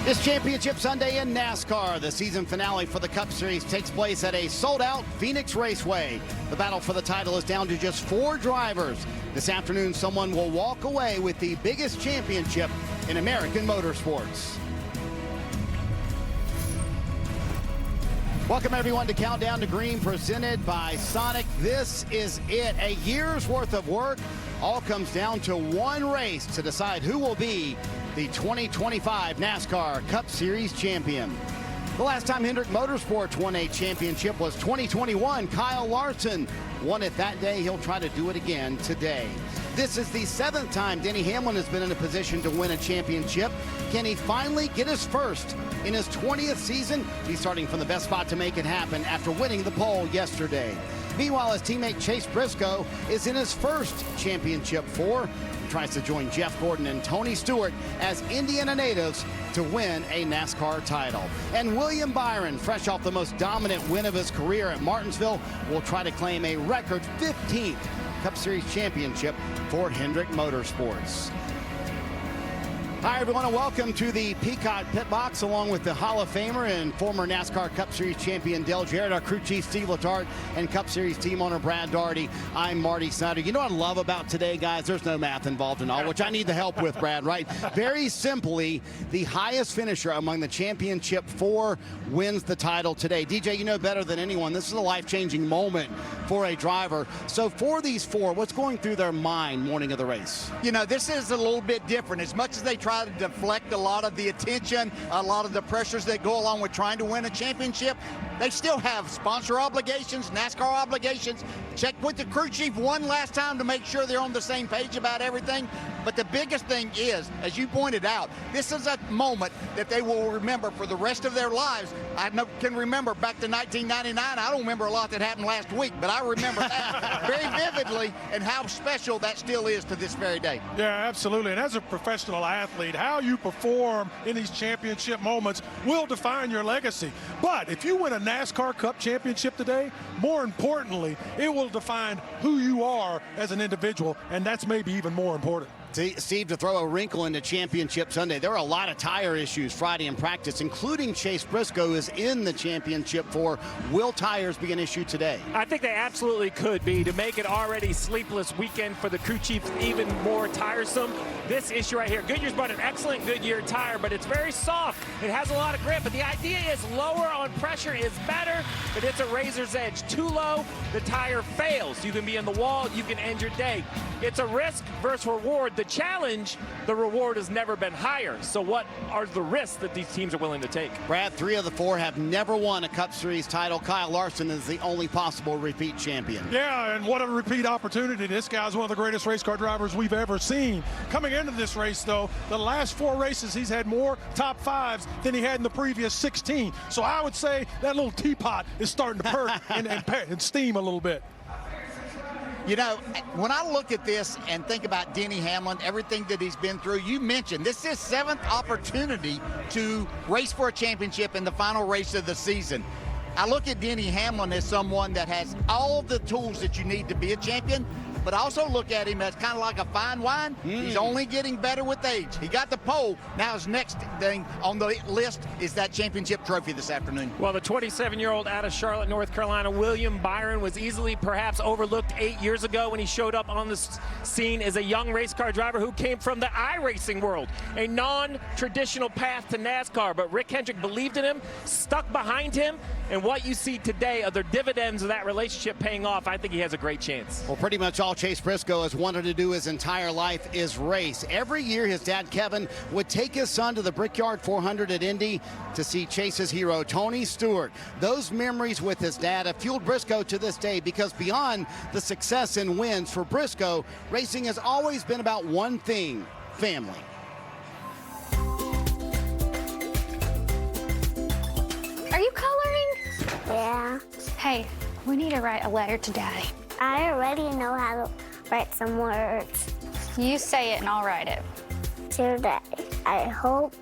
This championship Sunday in NASCAR, the season finale for the Cup Series takes place at a sold-out Phoenix Raceway. The battle for the title is down to just 4 drivers. This afternoon, someone will walk away with the biggest championship in American motorsports. Welcome everyone to Countdown to Green, presented by Sonic. This is it, a year's worth of work. All comes down to one race to decide who will be the 2025 NASCAR Cup Series champion. The last time Hendrick Motorsports won a championship was 2021. Kyle Larson won it that day. He'll try to do it again today. This is the 7th time Denny Hamlin has been in a position to win a championship. Can he finally get his first in his 20th season? He's starting from the best spot to make it happen after winning the pole yesterday. Meanwhile, his teammate Chase Briscoe is in his first championship 4. He tries to join Jeff Gordon and Tony Stewart as Indiana natives to win a NASCAR title. And William Byron, fresh off the most dominant win of his career at Martinsville, will try to claim a record 15th Cup Series championship for Hendrick Motorsports. Hi everyone, and welcome to the Peacock Pit Box, along with the Hall of Famer and former NASCAR Cup Series champion Dale Jarrett, our crew chief Steve Letarte, and Cup Series team owner Brad Daugherty. I'm Marty Snyder. You know what I love about today, guys? There's no math involved in all, which I need the help with, Brad, right? Very simply, the highest finisher among the championship 4 wins the title today. DJ, you know better than anyone, this is a life-changing moment for a driver. So for these 4, what's going through their mind morning of the race? You know, this is a little bit different. As much as they try to deflect a lot of the attention, a lot of the pressures that go along with trying to win a championship, they still have sponsor obligations, NASCAR obligations. Check with the crew chief one last time to make sure they're on the same page about everything. But the biggest thing is, as you pointed out, this is a moment that they will remember for the rest of their lives. I can remember back to 1999. I don't remember a lot that happened last week, but I remember that very vividly, and how special that still is to this very day. Yeah, absolutely. And as a professional athlete, how you perform in these championship moments will define your legacy. But if you win a NASCAR Cup Championship today, more importantly, it will define who you are as an individual, and that's maybe even more important. Steve, to throw a wrinkle into Championship Sunday, there were a lot of tire issues Friday in practice, including Chase Briscoe is in the championship 4. Will tires be an issue today? I think they absolutely could be, to make it already sleepless weekend for the crew chief even more tiresome. This issue right here, Goodyear's brought an excellent Goodyear tire, but it's very soft. It has a lot of grip, but the idea is lower on pressure is better, but it's a razor's edge. Too low, the tire fails. You can be in the wall, you can end your day. It's a risk versus reward. The challenge, the reward has never been higher. So what are the risks that these teams are willing to take? Brad, 3 of the 4 have never won a Cup Series title. Kyle Larson is the only possible repeat champion. Yeah, and what a repeat opportunity. This guy's one of the greatest race car drivers we've ever seen. Coming into this race, though, the last 4 races, he's had more top 5s than he had in the previous 16. So I would say that little teapot is starting to perk and steam a little bit. You know, when I look at this and think about Denny Hamlin, everything that he's been through, you mentioned this is his 7th opportunity to race for a championship in the final race of the season. I look at Denny Hamlin as someone that has all the tools that you need to be a champion, but I also look at him as kind of like a fine wine. He's only getting better with age. He got the pole. Now his next thing on the list is that championship trophy this afternoon. Well, the 27-year-old out of Charlotte, North Carolina, William Byron, was easily perhaps overlooked 8 years ago when he showed up on the scene as a young race car driver who came from the iRacing world, a non-traditional path to NASCAR. But Rick Hendrick believed in him, stuck behind him, and what you see today are the dividends of that relationship paying off. I think he has a great chance. Well, pretty much all Chase Briscoe has wanted to do his entire life is race. Every year, his dad, Kevin, would take his son to the Brickyard 400 at Indy to see Chase's hero, Tony Stewart. Those memories with his dad have fueled Briscoe to this day, because beyond the success and wins for Briscoe, racing has always been about one thing: family. Are you coloring? Yeah. Hey, we need to write a letter to Daddy. I already know how to write some words. You say it and I'll write it. Dear Daddy, I hope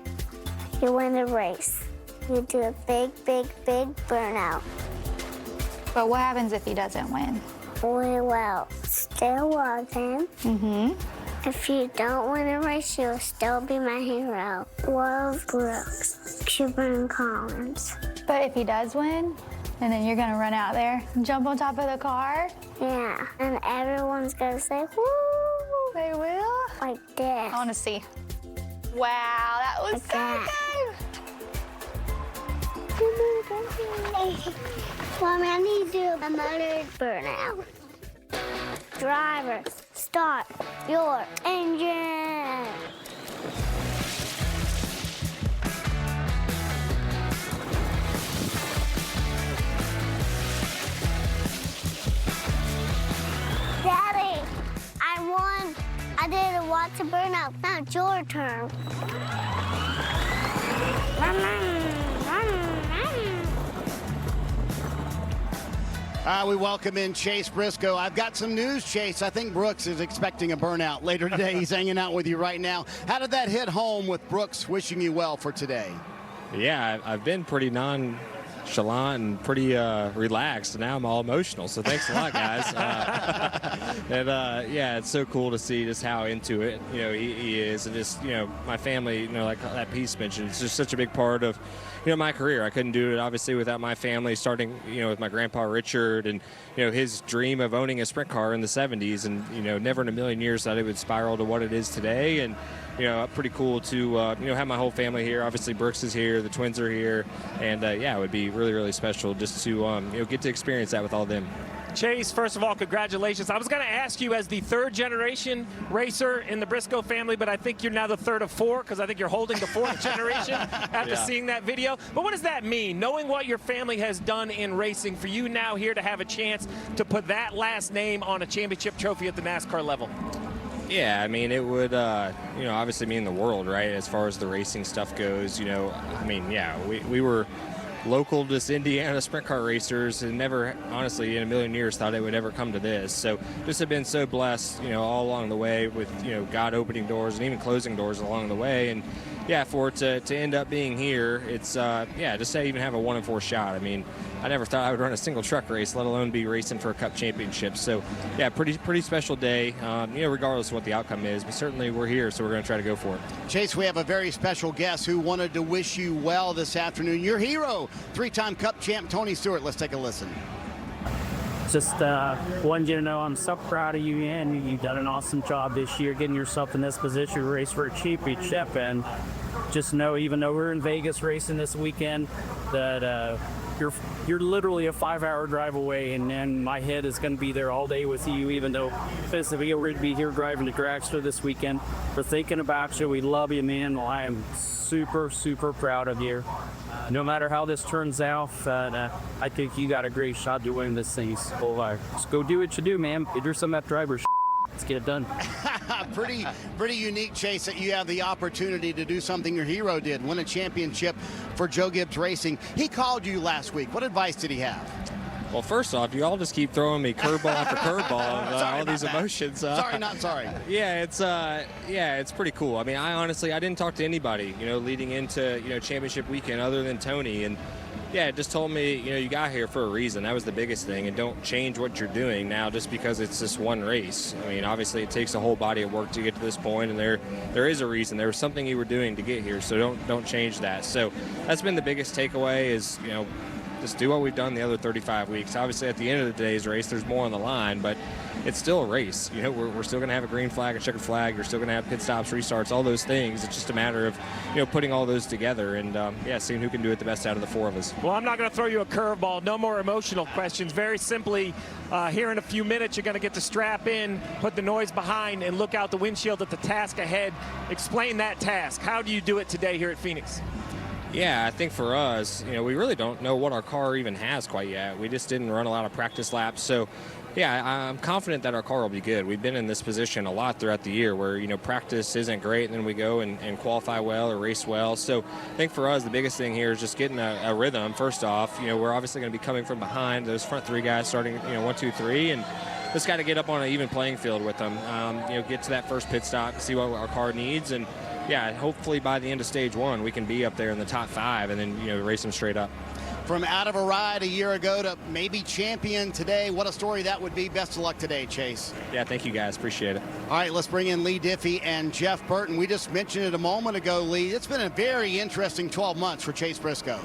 you win the race. You do a big, big, big burnout. But what happens if he doesn't win? We will still love him. If you don't win a race, you'll still be my hero. Love, Brooks, Cooper, and Collins. But if he does win, and then you're gonna run out there and jump on top of the car? Yeah, and everyone's gonna say, woo! They will? Like this. I wanna see. Wow, that was Like so that. good. Mommy, I need to do a motor burnout. Driver, start your engine. Daddy, I won. I did a water burnout. Now it's your turn. We welcome in Chase Briscoe. I've got some news, Chase. I think Brooks is expecting a burnout later today. He's hanging out with you right now. How did that hit home with Brooks wishing you well for today? Yeah, I've been pretty nonchalant and pretty relaxed. Now I'm all emotional, so thanks a lot, guys. Yeah, it's so cool to see just how into it, he is. And just, my family, like that piece mentioned, it's just such a big part of, my career. I couldn't do it, obviously, without my family, starting, with my grandpa Richard and, his dream of owning a sprint car in the 70s. And, never in a million years thought it would spiral to what it is today. And, pretty cool to, have my whole family here. Obviously, Brooks is here, the twins are here. And, yeah, it would be really, really special just to, get to experience that with all of them. Chase, first of all, congratulations. I was going to ask you as the third generation racer in the Briscoe family, but I think you're now the third of four because I think you're holding the fourth generation after seeing that video. But what does that mean? Knowing what your family has done in racing, for you now here to have a chance to put that last name on a championship trophy at the NASCAR level? Yeah, I mean, it would, obviously mean the world, right, as far as the racing stuff goes. We were local, just Indiana sprint car racers, and never, honestly, in a million years thought it would ever come to this. So just have been so blessed, all along the way with, God opening doors and even closing doors along the way. And yeah, for it to end up being here, it's, just to even have a 1-in-4 shot. I mean, I never thought I would run a single truck race, let alone be racing for a Cup championship. So yeah, pretty special day, regardless of what the outcome is. But certainly we're here, so we're going to try to go for it. Chase, we have a very special guest who wanted to wish you well this afternoon. Your hero, three-time Cup champ Tony Stewart. Let's take a listen. Just wanted you to know I'm so proud of you, and you've done an awesome job this year getting yourself in this position to race for a championship. And just know, even though we're in Vegas racing this weekend, that you're literally a 5-hour drive away, and my head is going to be there all day with you, even though physically we're going to be here driving to Dragster this weekend. We're thinking about you. We love you, man. Well, I am super, super proud of you. No matter how this turns out, I think you got a great shot to win this thing. So just go do what you do, man. Get yourself that driver's. Let's get it done. Pretty unique, Chase, that you have the opportunity to do something your hero did, win a championship for Joe Gibbs Racing. He called you last week. What advice did he have? Well, first off, you all just keep throwing me curveball after curveball of all these emotions. Sorry, not sorry. Yeah, it's pretty cool. I mean, I didn't talk to anybody, leading into, championship weekend other than Tony. And yeah, it just told me, you got here for a reason. That was the biggest thing. And don't change what you're doing now just because it's this one race. I mean, obviously it takes a whole body of work to get to this point, and there is a reason. There was something you were doing to get here, so don't change that. So that's been the biggest takeaway is, just do what we've done the other 35 weeks. Obviously, at the end of the day's race, there's more on the line, but it's still a race. We're still going to have a green flag, a checkered flag. You're still going to have pit stops, restarts, all those things. It's just a matter of, putting all those together and, seeing who can do it the best out of the four of us. Well, I'm not going to throw you a curveball. No more emotional questions. Very simply, here in a few minutes, you're going to get to strap in, put the noise behind, and look out the windshield at the task ahead. Explain that task. How do you do it today here at Phoenix? Yeah, I think for us, we really don't know what our car even has quite yet. We just didn't run a lot of practice laps. So, yeah, I'm confident that our car will be good. We've been in this position a lot throughout the year where, practice isn't great, and then we go and qualify well or race well. So I think for us, the biggest thing here is just getting a rhythm. First off, we're obviously going to be coming from behind. Those front three guys starting, 1, 2, 3, and just got to get up on an even playing field with them. Get to that first pit stop, see what our car needs, and yeah, hopefully by the end of stage 1, we can be up there in the top 5 and then, race them straight up. from out of a ride a year ago to maybe champion today. What a story that would be. Best of luck today, Chase. Yeah, thank you guys. Appreciate it. All right, let's bring in Lee Diffie and Jeff Burton. We just mentioned it a moment ago, Lee. It's been a very interesting 12 months for Chase Briscoe.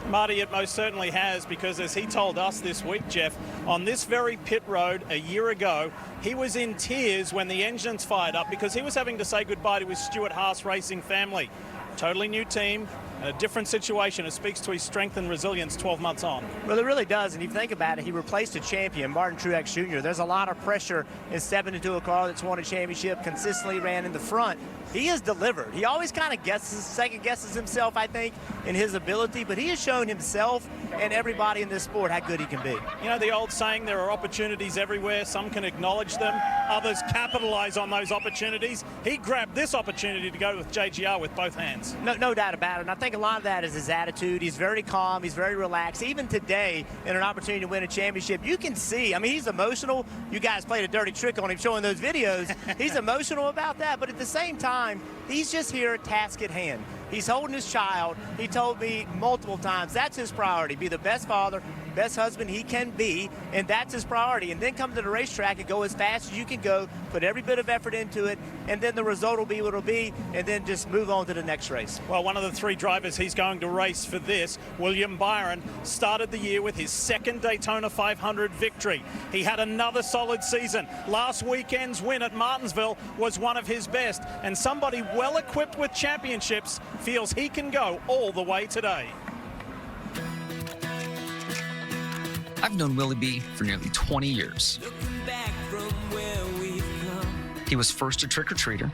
Marty, it most certainly has, because as he told us this week, Jeff, on this very pit road a year ago, he was in tears when the engines fired up because he was having to say goodbye to his Stewart Haas Racing family. Totally new team, and a different situation. It speaks to his strength and resilience 12 months on. Well, it really does, and if you think about it, he replaced a champion, Martin Truex Jr. There's a lot of pressure in stepping into a car that's won a championship, consistently ran in the front. He has delivered. He always kind of second guesses himself, I think, in his ability, but he has shown himself and everybody in this sport how good he can be. You know the old saying, there are opportunities everywhere. Some can acknowledge them, others capitalize on those opportunities. He grabbed this opportunity to go with JGR with both hands. No doubt about it. And I think a lot of that is his attitude. He's very calm. He's very relaxed. Even today, in an opportunity to win a championship, you can see, I mean, he's emotional. You guys played a dirty trick on him showing those videos. He's emotional about that, but at the same time, he's just here, task at hand. He's holding his child. He told me multiple times that's his priority, be the best father, best husband he can be, and that's his priority. And then come to the racetrack and go as fast as you can go, put every bit of effort into it, and then the result will be what it'll be, and then just move on to the next race. Well, one of the three drivers he's going to race for this, William Byron, started the year with his second Daytona 500 victory. He had another solid season. Last weekend's win at Martinsville was one of his best, and somebody well equipped with championships feels he can go all the way today. I've known Willie B for nearly 20 years. He was first a trick-or-treater,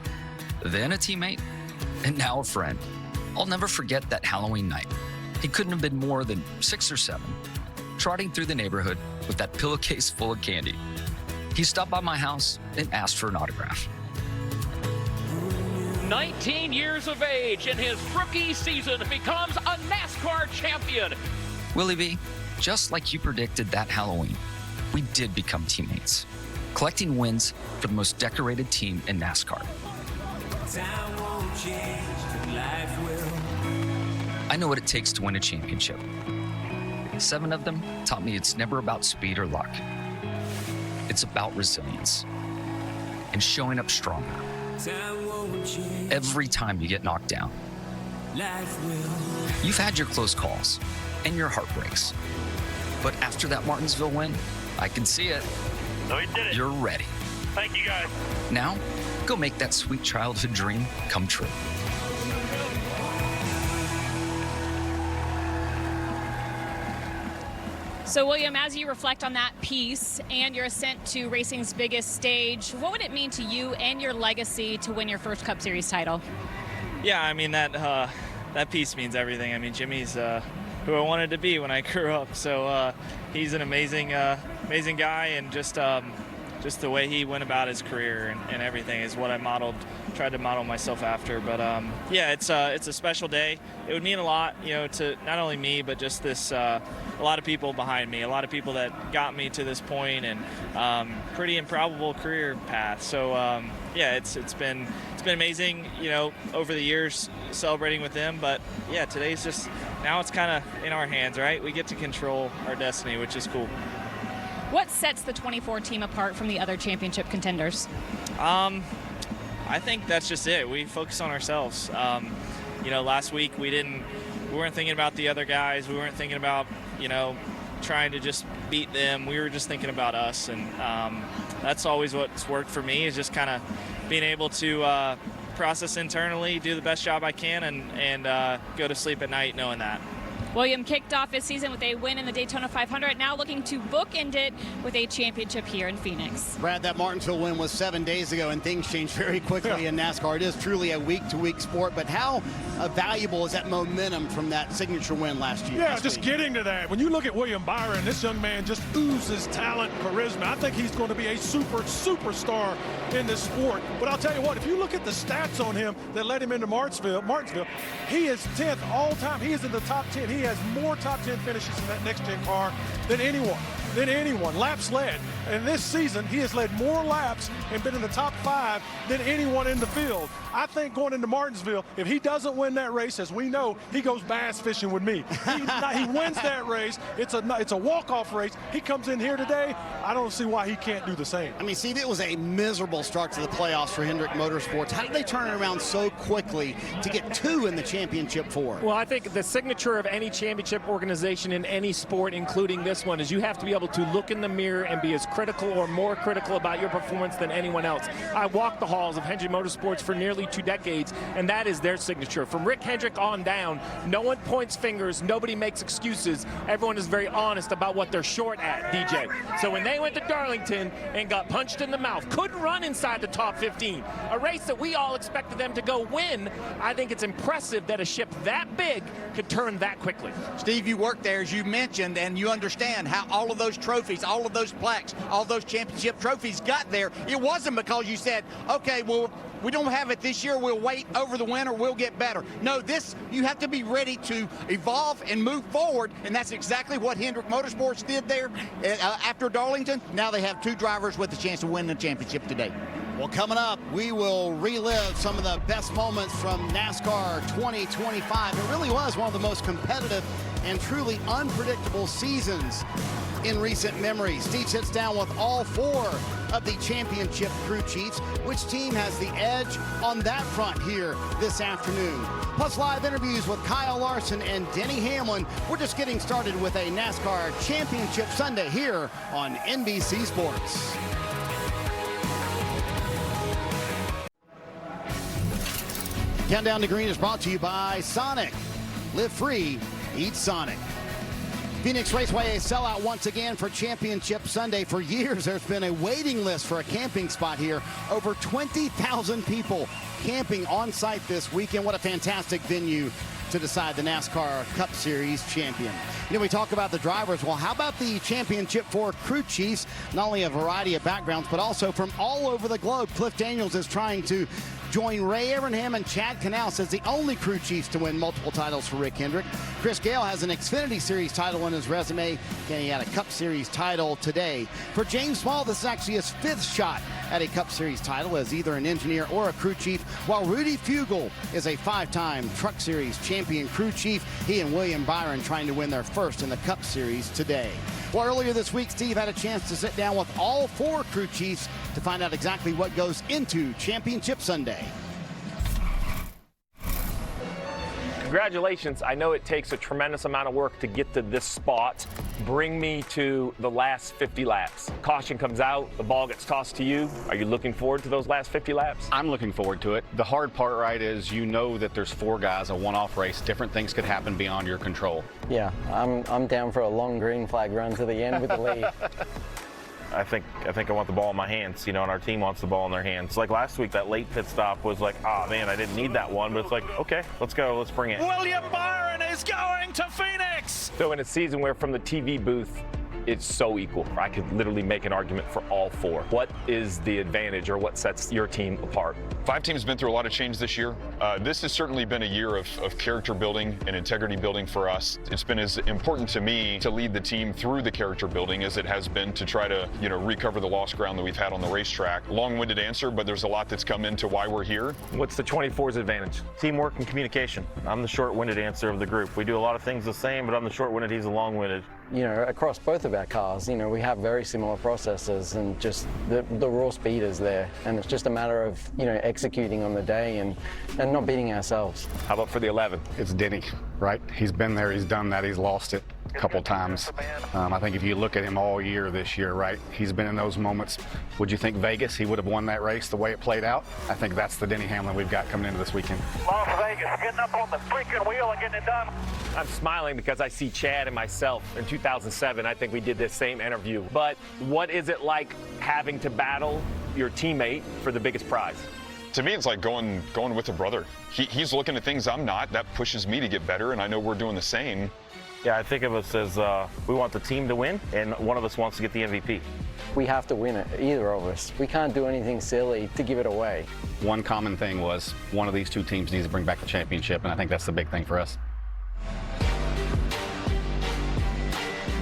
then a teammate, and now a friend. I'll never forget that Halloween night. He couldn't have been more than 6 or 7, trotting through the neighborhood with that pillowcase full of candy. He stopped by my house and asked for an autograph. 19 years of age in his rookie season becomes a NASCAR champion. Willie B, just like you predicted that Halloween, we did become teammates, collecting wins for the most decorated team in NASCAR. Time won't change, but life will. I know what it takes to win a championship. 7 of them taught me it's never about speed or luck. It's about resilience and showing up stronger. Time won't change. Every time you get knocked down. Life will. You've had your close calls and your heartbreaks. But after that Martinsville win, I can see it. So he did it. You're ready. Thank you, guys. Now, go make that sweet childhood dream come true. So, William, as you reflect on that piece and your ascent to racing's biggest stage, what would it mean to you and your legacy to win your first Cup Series title? Yeah, I mean, that piece means everything. I mean, Jimmy's who I wanted to be when I grew up. So he's an amazing guy, and just the way he went about his career and everything is what I tried to model myself after. But yeah, it's a special day. It would mean a lot, you know, to not only me, but just this a lot of people behind me, a lot of people that got me to this point, and pretty improbable career path. So yeah, it's been amazing, you know, over the years celebrating with them. But yeah, today's just, now it's kind of in our hands, right? We get to control our destiny, which is cool. What sets the 24 team apart from the other championship contenders? I think that's just it. We focus on ourselves. You know, last week we weren't thinking about the other guys. We weren't thinking about, you know, trying to just beat them. We were just thinking about us, and that's always what's worked for me, is just kind of being able to process internally, do the best job I can, and go to sleep at night knowing that. William kicked off his season with a win in the Daytona 500, now looking to bookend it with a championship here in Phoenix. Brad, that Martinsville win was 7 days ago, and things change very quickly in NASCAR. It is truly a week-to-week sport, but how valuable is that momentum from that signature win last year? Yeah, just getting to that. When you look at William Byron, this young man just oozes talent and charisma. I think he's going to be a superstar in this sport. But I'll tell you what, if you look at the stats on him that led him into Martinsville, he is 10th all time. He is in the top 10. He has more top 10 finishes in that next-gen car than anyone. than anyone, laps led. And this season, he has led more laps and been in the top 5 than anyone in the field. I think going into Martinsville, if he doesn't win that race, as we know, he goes bass fishing with me. He wins that race. It's a walk-off race. He comes in here today. I don't see why he can't do the same. I mean, Steve, it was a miserable start to the playoffs for Hendrick Motorsports. How did they turn it around so quickly to get 2 in the championship 4? Well, I think the signature of any championship organization in any sport, including this one, is you have to be able to look in the mirror and be as critical or more critical about your performance than anyone else. I walked the halls of Hendrick Motorsports for nearly 2 decades, and that is their signature. From Rick Hendrick on down, no one points fingers, nobody makes excuses. Everyone is very honest about what they're short at, DJ. So when they went to Darlington and got punched in the mouth, couldn't run inside the top 15, a race that we all expected them to go win, I think it's impressive that a ship that big could turn that quickly. Steve, you worked there, as you mentioned, and you understand how all of those trophies, all of those plaques, all those championship trophies got there. It wasn't because you said, okay, well, we don't have it this year, we'll wait over the winter, we'll get better. No, this, you have to be ready to evolve and move forward, and that's exactly what Hendrick Motorsports did there after Darlington. Now they have 2 drivers with a chance to win the championship today. Well, coming up, we will relive some of the best moments from NASCAR 2025. It really was one of the most competitive and truly unpredictable seasons in recent memory. Steve sits down with all 4 of the championship crew chiefs. Which team has the edge on that front here this afternoon? Plus live interviews with Kyle Larson and Denny Hamlin. We're just getting started with a NASCAR Championship Sunday here on NBC Sports. Countdown to Green is brought to you by Sonic. Live free, eat Sonic. Phoenix Raceway a sellout once again for Championship Sunday. For years, there's been a waiting list for a camping spot here. Over 20,000 people camping on site this weekend. What a fantastic venue to decide the NASCAR Cup Series champion. You know, we talk about the drivers. Well, how about the championship 4 crew chiefs? Not only a variety of backgrounds, but also from all over the globe. Cliff Daniels is trying to join Ray Evernham and Chad Canals as the only crew chiefs to win multiple titles for Rick Hendrick. Chris Gale has an Xfinity Series title in his resume, and he had a Cup Series title today. For James Small, this is actually his 5th shot at a Cup Series title as either an engineer or a crew chief, while Rudy Fugle is a 5-time Truck Series champion crew chief. He and William Byron trying to win their first in the Cup Series today. Well, earlier this week, Steve had a chance to sit down with all 4 crew chiefs to find out exactly what goes into Championship Sunday. Congratulations. I know it takes a tremendous amount of work to get to this spot. Bring me to the last 50 laps. Caution comes out, the ball gets tossed to you. Are you looking forward to those last 50 laps? I'm looking forward to it. The hard part, right, is you know that there's 4 guys, a one-off race. Different things could happen beyond your control. Yeah, I'm down for a long green flag run to the end with the lead. I think I want the ball in my hands, you know, and our team wants the ball in their hands. Like last week, that late pit stop was like, oh man, I didn't need that one, but it's like, okay, let's go, let's bring it. William Byron is going to Phoenix. So in a season where from the TV booth, it's so equal. I could literally make an argument for all 4. What is the advantage or what sets your team apart? 5 teams been through a lot of change this year. This has certainly been a year of character building and integrity building for us. It's been as important to me to lead the team through the character building as it has been to try to, you know, recover the lost ground that we've had on the racetrack. Long-winded answer, but there's a lot that's come into why we're here. What's the 24's advantage? Teamwork and communication. I'm the short-winded answer of the group. We do a lot of things the same, but I'm the short-winded, he's the long-winded. You know, across both of our cars, you know, we have very similar processes and just the raw speed is there. And it's just a matter of, you know, executing on the day and not beating ourselves. How about for the 11? It's Denny, right? He's been there, he's done that, he's lost it a couple times. I think if you look at him all year this year, right, he's been in those moments. Would you think Vegas, he would have won that race the way it played out? I think that's the Denny Hamlin we've got coming into this weekend. Las Vegas, getting up on the freaking wheel and getting it done. I'm smiling because I see Chad and myself in 2007. I think we did this same interview. But what is it like having to battle your teammate for the biggest prize? To me, it's like going with a brother. He's looking at things I'm not. That pushes me to get better, and I know we're doing the same. Yeah, I think of us as we want the team to win, and one of us wants to get the MVP. We have to win it, either of us. We can't do anything silly to give it away. One common thing was one of these 2 teams needs to bring back the championship, and I think that's the big thing for us.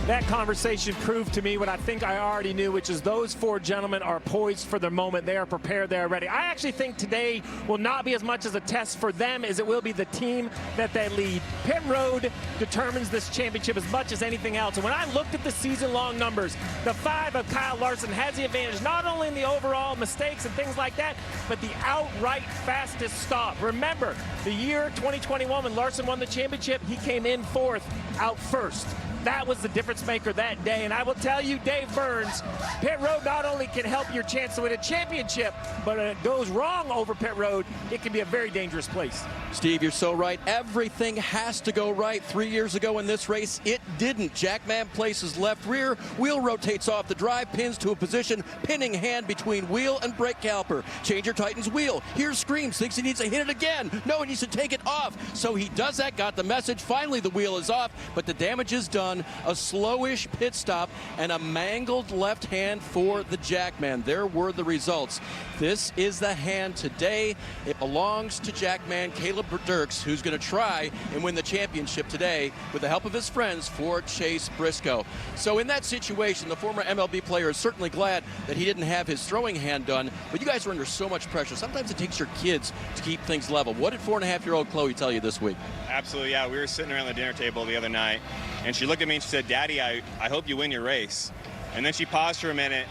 that conversation proved to me what I think I already knew, which is those four gentlemen are poised for their moment. They are prepared. They are ready. I actually think today will not be as much as a test for them as it will be the team that they lead. Pit road determines this championship as much as anything else. And when I looked at the season-long numbers, the 5 of Kyle Larson has the advantage, not only in the overall mistakes and things like that, but the outright fastest stop. Remember, the year 2021 when Larson won the championship, he came in 4th, out 1st. That was the difference maker that day. And I will tell you, Dave Burns, pit road not only can help your chance to win a championship, but when it goes wrong over pit road, it can be a very dangerous place. Steve, you're so right. Everything has to go right. 3 years ago in this race, it didn't. Jackman places left rear, wheel rotates off the drive, pins to a position, pinning hand between wheel and brake caliper. Changer tightens wheel. Here's Screams, thinks he needs to hit it again. No, he needs to take it off. So he does that, got the message. Finally, the wheel is off, but the damage is done. A slowish pit stop and a mangled left hand for the Jackman. There were the results. This is the hand today. It belongs to Jackman Caleb Dirks, who's going to try and win the championship today with the help of his friends for Chase Briscoe. So in that situation, the former MLB player is certainly glad that he didn't have his throwing hand done, but you guys are under so much pressure. Sometimes it takes your kids to keep things level. What did 4.5-year-old Chloe tell you this week? Absolutely, yeah. We were sitting around the dinner table the other night, and she looked at me and she said, "Daddy, I hope you win your race." And then she paused for a minute,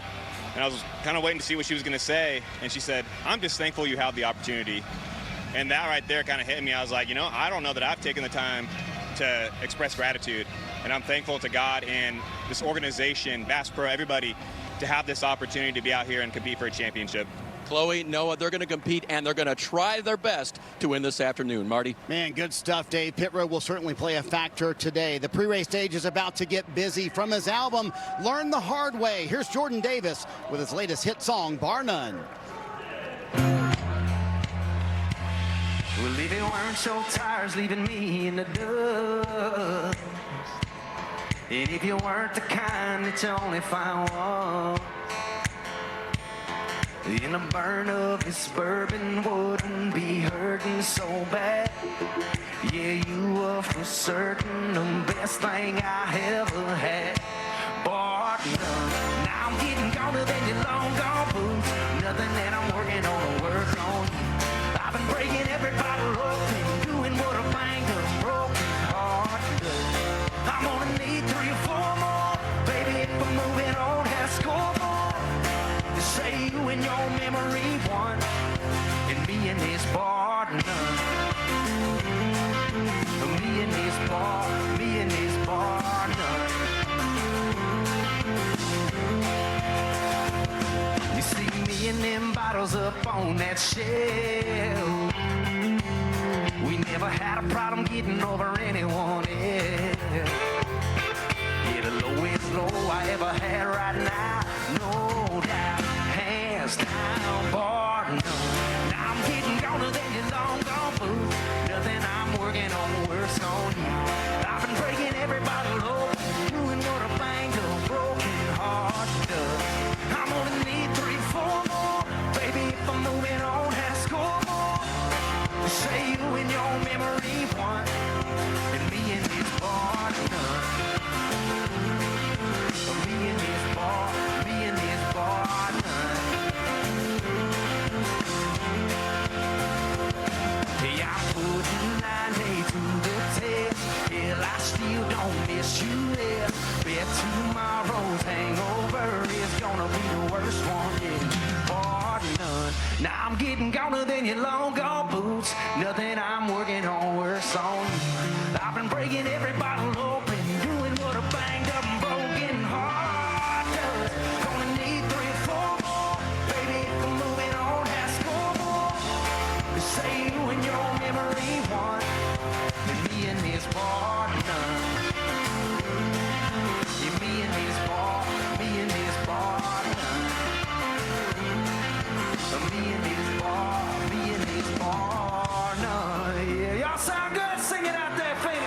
and I was kind of waiting to see what she was going to say, and she said, "I'm just thankful you have the opportunity." And that right there kind of hit me. I was like, I don't know that I've taken the time to express gratitude, and I'm thankful to God and this organization, Bass Pro, everybody, to have this opportunity to be out here and compete for a championship. Chloe, Noah, they're going to compete, and they're going to try their best to win this afternoon. Marty? Man, good stuff, Dave. Pit road will certainly play a factor today. The pre-race stage is about to get busy. From his album, Learn the Hard Way, here's Jordan Davis with his latest hit song, Bar None. Well, if it weren't so tires leaving me in the dust, and if you weren't the kind that you only find one, in the burn of this bourbon wouldn't be hurting so bad. Yeah, you were for certain the best thing I ever had. Bar none. Now I'm getting colder than your long gone boots. Nothing that I'm working on to work on. I've been breaking every bottle open, doing what a banged up broken heart does. I'm gonna need 3 or 4 more, baby, if I'm moving on, have scoreboard. To say you and your memory one, and me and this bar none. Me and this bar none. You see me and them bottles up on that shelf. We never had a problem getting over anyone else. Yeah, the lowest low I ever had right now, no doubt, hands down, bar none. Now I'm getting gone than your long gone boots. Nothing I'm working on worse on you. I've been breaking every bottle open, doing what a banged up broken heart does. I'm gonna need 3, 4 more, baby, if I'm moving on, have scoreboard. Say you and your memory one, and me and this bar none. Me and this bar none. Yeah, I'm putting 9 to the test. Hell, I still don't miss you less. Bet tomorrow's hangover is gonna be the worst one yet. Bar none. Now I'm getting gone than your long gone boots. Nothing I'm working on worse on you. I've been breaking every bottle open, doing what a banged up and broken heart does. Gonna need 3 or 4 more, baby, if I'm moving on, have scoreboard. Say you and your memory one, and me and this bar none. Yeah, me and this bar none. Me and this bar none. Yeah, y'all sound good. Sing it out there, Phoenix.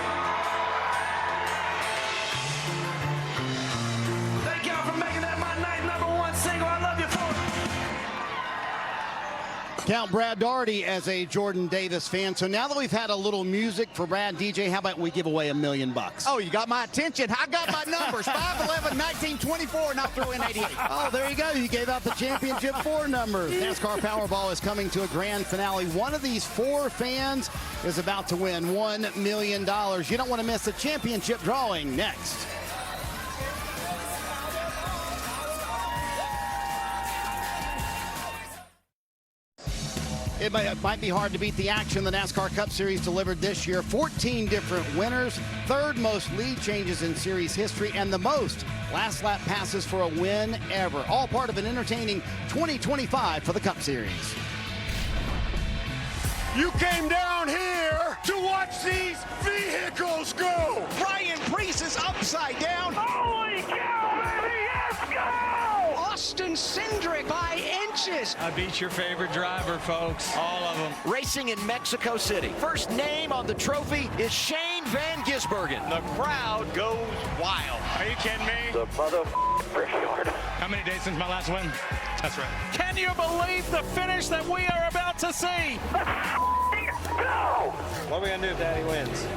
Count Brad Daugherty as a Jordan Davis fan. So now that we've had a little music for Brad, DJ, how about we give away $1 million? Oh, you got my attention. I got my numbers. 5'11", 19, 24, and I threw in 88. Oh, there you go. You gave out the championship 4 numbers. NASCAR Powerball is coming to a grand finale. One of these 4 fans is about to win $1 million. You don't want to miss the championship drawing next. It might be hard to beat the action the NASCAR Cup Series delivered this year. 14 different winners, 3rd most lead changes in series history, and the most last lap passes for a win ever. All part of an entertaining 2025 for the Cup Series. You came down here to watch these vehicles go. Brian Priest is upside down. Holy cow, baby, let's go! Austin Cindric by inches. I beat your favorite driver, folks. All of them. Racing in Mexico City. First name on the trophy is Shane Van Gisbergen. The crowd goes wild. Are you kidding me? The Brickyard. How many days since my last win? That's right. Can you believe the finish that we are about to see? Go! What are we going to do if Daddy wins? Go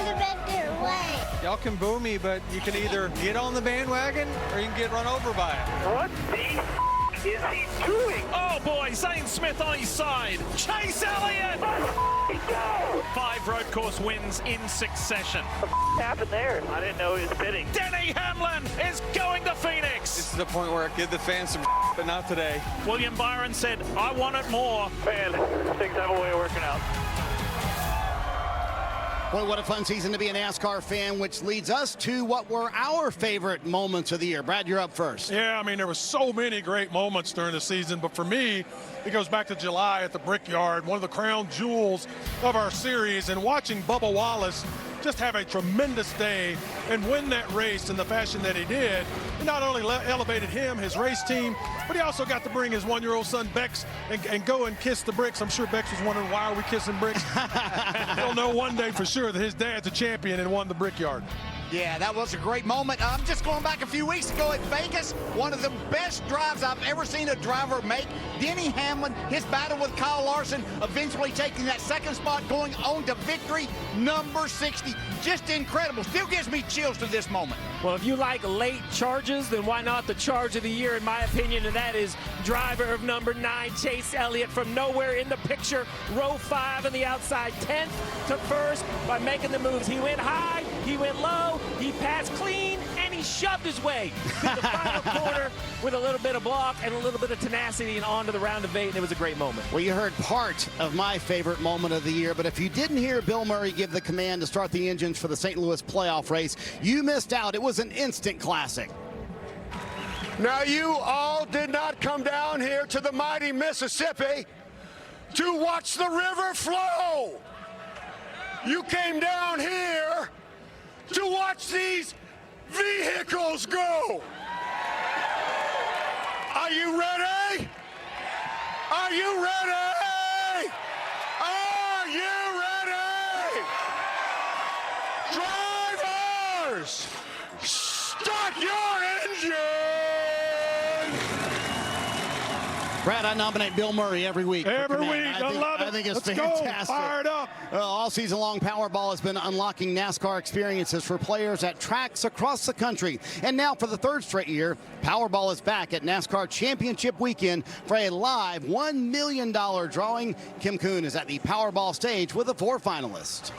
the better way. Y'all can boo me, but you can either get on the bandwagon or you can get run over by it. What the is he doing? Oh boy, Zane Smith on his side. Chase Elliott! Go! 5 road course wins in succession. What happened there? I didn't know he was bidding. Denny Hamlin is going to Phoenix. This is the point where I give the fans some but not today. William Byron said, I want it more. Man, things have a way of working out. Boy, what a fun season to be a NASCAR fan, which leads us to what were our favorite moments of the year. Brad, you're up first. Yeah, I mean, there were so many great moments during the season, but for me, it goes back to July at the Brickyard, one of the crown jewels of our series, and watching Bubba Wallace just have a tremendous day and win that race in the fashion that he did. It not only elevated him, his race team, but he also got to bring his 1-year-old son Bex and go and kiss the bricks. I'm sure Bex was wondering, why are we kissing bricks? He'll know one day for sure that his dad's a champion and won the Brickyard. Yeah, that was a great moment. I'm just going back a few weeks ago at Vegas. One of the best drives I've ever seen a driver make. Denny Hamlin, his battle with Kyle Larson, eventually taking that 2nd spot, going on to victory number 60. Just incredible. Still gives me chills to this moment. Well, if you like late charges, then why not the charge of the year, in my opinion, and that is driver of number 9, Chase Elliott, from nowhere in the picture, row 5 on the outside, 10th to 1st by making the moves. He went high, he went low, he passed clean, and he shoved his way to the final corner with a little bit of block and a little bit of tenacity and on to the round of 8, and it was a great moment. Well, you heard part of my favorite moment of the year, but if you didn't hear Bill Murray give the command to start the engines for the St. Louis playoff race, you missed out. It was an instant classic. Now, you all did not come down here to the mighty Mississippi to watch the river flow. You came down here to watch these vehicles go. Are you ready? Are you ready? Are you ready? Drivers, start your engine! Brad, I nominate Bill Murray every week. Every week, I love it. I think it's Let's fantastic. Go. Fired up. All season long, Powerball has been unlocking NASCAR experiences for players at tracks across the country. And now, for the 3rd straight year, Powerball is back at NASCAR Championship Weekend for a live $1 million drawing. Kim Kuhn is at the Powerball stage with the 4 finalists.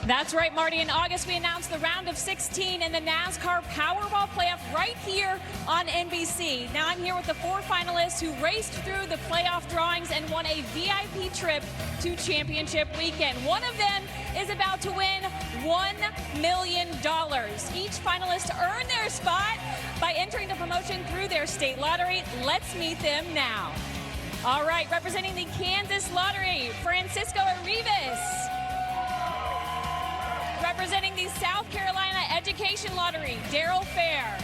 That's right, Marty. In August, we announced the round of 16 in the NASCAR Powerball playoff right here on NBC. Now I'm here with the 4 finalists who raced through the playoff drawings and won a VIP trip to Championship Weekend. One of them is about to win $1 million. Each finalist earned their spot by entering the promotion through their state lottery. Let's meet them now. All right, representing the Kansas Lottery, Francisco Arribas. Representing the South Carolina Education Lottery, Darrell Fair.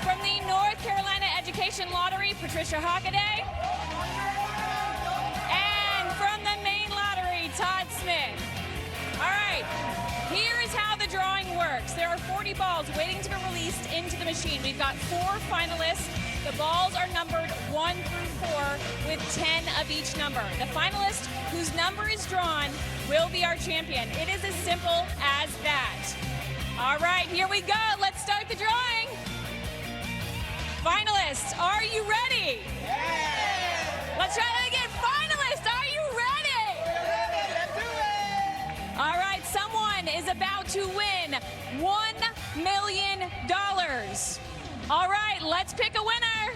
From the North Carolina Education Lottery, Patricia Hockaday. And from the Maine Lottery, Todd Smith. All right, here is how the drawing works. There are 40 balls waiting to be released into the machine. We've got 4 finalists The balls are numbered 1 through 4 with 10 of each number. The finalist whose number is drawn will be our champion. It is as simple as that. All right, here we go. Let's start the drawing. Finalists, are you ready? Yeah. Let's try that again. Finalists, are you ready? We're ready. Let's do it. All right, someone is about to win $1 million. All right, let's pick a winner.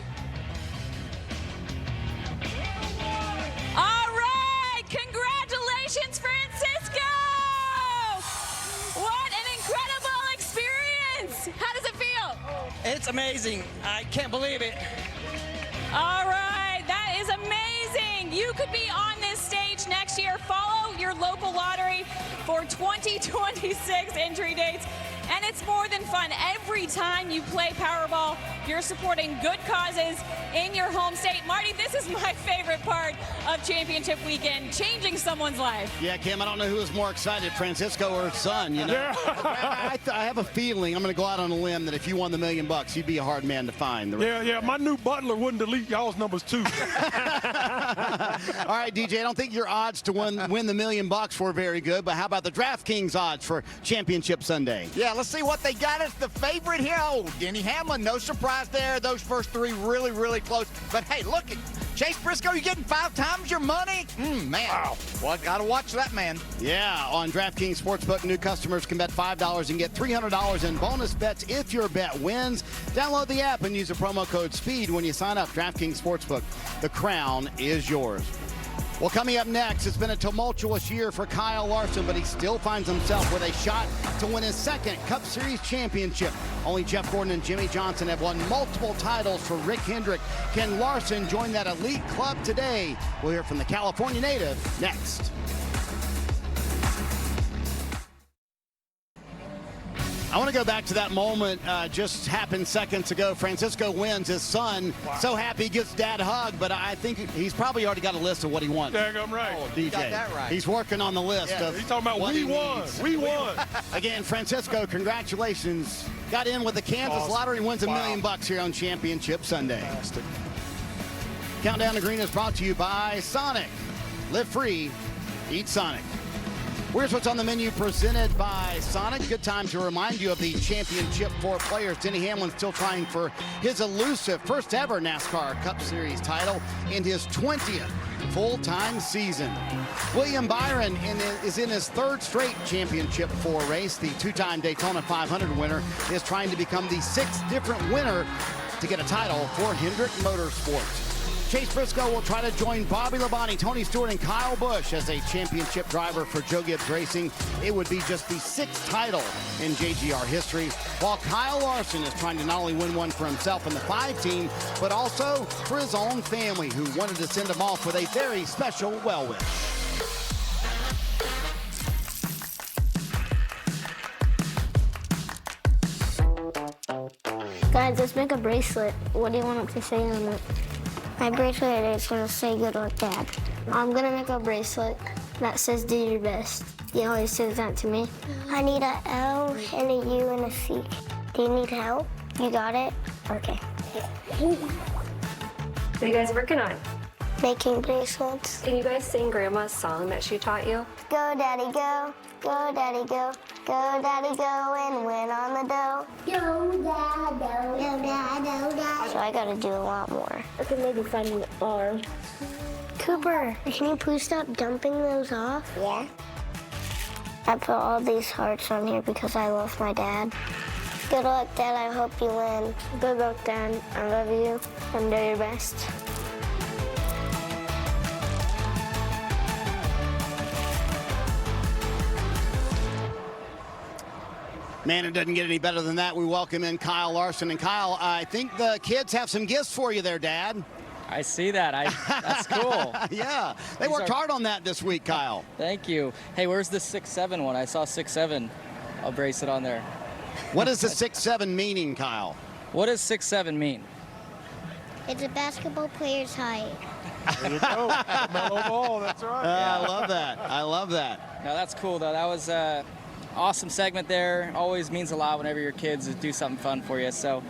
All right, congratulations, Francisco! What an incredible experience. How does it feel? It's amazing. I can't believe it. All right, that is amazing. You could be on this stage next year. Follow your local lottery for 2026 entry dates. And it's more than fun. Every time you play Powerball, you're supporting good causes in your home state. Marty, this is my favorite part of championship weekend, changing someone's life. Yeah, Kim, I don't know who is more excited, Francisco or his son. You know, Yeah. I have a feeling, I'm going to go out on a limb, that if you won the $1 million, you'd be a hard man to find. Yeah, my new butler wouldn't delete y'all's numbers too. All right, DJ, I don't think your odds to win the $1 million were very good, but how about the DraftKings odds for Championship Sunday? Yeah, let's see what they got as the favorite here. Oh, Denny Hamlin, no surprise there. Those first three really, really close. But hey, look at Chase Briscoe, you're getting 5 times your money? Man. Wow. Well, got to watch that man. Yeah, on DraftKings Sportsbook, new customers can bet $5 and get $300 in bonus bets if your bet wins. Download the app and use the promo code SPEED when you sign up. DraftKings Sportsbook, the crown is yours. Well, coming up next, it's been a tumultuous year for Kyle Larson, but he still finds himself with a shot to win his second Cup Series championship. Only Jeff Gordon and Jimmy Johnson have won multiple titles for Rick Hendrick. Can Larson join that elite club today? We'll hear from the California native next. I want to go back to that moment just happened seconds ago. Francisco wins. His son, so happy, he gives dad a hug, but I think he's probably already got a list of what he wants. Dang, I'm right. Oh, DJ. Got that right. He's working on the list of He's talking about what we he won. needs. We won. Again, Francisco, congratulations. Got in with the Kansas Awesome. Lottery, wins $1 Wow. million here on Championship Sunday. Fantastic. Countdown to Green is brought to you by Sonic. Live free, eat Sonic. Here's what's on the menu, presented by Sonic. Good time to remind you of the championship for players. Denny Hamlin still trying for his elusive first ever NASCAR Cup Series title in his 20th full-time season. William Byron is in his third straight championship 4 race. The 2-time Daytona 500 winner is trying to become the 6th different winner to get a title for Hendrick Motorsports. Chase Briscoe will try to join Bobby Labonte, Tony Stewart, and Kyle Busch as a championship driver for Joe Gibbs Racing. It would be just the 6th title in JGR history, while Kyle Larson is trying to not only win one for himself and the 5 team, but also for his own family, who wanted to send him off with a very special well wish. Guys, let's make a bracelet. What do you want it to say on it? My bracelet is going to say good luck, Dad. I'm going to make a bracelet that says do your best. He always says that to me. I need a L and a U and a C. Do you need help? You got it? Okay. What are you guys working on? Making bracelets. Can you guys sing Grandma's song that she taught you? Go, Daddy, go. Go, Daddy, go. Go, Daddy, go and win on the dough. Go, Dad, go. Go, Dad, go, Dad. So I got to do a lot more. I could maybe find an arm. Cooper, can you please stop dumping those off? Yeah. I put all these hearts on here because I love my dad. Good luck, Dad. I hope you win. Good luck, Dad. I love you. And do your best. Man, it doesn't get any better than that. We welcome in Kyle Larson. And Kyle, I think the kids have some gifts for you there, Dad. I see that. That's cool. Yeah, they worked hard on that this week, Kyle. Thank you. Hey, where's the 6-7 one? I saw 6-7. I'll brace it on there. What is the 6-7 meaning, Kyle? What does 6-7 mean? It's a basketball player's height. There you go. Mellow ball. That's right. I love that. I love that. No, that's cool, though. That was awesome segment there. Always means a lot whenever your kids do something fun for you. So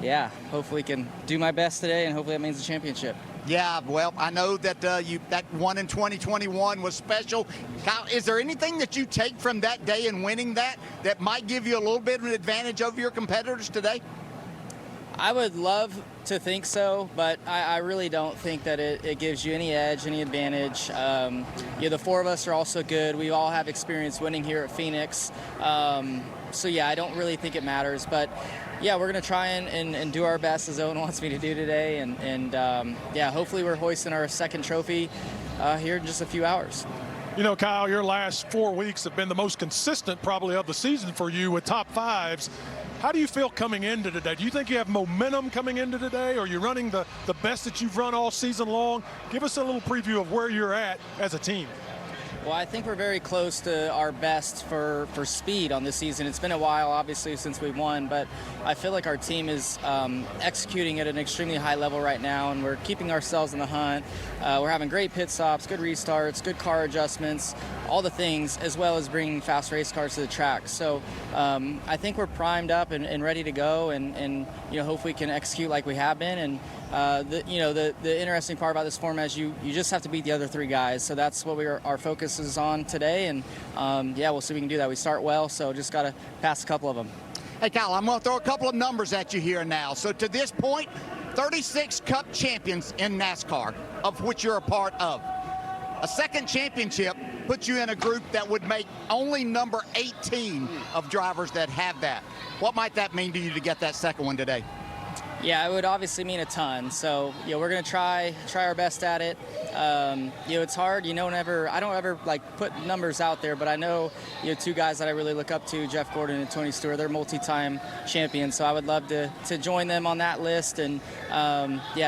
yeah, hopefully can do my best today, and hopefully that means the championship. Yeah, well, I know that that one in 2021 was special. Kyle, is there anything that you take from that day and winning that might give you a little bit of an advantage over your competitors today? I would love to think so, but I really don't think that it gives you any edge, any advantage. The four of us are also good. We all have experience winning here at Phoenix. So yeah, I don't really think it matters, but yeah, we're going to try and do our best as Owen wants me to do today. And yeah, hopefully we're hoisting our second trophy here in just a few hours. You know, Kyle, your last 4 weeks have been the most consistent probably of the season for you with top fives. How do you feel coming into today? Do you think you have momentum coming into today? Or are you running the best that you've run all season long? Give us a little preview of where you're at as a team. Well, I think we're very close to our best for speed on this season. It's been a while, obviously, since we've won, but I feel like our team is executing at an extremely high level right now, and we're keeping ourselves in the hunt. We're having great pit stops, good restarts, good car adjustments, all the things, as well as bringing fast race cars to the track. So I think we're primed up and ready to go, and hopefully can execute like we have been. And the interesting part about this format is you just have to beat the other three guys. So that's what our focus is on today, and yeah, we'll see if we can do that. We start well, so just got to pass a couple of them. Hey, Kyle, I'm going to throw a couple of numbers at you here now. So to this point, 36 Cup champions in NASCAR, of which you're a part of. A second championship puts you in a group that would make only number 18 of drivers that have that. What might that mean to you to get that second one today? Yeah, it would obviously mean a ton. So, we're going to try our best at it. It's hard. I don't ever put numbers out there, but I know, two guys that I really look up to, Jeff Gordon and Tony Stewart, they're multi-time champions. So I would love to join them on that list and,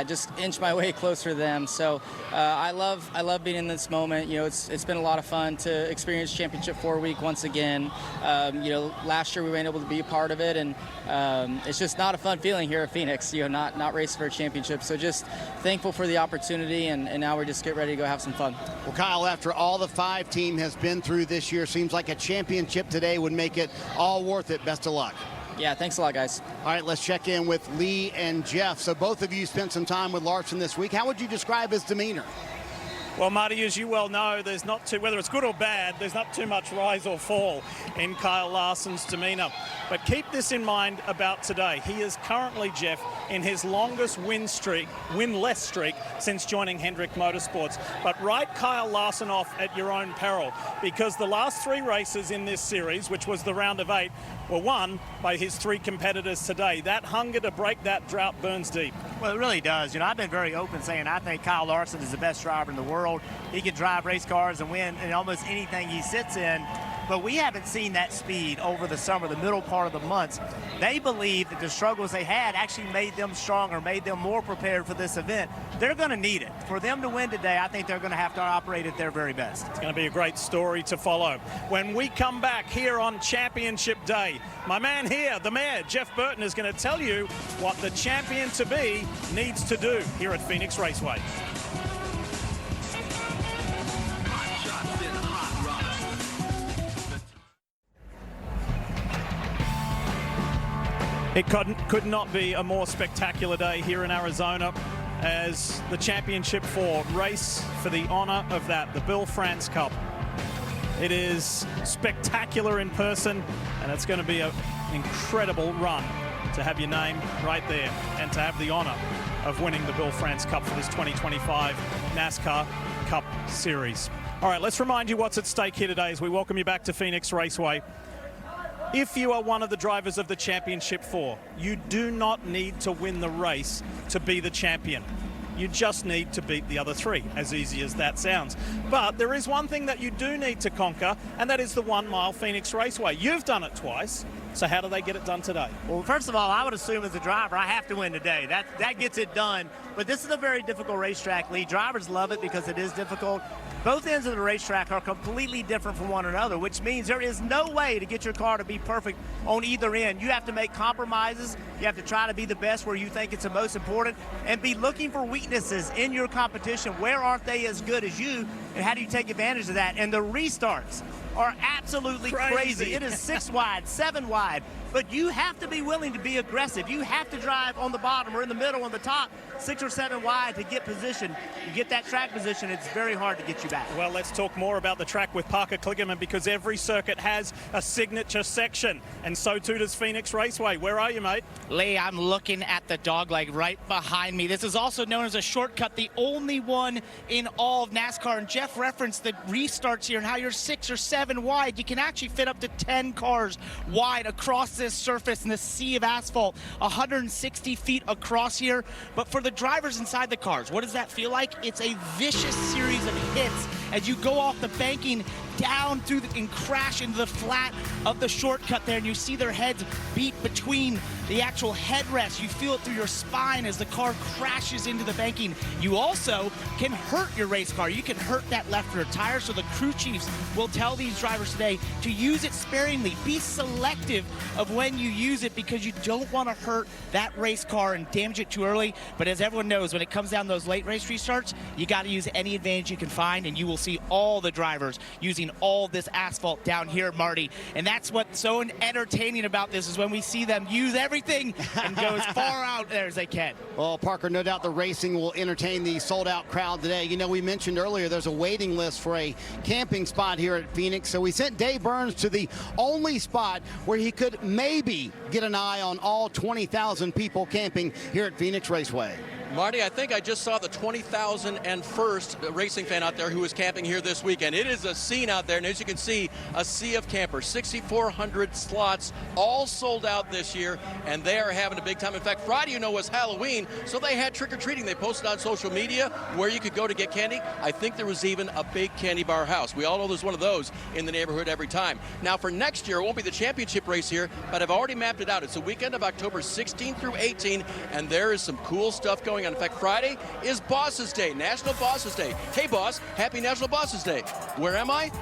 just inch my way closer to them. So I love being in this moment. It's been a lot of fun to experience Championship 4 week once again. Last year we weren't able to be a part of it, and it's just not a fun feeling here at Phoenix. Not racing for a championship. So just thankful for the opportunity, and now we're just getting ready to go have some fun. Well, Kyle, after all the five team has been through this year, seems like a championship today would make it all worth it. Best of luck. Yeah, thanks a lot, guys. All right, let's check in with Lee and Jeff. So both of you spent some time with Larson this week. How would you describe his demeanor? Well, Marty, as you well know, whether it's good or bad, there's not too much rise or fall in Kyle Larson's demeanor. But keep this in mind about today. He is currently, Jeff, in his longest win-less streak since joining Hendrick Motorsports. But write Kyle Larson off at your own peril, because the last three races in this series, which was the round of 8, were won by his three competitors today. That hunger to break that drought burns deep. Well, it really does. I've been very open saying I think Kyle Larson is the best driver in the world. He can drive race cars and win in almost anything he sits in. But we haven't seen that speed over the summer, the middle part of the months. They believe that the struggles they had actually made them stronger, made them more prepared for this event. They're going to need it. For them to win today, I think they're going to have to operate at their very best. It's going to be a great story to follow. When we come back here on Championship Day, my man here, the mayor, Jeff Burton, is going to tell you what the champion-to-be needs to do here at Phoenix Raceway. It could not be a more spectacular day here in Arizona as the Championship 4 race for the honor of that, the Bill France Cup. It is spectacular in person, and it's going to be an incredible run to have your name right there and to have the honor of winning the Bill France Cup for this 2025 NASCAR Cup Series. All right, let's remind you what's at stake here today as we welcome you back to Phoenix Raceway. If you are one of the drivers of the Championship 4, you do not need to win the race to be the champion. You just need to beat the other three, as easy as that sounds. But there is one thing that you do need to conquer, and that is the 1 mile Phoenix Raceway. You've done it twice, so how do they get it done today? Well, first of all, I would assume as a driver, I have to win today. That gets it done. But this is a very difficult racetrack, Lee. Drivers love it because it is difficult. Both ends of the racetrack are completely different from one another, which means there is no way to get your car to be perfect on either end. You have to make compromises. You have to try to be the best where you think it's the most important and be looking for weaknesses in your competition. Where aren't they as good as you, and how do you take advantage of that? And the restarts are absolutely crazy. It is 6 wide, 7 wide, but you have to be willing to be aggressive. You have to drive on the bottom or in the middle or the top, 6 or 7 wide to get position. You get that track position, it's very hard to get you back. Well, let's talk more about the track with Parker Kligerman, because every circuit has a signature section, and so too does Phoenix Raceway. Where are you, mate? Lee, I'm looking at the dogleg right behind me. This is also known as a shortcut, the only one in all of NASCAR. And Jeff referenced the restarts here and how you're 6 or 7 wide. You can actually fit up to 10 cars wide across this surface in the sea of asphalt, 160 feet across here. But for the drivers inside the cars, what does that feel like? It's a vicious series of hits as you go off the banking down through and crash into the flat of the shortcut there, and you see their heads beat between the actual headrest. You feel it through your spine as the car crashes into the banking. You also can hurt your race car. You can hurt that left rear tire, so the crew chiefs will tell these drivers today to use it sparingly. Be selective of when you use it, because you don't want to hurt that race car and damage it too early. But as everyone knows, when it comes down to those late race restarts, you got to use any advantage you can find, and you will see all the drivers using all this asphalt down here, Marty. And that's what's so entertaining about this, is when we see them use everything and go as far out there as they can. Well, Parker, no doubt the racing will entertain the sold-out crowd today. You know, we mentioned earlier there's a waiting list for a camping spot here at Phoenix, so we sent Dave Burns to the only spot where he could maybe get an eye on all 20,000 people camping here at Phoenix Raceway. Marty, I think I just saw the 20,001st racing fan out there who was camping here this weekend. It is a scene out there, and as you can see, a sea of campers. 6,400 slots, all sold out this year, and they are having a big time. In fact, Friday, you know, was Halloween, so they had trick-or-treating. They posted on social media where you could go to get candy. I think there was even a big candy bar house. We all know there's one of those in the neighborhood every time. Now, for next year, it won't be the championship race here, but I've already mapped it out. It's the weekend of October 16 through 18, and there is some cool stuff going on. In fact, Friday is Bosses Day, National Bosses Day. Hey, boss, happy National Bosses Day. Where am I?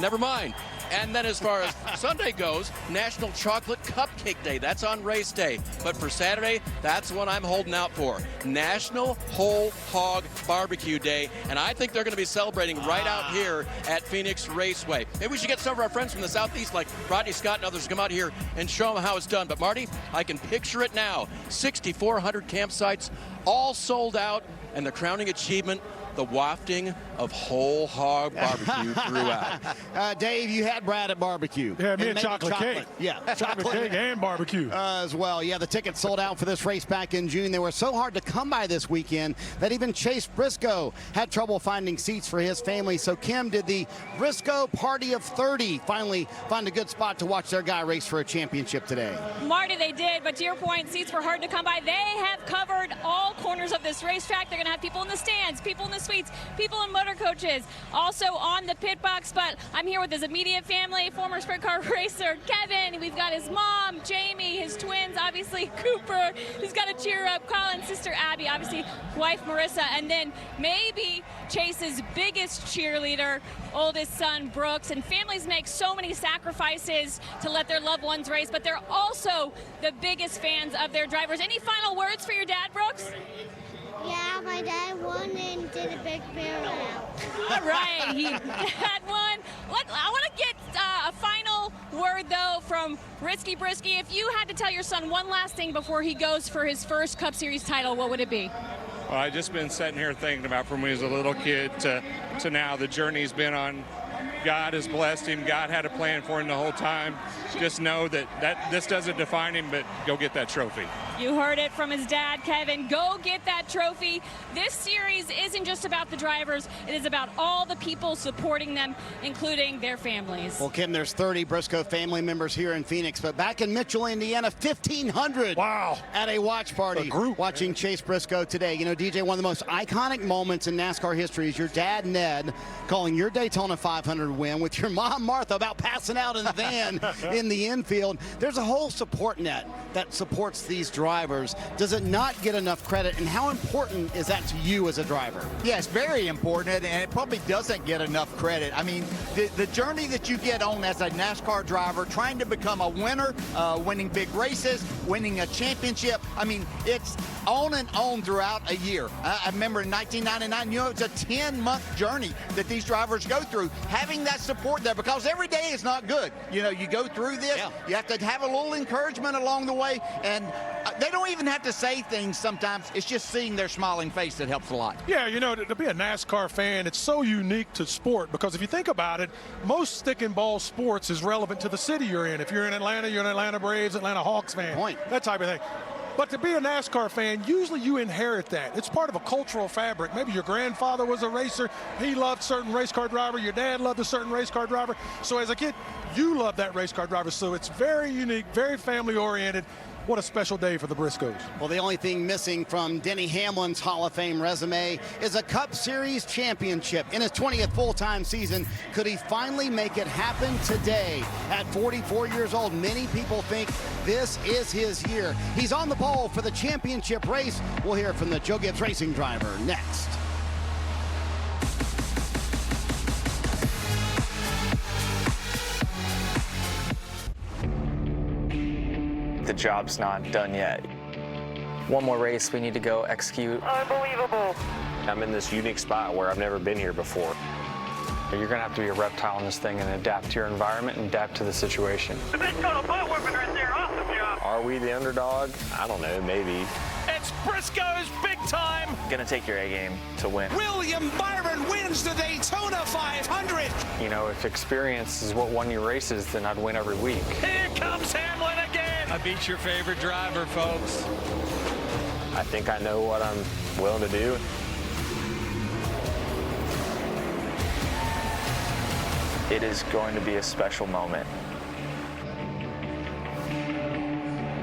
Never mind. And then as far as Sunday goes, National Chocolate Cupcake Day. That's on race day. But for Saturday, that's what I'm holding out for. National Whole Hog Barbecue Day. And I think they're going to be celebrating right out here at Phoenix Raceway. Maybe we should get some of our friends from the Southeast, like Rodney Scott and others, to come out here and show them how it's done. But Marty, I can picture it now. 6,400 campsites, all sold out, and the crowning achievement, the wafting of whole hog barbecue throughout. Dave, you had Brad at barbecue. Yeah, me and chocolate cake. Yeah, chocolate cake and barbecue. As well. Yeah, the tickets sold out for this race back in June. They were so hard to come by this weekend that even Chase Briscoe had trouble finding seats for his family. So Kim did the Briscoe Party of 30 finally find a good spot to watch their guy race for a championship today. Marty, they did, but to your point, seats were hard to come by. They have covered all corners of this racetrack. They're going to have people in the stands, people in the suites, people in motor coaches, also on the pit box. But I'm here with his immediate family, former sprint car racer Kevin. We've got his mom, Jamie, his twins, obviously Cooper, who's got to cheer up Colin, sister Abby, obviously wife Marissa, and then maybe Chase's biggest cheerleader, oldest son Brooks. And families make so many sacrifices to let their loved ones race, but they're also the biggest fans of their drivers. Any final words for your dad, Brooks? Yeah, my dad won and did a big barrel. All right, he had one. I want to get a final word, though, from Risky Brisky. If you had to tell your son one last thing before he goes for his first Cup Series title, what would it be? Well, I've just been sitting here thinking about from when he was a little kid to now, the journey he's been on. God has blessed him. God had a plan for him the whole time. Just know that this doesn't define him, but go get that trophy. You heard it from his dad, Kevin. Go get that trophy. This series isn't just about the drivers. It is about all the people supporting them, including their families. Well, Kim, there's 30 Briscoe family members here in Phoenix, but back in Mitchell, Indiana, 1,500 at a watch party watching Chase Briscoe today. You know, DJ, one of the most iconic moments in NASCAR history is your dad, Ned, calling your Daytona 500 win with your mom, Martha, about passing out in the van in the infield. There's a whole support net that supports these drivers. Does it not get enough credit, and how important is that to you as a driver? Yeah, it's very important, and it probably doesn't get enough credit. I mean, the journey that you get on as a NASCAR driver, trying to become a winner, winning big races, winning a championship, I mean, it's on and on throughout a year. I remember in 1999, it's a 10-month journey that these drivers go through. Having that support there, because every day is not good. You go through this, you have to have a little encouragement along the way, and they don't even have to say things sometimes. It's just seeing their smiling face that helps a lot. Yeah, to be a NASCAR fan, it's so unique to sport, because if you think about it, most stick and ball sports is relevant to the city you're in. If you're in Atlanta, you're an Atlanta Braves, Atlanta Hawks fan, that type of thing. But to be a NASCAR fan, usually you inherit that. It's part of a cultural fabric. Maybe your grandfather was a racer. He loved a certain race car driver. Your dad loved a certain race car driver. So as a kid, you love that race car driver. So it's very unique, very family-oriented. What a special day for the Briscoes. Well, the only thing missing from Denny Hamlin's Hall of Fame resume is a Cup Series championship. In his 20th full-time season, could he finally make it happen today? At 44 years old, many people think this is his year. He's on the pole for the championship race. We'll hear from the Joe Gibbs Racing driver next. The job's not done yet. One more race we need to go execute. Unbelievable. I'm in this unique spot where I've never been here before. You're gonna have to be a reptile in this thing and adapt to your environment and adapt to the situation. The big total butt whipping right there. Awesome job. Are we the underdog? I don't know, maybe. It's Briscoe's big time. Gonna take your A game to win. William Byron wins the Daytona 500. If experience is what won your races, then I'd win every week. Here comes Hamlin again. I beat your favorite driver, folks. I think I know what I'm willing to do. It is going to be a special moment.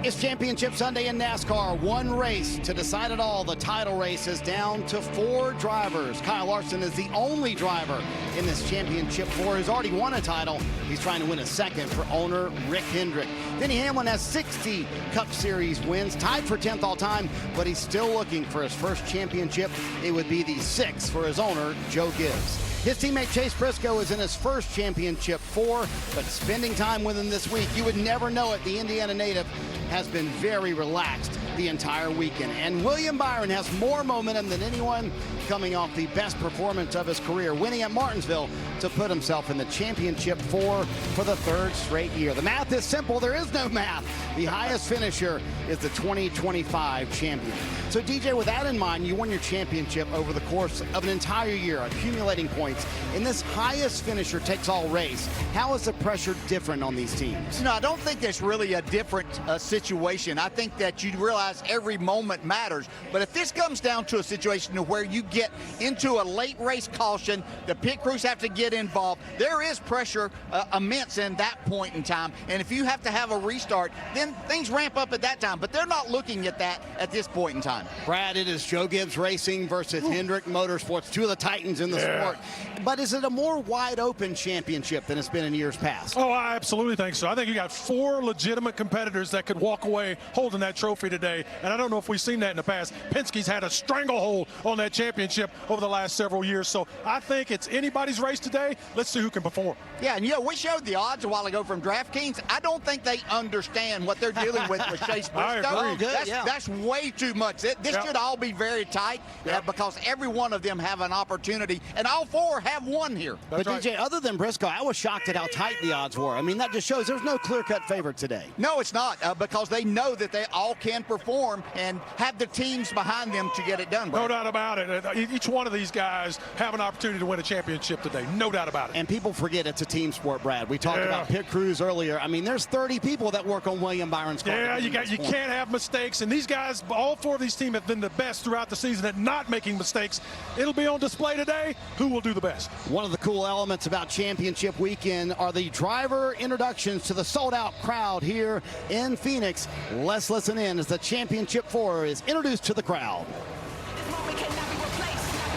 It's Championship Sunday in NASCAR. One race to decide it all. The title race is down to 4 drivers. Kyle Larson is the only driver in this championship who's already won a title. He's trying to win a second for owner Rick Hendrick. Denny Hamlin has 60 Cup Series wins, tied for 10th all time, but he's still looking for his first championship. It would be the 6th for his owner, Joe Gibbs. His teammate Chase Briscoe is in his first championship 4, but spending time with him this week, you would never know it. The Indiana native has been very relaxed the entire weekend. And William Byron has more momentum than anyone, coming off the best performance of his career, winning at Martinsville to put himself in the championship 4 for the 3rd straight year. The math is simple. There is no math. The highest finisher is the 2025 champion. So DJ, with that in mind, you won your championship over the course of an entire year, accumulating points. In this highest finisher takes all race, how is the pressure different on these teams? No, I don't think that's really a different situation. I think that you realize every moment matters. But if this comes down to a situation where you get into a late race caution, the pit crews have to get involved, there is pressure immense in that point in time. And if you have to have a restart, then things ramp up at that time. But they're not looking at that at this point in time. Brad, it is Joe Gibbs Racing versus Hendrick Motorsports, 2 of the titans in the sport. But is it a more wide open championship than it's been in years past? Oh, I absolutely think so. I think you got 4 legitimate competitors that could walk away holding that trophy today. And I don't know if we've seen that in the past. Penske's had a stranglehold on that championship over the last several years. So I think it's anybody's race today. Let's see who can perform. Yeah, and we showed the odds a while ago from DraftKings. I don't think they understand what they're dealing with Chase Briscoe. I agree. That's way too much. This should all be very tight because every one of them have an opportunity, and all 4 have won here. But DJ, other than Briscoe, I was shocked at how tight the odds were. I mean, that just shows there's no clear-cut favorite today. No, it's not, because they know that they all can perform and have the teams behind them to get it done. No doubt about it. Each one of these guys have an opportunity to win a championship today. No doubt about it. And people forget it's a team sport, Brad. We talked about pit crews earlier. I mean, there's 30 people that work on William Byron's car. Yeah, you can't have mistakes. And these guys, all 4 of these teams have been the best throughout the season at not making mistakes. It'll be on display today. Who will do the best? One of the cool elements about championship weekend are the driver introductions to the sold-out crowd here in Phoenix. Let's listen in as the championship 4 is introduced to the crowd.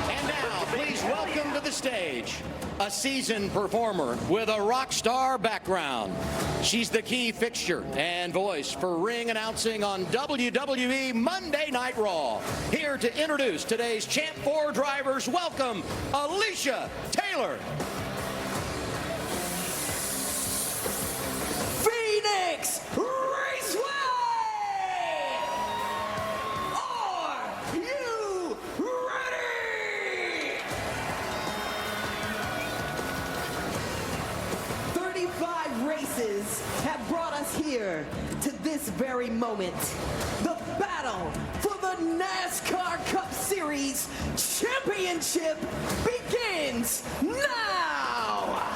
And now, please welcome to the stage a seasoned performer with a rock star background. She's the key fixture and voice for ring announcing on WWE Monday Night Raw. Here to introduce today's Champ 4 drivers, welcome Alicia Taylor. Phoenix Raceway! races have brought us here to this very moment. The battle for the NASCAR Cup Series Championship begins now!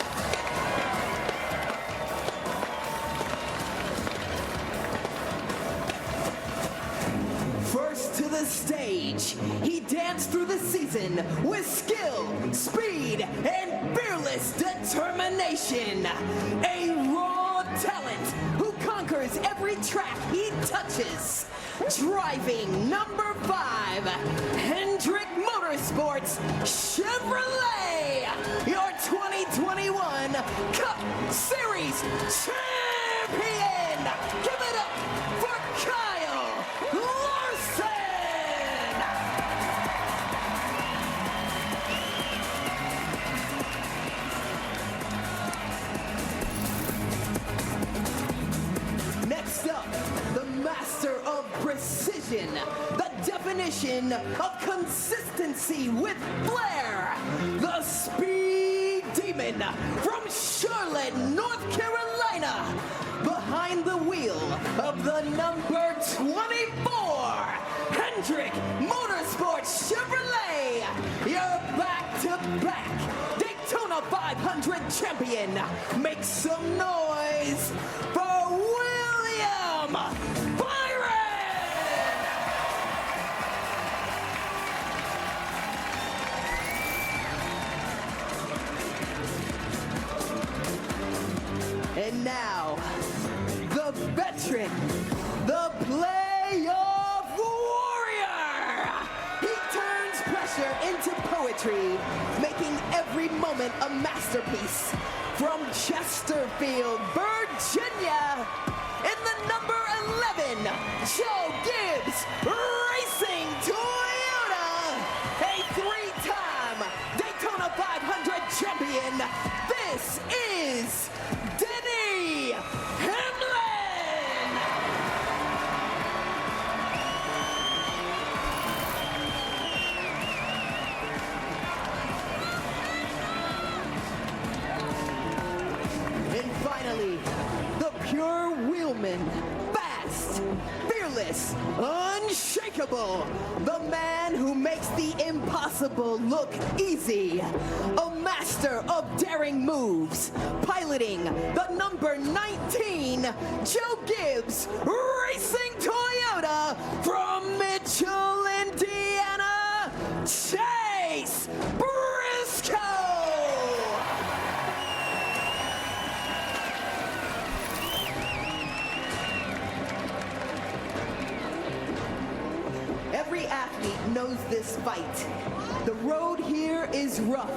First to the stage, he danced through the season with skill, speed, and fearless determination. A raw talent who conquers every track he touches. Driving number 5, Hendrick Motorsports Chevrolet, your 2021 Cup Series champion. Give it up for Kyle Larson! Next up, the master of precision, the definition of consistency with flair, the speed demon from Charlotte, North Carolina, behind the wheel of the number 24, Hendrick Motorsports Chevrolet, your back-to-back Daytona 500 champion. Make some noise for William Byron! And now, the veteran, the playoff warrior. He turns pressure into poetry, making every moment a masterpiece. From Chesterfield, Virginia, in the number 11, Joe Gibbs Racing Toyota, a 3-time Daytona 500 champion. This is Denny Hamlin! And finally, the pure wheelman, fast, fearless, unshakable, the man who makes the impossible look easy, a master of daring moves, piloting the number 19 Joe Gibbs Racing Toyota from Mitchell, Indiana, Chase Briscoe! Every athlete knows this fight. The road here is rough,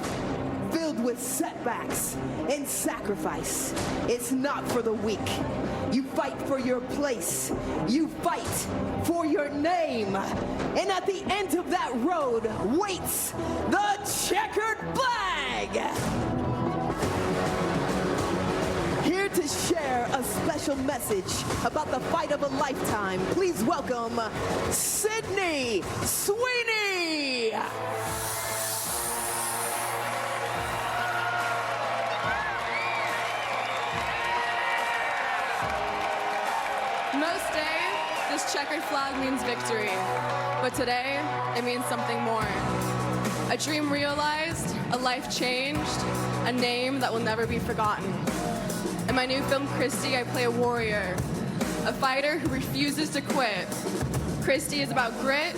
filled with setbacks and sacrifice. It's not for the weak. You fight for your place. You fight for your name. And at the end of that road waits the checkered flag. Here to share a special message about the fight of a lifetime, please welcome Sydney Sweeney. Most days, this checkered flag means victory, but today, it means something more. A dream realized, a life changed, a name that will never be forgotten. In my new film, Christy, I play a warrior, a fighter who refuses to quit. Christy is about grit,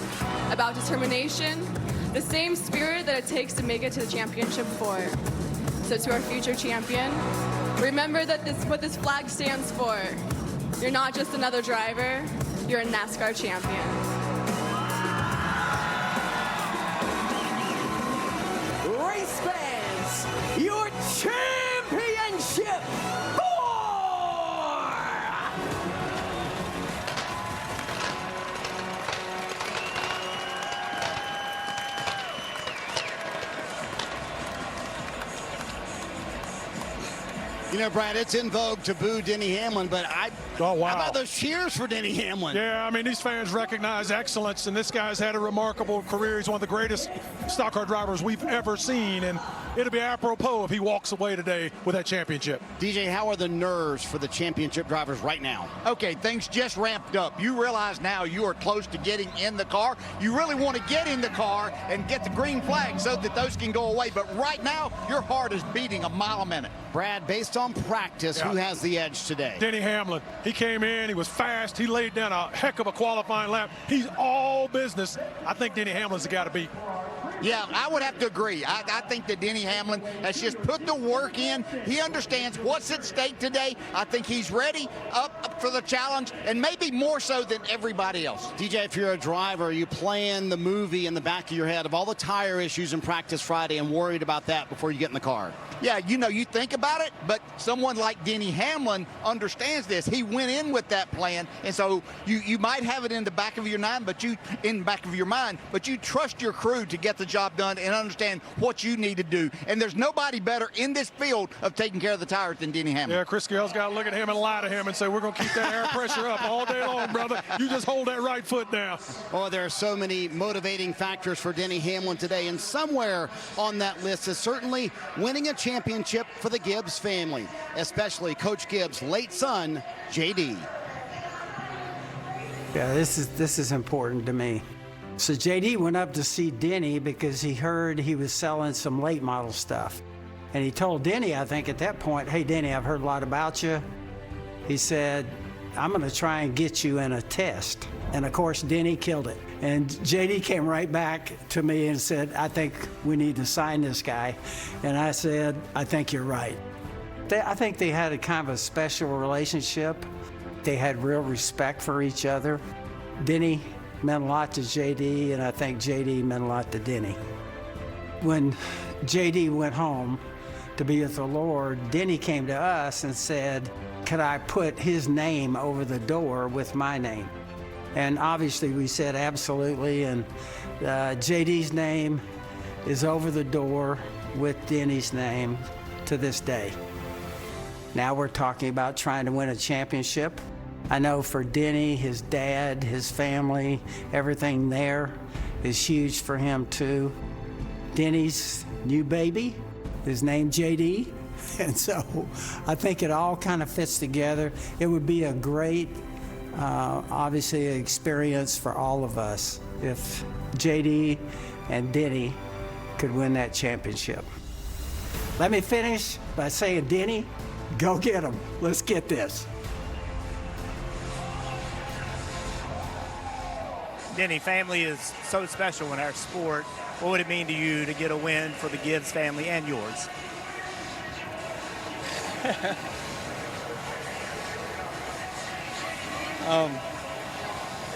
about determination, the same spirit that it takes to make it to the championship floor. So to our future champion, remember that what this flag stands for. You're not just another driver, you're a NASCAR champion. Race fans, your championship You know, Brad, it's in vogue to boo Denny Hamlin, but oh, wow. How about those cheers for Denny Hamlin? Yeah, I mean, these fans recognize excellence, and this guy's had a remarkable career. He's one of the greatest stock car drivers we've ever seen, and it'll be apropos if he walks away today with that championship. DJ, how are the nerves for the championship drivers right now? Okay, things just ramped up. You realize now you are close to getting in the car. You really want to get in the car and get the green flag so that those can go away. But right now, your heart is beating a mile a minute. Brad, based on practice, who has the edge today? Denny Hamlin. He came in, he was fast, he laid down a heck of a qualifying lap. He's all business. I think Denny Hamlin's the guy to beat. Yeah, I would have to agree. I think that Denny Hamlin has just put the work in. He understands what's at stake today. I think he's ready up for the challenge, and maybe more so than everybody else. DJ, if you're a driver, are you playing the movie in the back of your head of all the tire issues in practice Friday and worried about that before you get in the car? Yeah, you know, you think about it, but someone like Denny Hamlin understands this. He went in with that plan, and so you might have it in the back of your mind, but you trust your crew to get the job done and understand what you need to do. And there's nobody better in this field of taking care of the tires than Denny Hamlin. Yeah, Chris Gale's got to look at him and lie to him and say, we're going to keep that air pressure up all day long, brother. You just hold that right foot down. Oh, there are so many motivating factors for Denny Hamlin today, and somewhere on that list is certainly winning a championship for the Gibbs family, especially Coach Gibbs' late son, JD. Yeah, this is important to me. So JD went up to see Denny because he heard he was selling some late model stuff. And he told Denny, I think at that point, hey Denny, I've heard a lot about you. He said, I'm gonna try and get you in a test. And of course, Denny killed it. And JD came right back to me and said, I think we need to sign this guy. And I said, I think you're right. I think they had a kind of a special relationship. They had real respect for each other. Denny meant a lot to JD, and I think JD meant a lot to Denny. When JD went home to be with the Lord, Denny came to us and said, could I put his name over the door with my name? And obviously we said absolutely, and JD's name is over the door with Denny's name to this day. Now we're talking about trying to win a championship. I know for Denny, his dad, his family, everything there is huge for him too. Denny's new baby is named JD, and so I think it all kind of fits together. It would be a great, obviously, experience for all of us if JD and Denny could win that championship. Let me finish by saying, Denny, go get him. Let's get this. Denny, family is so special in our sport. What would it mean to you to get a win for the Gibbs family and yours?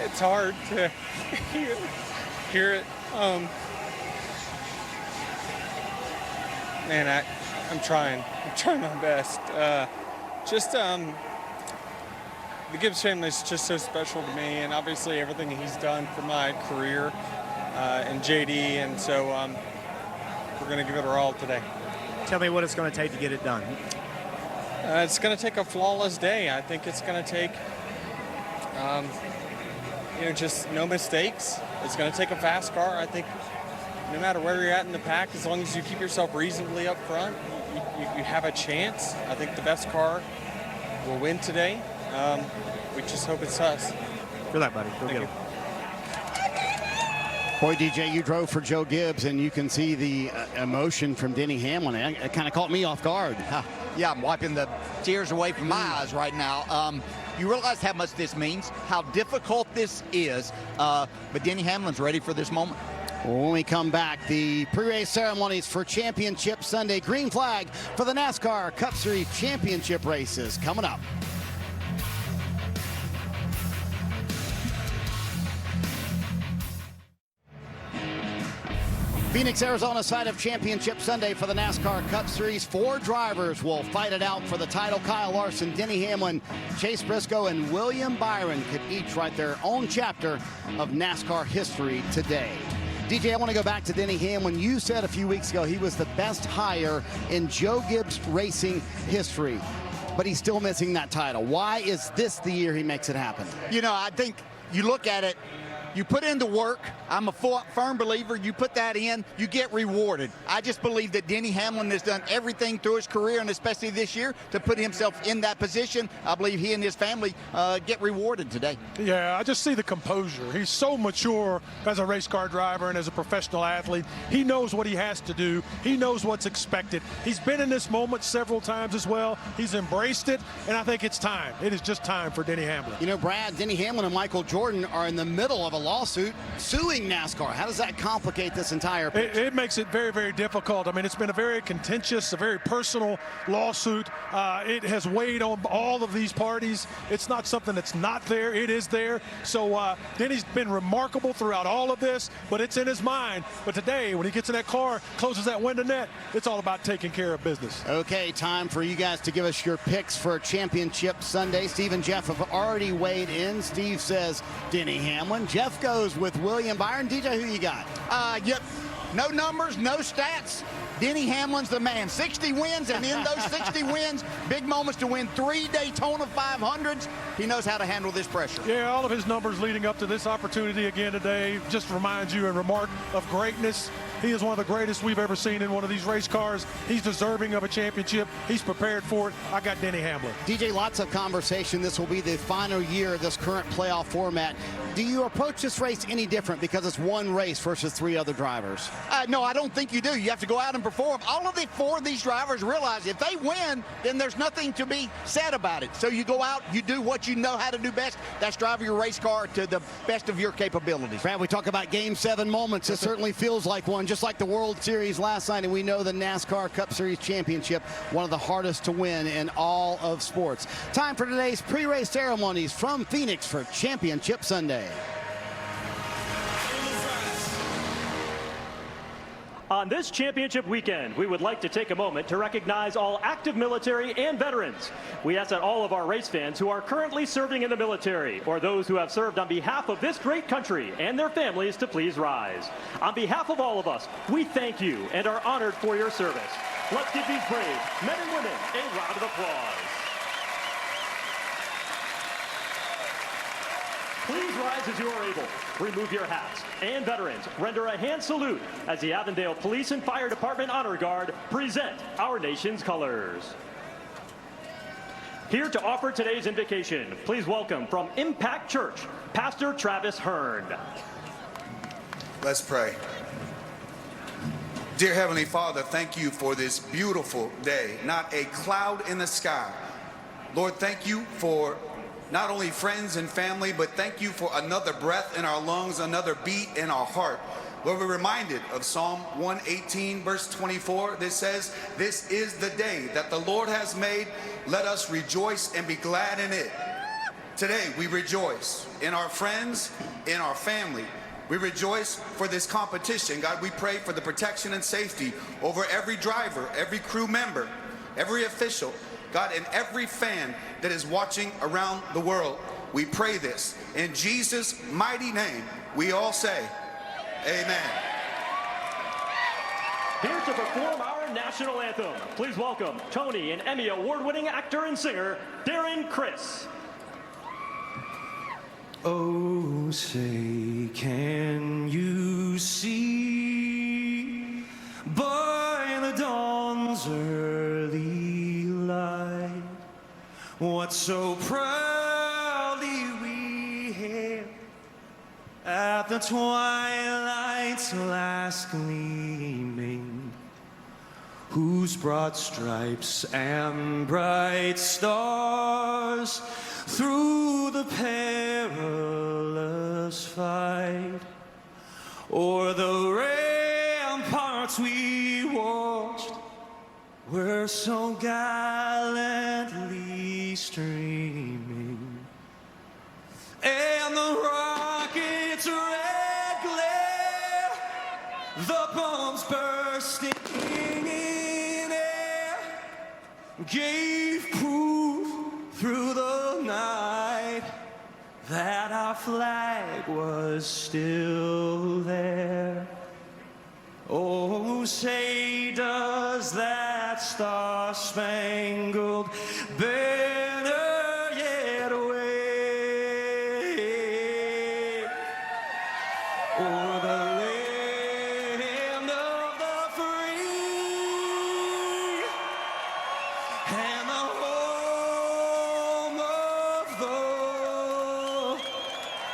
It's hard to hear it. Man, I'm trying my best. The Gibbs family is just so special to me, and obviously everything he's done for my career and JD, and so we're going to give it our all today. Tell me what it's going to take to get it done. It's going to take a flawless day. I think it's going to take, just no mistakes. It's going to take a fast car. I think no matter where you're at in the pack, as long as you keep yourself reasonably up front, you have a chance. I think the best car will win today. We just hope it's us. Good luck, buddy. Go get it. Boy, DJ, you drove for Joe Gibbs, and you can see the emotion from Denny Hamlin. It kind of caught me off guard. Yeah, I'm wiping the tears away from my eyes right now. You realize how much this means, how difficult this is, but Denny Hamlin's ready for this moment. When we come back, the pre-race ceremonies for Championship Sunday. Green flag for the NASCAR Cup Series Championship races coming up. Phoenix, Arizona side of Championship Sunday for the NASCAR Cup Series. 4 drivers will fight it out for the title. Kyle Larson, Denny Hamlin, Chase Briscoe, and William Byron could each write their own chapter of NASCAR history today. DJ, I want to go back to Denny Hamlin. You said a few weeks ago he was the best hire in Joe Gibbs racing history, but he's still missing that title. Why is this the year he makes it happen? You know, I think you look at it, You put in the work. I'm a firm believer. You put that in, you get rewarded. I just believe that Denny Hamlin has done everything through his career, and especially this year, to put himself in that position. I believe he and his family get rewarded today. Yeah, I just see the composure. He's so mature as a race car driver and as a professional athlete. He knows what he has to do. He knows what's expected. He's been in this moment several times as well. He's embraced it, and I think it's time. It is just time for Denny Hamlin. You know, Brad, Denny Hamlin and Michael Jordan are in the middle of a lawsuit suing NASCAR. How does that complicate this entire picture? It makes it very, very difficult. I mean, it's been a very contentious, a very personal lawsuit. It has weighed on all of these parties. It's not something that's not there. It is there. So Denny's been remarkable throughout all of this, but it's in his mind. But today, when he gets in that car, closes that window net, it's all about taking care of business. Okay, time for you guys to give us your picks for Championship Sunday. Steve and Jeff have already weighed in. Steve says Denny Hamlin. Jeff goes with William Byron. DJ, who you got? Yep. No numbers, no stats. Denny Hamlin's the man. 60 wins, and in those 60 wins, big moments to win 3 Daytona 500s. He knows how to handle this pressure. Yeah, all of his numbers leading up to this opportunity again today just reminds you a remark of greatness. He is one of the greatest we've ever seen in one of these race cars. He's deserving of a championship. He's prepared for it. I got Denny Hamlin. DJ, lots of conversation. This will be the final year of this current playoff format. Do you approach this race any different because it's one race versus 3 other drivers? No, I don't think you do. You have to go out and perform. All of the 4 of these drivers realize if they win, then there's nothing to be said about it. So you go out, you do what you know how to do best. That's drive your race car to the best of your capabilities. Brad, we talk about Game 7 moments. It certainly feels like one, just like the World Series last night, and we know the NASCAR Cup Series Championship, one of the hardest to win in all of sports. Time for today's pre-race ceremonies from Phoenix for Championship Sunday. On this championship weekend, we would like to take a moment to recognize all active military and veterans. We ask that all of our race fans who are currently serving in the military or those who have served on behalf of this great country and their families to please rise. On behalf of all of us, we thank you and are honored for your service. Let's give these brave men and women a round of applause. Please rise as you are able. Remove your hats. And veterans, render a hand salute as the Avondale Police and Fire Department Honor Guard present our nation's colors. Here to offer today's invocation, please welcome from Impact Church, Pastor Travis Hearn. Let's pray. Dear Heavenly Father, thank you for this beautiful day. Not a cloud in the sky. Lord, thank you for not only friends and family, but thank you for another breath in our lungs, another beat in our heart. Lord, we're reminded of Psalm 118, verse 24, that says, "This is the day that the Lord has made. Let us rejoice and be glad in it." Today, we rejoice in our friends, in our family. We rejoice for this competition. God, we pray for the protection and safety over every driver, every crew member, every official, God, and every fan that is watching around the world. We pray this in Jesus' mighty name. We all say, amen. Here to perform our national anthem, please welcome Tony and Emmy award-winning actor and singer, Darren Criss. Oh, say, can you see by the dawn's early light what so proudly we hailed at the twilight's last gleaming, whose broad stripes and bright stars through the perilous fight o'er the ramparts we watched were so gallantly streaming, and the rocket's red glare, the bombs bursting in air, gave proof through the night that our flag was still there. Oh, say does that star-spangled banner yet wave?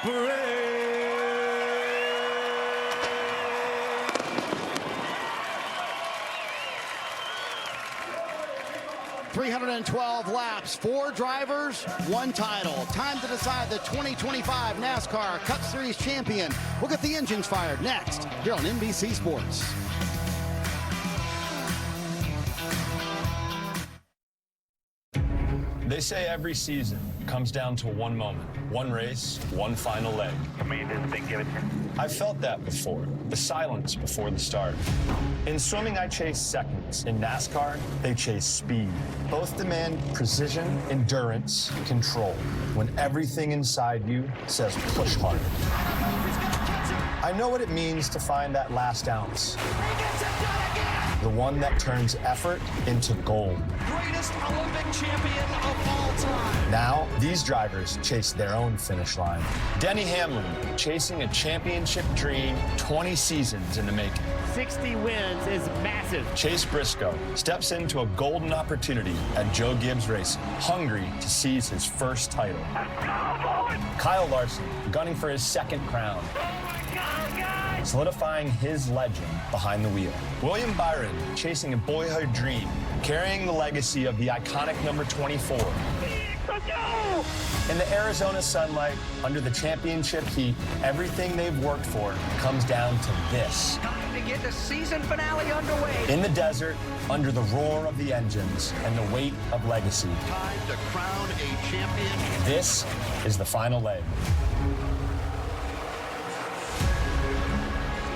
parade. 312 laps, 4 drivers, 1 title. Time to decide the 2025 NASCAR Cup Series champion. We'll get the engines fired next here on NBC Sports. They say every season comes down to one moment, one race, one final leg. I've felt that before, the silence before the start. In swimming, I chase seconds. In NASCAR, they chase speed. Both demand precision, endurance, control, when everything inside you says push harder. I know what it means to find that last ounce. The one that turns effort into gold. Greatest Olympic champion of all time. Now, these drivers chase their own finish line. Denny Hamlin, chasing a championship dream 20 seasons in the making. 60 wins is massive. Chase Briscoe steps into a golden opportunity at Joe Gibbs Racing, hungry to seize his first title. Kyle Larson, gunning for his second crown. Solidifying his legend behind the wheel. William Byron, chasing a boyhood dream, carrying the legacy of the iconic number 24. In the Arizona sunlight, under the championship heat, everything they've worked for comes down to this. Time to get the season finale underway. In the desert, under the roar of the engines and the weight of legacy. Time to crown a champion. This is the final leg.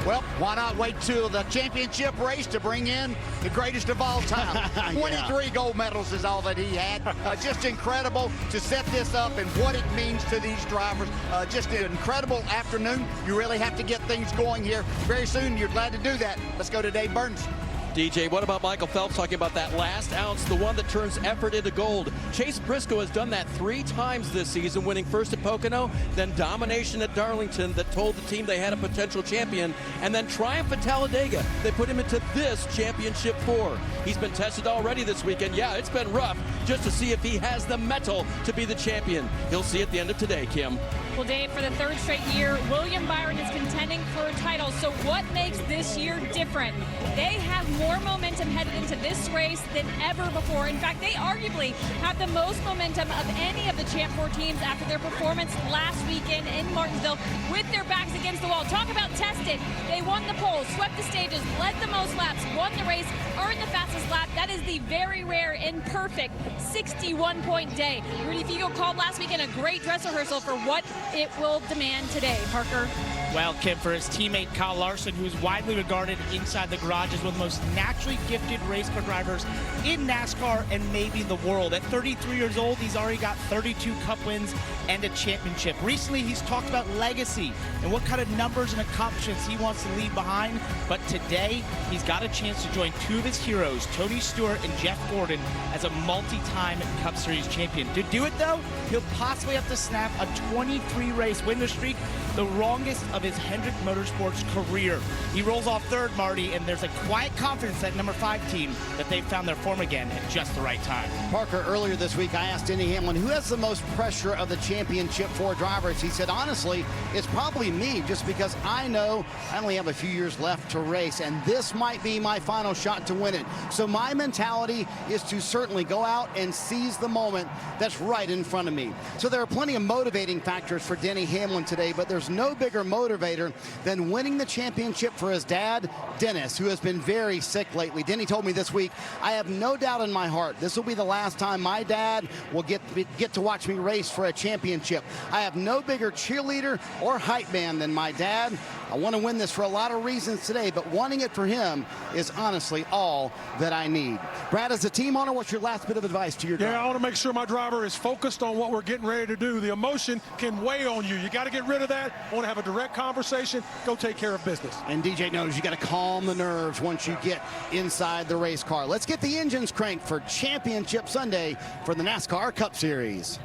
Well, why not wait till the championship race to bring in the greatest of all time? 23 gold medals is all that he had. Just incredible to set this up and what it means to these drivers. Just an incredible afternoon. You really have to get things going here very soon. You're glad to do that. Let's go to Dave Burns. DJ, what about Michael Phelps talking about that last ounce, the one that turns effort into gold? Chase Briscoe has done that 3 times this season, winning first at Pocono, then domination at Darlington that told the team they had a potential champion, and then triumph at Talladega. They put him into this championship 4. He's been tested already this weekend. Yeah, it's been rough just to see if he has the mettle to be the champion. He'll see at the end of today, Kim. Well, Dave, for the 3rd straight year, William Byron is contending for a title. So what makes this year different? They have more momentum headed into this race than ever before. In fact, they arguably have the most momentum of any of the Champ 4 teams after their performance last weekend in Martinsville with their backs against the wall. Talk about tested. They won the polls, swept the stages, led the most laps, won the race, earned the fastest lap. That is the very rare and perfect 61-point day. Rudy Fiegel called last weekend a great dress rehearsal for what it will demand today. Parker? Well, Kim, for his teammate Kyle Larson, who is widely regarded inside the garage as one of the most naturally gifted race car drivers in NASCAR and maybe the world. At 33 years old, he's already got 32 Cup wins and a championship. Recently, he's talked about legacy and what kind of numbers and accomplishments he wants to leave behind. But today, he's got a chance to join 2 of his heroes, Tony Stewart and Jeff Gordon, as a multi-time Cup Series champion. To do it, though, he'll possibly have to snap a 23-race winner streak, the longest of his Hendrick Motorsports career. He rolls off 3rd, Marty, and there's a quiet confidence at number 5 team that they've found their form again at just the right time. Parker, earlier this week, I asked Denny Hamlin, who has the most pressure of the championship 4 drivers? He said, honestly, it's probably me, just because I know I only have a few years left to race, and this might be my final shot to win it. So my mentality is to certainly go out and seize the moment that's right in front of me. So there are plenty of motivating factors for Denny Hamlin today, but there's no bigger motivator than winning the championship for his dad, Dennis, who has been very sick lately. Denny told me this week, I have no doubt in my heart this will be the last time my dad will get to watch me race for a championship. I have no bigger cheerleader or hype man than my dad. I want to win this for a lot of reasons today, but wanting it for him is honestly all that I need. Brad, as a team owner, what's your last bit of advice to your driver? Yeah, I want to make sure my driver is focused on what we're getting ready to do. The emotion can weigh on you. You got to get rid of that. I want to have a direct conversation. Go take care of business. And DJ knows you got to calm the nerves once you get inside the race car. Let's get the engines cranked for Championship Sunday for the NASCAR Cup Series.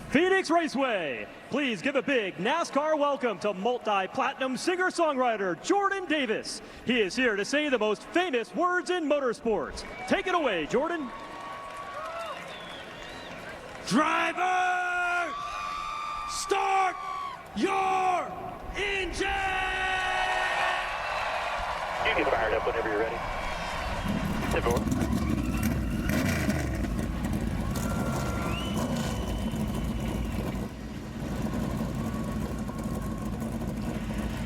Phoenix Raceway, please give a big NASCAR welcome to multi-platinum singer-songwriter Jordan Davis. He is here to say the most famous words in motorsports. Take it away, Jordan. Driver, Start your engine! You get fired up whenever you're ready. 10-4.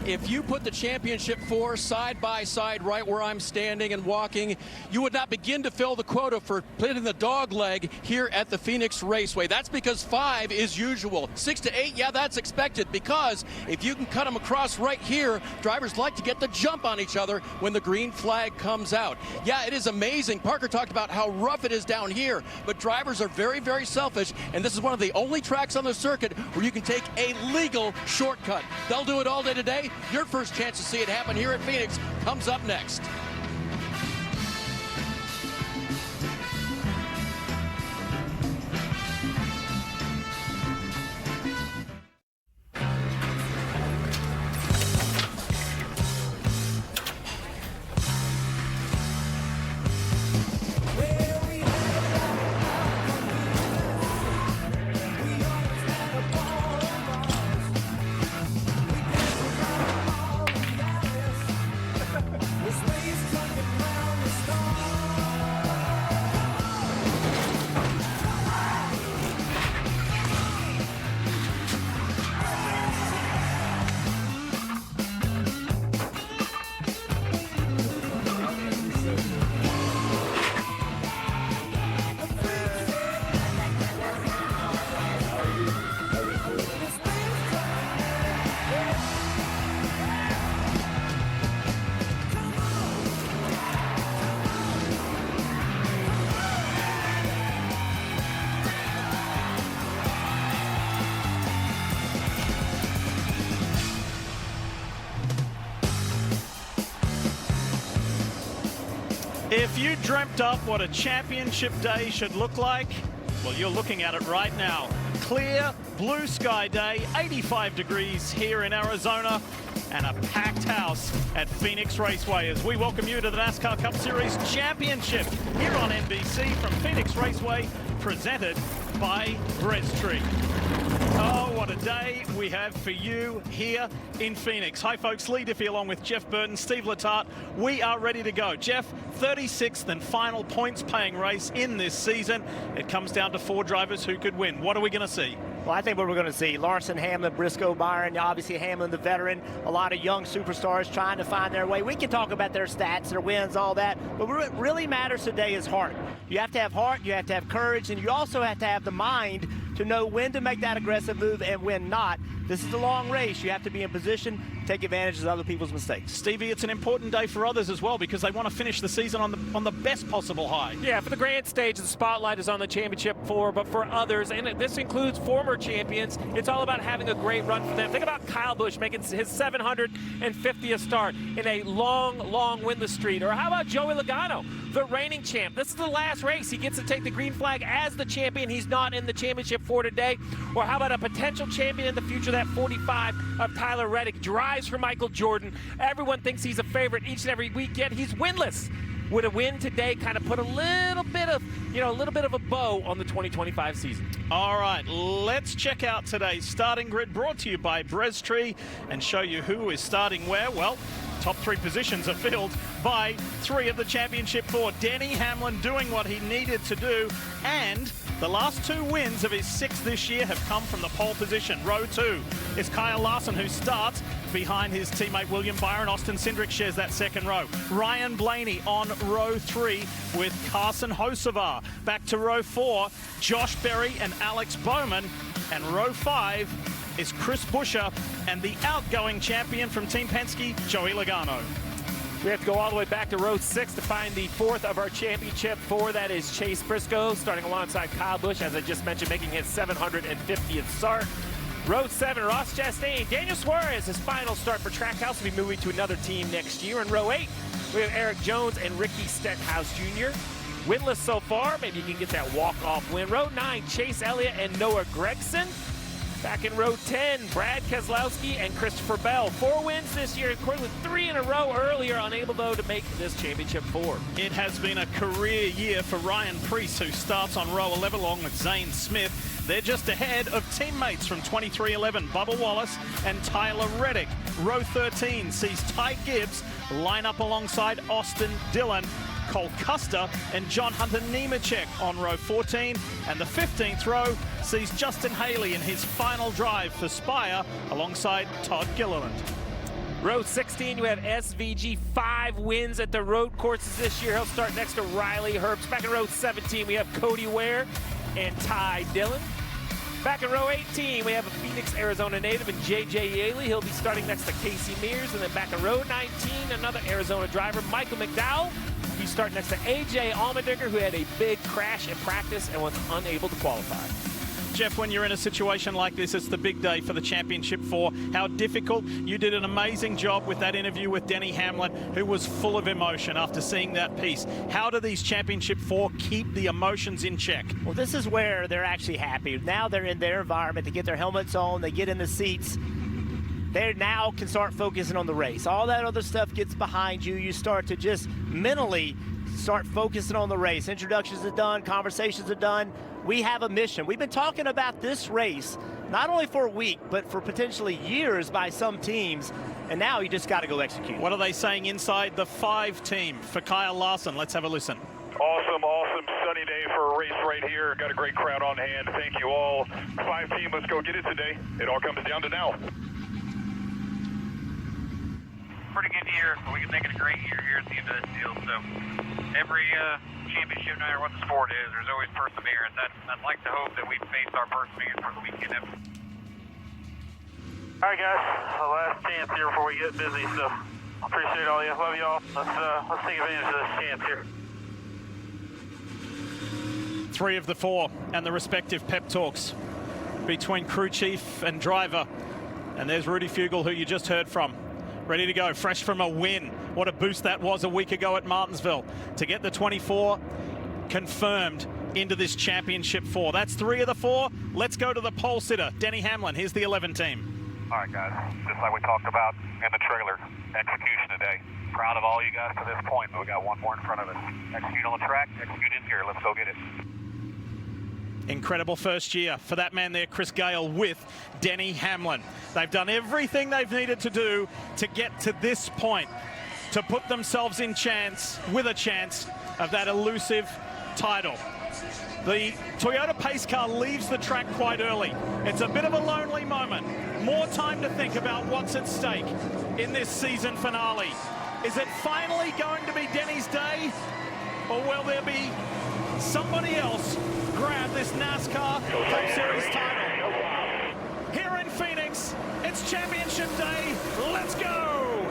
If you put the championship 4 side by side right where I'm standing and walking, you would not begin to fill the quota for putting the dog leg here at the Phoenix Raceway. That's because 5 is usual. 6 to 8, yeah, that's expected, because if you can cut them across right here, drivers like to get the jump on each other when the green flag comes out. Yeah, it is amazing. Parker talked about how rough it is down here, but drivers are very, very selfish, and this is one of the only tracks on the circuit where you can take a legal shortcut. They'll do it all day today. Your first chance to see it happen here at Phoenix comes up next. If you dreamt up what a championship day should look like, well, you're looking at it right now. Clear, blue sky day, 85 degrees here in Arizona, and a packed house at Phoenix Raceway as we welcome you to the NASCAR Cup Series Championship here on NBC from Phoenix Raceway, presented by Breadstree. Oh, what a day we have for you here in Phoenix. Hi, folks. Lee Diffie along with Jeff Burton, Steve Letarte. We are ready to go. Jeff, 36th and final points-paying race in this season. It comes down to 4 drivers who could win. What are we going to see? Well, I think what we're going to see, Larson, Hamlin, Briscoe, Byron, obviously Hamlin, the veteran, a lot of young superstars trying to find their way. We can talk about their stats, their wins, all that, but what really matters today is heart. You have to have heart, you have to have courage, and you also have to have the mind to know when to make that aggressive move and when not. This is a long race. You have to be in position to take advantage of other people's mistakes. Stevie, it's an important day for others as well because they want to finish the season on the best possible high. Yeah, for the grand stage, the spotlight is on the championship 4, but for others, and this includes former champions, it's all about having a great run for them. Think about Kyle Busch making his 750th start in a long, long winless streak. Or how about Joey Logano, the reigning champ? This is the last race. He gets to take the green flag as the champion. He's not in the championship 4 today. Or how about a potential champion in the future, that 45 of Tyler Reddick, drives for Michael Jordan. Everyone thinks he's a favorite each and every week, yet he's winless. Would a win today kind of put a little bit of a bow on the 2025 season? All right, let's check out today's starting grid, brought to you by Breadstree, and show you who is starting where. Well, top 3 positions are filled by 3 of the championship 4. Denny Hamlin doing what he needed to do, and the last 2 wins of his 6th this year have come from the pole position. Row 2 is Kyle Larson, who starts behind his teammate William Byron. Austin Cindric shares that 2nd row. Ryan Blaney on row 3 with Carson Hocevar. Back to row 4, Josh Berry and Alex Bowman. And row 5 is Chris Buescher and the outgoing champion from Team Penske, Joey Logano. We have to go all the way back to row 6 to find the 4th of our championship 4. That is Chase Briscoe, starting alongside Kyle Busch, as I just mentioned, making his 750th start. Row 7, Ross Chastain. Daniel Suarez, his final start for Trackhouse, will be moving to another team next year. In row 8, we have Eric Jones and Ricky Stenhouse Jr. Winless so far. Maybe you can get that walk-off win. Row 9, Chase Elliott and Noah Gragson. Back in row 10, Brad Keselowski and Christopher Bell. 4 wins this year, according with 3 in a row earlier, unable, though, to make this championship 4. It has been a career year for Ryan Preece, who starts on row 11 along with Zane Smith. They're just ahead of teammates from 2311, Bubba Wallace and Tyler Reddick. Row 13 sees Ty Gibbs line up alongside Austin Dillon, Cole Custer and John Hunter Nemechek on row 14. And the 15th row sees Justin Haley in his final drive for Spire alongside Todd Gilliland. Row 16, you have SVG, 5 wins at the road courses this year. He'll start next to Riley Herbst. Back in row 17, we have Cody Ware and Ty Dillon. Back in row 18, we have a Phoenix, Arizona native and JJ Yaley. He'll be starting next to Casey Mears. And then back in row 19, another Arizona driver, Michael McDowell. He's starting next to AJ Allmendinger, who had a big crash in practice and was unable to qualify. Jeff, when you're in a situation like this, it's the big day for the Championship 4. How difficult. You did an amazing job with that interview with Denny Hamlin, who was full of emotion after seeing that piece. How do these Championship 4 keep the emotions in check? Well, this is where they're actually happy. Now they're in their environment. They get their helmets on. They get in the seats. They now can start focusing on the race. All that other stuff gets behind you. You start to just mentally start focusing on the race. Introductions are done. Conversations are done. We have a mission. We've been talking about this race not only for a week, but for potentially years by some teams, and now you just got to go execute. What are they saying inside the 5 team for Kyle Larson? Let's have a listen. Awesome sunny day for a race right here. Got a great crowd on hand. Thank you all. 5 team, let's go get it today. It all comes down to now. Pretty good year. We can make it a great year here at the end of this deal. So every championship, no matter what the sport is, there's always perseverance. I'd like to hope that we face our perseverance for the weekend. All right, guys, the last chance here before we get busy. So appreciate all you. Love y'all. Let's take advantage of this chance here. 3 of the 4 and the respective pep talks between crew chief and driver. And there's Rudy Fugle, who you just heard from. Ready to go, fresh from a win. What a boost that was a week ago at Martinsville. To get the 24 confirmed into this Championship 4. That's 3 of the 4. Let's go to the pole sitter, Denny Hamlin. Here's the 11 team. All right, guys. Just like we talked about in the trailer, execution today. Proud of all you guys to this point, but we got one more in front of us. Execute on the track, execute in here. Let's go get it. Incredible first year for that man there, Chris Gale, with Denny Hamlin. They've done everything they've needed to do to get to this point, to put themselves in chance, with a chance of that elusive title. The Toyota pace car leaves the track quite early. It's a bit of a lonely moment. More time to think about what's at stake in this season finale. Is it finally going to be Denny's day, or will there be somebody else grab this NASCAR Cup Series title? Here in Phoenix, it's Championship Day. Let's go!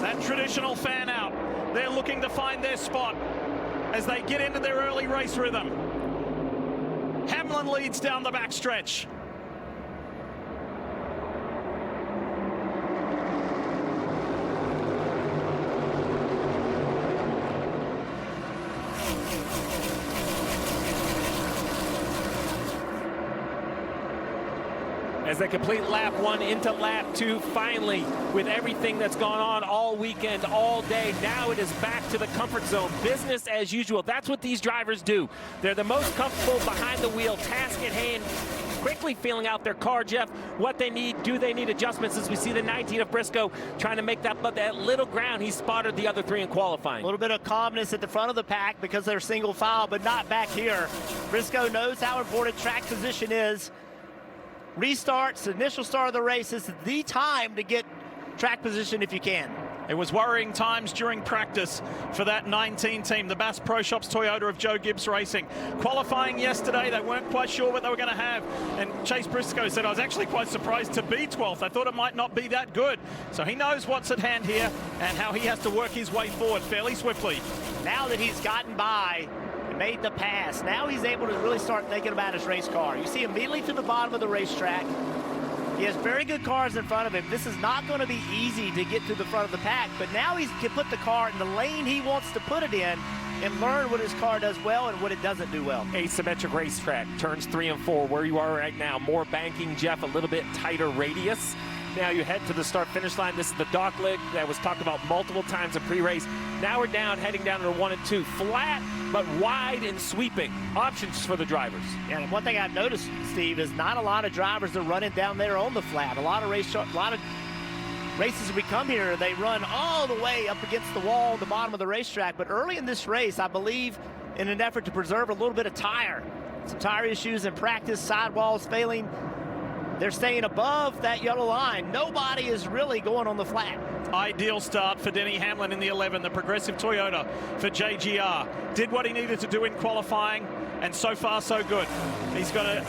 That traditional fan out. They're looking to find their spot as they get into their early race rhythm. Hamlin leads down the backstretch. As they complete lap 1 into lap 2, finally, with everything that's gone on all weekend, all day, now it is back to the comfort zone. Business as usual. That's what these drivers do. They're the most comfortable behind the wheel, task at hand, quickly feeling out their car, Jeff, what they need. Do they need adjustments? As we see the 19 of Briscoe trying to make that little ground. He spotted the other 3 in qualifying. A little bit of calmness at the front of the pack because they're single file, but not back here. Briscoe knows how important track position is. Restarts, initial start of the race is the time to get track position if you can. It was worrying times during practice for that 19 team, the Bass Pro Shops Toyota of Joe Gibbs Racing. Qualifying yesterday, they weren't quite sure what they were going to have. And Chase Briscoe said, I was actually quite surprised to be 12th. I thought it might not be that good. So he knows what's at hand here and how he has to work his way forward fairly swiftly. Now that he's gotten by, made the pass. Now he's able to really start thinking about his race car. You see immediately to the bottom of the racetrack. He has very good cars in front of him. This is not going to be easy to get to the front of the pack, but now he can put the car in the lane he wants to put it in and learn what his car does well and what it doesn't do well. Asymmetric racetrack, turns 3 and 4, where you are right now. More banking, Jeff, a little bit tighter radius. now. You head to the start-finish line. This is the dog leg that was talked about multiple times in pre-race. Now we're heading down to 1 and 2. Flat, but wide and sweeping. Options for the drivers. Yeah, and one thing I've noticed, Steve, is not a lot of drivers are running down there on the flat. A lot of races as we come here, they run all the way up against the wall at the bottom of the racetrack. But early in this race, I believe, in an effort to preserve a little bit of tire, some tire issues in practice, sidewalls failing, they're staying above that yellow line. Nobody is really going on the flat. Ideal start for Denny Hamlin in the 11, the progressive Toyota for JGR. Did what he needed to do in qualifying, and so far so good. He's got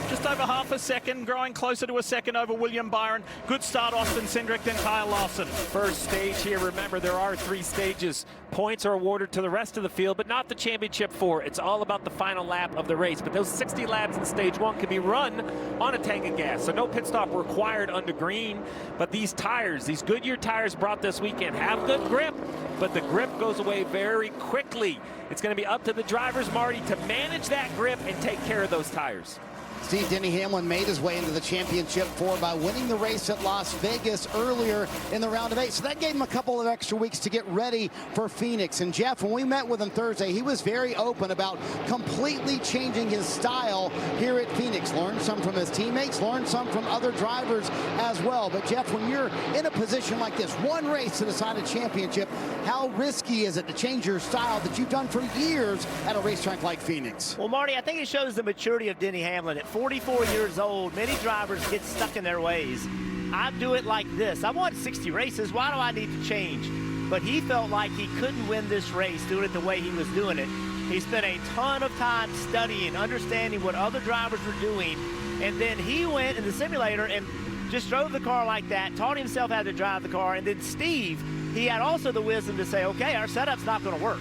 just over half a second, growing closer to a second over William Byron. Good start, Austin Cindric, then Kyle Larson. First stage here, remember there are 3 stages. Points are awarded to the rest of the field, but not the championship 4. It's all about the final lap of the race. But those 60 laps in stage 1 can be run on a tank of gas. So no pit stop required under green. But these tires, these Goodyear tires brought this weekend, have good grip, but the grip goes away very quickly. It's going to be up to the drivers, Marty, to manage that grip and take care of those tires. Steve, Denny Hamlin made his way into the championship 4 by winning the race at Las Vegas earlier in the round of 8. So that gave him a couple of extra weeks to get ready for Phoenix. And Jeff, when we met with him Thursday, he was very open about completely changing his style here at Phoenix. Learned some from his teammates, learned some from other drivers as well. But Jeff, when you're in a position like this, one race to decide a championship, how risky is it to change your style that you've done for years at a racetrack like Phoenix? Well, Marty, I think it shows the maturity of Denny Hamlin. At 44 years old, many drivers get stuck in their ways. I do it like this. I won 60 races. Why do I need to change? But he felt like he couldn't win this race doing it the way he was doing it. He spent a ton of time studying, understanding what other drivers were doing, and then he went in the simulator and just drove the car like that, taught himself how to drive the car, and then Steve, he had also the wisdom to say, okay, our setup's not going to work.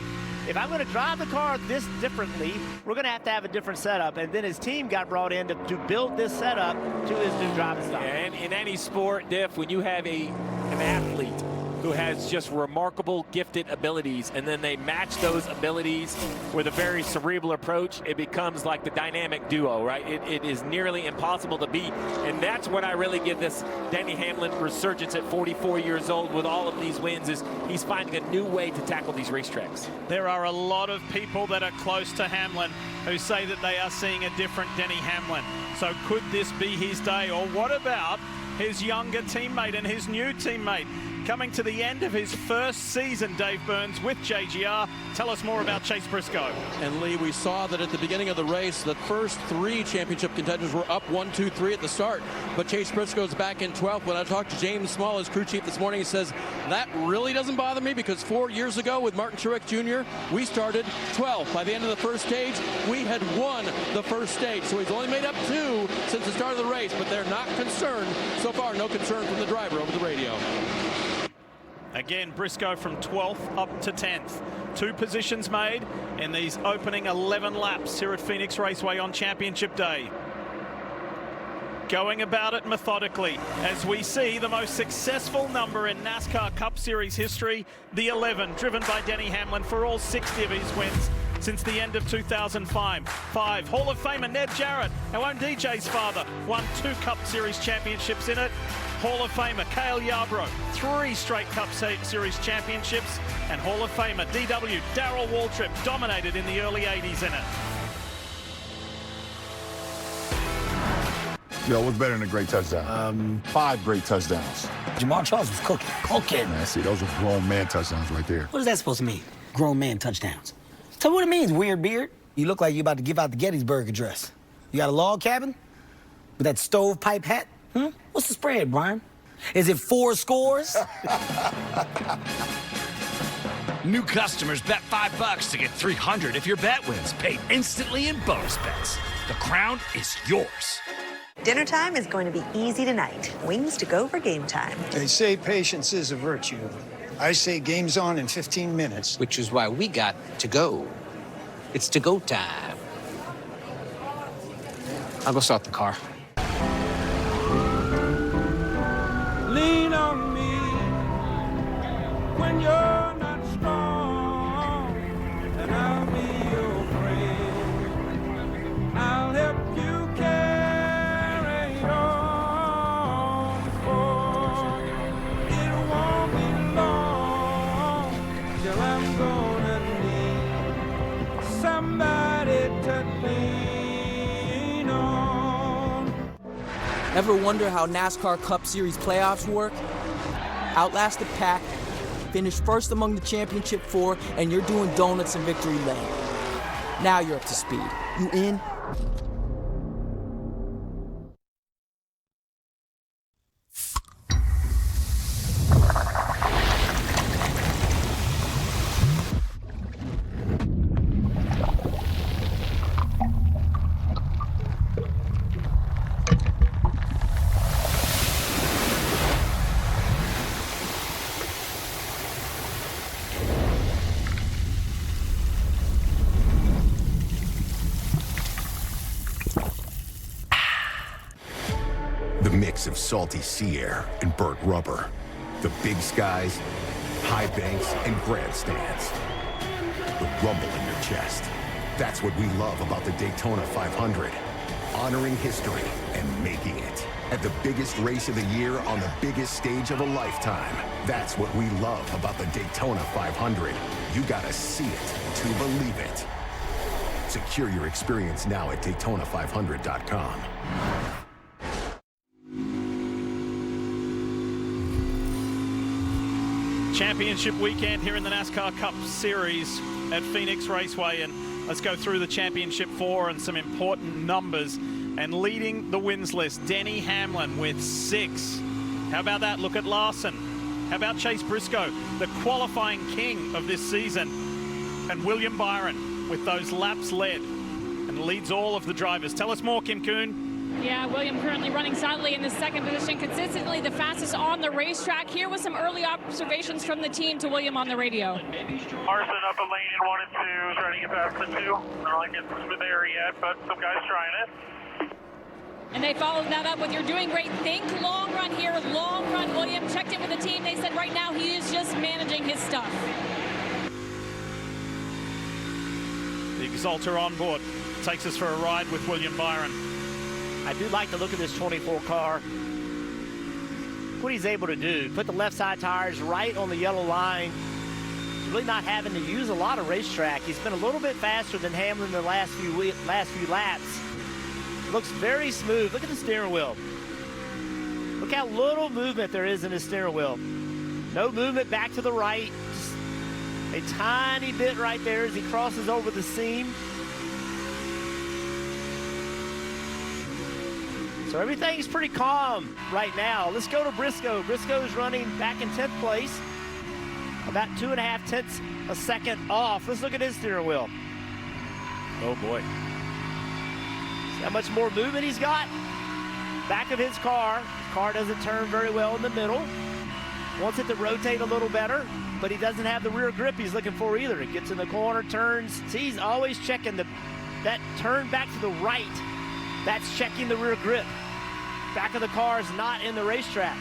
If I'm going to drive the car this differently, we're going to have a different setup. And then his team got brought in to build this setup to his new driving style. Yeah, and in any sport, Diff, when you have an athlete who has just remarkable gifted abilities, and then they match those abilities with a very cerebral approach, it becomes like the dynamic duo, right? It is nearly impossible to beat, and that's when I really give this Denny Hamlin resurgence at 44 years old with all of these wins, is he's finding a new way to tackle these racetracks. There are a lot of people that are close to Hamlin who say that they are seeing a different Denny Hamlin. So could this be his day, or what about his younger teammate and his new teammate? Coming to the end of his first season, Dave Burns, with JGR. Tell us more about Chase Briscoe. And Lee, we saw that at the beginning of the race, the first 3 championship contenders were up 1, 2, 3 at the start. But Chase Briscoe's back in 12th. When I talked to James Small, his crew chief, this morning, he says, that really doesn't bother me because 4 years ago with Martin Truex Jr., we started 12th. By the end of the first stage, we had won the first stage. So he's only made up 2 since the start of the race, but they're not concerned. So far, no concern from the driver over the radio. Again, Briscoe from 12th up to 10th. 2 positions made in these opening 11 laps here at Phoenix Raceway on Championship Day. Going about it methodically as we see the most successful number in NASCAR Cup Series history, the 11, driven by Denny Hamlin for all 60 of his wins since the end of 2005. Hall of Famer Ned Jarrett, our own DJ's father, won 2 Cup Series championships in it. Hall of Famer Cale Yarbrough, 3 straight Cup Series championships, and Hall of Famer DW Darrell Waltrip dominated in the early 80s in it. Yo, what's better than a great touchdown? 5 great touchdowns. Jamal Charles was cooking. Man, see, those are grown man touchdowns right there. What is that supposed to mean? Grown man touchdowns. Tell me what it means, weird beard. You look like you're about to give out the Gettysburg Address. You got a log cabin? With that stovepipe hat? What's the spread, Brian? Is it 4 scores? New customers bet $5 to get $300 if your bet wins. Paid instantly in bonus bets. The crown is yours. Dinner time is going to be easy tonight. Wings to go for game time. They say patience is a virtue. I say game's on in 15 minutes. Which is why we got to go. It's to go time. I'll go start the car. Lean on me when you're not strong, and I'll be your friend. I'll help you carry on for Ever wonder how NASCAR Cup Series playoffs work? Outlast the pack, finish first among the championship 4, and you're doing donuts in victory lane. Now you're up to speed. You in? The mix of salty sea air and burnt rubber. The big skies, high banks, and grandstands. The rumble in your chest. That's what we love about the Daytona 500. Honoring history and making it. At the biggest race of the year on the biggest stage of a lifetime. That's what we love about the Daytona 500. You gotta see it to believe it. Secure your experience now at Daytona500.com. Championship weekend here in the NASCAR Cup Series at Phoenix Raceway, and let's go through the Championship 4 and some important numbers. And leading the wins list, Denny Hamlin with 6. How about that? Look at Larson. How about Chase Briscoe, the qualifying king of this season? And William Byron with those laps led and leads all of the drivers. Tell us more, Kim Kuhn. Yeah, William currently running solidly in the second position, consistently the fastest on the racetrack. Here was some early observations from the team to William on the radio. Larson up a lane in 1 and 2, trying to get past the 2. I don't think it's there yet, but some guys trying it. And they followed that up with, "You're doing great. Think long run here, long run." William checked in with the team. They said right now he is just managing his stuff. The Exalter on board takes us for a ride with William Byron. I do like the look of this 24 car. What he's able to do, put the left side tires right on the yellow line. He's really not having to use a lot of racetrack. He's been a little bit faster than Hamlin the last few laps. Looks very smooth. Look at the steering wheel. Look how little movement there is in the steering wheel. No movement back to the right. Just a tiny bit right there as he crosses over the seam. So everything's pretty calm right now. Let's go to Briscoe. Briscoe's running back in 10th place. About 2.5 tenths a second off. Let's look at his steering wheel. Oh boy. See how much more movement he's got? Back of his car. Car doesn't turn very well in the middle. Wants it to rotate a little better, but he doesn't have the rear grip he's looking for either. It gets in the corner, turns. See, he's always checking that turn back to the right. That's checking the rear grip. Back of the car is not in the racetrack.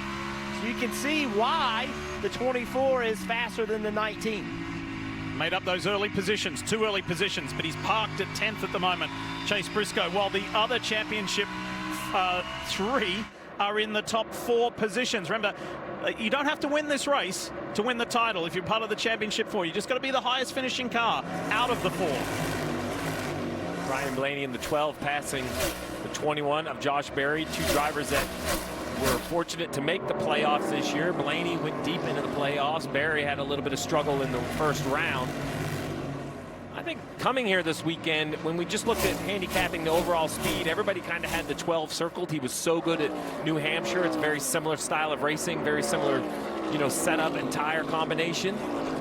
So you can see why the 24 is faster than the 19. Made up those early positions, 2 early positions, but he's parked at 10th at the moment, Chase Briscoe, while the other championship 3 are in the top 4 positions. Remember, you don't have to win this race to win the title if you're part of the championship 4. You just got to be the highest finishing car out of the 4. Ryan Blaney in the 12, passing the 21 of Josh Berry, 2 drivers that were fortunate to make the playoffs this year. Blaney went deep into the playoffs. Berry had a little bit of struggle in the first round. I think coming here this weekend, when we just looked at handicapping the overall speed, everybody kind of had the 12 circled. He was so good at New Hampshire. It's a very similar style of racing, very similar, setup and tire combination.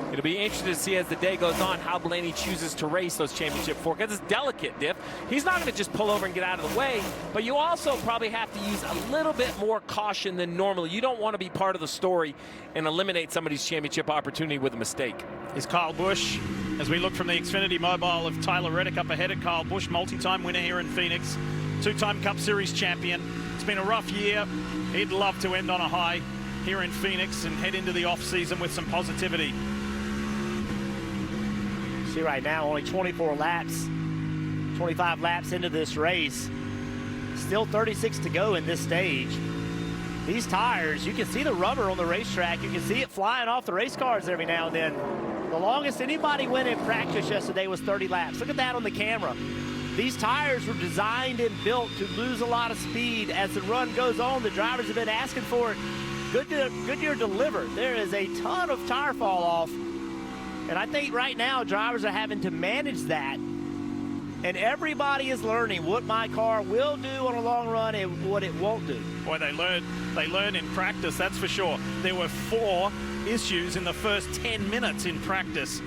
It'll be interesting to see as the day goes on how Blaney chooses to race those championship 4, because it's delicate, Diff. He's not going to just pull over and get out of the way, but you also probably have to use a little bit more caution than normal. You don't want to be part of the story and eliminate somebody's championship opportunity with a mistake. Is Kyle Busch, as we look from the Xfinity mobile of Tyler Reddick up ahead of Kyle Busch, multi-time winner here in Phoenix, 2-time Cup Series champion. It's been a rough year. He'd love to end on a high here in Phoenix and head into the off-season with some positivity. See right now, only 24 laps, 25 laps into this race. Still 36 to go in this stage. These tires, you can see the rubber on the racetrack. You can see it flying off the race cars every now and then. The longest anybody went in practice yesterday was 30 laps. Look at that on the camera. These tires were designed and built to lose a lot of speed as the run goes on. The drivers have been asking for it. Goodyear delivered. There is a ton of tire fall off. And I think right now drivers are having to manage that. And everybody is learning what my car will do on a long run and what it won't do. Boy, they learn in practice, that's for sure. There were 4 issues in the first 10 minutes in practice.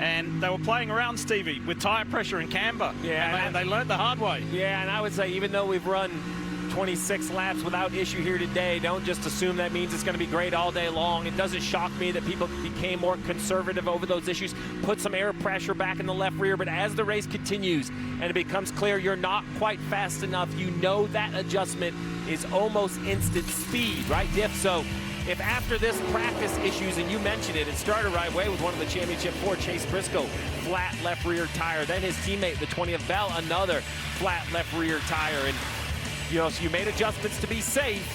And they were playing around, Stevie, with tire pressure and camber. Yeah, and they learned the hard way. Yeah, and I would say even though we've run 26 laps without issue here today, don't just assume that means it's going to be great all day long. It doesn't shock me that people became more conservative over those issues, put some air pressure back in the left rear, but as the race continues and it becomes clear you're not quite fast enough, you know that adjustment is almost instant speed, right, Diff? So if after this practice issues, and you mentioned it, it started right away with one of the Championship 4, Chase Briscoe, flat left rear tire. Then his teammate, the 20th Bell, another flat left rear tire. And, you know, so you made adjustments to be safe.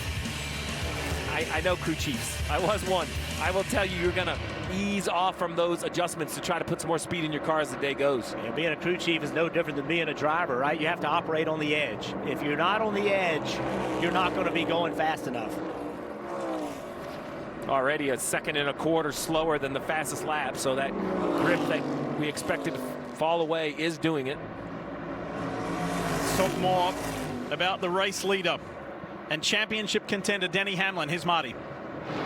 I know crew chiefs. I was one. I will tell you, you're going to ease off from those adjustments to try to put some more speed in your car as the day goes. Yeah, being a crew chief is no different than being a driver, right? You have to operate on the edge. If you're not on the edge, you're not going to be going fast enough. Already a 2.25 seconds slower than the fastest lap, so that grip that we expected to fall away is doing it. Talk more about the race leader and championship contender Denny Hamlin. Here's Marty.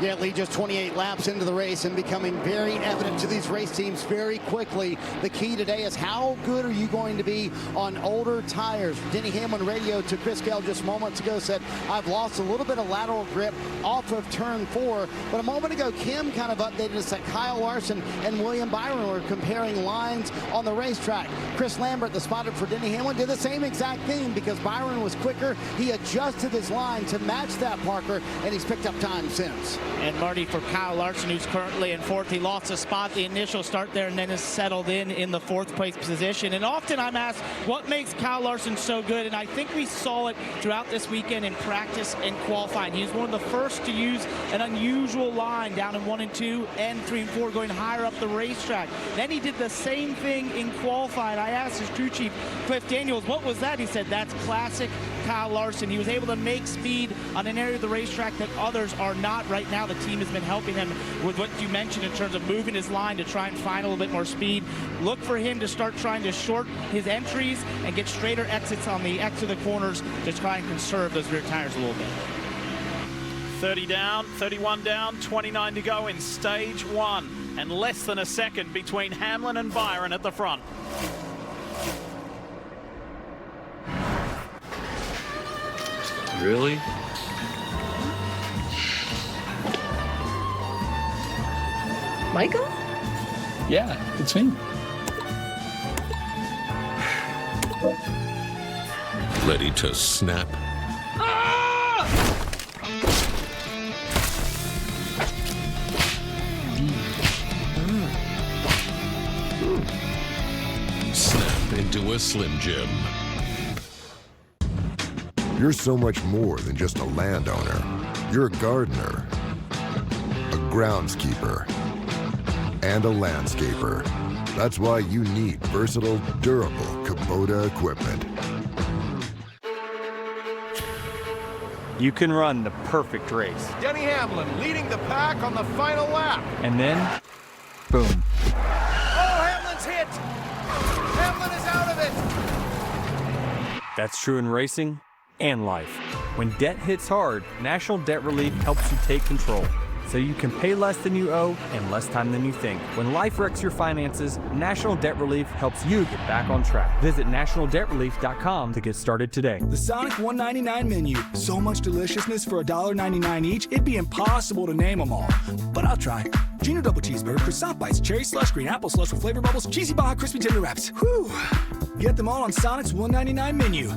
Yeah, Lee, just 28 laps into the race and becoming very evident to these race teams very quickly. The key today is how good are you going to be on older tires? Denny Hamlin radio to Chris Gale just moments ago said, I've lost a little bit of lateral grip off of turn 4. But a moment ago, Kim kind of updated us that Kyle Larson and William Byron were comparing lines on the racetrack. Chris Lambert, the spotter for Denny Hamlin, did the same exact thing because Byron was quicker. He adjusted his line to match that Parker, and he's picked up time since. And Marty, for Kyle Larson, who's currently in 4th, he lost a spot the initial start there and then has settled in the 4th place position. And often I'm asked, what makes Kyle Larson so good? And I think we saw it throughout this weekend in practice and qualifying. He was one of the first to use an unusual line down in 1 and 2 and 3 and 4, going higher up the racetrack. Then he did the same thing in qualifying. I asked his crew chief, Cliff Daniels, what was that? He said, that's classic Kyle Larson. He was able to make speed on an area of the racetrack that others are not right now. The team has been helping him with what you mentioned in terms of moving his line to try and find a little bit more speed. Look for him to start trying to short his entries and get straighter exits on the exit of the corners to try and conserve those rear tires a little bit. 30 down, 31 down, 29 to go in stage 1, and less than a second between Hamlin and Byron at the front. Really? Michael? Yeah, it's me. Ready to snap? Snap into a Slim Jim. You're so much more than just a landowner. You're a gardener, a groundskeeper, and a landscaper. That's why you need versatile, durable Kubota equipment. You can run the perfect race. Denny Hamlin leading the pack on the final lap. And then, boom. Oh, Hamlin's hit! Hamlin is out of it! That's true in racing and life. When debt hits hard, National Debt Relief helps you take control, so you can pay less than you owe in less time than you think. When life wrecks your finances, National Debt Relief helps you get back on track. Visit nationaldebtrelief.com to get started today. The Sonic $1.99 menu. So much deliciousness for $1.99 each, it'd be impossible to name them all. But I'll try. Junior double cheeseburger, croissant bites, cherry slush, green apple slush with flavor bubbles, cheesy Baja crispy tender wraps. Whew. Get them all on Sonic's $1.99 menu.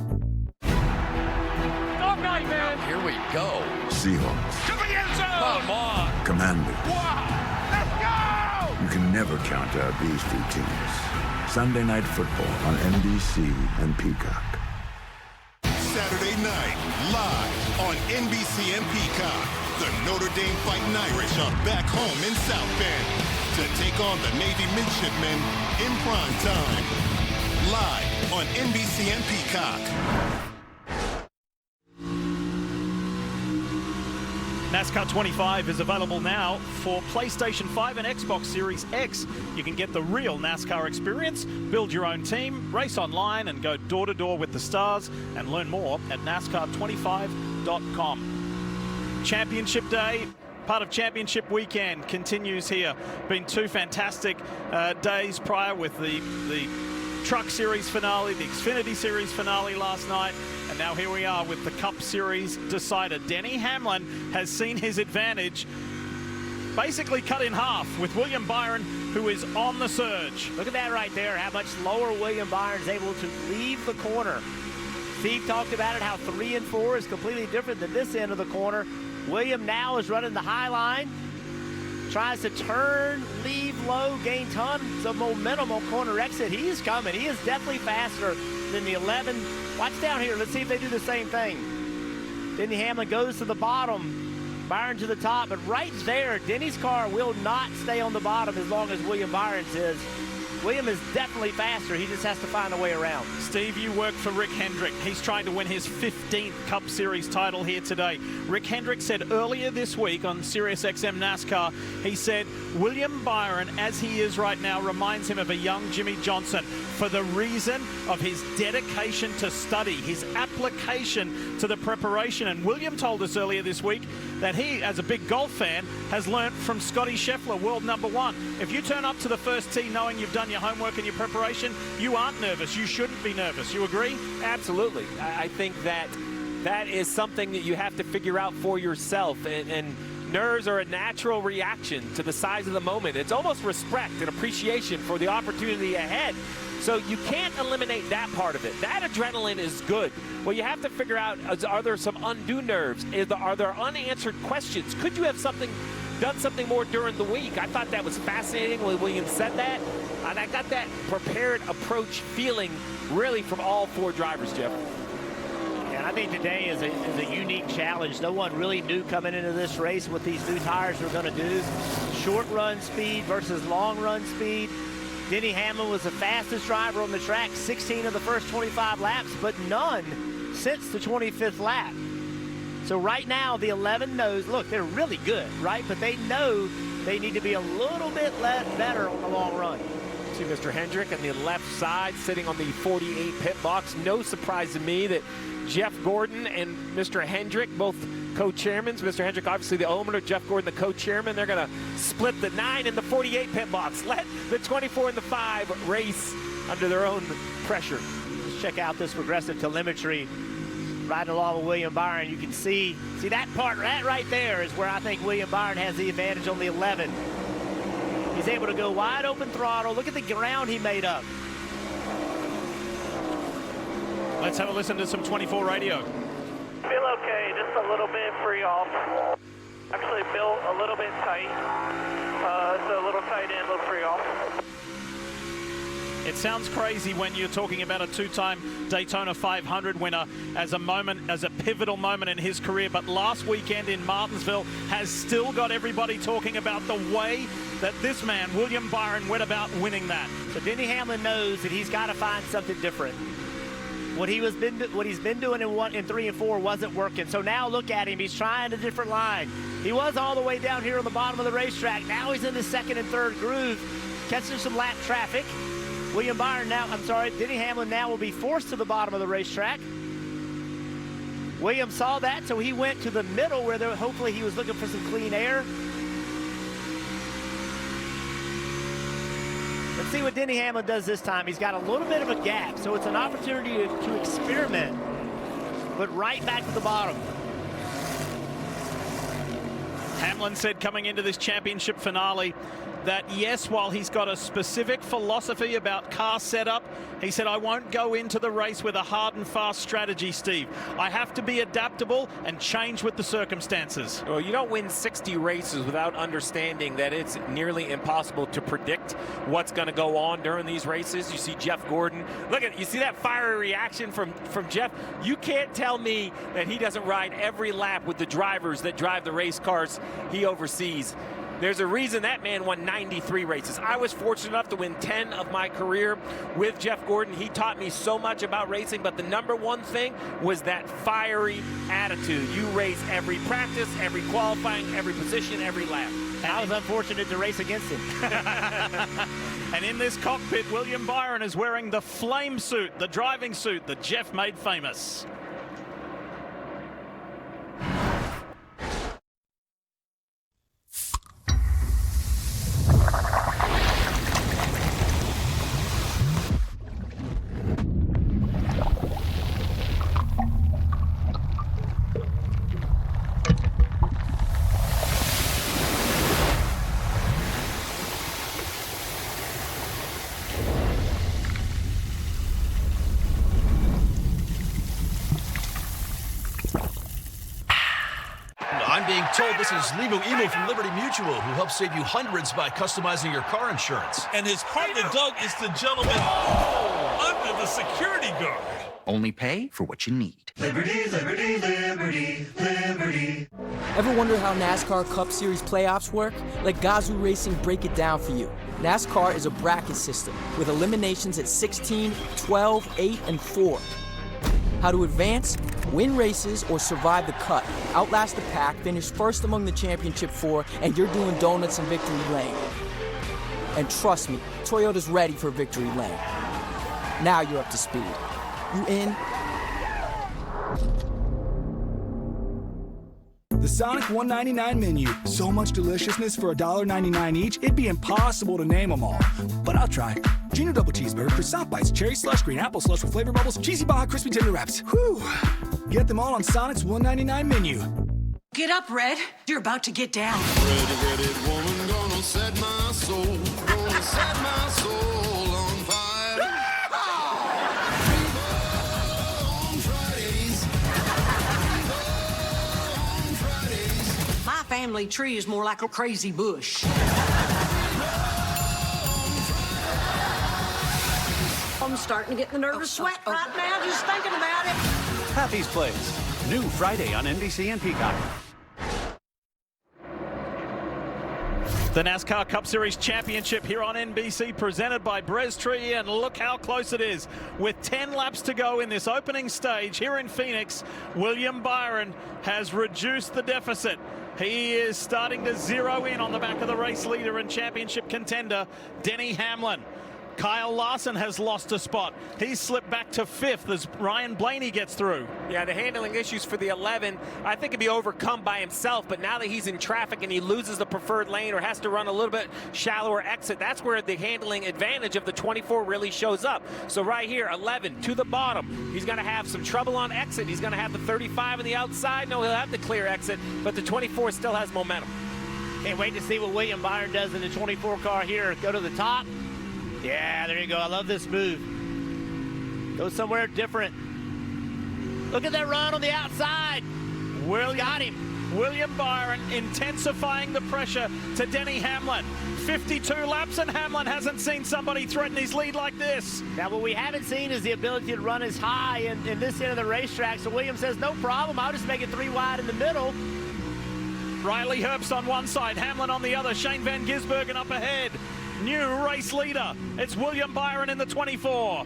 Dog night, man. Here we go. Seahawks. To the end zone. Come on. Commanders. Wow. Let's go. You can never count out these two teams. Sunday Night Football on NBC and Peacock. Saturday night, live on NBC and Peacock. The Notre Dame Fighting Irish are back home in South Bend to take on the Navy midshipmen in prime time. live on NBC and Peacock. NASCAR 25 is available now for PlayStation 5 and Xbox Series X. You can get the real NASCAR experience, build your own team, race online, and go door-to-door with the stars, and learn more at NASCAR25.com. Championship Day, part of Championship Weekend, continues here. Been two fantastic days prior with the Truck Series finale, the Xfinity Series finale last night, and now here we are with the Cup Series decider. Denny Hamlin has seen his advantage basically cut in half with William Byron, who is on the surge. Look at that right there, how much lower William Byron's able to leave the corner. Steve talked about it, how 3 and 4 is completely different than this end of the corner. William now is running the high line, tries to turn, leave low, gain tons of momentum on corner exit. He is coming. He is definitely faster than the 11. Watch down here. Let's see if they do the same thing. Denny Hamlin goes to the bottom, Byron to the top, but right there, Denny's car will not stay on the bottom as long as William Byron's is. William is definitely faster. He just has to find a way around. Steve, you work for Rick Hendrick. He's trying to win his 15th Cup Series title here today. Rick Hendrick said earlier this week on SiriusXM NASCAR, he said, William Byron, as he is right now, reminds him of a young Jimmy Johnson for the reason of his dedication to study, his application to the preparation. And William told us earlier this week that he, as a big golf fan, has learnt from Scotty Scheffler, world #1. If you turn up to the first tee knowing you've done your homework and your preparation, you aren't nervous. You shouldn't be nervous. You agree? Absolutely. I think that is something that you have to figure out for yourself. And nerves are a natural reaction to the size of the moment. It's almost respect and appreciation for the opportunity ahead. So you can't eliminate that part of it. That adrenaline is good. What you have to figure out is, are there some undue nerves? Are there unanswered questions? Could you have done something more during the week? I thought that was fascinating when William said that. And I got that prepared approach feeling really from all 4 drivers, Jeff. And I think today is a unique challenge. No one really knew coming into this race what these new tires were going to do. Short run speed versus long run speed. Denny Hamlin was the fastest driver on the track, 16 of the first 25 laps, but none since the 25th lap. So right now, the 11 knows, look, they're really good, right? But they know they need to be a little bit better on the long run. To Mr. Hendrick on the left side, sitting on the 48 pit box. No surprise to me that Jeff Gordon and Mr. Hendrick, both co-chairmen. Mr. Hendrick, obviously the owner, Jeff Gordon, the co-chairman. They're going to split the 9 and the 48 pit box. Let the 24 and the 5 race under their own pressure. Let's check out this progressive telemetry. Riding along with William Byron, you can see that part, that right there is where I think William Byron has the advantage on the 11. He's able to go wide open throttle. Look at the ground he made up. Let's have a listen to some 24 radio. Feel okay, just a little bit free off. Actually built a little bit tight. So a little tight in, a little free off. It sounds crazy when you're talking about a 2-time Daytona 500 winner as a pivotal moment in his career. But last weekend in Martinsville has still got everybody talking about the way that this man, William Byron, went about winning that. So Denny Hamlin knows that he's got to find something different. What he's been doing in 3 and 4 wasn't working. So now look at him. He's trying a different line. He was all the way down here on the bottom of the racetrack. Now he's in the 2nd and 3rd groove, catching some lap traffic. Denny Hamlin now will be forced to the bottom of the racetrack. William saw that, so he went to the middle where hopefully he was looking for some clean air. Let's see what Denny Hamlin does this time. He's got a little bit of a gap, so it's an opportunity to experiment, but right back to the bottom. Hamlin said coming into this championship finale that yes, while he's got a specific philosophy about car setup, he said, I won't go into the race with a hard and fast strategy, Steve. I have to be adaptable and change with the circumstances. Well, you don't win 60 races without understanding that it's nearly impossible to predict what's going to go on during these races. You see Jeff Gordon. You see that fiery reaction from Jeff? You can't tell me that he doesn't ride every lap with the drivers that drive the race cars he oversees. There's a reason that man won 93 races. I was fortunate enough to win 10 of my career with Jeff Gordon. He taught me so much about racing, but the number one thing was that fiery attitude. You race every practice, every qualifying, every position, every lap. And I was unfortunate to race against him. And in this cockpit, William Byron is wearing the flame suit, the driving suit that Jeff made famous. I'm being told this is Limo Emo from Liberty Mutual, who helps save you hundreds by customizing your car insurance. And his partner, Doug, is the gentleman under the security guard. Only pay for what you need. Liberty, liberty, liberty, liberty. Ever wonder how NASCAR Cup Series playoffs work? Let Gazoo Racing break it down for you. NASCAR is a bracket system with eliminations at 16, 12, 8, and 4. How to advance, win races, or survive the cut, outlast the pack, finish first among the championship 4, and you're doing donuts in victory lane. And trust me, Toyota's ready for victory lane. Now you're up to speed. You in? The Sonic $1.99 menu. So much deliciousness for $1.99 each, it'd be impossible to name them all. But I'll try. Junior double cheeseburger, croissant bites, cherry slush, green apple slush with flavor bubbles, cheesy Baja crispy tender wraps. Whew. Get them all on Sonic's $1.99 menu. Get up, Red. You're about to get down. Ready, ready, woman, gonna set my soul, gonna set my soul on fire. Fever on Fridays. Fever on Fridays. My family tree is more like a crazy bush. I'm starting to get the nervous sweat right now just thinking about it. Happy's Place. New Friday on NBC and Peacock. The NASCAR Cup Series Championship here on NBC, presented by Tree, and look how close it is. With 10 laps to go in this opening stage here in Phoenix, William Byron has reduced the deficit. He is starting to zero in on the back of the race leader and championship contender, Denny Hamlin. Kyle Larson has lost a spot. He's slipped back to 5th as Ryan Blaney gets through. Yeah, the handling issues for the 11, I think could be overcome by himself, but now that he's in traffic and he loses the preferred lane or has to run a little bit shallower exit, that's where the handling advantage of the 24 really shows up. So right here, 11 to the bottom. He's going to have some trouble on exit. He's going to have the 35 on the outside. No, he'll have the clear exit, but the 24 still has momentum. Can't wait to see what William Byron does in the 24 car here. Go to the top. Yeah, there you go. I love this move. Go somewhere different. Look at that run on the outside. Got him. William Byron intensifying the pressure to Denny Hamlin. 52 laps and Hamlin hasn't seen somebody threaten his lead like this. Now what we haven't seen is the ability to run as high in this end of the racetrack. So Williams says, no problem. I'll just make it 3 wide in the middle. Riley Herbst on one side, Hamlin on the other. Shane Van Gisbergen up ahead. New race leader. It's William Byron in the 24.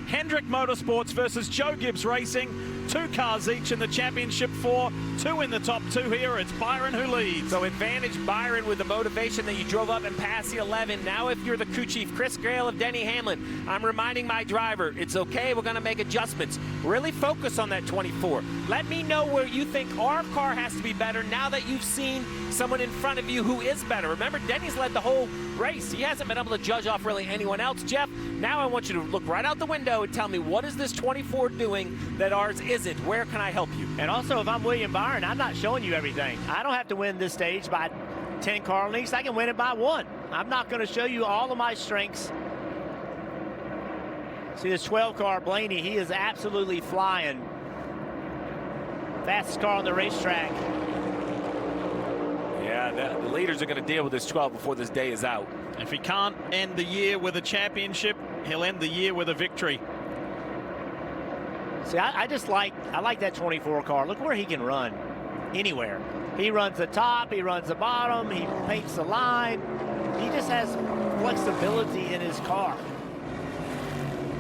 Hendrick Motorsports versus Joe Gibbs Racing. 2 cars each in the championship 4. 2 in the top 2 here. It's Byron who leads. So advantage Byron with the motivation that you drove up and passed the 11. Now if you're the crew chief, Chris Grail of Denny Hamlin, I'm reminding my driver, it's okay, we're going to make adjustments. Really focus on that 24. Let me know where you think our car has to be better now that you've seen someone in front of you who is better. Remember, Denny's led the whole race. He hasn't been able to judge off really anyone else. Jeff, now I want you to look right out the window and tell me, what is this 24 doing that ours isn't? Where can I help you? And also, if I'm William Byron, I'm not showing you everything. I don't have to win this stage by 10 car lengths. I can win it by 1. I'm not going to show you all of my strengths. See this 12 car Blaney, he is absolutely flying. Fastest car on the racetrack. Yeah, the leaders are going to deal with this 12 before this day is out. If he can't end the year with a championship, he'll end the year with a victory. See, I like that 24 car. Look where he can run. anywhere. He runs the top, he runs the bottom, he paints the line. He just has flexibility in his car.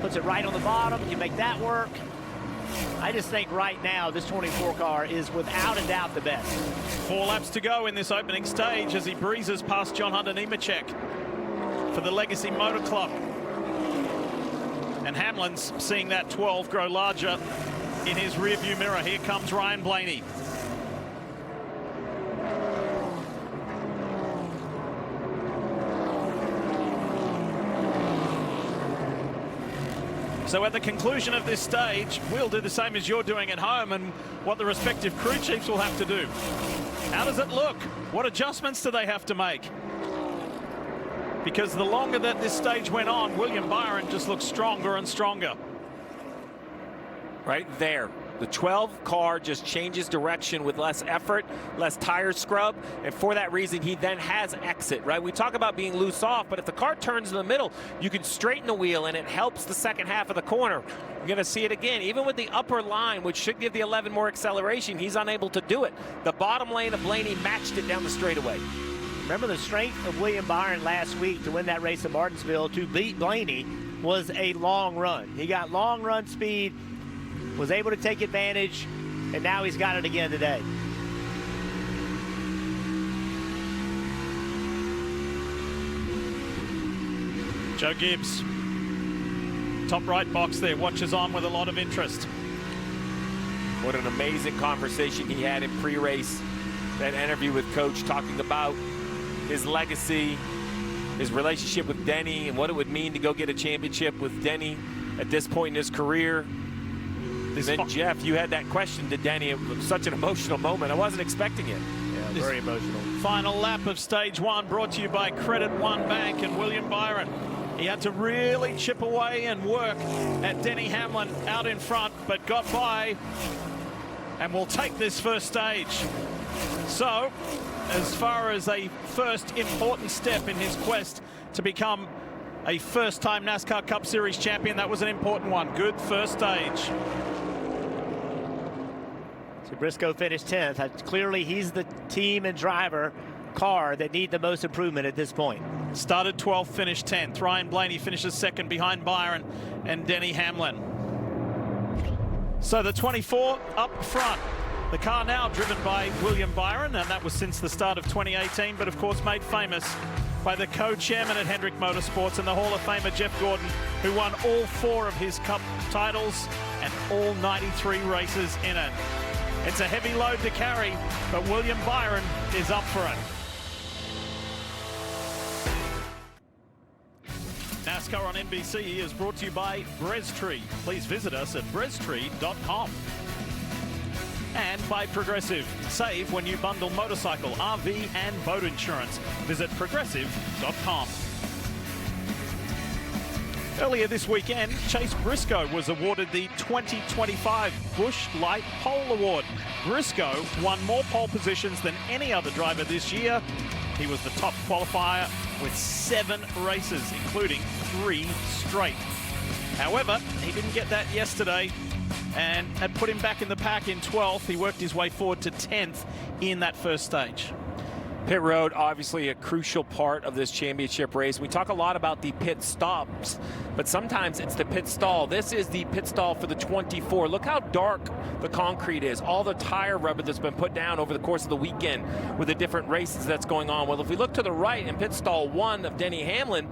Puts it right on the bottom, you make that work. I just think right now this 24 car is without a doubt the best. 4 laps to go in this opening stage as he breezes past John Hunter Nemechek for the Legacy Motor Club. And Hamlin's seeing that 12 grow larger in his rearview mirror. Here comes Ryan Blaney. So at the conclusion of this stage, we'll do the same as you're doing at home and what the respective crew chiefs will have to do. How does it look? What adjustments do they have to make? Because the longer that this stage went on, William Byron just looked stronger and stronger. Right there. The 12 car just changes direction with less effort, less tire scrub, and for that reason, he then has exit, right? We talk about being loose off, but if the car turns in the middle, you can straighten the wheel, and it helps the second half of the corner. You're going to see it again. Even with the upper line, which should give the 11 more acceleration, he's unable to do it. The bottom lane of Blaney matched it down the straightaway. Remember, the strength of William Byron last week to win that race at Martinsville to beat Blaney was a long run. He got long run speed, was able to take advantage, and now he's got it again today. Joe Gibbs, top right box there, watches on with a lot of interest. What an amazing conversation he had in pre-race. That interview with Coach talking about his legacy, his relationship with Denny, and what it would mean to go get a championship with Denny at this point in his career. And then, Jeff, you had that question to Denny. It was such an emotional moment. I wasn't expecting it. Yeah, very emotional. Final lap of stage 1 brought to you by Credit One Bank and William Byron. He had to really chip away and work at Denny Hamlin out in front, but got by and will take this first stage. So, as far as a first important step in his quest to become a first-time NASCAR Cup Series champion, that was an important one. Good first stage. So Briscoe finished 10th. Clearly, he's the team and driver car that need the most improvement at this point. Started 12th, finished 10th. Ryan Blaney finishes second behind Byron and Denny Hamlin. So the 24 up front. The car now driven by William Byron, and that was since the start of 2018, but of course made famous by the co-chairman at Hendrick Motorsports and the Hall of Famer Jeff Gordon, who won all 4 of his Cup titles and all 93 races in it. It's a heavy load to carry, but William Byron is up for it. NASCAR on NBC is brought to you by Brestree. Please visit us at brestree.com. And by Progressive. Save when you bundle motorcycle, RV, and boat insurance. Visit progressive.com. Earlier this weekend, Chase Briscoe was awarded the 2025 Busch Light Pole Award. Briscoe won more pole positions than any other driver this year. He was the top qualifier with 7 races, including 3 straight. However, he didn't get that yesterday, and had put him back in the pack in 12th. He worked his way forward to 10th in that first stage. Pit road, obviously a crucial part of this championship race. We talk a lot about the pit stops, but sometimes it's the pit stall. This is the pit stall for the 24. Look how dark the concrete is. All the tire rubber that's been put down over the course of the weekend with the different races that's going on. Well, if we look to the right in pit stall 1 of Denny Hamlin,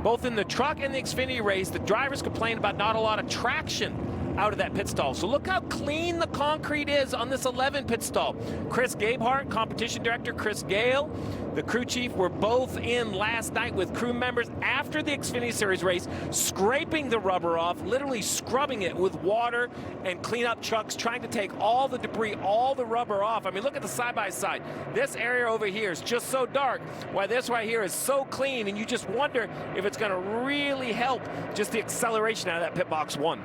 both in the truck and the Xfinity race, the drivers complained about not a lot of traction out of that pit stall. So look how clean the concrete is on this 11 pit stall. Chris Gabehart, competition director Chris Gale, the crew chief, were both in last night with crew members after the Xfinity Series race, scraping the rubber off, literally scrubbing it with water and cleanup trucks, trying to take all the debris, all the rubber off. I mean, look at the side-by-side. This area over here is just so dark, while this right here is so clean, and you just wonder if it's going to really help just the acceleration out of that pit box 1.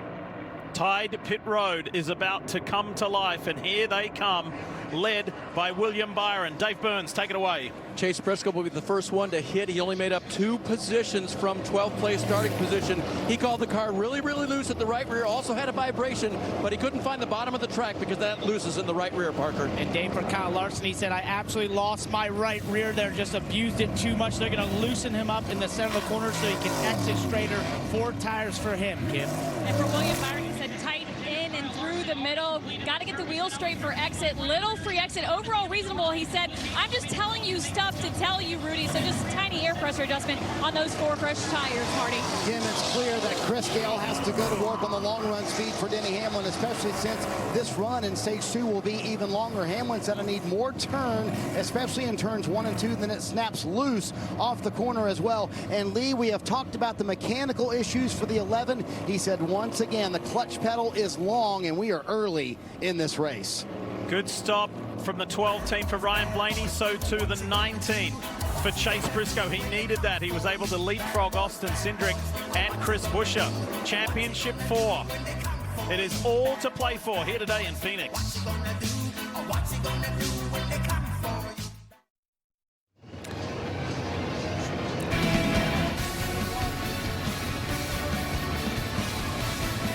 Tide Pit Road is about to come to life, and here they come led by William Byron. Dave Burns, take it away. Chase Briscoe will be the first one to hit. He only made up 2 positions from 12th place starting position. He called the car really, really loose at the right rear. Also had a vibration, but he couldn't find the bottom of the track because that looses in the right rear, Parker. And Dave, for Kyle Larson, he said, I absolutely lost my right rear there, just abused it too much. They're going to loosen him up in the center of the corner so he can exit straighter. 4 tires for him, Kim. And for William Byron, he said tight in and through the middle. Got to get the wheels straight for exit. Little free exit. Overall reasonable, he said. I'm just telling you stuff to tell you, Rudy. So just a tiny air pressure adjustment on those 4 fresh tires, Marty. Kim, it's clear that Chris Gale has to go to work on the long run speed for Denny Hamlin, especially since this run in stage 2 will be even longer. Hamlin's going to need more turn, especially in turns 1 and 2. Then it snaps loose off the corner as well. And Lee, we have talked about the mechanical issues for the 11. He said once again, the clutch pedal is long and we are early in this race. Good stop from the 12 team for Ryan Blaney, so too the 19 for Chase Briscoe. He needed that. He was able to leapfrog Austin Cindric and Chris Buescher. Championship 4. It is all to play for here today in Phoenix.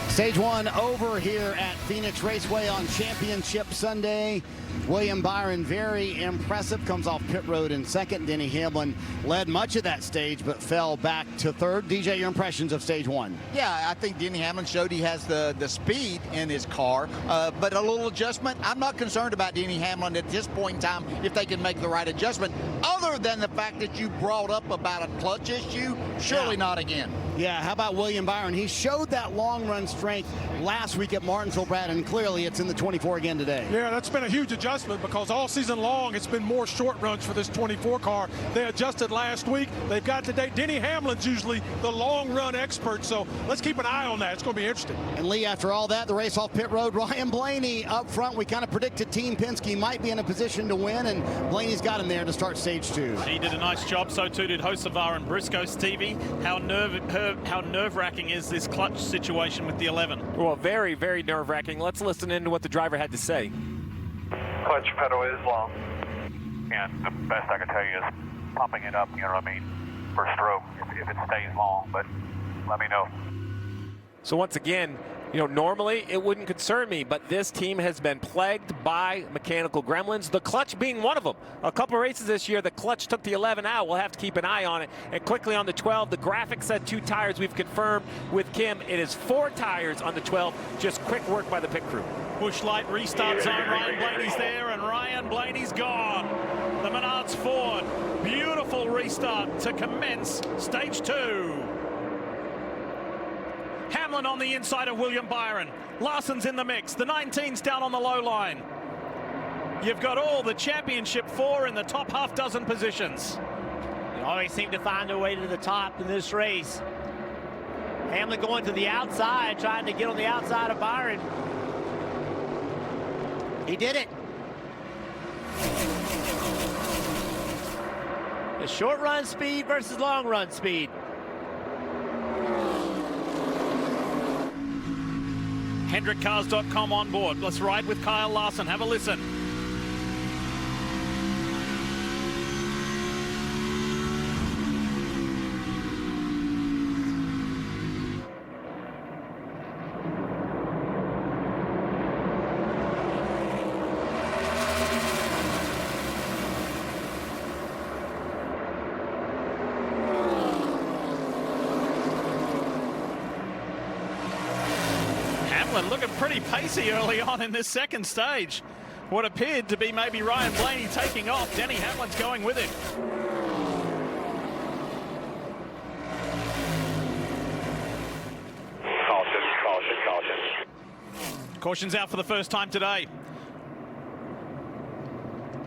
Stage 1 over here at Phoenix Raceway on Championship Sunday. William Byron, very impressive, comes off pit road in second. Denny Hamlin led much of that stage, but fell back to third. DJ, your impressions of stage 1? Yeah, I think Denny Hamlin showed he has the speed in his car, but a little adjustment. I'm not concerned about Denny Hamlin at this point in time if they can make the right adjustment, other than the fact that you brought up about a clutch issue. Surely not again. Yeah, how about William Byron? He showed that long run strength last week at Martinsville, Brad, and clearly it's in the 24 again today. Yeah, that's been a huge adjustment because all season long it's been more short runs for this 24 car. They adjusted last week. They've got today. Denny Hamlin's usually the long run expert, so let's keep an eye on that. It's going to be interesting. And Lee, after all that, the race off pit road, Ryan Blaney up front. We kind of predicted Team Penske might be in a position to win, and Blaney's got him there to start stage 2. He did a nice job, so too did Hocevar and Briscoe. Stevie, how nerve-wracking is this clutch situation with the 11? Well, very, very nerve-wracking. Let's listen into what the driver had to say. Clutch pedal is long, and the best I can tell you is pumping it up, you know what I mean, per stroke if it stays long, but let me know. So once again, you know, normally it wouldn't concern me, but this team has been plagued by mechanical gremlins, the clutch being one of them. A couple of races this year, the clutch took the 11 out. We'll have to keep an eye on it. And quickly on the 12, the graphic said 2 tires. We've confirmed with Kim, it is 4 tires on the 12. Just quick work by the pit crew. Busch Light restart zone. Ryan Blaney's there, and Ryan Blaney's gone. The Menards Ford. Beautiful restart to commence stage 2. Hamlin on the inside of William Byron. Larson's in the mix. The 19's down on the low line. You've got all the championship 4 in the top half dozen positions. They always seem to find their way to the top in this race. Hamlin going to the outside, trying to get on the outside of Byron. He did it. The short run speed versus long run speed. HendrickCars.com on board. Let's ride with Kyle Larson. Have a listen. Looking pretty pacey early on in this second stage. What appeared to be maybe Ryan Blaney taking off. Denny Hamlin's going with him. Caution, caution, caution. Caution's out for the first time today.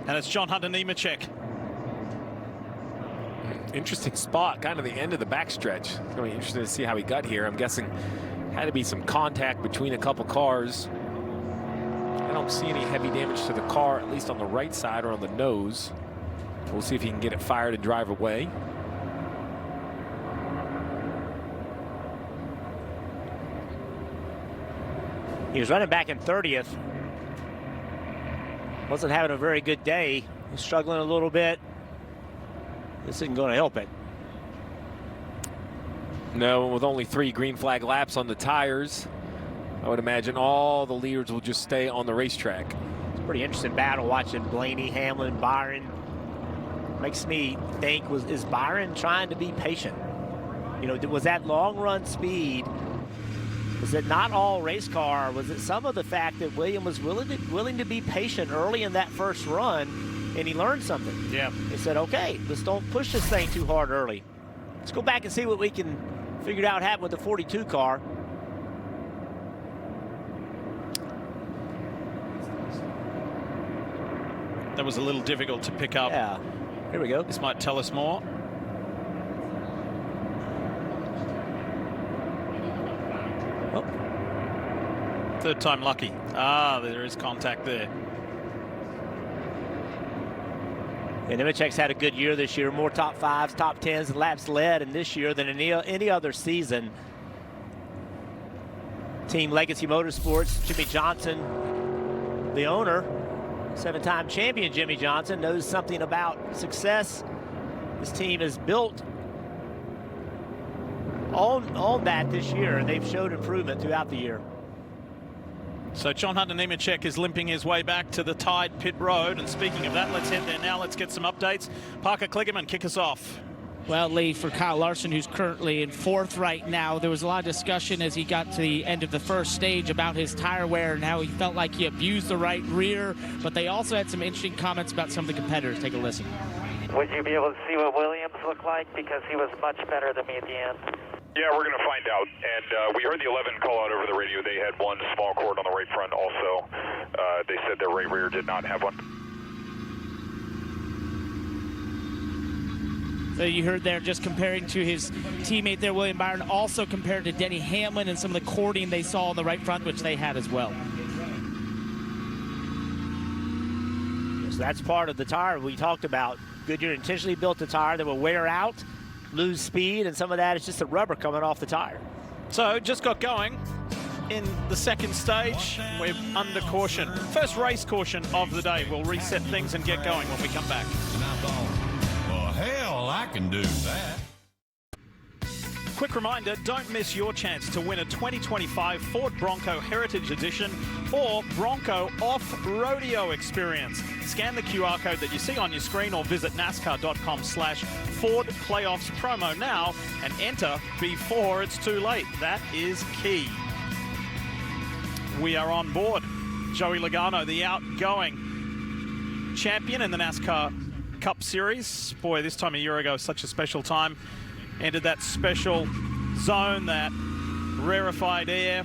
And it's John Hunter Nemechek. Interesting spot, kind of the end of the backstretch. It's going to be interesting to see how he got here. I'm guessing had to be some contact between a couple cars. I don't see any heavy damage to the car, at least on the right side or on the nose. We'll see if he can get it fired and drive away. He was running back in 30th. wasn't having a very good day. He's struggling a little bit. This isn't going to help it. No, with only 3 green flag laps on the tires, I would imagine all the leaders will just stay on the racetrack. It's a pretty interesting battle watching Blaney, Hamlin, Byron. Makes me think, is Byron trying to be patient? You know, was that long run speed, was it not all race car? Was it some of the fact that William was willing to be patient early in that first run, and he learned something? Yeah. He said, okay, let's don't push this thing too hard early. Let's go back and see what we can figure out happened with the 42 car. That was a little difficult to pick up. Yeah. Here we go. This might tell us more. Oh. Third time lucky. Ah, there is contact there. Yeah, Nemechek's had a good year this year. More top 5s, top 10s, and laps led in this year than any other season. Team Legacy Motorsports, Jimmy Johnson, the owner, 7-time champion Jimmy Johnson, knows something about success. This team is built on that this year, and they've showed improvement throughout the year. So John Hunter Nemechek is limping his way back to the tied pit road. And speaking of that, let's head there now. Let's get some updates. Parker Kligerman, kick us off. Well, Lee, for Kyle Larson, who's currently in 4th right now, there was a lot of discussion as he got to the end of the first stage about his tire wear and how he felt like he abused the right rear. But they also had some interesting comments about some of the competitors. Take a listen. Would you be able to see what Williams looked like? Because he was much better than me at the end. Yeah, we're going to find out. And we heard the 11 call out over the radio. They had one small cord on the right front also. They said their right rear did not have one. So you heard there just comparing to his teammate there, William Byron, also compared to Denny Hamlin and some of the cording they saw on the right front, which they had as well. So that's part of the tire we talked about. Goodyear intentionally built the tire that will wear out, lose speed, and some of that is just the rubber coming off the tire. So just got going in the second stage. We're under caution. First race caution of the day. We'll reset things and get going when we come back. Well, hell, I can do that. Quick reminder, don't miss your chance to win a 2025 Ford Bronco Heritage Edition or Bronco Off-Rodeo Experience. Scan the QR code that you see on your screen or visit NASCAR.com/Ford Playoffs promo now and enter before it's too late. That is key. We are on board. Joey Logano, the outgoing champion in the NASCAR Cup Series. Boy, this time a year ago, such a special time. Entered that special zone, that rarefied air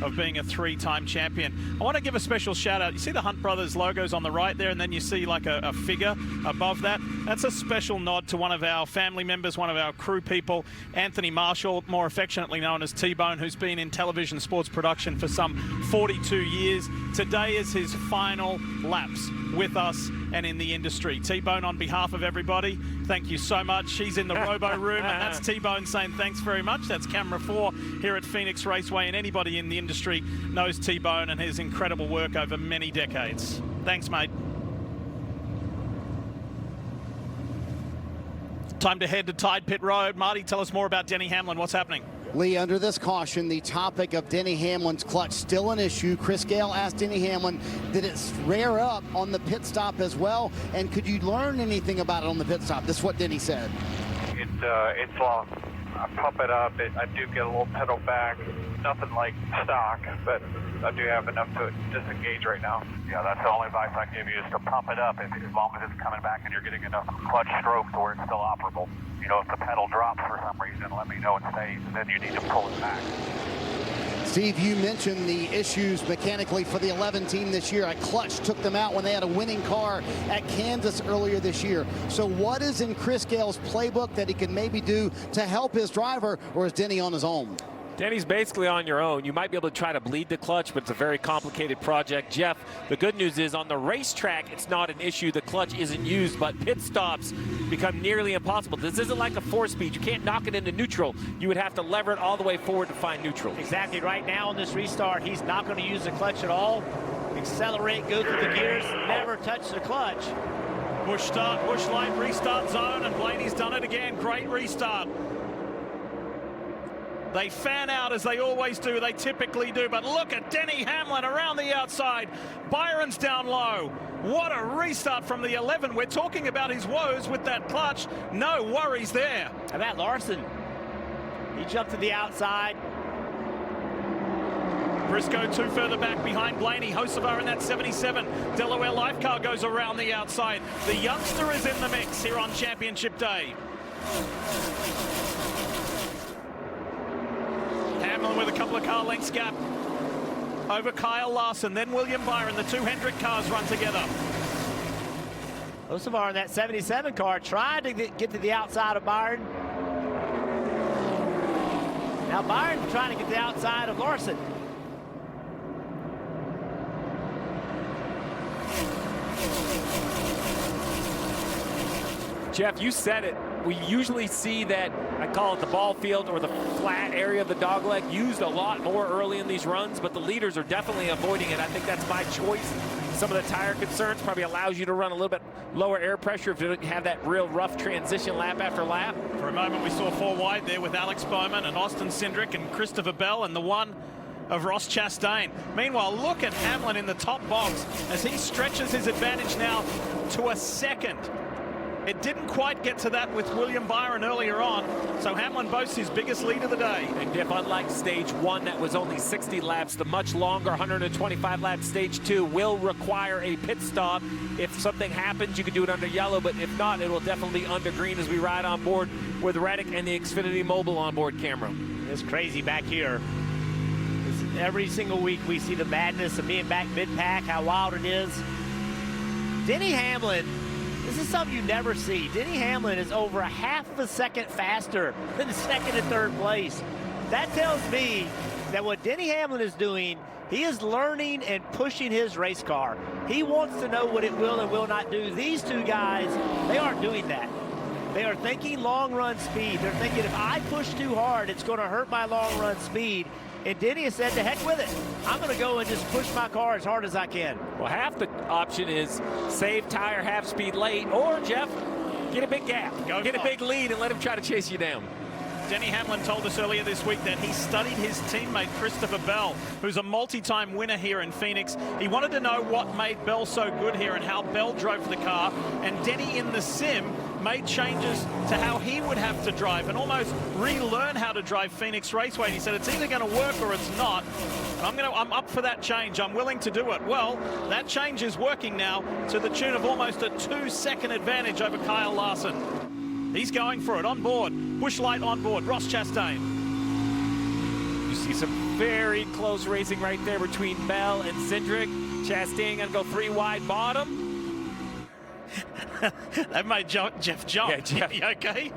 of being a 3-time champion. I want to give a special shout out. You see the Hunt Brothers logos on the right there, and then you see like a figure above that. That's a special nod to one of our family members, one of our crew people, Anthony Marshall, more affectionately known as T-Bone, who's been in television sports production for some 42 years. Today is his final laps with us and in the industry. T-Bone, on behalf of everybody, thank you so much. He's in the robo room, and that's T-Bone saying thanks very much. That's camera 4 here at Phoenix Raceway, and anybody in the industry knows T-Bone and his incredible work over many decades. Thanks, mate. Time to head to Tide Pit Road. Marty, tell us more about Denny Hamlin. What's happening? Lee, under this caution, the topic of Denny Hamlin's clutch still an issue. Chris Gale asked Denny Hamlin, did it rear up on the pit stop as well? And could you learn anything about it on the pit stop? This is what Denny said. It's long. I pump it up. I do get a little pedal back. Nothing like stock, but I do have enough to disengage right now. Yeah, that's the only advice I give you is to pump it up as long as it's coming back and you're getting enough clutch stroke to where it's still operable. You know, if the pedal drops for some reason, let me know it stays, and then you need to pull it back. Steve, you mentioned the issues mechanically for the 11 team this year. A clutch took them out when they had a winning car at Kansas earlier this year. So what is in Chris Gale's playbook that he can maybe do to help his driver, or is Denny on his own? Denny's basically on your own. You might be able to try to bleed the clutch, but it's a very complicated project. Jeff, the good news is on the racetrack, it's not an issue. The clutch isn't used, but pit stops become nearly impossible. This isn't like a 4-speed. You can't knock it into neutral. You would have to lever it all the way forward to find neutral. Exactly. Right now on this restart, he's not going to use the clutch at all. accelerate, go through the gears, never touch the clutch. Bush start, Bush light restart zone, and Blaney's done it again. Great restart. They fan out as they always do, they typically do, but look at Denny Hamlin around the outside. Byron's down low. What a restart from the 11. We're talking about his woes with that clutch. No worries there. How about Larson? He jumped to the outside. Briscoe 2 further back behind Blaney. Hocevar in that 77. Delaware Life Car goes around the outside. The youngster is in the mix here on Championship Day. Hamlin with a couple of car lengths gap over Kyle Larson, then William Byron. The 2 Hendrick cars run together. Hocevar in that 77 car tried to get to the outside of Byron. Now Byron trying to get to the outside of Larson. Jeff, you said it. We usually see that, I call it the ball field or the flat area of the dogleg, used a lot more early in these runs, but the leaders are definitely avoiding it. I think that's by choice. Some of the tire concerns probably allows you to run a little bit lower air pressure if you don't have that real rough transition lap after lap. For a moment, we saw 4 wide there with Alex Bowman and Austin Cindric and Christopher Bell and the 1 of Ross Chastain. Meanwhile, look at Hamlin in the top box as he stretches his advantage now to a second. It didn't quite get to that with William Byron earlier on, so Hamlin boasts his biggest lead of the day. And Diff, unlike stage 1 that was only 60 laps, the much longer 125 lap stage 2 will require a pit stop. If something happens, you can do it under yellow, but if not, it will definitely be under green as we ride on board with Reddick and the Xfinity Mobile onboard camera. It's crazy back here. Every single week we see the madness of being back mid-pack, how wild it is. Denny Hamlin, this is something you never see. Denny Hamlin is over a half of a second faster than second and third place. That tells me that what Denny Hamlin is doing, he is learning and pushing his race car. He wants to know what it will and will not do. These two guys, they aren't doing that. They are thinking long run speed. They're thinking if I push too hard, it's going to hurt my long run speed. And Denny has said, to heck with it. I'm going to go and just push my car as hard as I can. Well, half the option is save tire half speed late, or, Jeff, get a big gap. Get a big lead and let him try to chase you down. Denny Hamlin told us earlier this week that he studied his teammate Christopher Bell, who's a multi-time winner here in Phoenix. He wanted to know what made Bell so good here and how Bell drove the car. And Denny in the sim made changes to how he would have to drive and almost relearn how to drive Phoenix Raceway. And he said, it's either going to work or it's not. I'm up for that change. I'm willing to do it. Well, that change is working now to the tune of almost a 2-second advantage over Kyle Larson. He's going for it on board. Bush Light on board. Ross Chastain. You see some very close racing right there between Bell and Cindric. Chastain going to go 3 wide bottom. That made Jeff jump. Yeah, Jeff. You okay?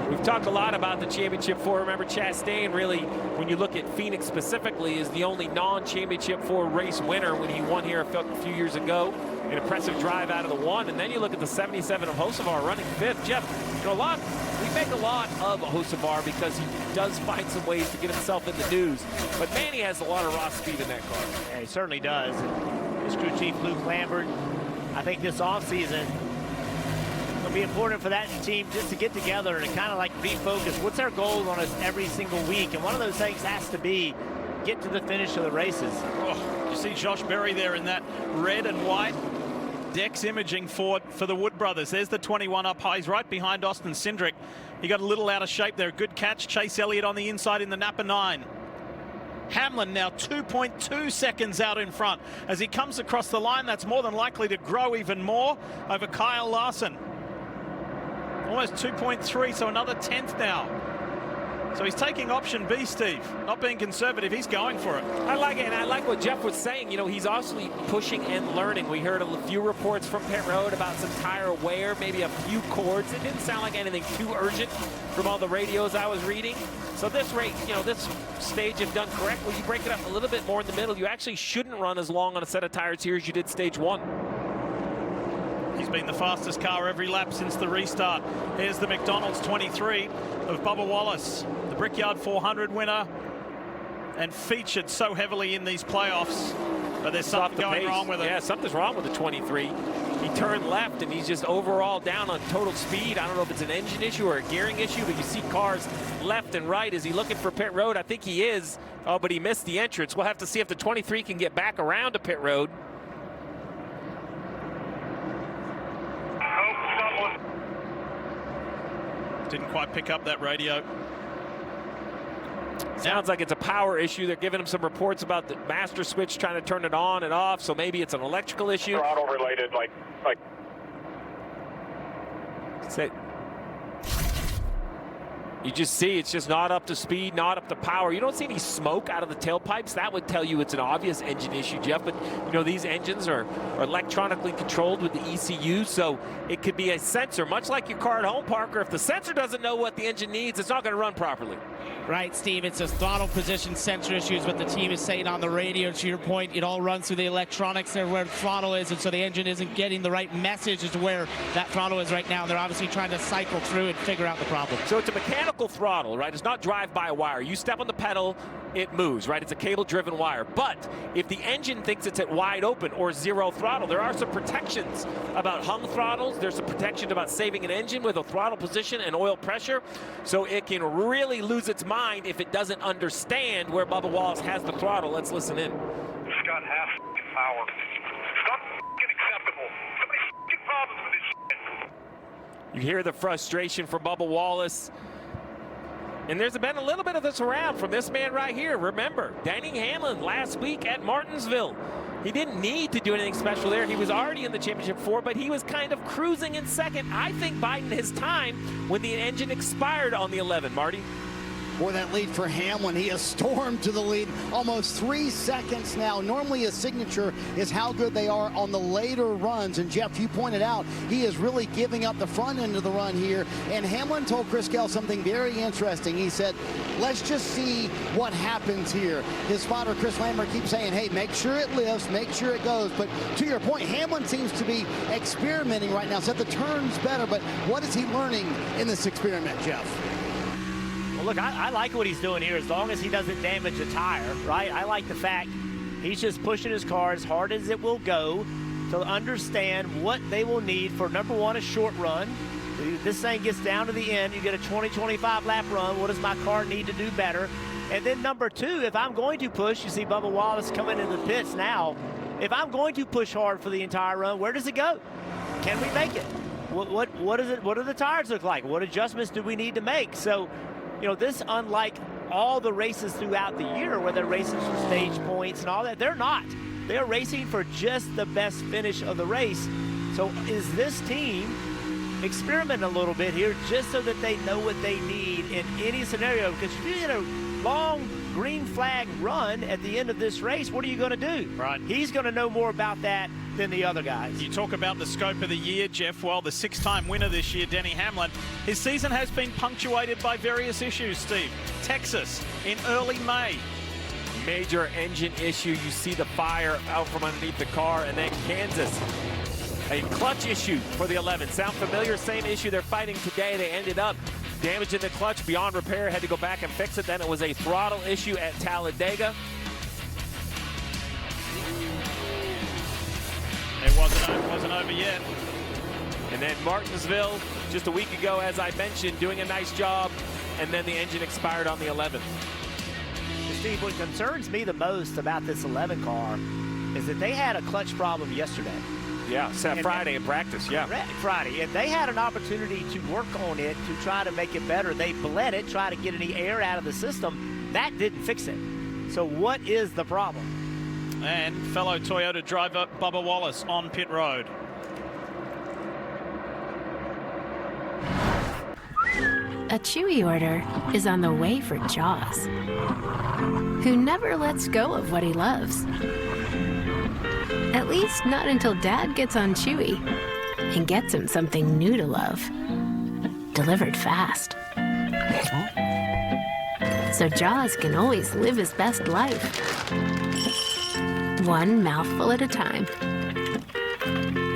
We've talked a lot about the Championship 4. Remember, Chastain really, when you look at Phoenix specifically, is the only non-Championship 4 race winner when he won here a few years ago. An impressive drive out of the 1. And then you look at the 77 of Hocevar running 5th. Jeff, you know, we make a lot of Hocevar because he does find some ways to get himself in the news. But man, he has a lot of raw speed in that car. Yeah, he certainly does. His crew chief, Luke Lambert, I think this offseason will be important for that team just to get together and kind of like refocus. What's their goal on us every single week? And one of those things has to be get to the finish of the races. Oh, you see Josh Berry there in that red and white. Dex imaging for the Wood brothers. There's the 21 up high. He's right behind Austin Cindric. He got a little out of shape there. Good catch. Chase Elliott on the inside in the Napa 9. Hamlin now 2.2 seconds out in front. As he comes across the line, that's more than likely to grow even more over Kyle Larson. Almost 2.3, so another 10th now. So he's taking option B, Steve. Not being conservative, he's going for it. I like it, and I like what Jeff was saying. You know, he's obviously pushing and learning. We heard a few reports from pit road about some tire wear, maybe a few cords. It didn't sound like anything too urgent from all the radios I was reading. So this rate, you know, this stage, if done correctly, you break it up a little bit more in the middle. You actually shouldn't run as long on a set of tires here as you did stage 1. He's been the fastest car every lap since the restart. Here's the McDonald's 23 of Bubba Wallace, the Brickyard 400 winner and featured so heavily in these playoffs. But there's something going wrong with it. Yeah, something's wrong with the 23. He turned left, and he's just overall down on total speed. I don't know if it's an engine issue or a gearing issue, but you see cars left and right. Is he looking for pit road? I think he is. Oh, but he missed the entrance. We'll have to see if the 23 can get back around to pit road. Didn't quite pick up that radio. Sounds like it's a power issue. They're giving him some reports about the master switch trying to turn it on and off, so maybe it's an electrical issue. Throttle related, like. Say, you just see it's just not up to speed, not up to power. You don't see any smoke out of the tailpipes. That would tell you it's an obvious engine issue, Jeff. But, you know, these engines are electronically controlled with the ECU, so it could be a sensor, much like your car at home, Parker. If the sensor doesn't know what the engine needs, it's not going to run properly. Right, Steve, it's a throttle position sensor issue is what the team is saying on the radio. To your point, it all runs through the electronics there where the throttle is, and so the engine isn't getting the right message as to where that throttle is right now. They're obviously trying to cycle through and figure out the problem. So it's a mechanical throttle, right? It's not drive-by-wire. You step on the pedal, it moves, right? It's a cable-driven wire. But if the engine thinks it's at wide open or zero throttle, there are some protections about hung throttles. There's some protection about saving an engine with a throttle position and oil pressure. So it can really lose its mind if it doesn't understand where Bubba Wallace has the throttle. Let's listen in. It's got half power. It's not acceptable. Somebody problems with this shit. You hear the frustration from Bubba Wallace. And there's been a little bit of this around from this man right here. Remember, Denny Hamlin last week at Martinsville. He didn't need to do anything special there. He was already in the championship 4, but he was kind of cruising in second. I think biding his time when the engine expired on the 11, Marty. For that lead for Hamlin, he has stormed to the lead almost 3 seconds now. Normally his signature is how good they are on the later runs, and Jeff, you pointed out he is really giving up the front end of the run here, and Hamlin told Chris Kell something very interesting. He said, let's just see what happens here. His spotter Chris Lambert keeps saying, hey, make sure it lifts, make sure it goes, but to your point, Hamlin seems to be experimenting right now, said the turn's better, but what is he learning in this experiment, Jeff? Well, look, I like what he's doing here as long as he doesn't damage a tire, right? I like the fact he's just pushing his car as hard as it will go to understand what they will need for, number one, a short run. This thing gets down to the end, you get a 20-25 lap run. What does my car need to do better? And then number two, if I'm going to push, you see Bubba Wallace coming into the pits now. If I'm going to push hard for the entire run, where does it go? Can we make it? What is it? What do the tires look like? What adjustments do we need to make? So, you know, this, unlike all the races throughout the year where they're racing for stage points and all that, they're not. They're racing for just the best finish of the race. So is this team experimenting a little bit here just so that they know what they need in any scenario? Because if you get a long green flag run at the end of this race, what are you going to do? Right. He's going to know more about that than the other guys. You talk about the scope of the year, Jeff. Well, the 6-time winner this year, Denny Hamlin, his season has been punctuated by various issues, Steve. Texas in early May. Major engine issue. You see the fire out from underneath the car. And then Kansas, a clutch issue for the 11. Sound familiar? Same issue they're fighting today. They ended up damaging the clutch beyond repair. Had to go back and fix it. Then it was a throttle issue at Talladega. It wasn't over yet. And then Martinsville, just a week ago, as I mentioned, doing a nice job. And then the engine expired on the 11th. Steve, what concerns me the most about this 11 car is that they had a clutch problem yesterday. Yeah, Friday in practice, yeah. Friday, and they had an opportunity to work on it to try to make it better. They bled it, try to get any air out of the system. That didn't fix it. So what is the problem? And fellow Toyota driver Bubba Wallace on pit road. A Chewy order is on the way for Jaws, who never lets go of what he loves. At least not until Dad gets on Chewy and gets him something new to love. Delivered fast. So Jaws can always live his best life. One mouthful at a time.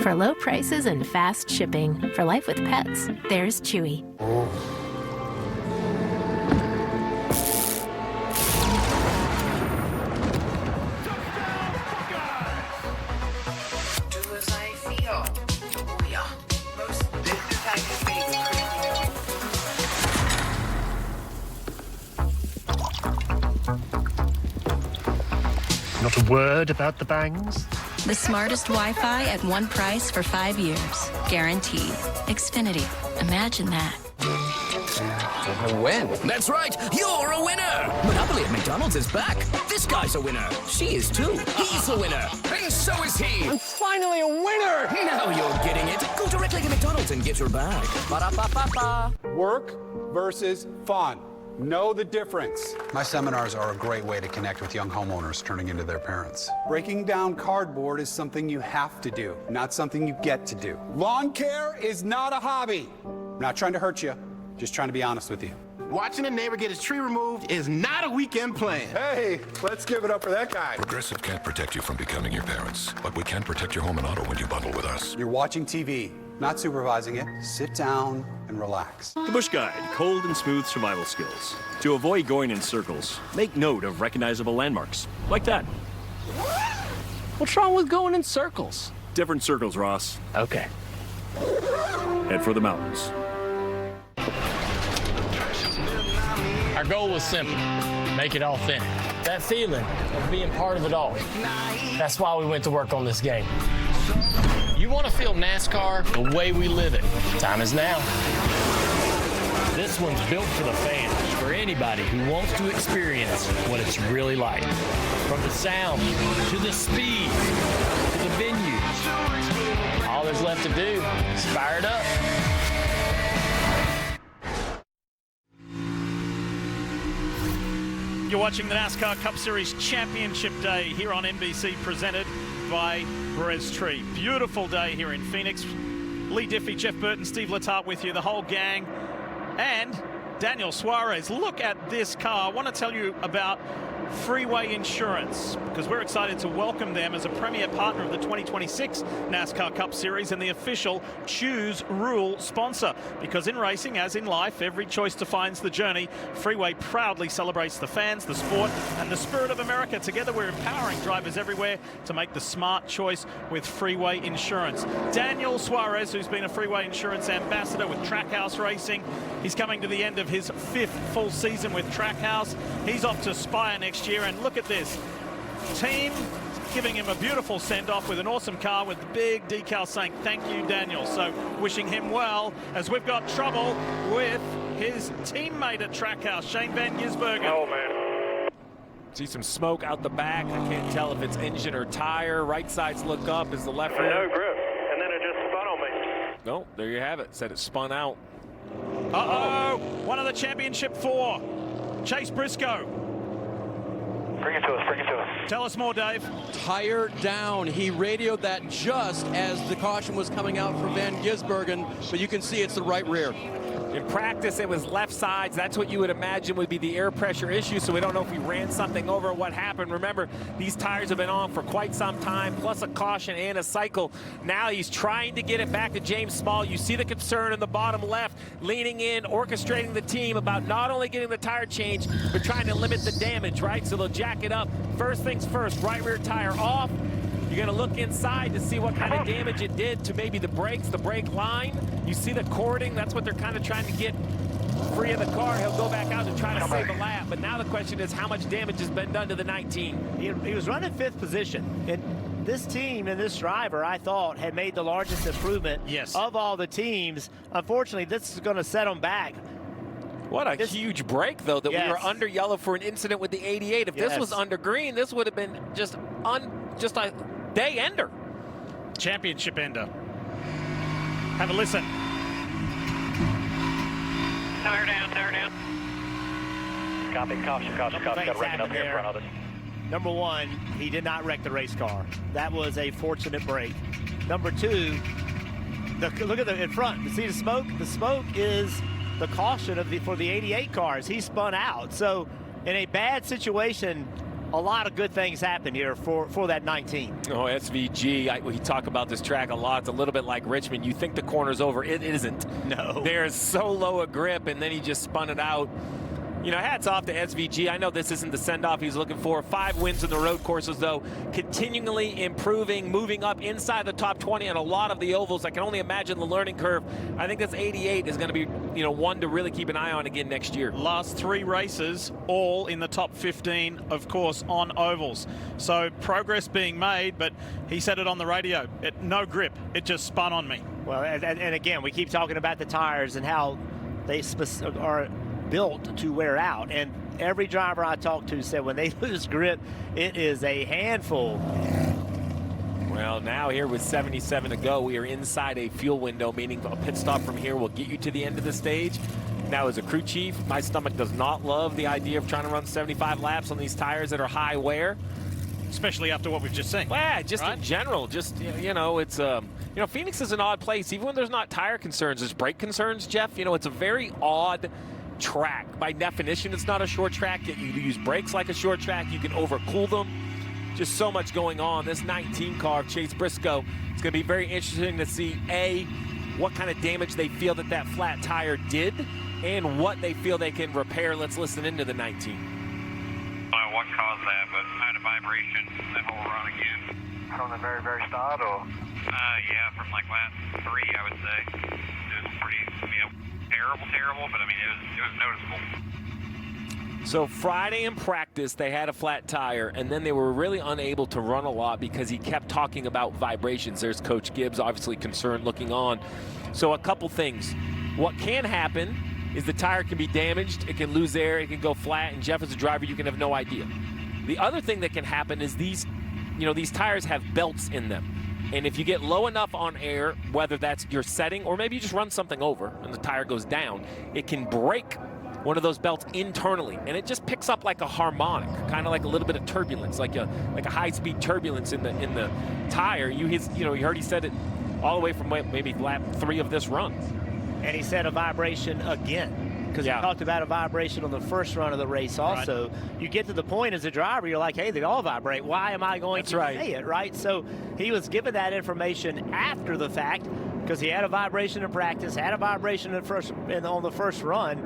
For low prices and fast shipping, for life with pets, there's Chewy. Not a word about the bangs? The smartest Wi-Fi at one price for 5 years. Guaranteed. Xfinity. Imagine that. A win. That's right, you're a winner. Monopoly at McDonald's is back. This guy's a winner. She is too. He's a winner. And so is he. I'm finally a winner. Now you're getting it. Go directly to McDonald's and get your bag. Ba-da-ba-ba-ba. Work versus fun. Know the difference. My seminars are a great way to connect with young homeowners turning into their parents. Breaking down cardboard is something you have to do, not something you get to do. Lawn care is not a hobby. I'm not trying to hurt you, just trying to be honest with you. Watching a neighbor get his tree removed is not a weekend plan. Hey, let's give it up for that guy. Progressive can't protect you from becoming your parents, but we can protect your home and auto when you bundle with us. You're watching TV, not supervising it. Sit down and relax. The Bush Guide, cold and smooth survival skills. To avoid going in circles, make note of recognizable landmarks, like that. What's wrong with going in circles? Different circles, Ross. Okay. Head for the mountains. Our goal was simple. Make it authentic. That feeling of being part of it all. That's why we went to work on this game. You want to feel NASCAR the way we live it. Time is now. This one's built for the fans, for anybody who wants to experience what it's really like. From the sound, to the speed, to the venues. All there's left to do is fire it up. You're watching the NASCAR Cup Series Championship Day here on NBC, presented by Brez Tree. Beautiful day here in Phoenix. Lee Diffie, Jeff Burton, Steve Letarte with you, the whole gang. And Daniel Suarez. Look at this car. I want to tell you about Freeway Insurance, because we're excited to welcome them as a premier partner of the 2026 NASCAR Cup Series and the official Choose Rule sponsor. Because in racing, as in life, every choice defines the journey. Freeway proudly celebrates the fans, the sport, and the spirit of America. Together, we're empowering drivers everywhere to make the smart choice with Freeway Insurance. Daniel Suarez, who's been a Freeway Insurance ambassador with Trackhouse Racing, he's coming to the end of his 5th full season with Trackhouse. He's off to Spire next year, and look at this team giving him a beautiful send-off with an awesome car with the big decal saying thank you, Daniel. So wishing him well, as we've got trouble with his teammate at Trackhouse, Shane Van Gisbergen. Oh man, see some smoke out the back. I can't tell if it's engine or tire. Right sides look up. Is the left rear? No grip, and then it just spun on me. No, there you have it. Said it spun out. Uh-oh, one of the championship 4, Chase Briscoe. Bring it to us, bring it to us. Tell us more, Dave. Tire down. He radioed that just as the caution was coming out for Van Gisbergen, but you can see it's the right rear. In practice, it was left sides. That's what you would imagine would be the air pressure issue, so we don't know if he ran something over or what happened. Remember, these tires have been on for quite some time, plus a caution and a cycle. Now he's trying to get it back to James Small. You see the concern in the bottom left, leaning in, orchestrating the team about not only getting the tire changed, but trying to limit the damage, right? So they'll jack it up. First things first, right rear tire off. You're going to look inside to see what kind of damage it did to maybe the brakes, the brake line. You see the cording. That's what they're kind of trying to get free of the car. He'll go back out to try to save a lap. But now the question is how much damage has been done to the 19. He was running 5th position. And this team and this driver, I thought, had made the largest improvement of all the teams. Unfortunately, this is going to set them back. What a huge break, though, that we were under yellow for an incident with the 88. If this was under green, this would have been just a day ender. Championship ender. Have a listen. Tire down, tire down. Copy, caution, caution, caution. Got wrecking up here in front of us. Number one, he did not wreck the race car. That was a fortunate break. Number two, look at the in front. See the smoke? The smoke is the caution for the 88 cars. He spun out. So in a bad situation, a lot of good things happen here for that 19. Oh, SVG, we talk about this track a lot. It's a little bit like Richmond. You think the corner's over. It isn't. No. There's so low a grip, and then he just spun it out. You know, hats off to SVG. I know this isn't the send-off he's looking for. 5 wins in the road courses, though, continually improving, moving up inside the top 20 on a lot of the ovals. I can only imagine the learning curve. I think this 88 is going to be, you know, one to really keep an eye on again next year. Last 3 races, all in the top 15, of course, on ovals. So progress being made, but he said it on the radio. No grip. It just spun on me. Well, and again, we keep talking about the tires and how they are built to wear out, and every driver I talked to said when they lose grip, it is a handful. Well, now here with 77 to go, we are inside a fuel window, meaning a pit stop from here will get you to the end of the stage. Now, as a crew chief, my stomach does not love the idea of trying to run 75 laps on these tires that are high wear. Especially after what we've just seen. Well, yeah, just right? In general, just, you know, it's, you know, Phoenix is an odd place. Even when there's not tire concerns, there's brake concerns, Jeff. You know, it's a very odd track. By definition, it's not a short track. You use brakes like a short track. You can overcool them. Just so much going on. This 19 car of Chase Briscoe, it's going to be very interesting to see, A, what kind of damage they feel that flat tire did and what they feel they can repair. Let's listen into the 19. I don't know what caused that, but I had a vibration that whole run again. From the very, very start, or? Yeah, from like lap 3, I would say. It was pretty, you know, terrible, but I mean, it was noticeable. So Friday in practice, they had a flat tire, and then they were really unable to run a lot because he kept talking about vibrations. There's Coach Gibbs, obviously concerned, looking on. So a couple things. What can happen is the tire can be damaged, it can lose air, it can go flat, and Jeff, as a driver, you can have no idea. The other thing that can happen is these tires have belts in them. And if you get low enough on air, whether that's your setting or maybe you just run something over and the tire goes down, it can break one of those belts internally, and it just picks up like a harmonic, kind of like a little bit of turbulence, like a high-speed turbulence in the tire. You heard he said it all the way from maybe lap 3 of this run. And he said a vibration again. Because he talked about a vibration on the first run of the race also. Right. You get to the point as a driver, you're like, hey, they all vibrate. Why am I going to say it, right? So he was given that information after the fact because he had a vibration in practice, had a vibration on the first run.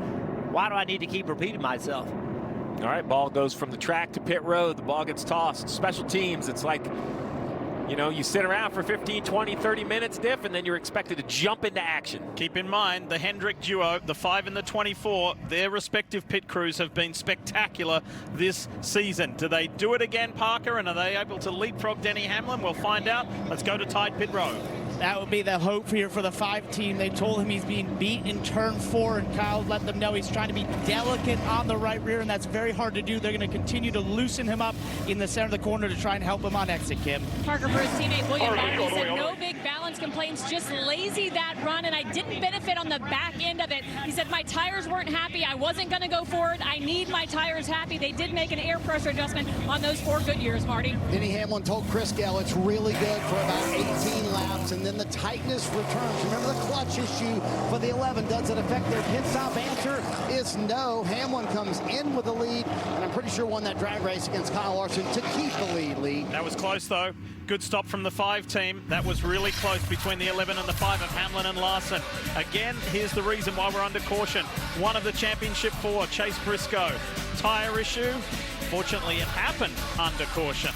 Why do I need to keep repeating myself? All right, ball goes from the track to pit road. The ball gets tossed. Special teams, it's like, you know, you sit around for 15, 20, 30 minutes, Diff, and then you're expected to jump into action. Keep in mind, the Hendrick duo, the 5 and the 24, their respective pit crews have been spectacular this season. Do they do it again, Parker, and are they able to leapfrog Denny Hamlin? We'll find out. Let's go to tied pit road. That would be the hope here for the 5 team. They told him he's being beat in turn 4, and Kyle let them know he's trying to be delicate on the right rear, and that's very hard to do. They're going to continue to loosen him up in the center of the corner to try and help him on exit, Kim. Parker, for his teammate William Byron, said no big balance complaints, just lazy that run, and I didn't benefit on the back end of it. He said my tires weren't happy. I wasn't going to go forward. I need my tires happy. They did make an air pressure adjustment on those 4 good years, Marty. Denny Hamlin told Chris Gale it's really good for about 18 laps, and then the tightness returns. Remember the clutch issue for the 11. Does it affect their pit stop? Answer is no. Hamlin comes in with the lead, and I'm pretty sure won that drag race against Kyle Larson to keep the lead, Lee. That was close, though. Good stop from the 5 team. That was really close between the 11 and the 5 of Hamlin and Larson. Again, here's the reason why we're under caution. One of the championship 4, Chase Briscoe. Tire issue. Fortunately, it happened under caution.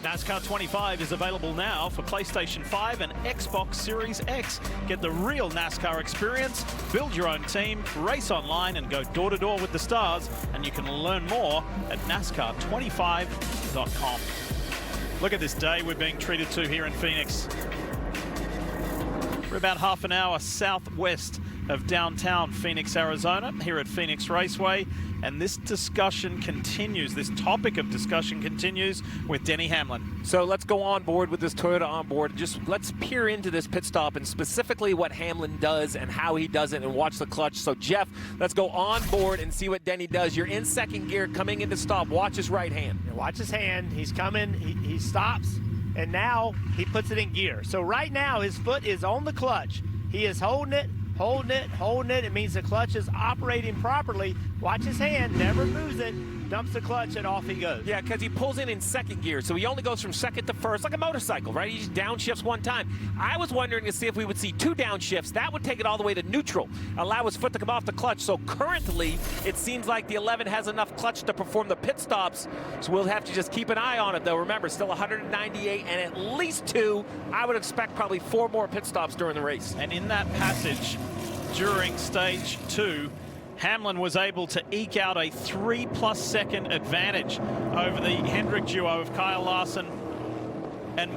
NASCAR 25 is available now for PlayStation 5 and Xbox Series X. Get the real NASCAR experience, build your own team, race online, and go door-to-door with the stars. And you can learn more at NASCAR25.com. Look at this day we're being treated to here in Phoenix. We're about half an hour southwest of downtown Phoenix, Arizona, here at Phoenix Raceway. And this discussion continues, this topic of discussion continues with Denny Hamlin. So let's go on board with this Toyota on board. Just let's peer into this pit stop and specifically what Hamlin does and how he does it and watch the clutch. So Jeff, let's go on board and see what Denny does. You're in second gear coming into stop. Watch his right hand. Watch his hand. He's coming. He stops, and now he puts it in gear. So right now his foot is on the clutch. He is holding it. Holding it. It means the clutch is operating properly. Watch his hand, never moves it. Dumps the clutch and off he goes. Yeah, because he pulls in second gear, so he only goes from second to first, like a motorcycle, right? He just downshifts one time. I was wondering to see if we would see 2 downshifts. That would take it all the way to neutral, allow his foot to come off the clutch. So currently, it seems like the 11 has enough clutch to perform the pit stops, so we'll have to just keep an eye on it, though. Remember, still 198 and at least 2. I would expect probably 4 more pit stops during the race. And in that passage during stage 2, Hamlin was able to eke out a 3+ second advantage over the Hendrick duo of Kyle Larson and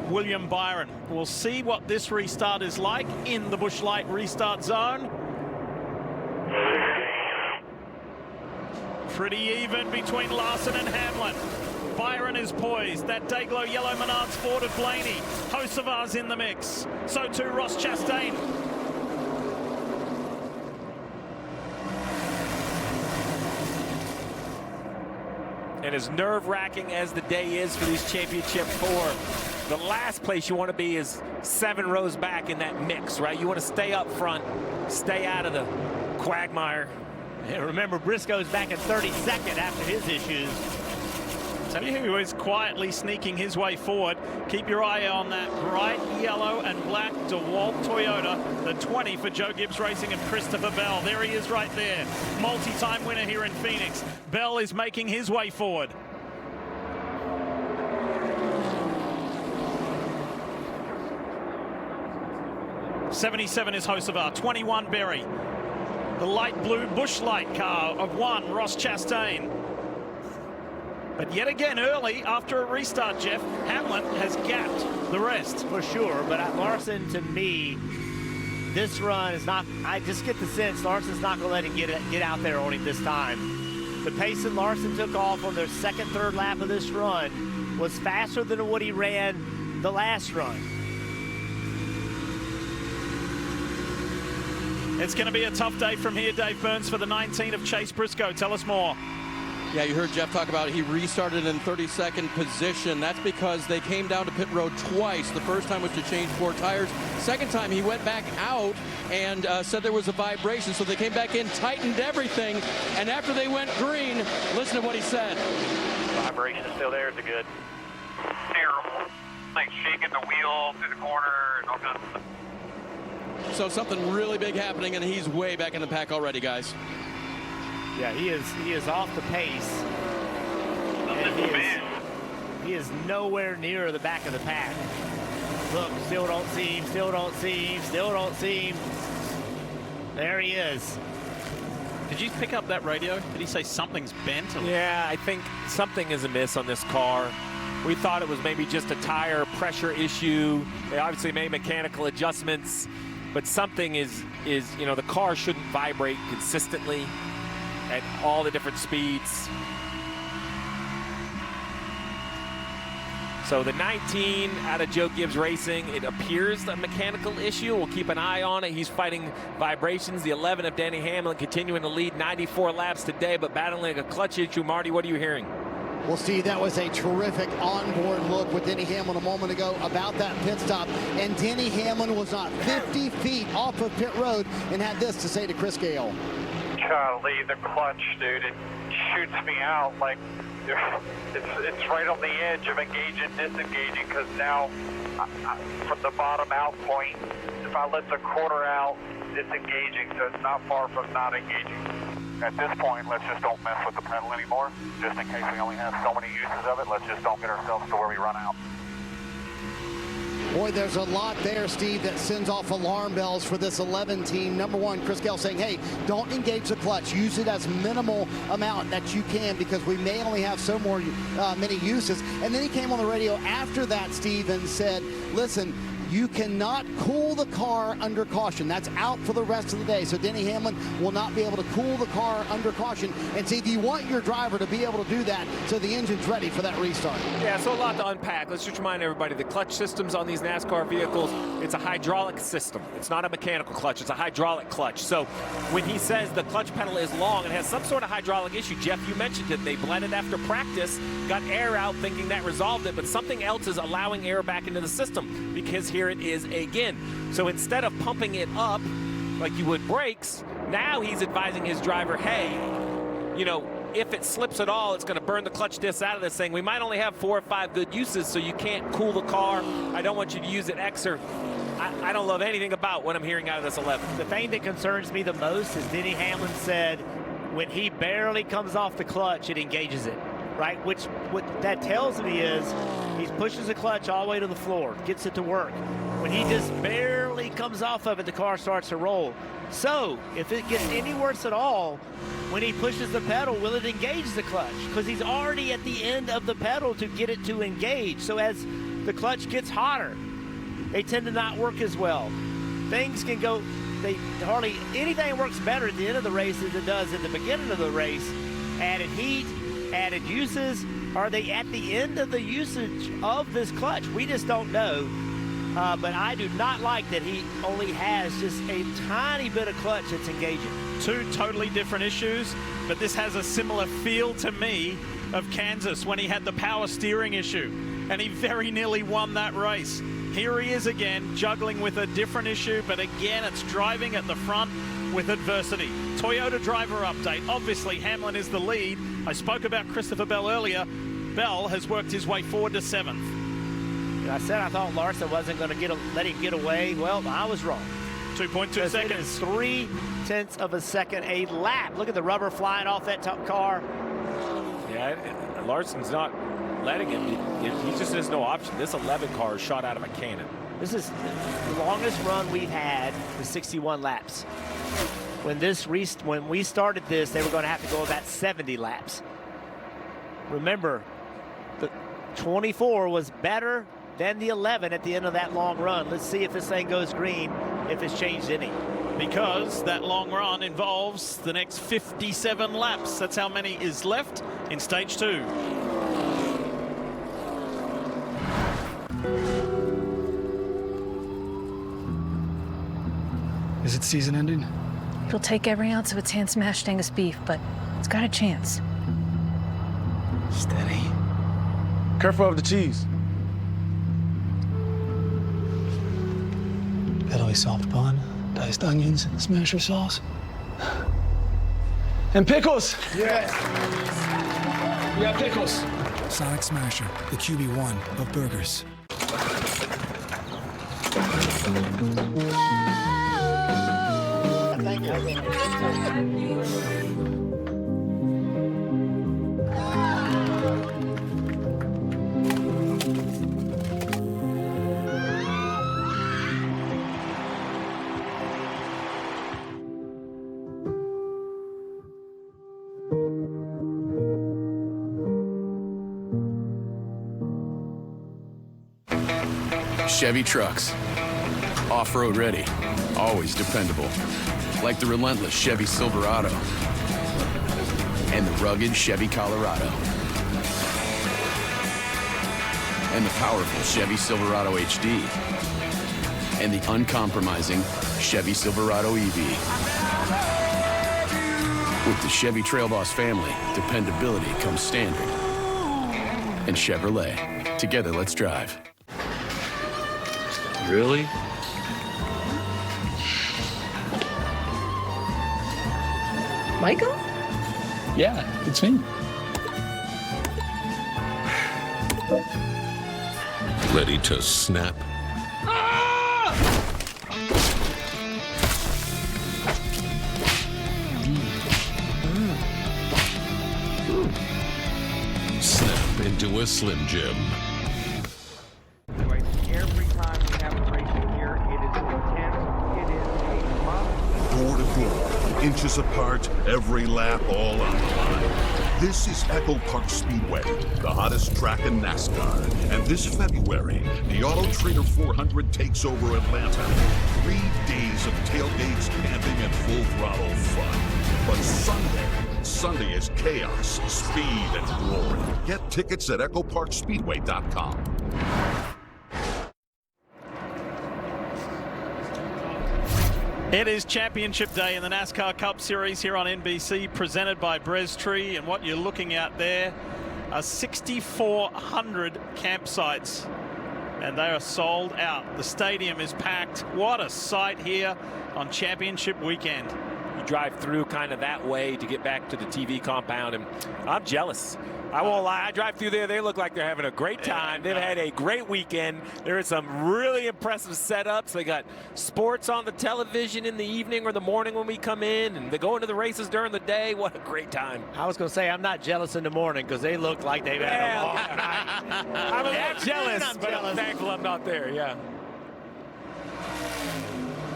William Byron. We'll see what this restart is like in the Busch Light restart zone. Pretty even between Larson and Hamlin. Byron is poised. That Dayglow yellow Menards Ford of Blaney. Hocevar's in the mix. So too Ross Chastain. And as nerve-wracking as the day is for these Championship 4, the last place you want to be is 7 rows back in that mix, right? You want to stay up front, stay out of the quagmire. And remember, Briscoe's back in 32nd after his issues. Tell you who is quietly sneaking his way forward. Keep your eye on that bright yellow and black DeWalt Toyota, the 20 for Joe Gibbs Racing and Christopher Bell. There he is right there. Multi-time winner here in Phoenix. Bell is making his way forward. '77 is Hocevar, 21 Berry. The light blue Busch Light car of 1, Ross Chastain. But yet again early, after a restart, Jeff, Hamlin has gapped the rest. For sure, but Larson, to me, this run is not, I just get the sense Larson's not going to let him get out there on him this time. The pace that Larson took off on their second, third lap of this run was faster than what he ran the last run. It's going to be a tough day from here, Dave Burns, for the 19 of Chase Briscoe. Tell us more. Yeah, you heard Jeff talk about he restarted in 32nd position. That's because they came down to pit road twice. The first time was to change 4 tires. Second time he went back out and said there was a vibration. So they came back in, tightened everything. And after they went green, listen to what he said. Vibration is still there. It's good. Terrible. Like shaking the wheel through the corner and all kinds of stuff. So something really big happening, and he's way back in the pack already, guys. Yeah, he is off the pace. And he is nowhere near the back of the pack. Look, still don't see him, still don't see him, still don't see him. There he is. Did you pick up that radio? Did he say something's bent? Yeah, I think something is amiss on this car. We thought it was maybe just a tire pressure issue. They obviously made mechanical adjustments, but something is you know, the car shouldn't vibrate consistently at all the different speeds. So the 19 out of Joe Gibbs Racing, it appears a mechanical issue. We'll keep an eye on it. He's fighting vibrations. The 11 of Denny Hamlin continuing to lead 94 laps today, but battling a clutch issue. Marty, what are you hearing? Well, Steve, that was a terrific onboard look with Denny Hamlin a moment ago about that pit stop. And Denny Hamlin was not 50 feet off of pit road and had this to say to Chris Gale. Golly, the clutch, dude, it shoots me out like it's right on the edge of engaging, disengaging, because now from the bottom out point, if I let the quarter out, it's engaging, so it's not far from not engaging. At this point, let's just don't mess with the pedal anymore. Just in case we only have so many uses of it, let's just don't get ourselves to where we run out. Boy, there's a lot there, Steve, that sends off alarm bells for this 11 team. Number one, Chris Gale saying, hey, don't engage the clutch. Use it as minimal amount that you can, because we may only have so many uses. And then he came on the radio after that, Steve, and said, listen, you cannot cool the car under caution. That's out for the rest of the day. So Denny Hamlin will not be able to cool the car under caution. And Steve, you want your driver to be able to do that so the engine's ready for that restart. Yeah, so a lot to unpack. Let's just remind everybody, the clutch systems on these NASCAR vehicles, it's a hydraulic system. It's not a mechanical clutch, it's a hydraulic clutch. So when he says the clutch pedal is long and has some sort of hydraulic issue, Jeff, you mentioned it, they bled it after practice, got air out thinking that resolved it, but something else is allowing air back into the system, because here it is again. So instead of pumping it up like you would brakes, now he's advising his driver, hey, you know, if it slips at all, it's going to burn the clutch disc out of this thing. We might only have 4 or 5 good uses, so you can't cool the car. I don't want you to use it extra. I don't love anything about what I'm hearing out of this 11. The thing that concerns me the most is Denny Hamlin said when he barely comes off the clutch, it engages it, right? Which what that tells me is he pushes the clutch all the way to the floor, gets it to work. When he just barely comes off of it, the car starts to roll. So if it gets any worse at all, when he pushes the pedal, will it engage the clutch? Because he's already at the end of the pedal to get it to engage. So as the clutch gets hotter, they tend to not work as well. Things can go, hardly anything works better at the end of the race as it does at the beginning of the race. Added heat, added uses. Are they at the end of the usage of this clutch? We just don't know. But I do not like that he only has just a tiny bit of clutch that's engaging. 2 totally different issues, but this has a similar feel to me of Kansas when he had the power steering issue, and he very nearly won that race. Here he is again, juggling with a different issue, but again, it's driving at the front with adversity. Toyota driver update. Obviously, Hamlin is the lead. I spoke about Christopher Bell earlier. Bell has worked his way forward to 7th. I said I thought Larson wasn't going to let him get away. Well, I was wrong. 2.2 seconds. It is 0.3 of a second a lap. Look at the rubber flying off that top car. Yeah, Larson's not letting him. He just has no option. This 11 car is shot out of a cannon. This is the longest run we've had with 61 laps. When we started this, they were going to have to go about 70 laps. Remember, the 24 was better than the 11 at the end of that long run. Let's see if this thing goes green, if it's changed any. Because that long run involves the next 57 laps. That's how many is left in stage 2. Is it season ending? It'll take every ounce of its hand-smashed Angus beef, but it's got a chance. Steady. Careful of the cheese. Pillowy soft bun, diced onions, smasher sauce. And pickles! Yes! We got pickles. Sonic Smasher, the QB1 of burgers. Thank you. Chevy trucks. Off-road ready. Always dependable. Like the relentless Chevy Silverado. And the rugged Chevy Colorado. And the powerful Chevy Silverado HD. And the uncompromising Chevy Silverado EV. With the Chevy Trail Boss family, dependability comes standard. And Chevrolet. Together, let's drive. Really? Michael? Yeah, it's me. Ready to snap? Snap into a Slim Jim. Every time we have a racing here, it is intense. It is a must. Door to door, inches apart, every lap all on the line. This is Echo Park Speedway, the hottest track in NASCAR. And this February, the Auto Trader 400 takes over Atlanta. 3 days of tailgates, camping, and full throttle fun. But Sunday is chaos, speed, and glory. Get tickets at EchoParkSpeedway.com. It is championship day in the NASCAR Cup Series here on NBC, presented by Breztree, and what you're looking at there are 6,400 campsites, and they are sold out. The stadium is packed. What a sight here on championship weekend. You drive through kind of that way to get back to the TV compound, and I'm jealous. I won't lie. I drive through there. They look like they're having a great time. They've had a great weekend. There are some really impressive setups. They got sports on the television in the evening or the morning when we come in, and they go into the races during the day. What a great time. I was going to say, I'm not jealous in the morning because they look like they've had a long night. I'm a little jealous, but I'm thankful I'm not there, yeah.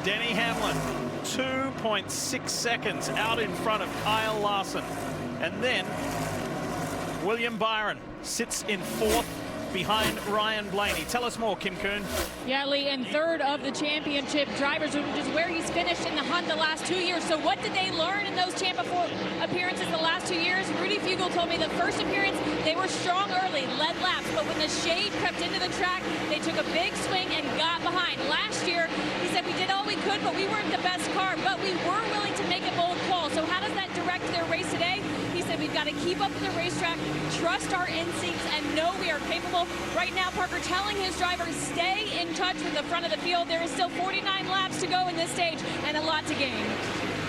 Denny Hamlin, 2.6 seconds out in front of Kyle Larson. And then William Byron sits in fourth behind Ryan Blaney. Tell us more, Kim Kuhn. Yeah, Lee, and third of the championship drivers, which is where he's finished in the hunt the last 2 years. So what did they learn in those Champ appearances the last 2 years? Rudy Fugle told me the first appearance, they were strong early, led laps, but when the shade crept into the track, they took a big swing and got behind. Last year, he said we did all we could, but we weren't the best car, but we were willing to make a bold call. So how does that direct their race today? He said we've got to keep up with the racetrack, trust our instincts, and know we are capable. Right now, Parker telling his drivers stay in touch with the front of the field. There is still 49 laps to go in this stage and a lot to gain.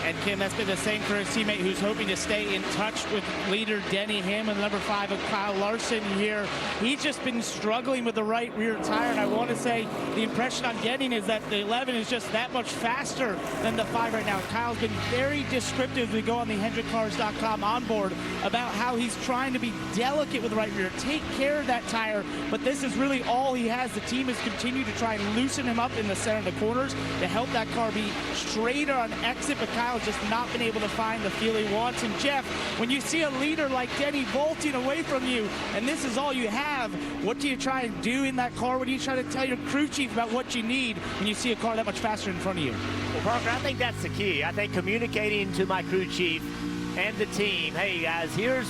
And Kim, that's been the same for his teammate who's hoping to stay in touch with leader Denny Hamlin, number 5 of Kyle Larson here. He's just been struggling with the right rear tire, and I want to say the impression I'm getting is that the 11 is just that much faster than the 5 right now. Kyle's been very descriptive. We go on the HendrickCars.com onboard about how he's trying to be delicate with the right rear, take care of that tire, but this is really all he has. The team has continued to try and loosen him up in the center of the corners to help that car be straighter on exit, but Kyle just not been able to find the feel he wants. And Jeff, when you see a leader like Denny bolting away from you, and this is all you have, what do you try and do in that car? What do you try to tell your crew chief about what you need when you see a car that much faster in front of you? Well, Parker, I think that's the key. I think communicating to my crew chief and the team, hey guys, here's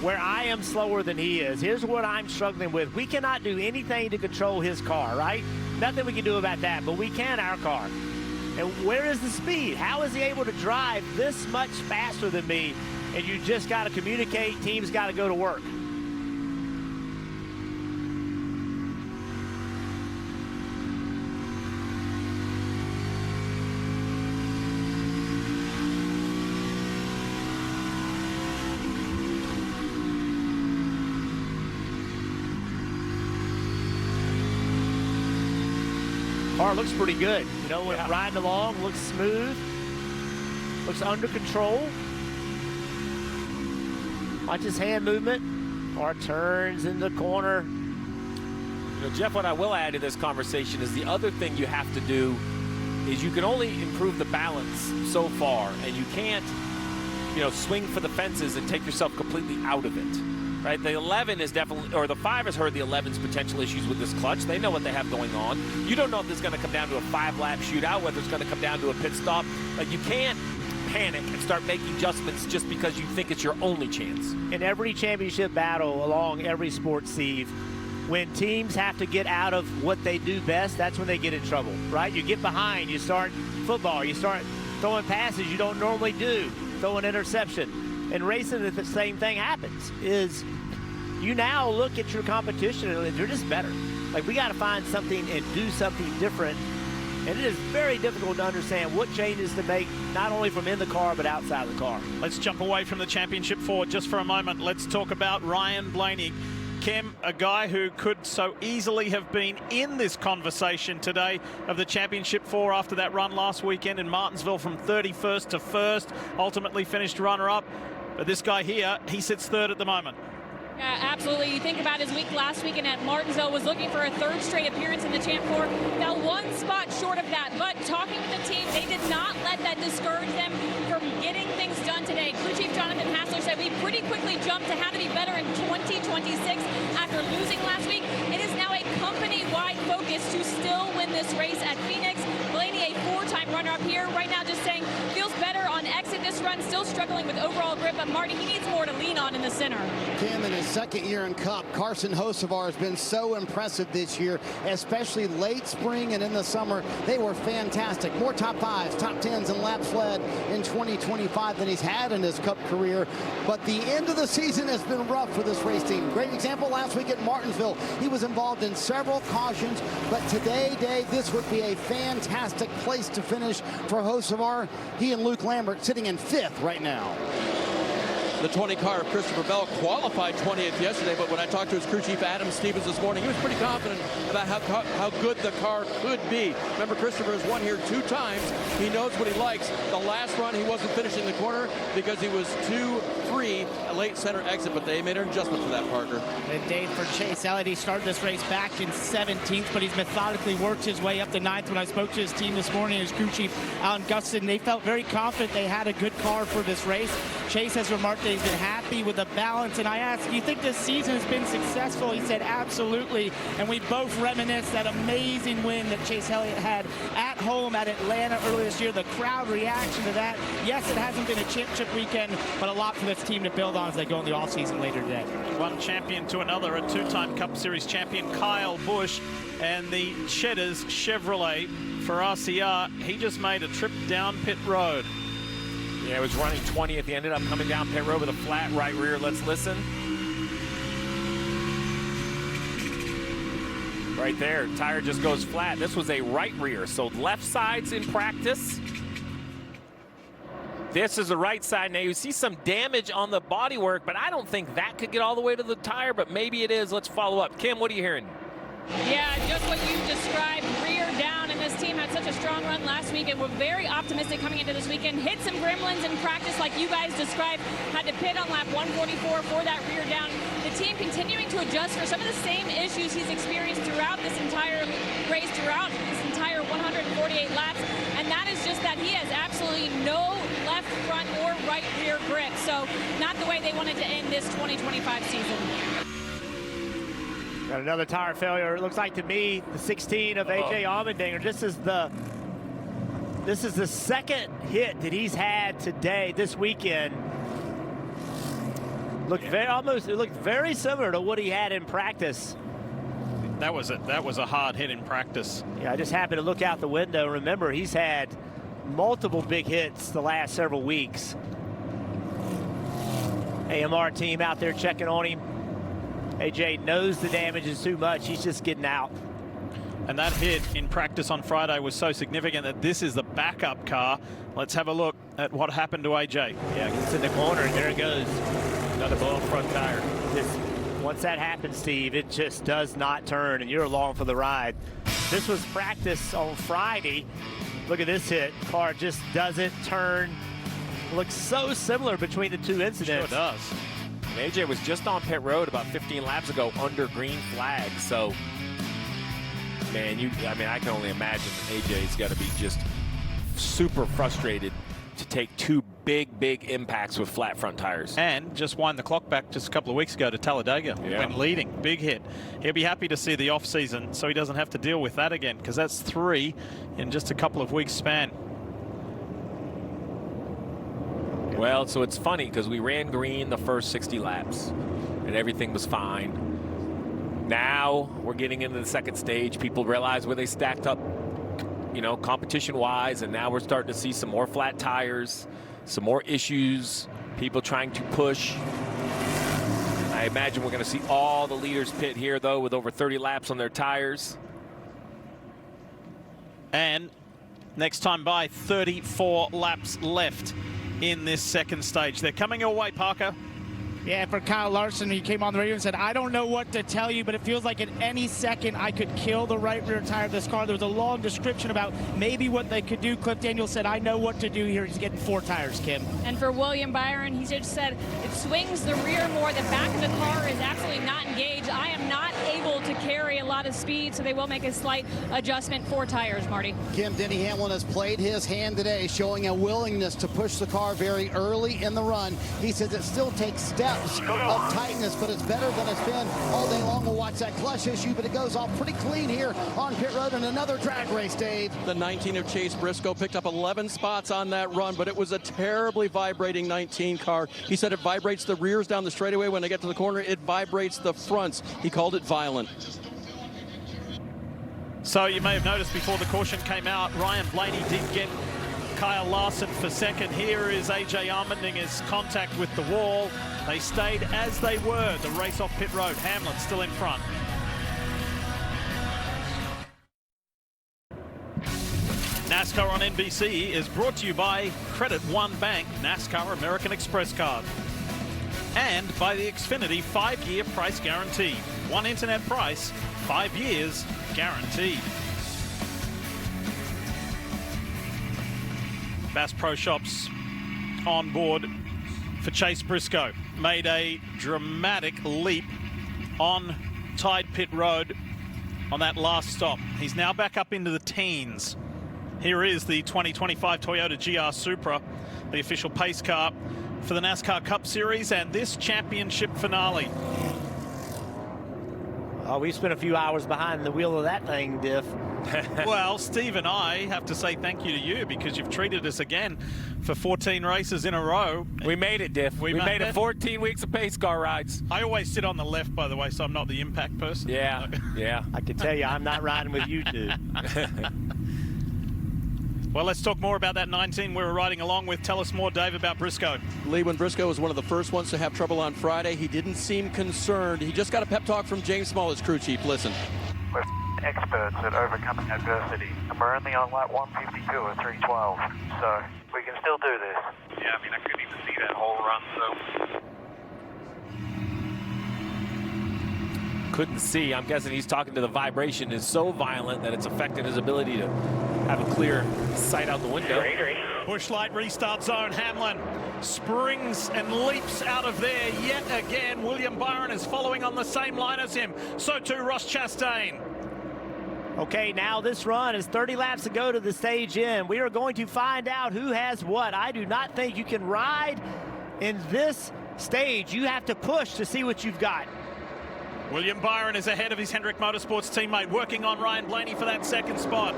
where I am slower than he is. Here's what I'm struggling with. We cannot do anything to control his car, right? Nothing we can do about that, but we can our car. And where is the speed? How is he able to drive this much faster than me? And you just got to communicate. Team's got to go to work. Car looks pretty good. You know, when riding along, looks smooth, looks under control. Watch his hand movement. Car turns in the corner. You know, Jeff, what I will add to this conversation is the other thing you have to do is you can only improve the balance so far, and you can't, you know, swing for the fences and take yourself completely out of it. Right, the 11 is definitely, or the 5 has heard the 11's potential issues with this clutch. They know what they have going on. You don't know if this is going to come down to a 5-lap shootout, whether it's going to come down to a pit stop. Like, you can't panic and start making adjustments just because you think it's your only chance. In every championship battle along every sport, Steve, when teams have to get out of what they do best, that's when they get in trouble, right? You get behind, you start football, you start throwing passes you don't normally do, throw an interception. In racing, the same thing happens, is you now look at your competition and they're just better. Like, we got to find something and do something different. And it is very difficult to understand what changes to make, not only from in the car, but outside the car. Let's jump away from the championship for just for a moment. Let's talk about Ryan Blaney. Kim, a guy who could so easily have been in this conversation today of the Championship 4 after that run last weekend in Martinsville from 31st to 1st, ultimately finished runner-up. But this guy here, he sits 3rd at the moment. Yeah, absolutely. You think about his week last weekend at Martinsville, was looking for a 3rd straight appearance in the Champ 4. Now 1 spot short of that, but talking with the team, they did not let that discourage them from getting things done today. Crew Chief Jonathan Hassler said we pretty quickly jumped to how to be better in 2026 after losing last week. It is now a company-wide focus to still win this race at Phoenix. Blaney, a 4-time runner-up here, right now just saying feels better on exit this this run, still struggling with overall grip, but Marty, he needs more to lean on in the center. Kim, in his second year in Cup, Carson Hocevar has been so impressive this year, especially late spring and in the summer. They were fantastic. More top 5s, top 10s, and laps led in 2025 than he's had in his Cup career. But the end of the season has been rough for this race team. Great example last week at Martinsville. He was involved in several cautions, but today, Dave, this would be a fantastic place to finish for Hocevar. He and Luke Lambert sitting in 5th right now. The 20 car of Christopher Bell qualified 20th yesterday, but when I talked to his crew chief, Adam Stevens, this morning, he was pretty confident about how good the car could be. Remember, Christopher has won here 2 times. He knows what he likes. The last run, he wasn't finishing the corner because he was too free, a late center exit, but they made an adjustment for that, Parker. And Dave, for Chase Elliott, he started this race back in 17th, but he's methodically worked his way up to 9th. When I spoke to his team this morning, his crew chief, Alan Gustin, they felt very confident they had a good car for this race. Chase has remarked that he's been happy with the balance, and I asked, do you think this season has been successful? He said, absolutely, and we both reminisced that amazing win that Chase Elliott had at home at Atlanta earlier this year. The crowd reaction to that. Yes, it hasn't been a championship weekend, but a lot for this team to build on as they go in the offseason later today. One champion to another, a 2-time Cup Series champion, Kyle Busch, and the Cheddars Chevrolet for RCR. He just made a trip down pit road. Yeah, it was running 20th. He ended up coming down pit road with a flat right rear. Let's listen. Right there, tire just goes flat. This was a right rear, so left side's in practice. This is the right side. Now you see some damage on the bodywork, but I don't think that could get all the way to the tire, but maybe it is. Let's follow up. Kim, what are you hearing? Yeah, just what you described, rear down, and this team had such a strong run last week, and we're very optimistic coming into this weekend. Hit some gremlins in practice like you guys described, had to pit on lap 144 for that rear down. The team continuing to adjust for some of the same issues he's experienced throughout this entire race, throughout this entire 148 laps, and that is just that he has absolutely no left front or right rear grip, so not the way they wanted to end this 2025 season. Got another tire failure. It looks like to me the 16 of AJ Allmendinger. This is the second hit that he's had today, this weekend. It looked very similar to what he had in practice. That was a hard hit in practice. Yeah, I just happened to look out the window. Remember, he's had multiple big hits the last several weeks. AMR team out there checking on him. AJ knows the damage is too much. He's just getting out. And that hit in practice on Friday was so significant that this is the backup car. Let's have a look at what happened to AJ. Yeah, gets in the corner, and there it goes. Another blown front tire. Once that happens, Steve, it just does not turn, and you're along for the ride. This was practice on Friday. Look at this hit. Car just doesn't turn. Looks so similar between the two incidents. Sure does. And AJ was just on pit road about 15 laps ago under green flag. So, man, I can only imagine AJ's got to be just super frustrated to take 2 big impacts with flat front tires. And just wind the clock back just a couple of weeks ago to Talladega when leading. Big hit. He'll be happy to see the off season so he doesn't have to deal with that again, because that's 3 in just a couple of weeks span. Well, so it's funny because we ran green the first 60 laps and everything was fine. Now we're getting into the second stage. People realize where they stacked up, competition-wise, and now we're starting to see some more flat tires, some more issues, people trying to push. I imagine we're going to see all the leaders pit here, though, with over 30 laps on their tires. And next time by, 34 laps left in this second stage. They're coming your way, Parker. Yeah, for Kyle Larson, he came on the radio and said, I don't know what to tell you, but it feels like at any second I could kill the right rear tire of this car. There was a long description about maybe what they could do. Cliff Daniels said, I know what to do here. He's getting 4 tires, Kim. And for William Byron, he just said, it swings the rear more. The back of the car is absolutely not engaged. I am not able to carry a lot of speed, so they will make a slight adjustment. 4 tires, Marty. Kim, Denny Hamlin has played his hand today, showing a willingness to push the car very early in the run. He says it still takes steps reps of tightness, but it's better than it's been all day long. We'll watch that clutch issue, but it goes off pretty clean here on pit road in another drag race, Dave. The 19 of Chase Briscoe picked up 11 spots on that run, but it was a terribly vibrating 19 car. He said it vibrates the rears down the straightaway. When they get to the corner, it vibrates the fronts. He called it violent. So you may have noticed before the caution came out, Ryan Blaney did get Kyle Larson for second. Here is AJ Allmendinger's contact with the wall. They stayed as they were. The race off pit road. Hamlin still in front. NASCAR on NBC is brought to you by Credit One Bank, NASCAR American Express card. And by the Xfinity 5-year price guarantee. One internet price, 5 years guaranteed. Bass Pro Shops on board for Chase Briscoe. Made a dramatic leap on Tide Pit Road on that last stop. He's now back up into the teens. Here is the 2025 Toyota GR Supra, the official pace car for the NASCAR Cup Series and this championship finale. Oh, we spent a few hours behind the wheel of that thing, Diff. Well, Steve and I have to say thank you to you because you've treated us again for 14 races in a row. We made it, Diff. We made it 14 weeks of pace car rides. I always sit on the left, by the way, so I'm not the impact person. Yeah, yeah. I can tell you I'm not riding with you two. Well, let's talk more about that 19 we were riding along with. Tell us more, Dave, about Briscoe. Lee, when Briscoe was one of the first ones to have trouble on Friday, he didn't seem concerned. He just got a pep talk from James Small, his crew chief. Listen. We're experts at overcoming adversity, and we're only on lap 152 or 312, so we can still do this. Yeah, I mean, I couldn't even see that whole run, so... Couldn't see. I'm guessing he's talking to the vibration is so violent that it's affected his ability to have a clear sight out the window. Busch Light restart zone. Hamlin springs and leaps out of there yet again. William Byron is following on the same line as him. So too Ross Chastain. Okay, now this run is 30 laps to go to the stage end. We are going to find out who has what. I do not think you can ride in this stage. You have to push to see what you've got. William Byron is ahead of his Hendrick Motorsports teammate, working on Ryan Blaney for that second spot.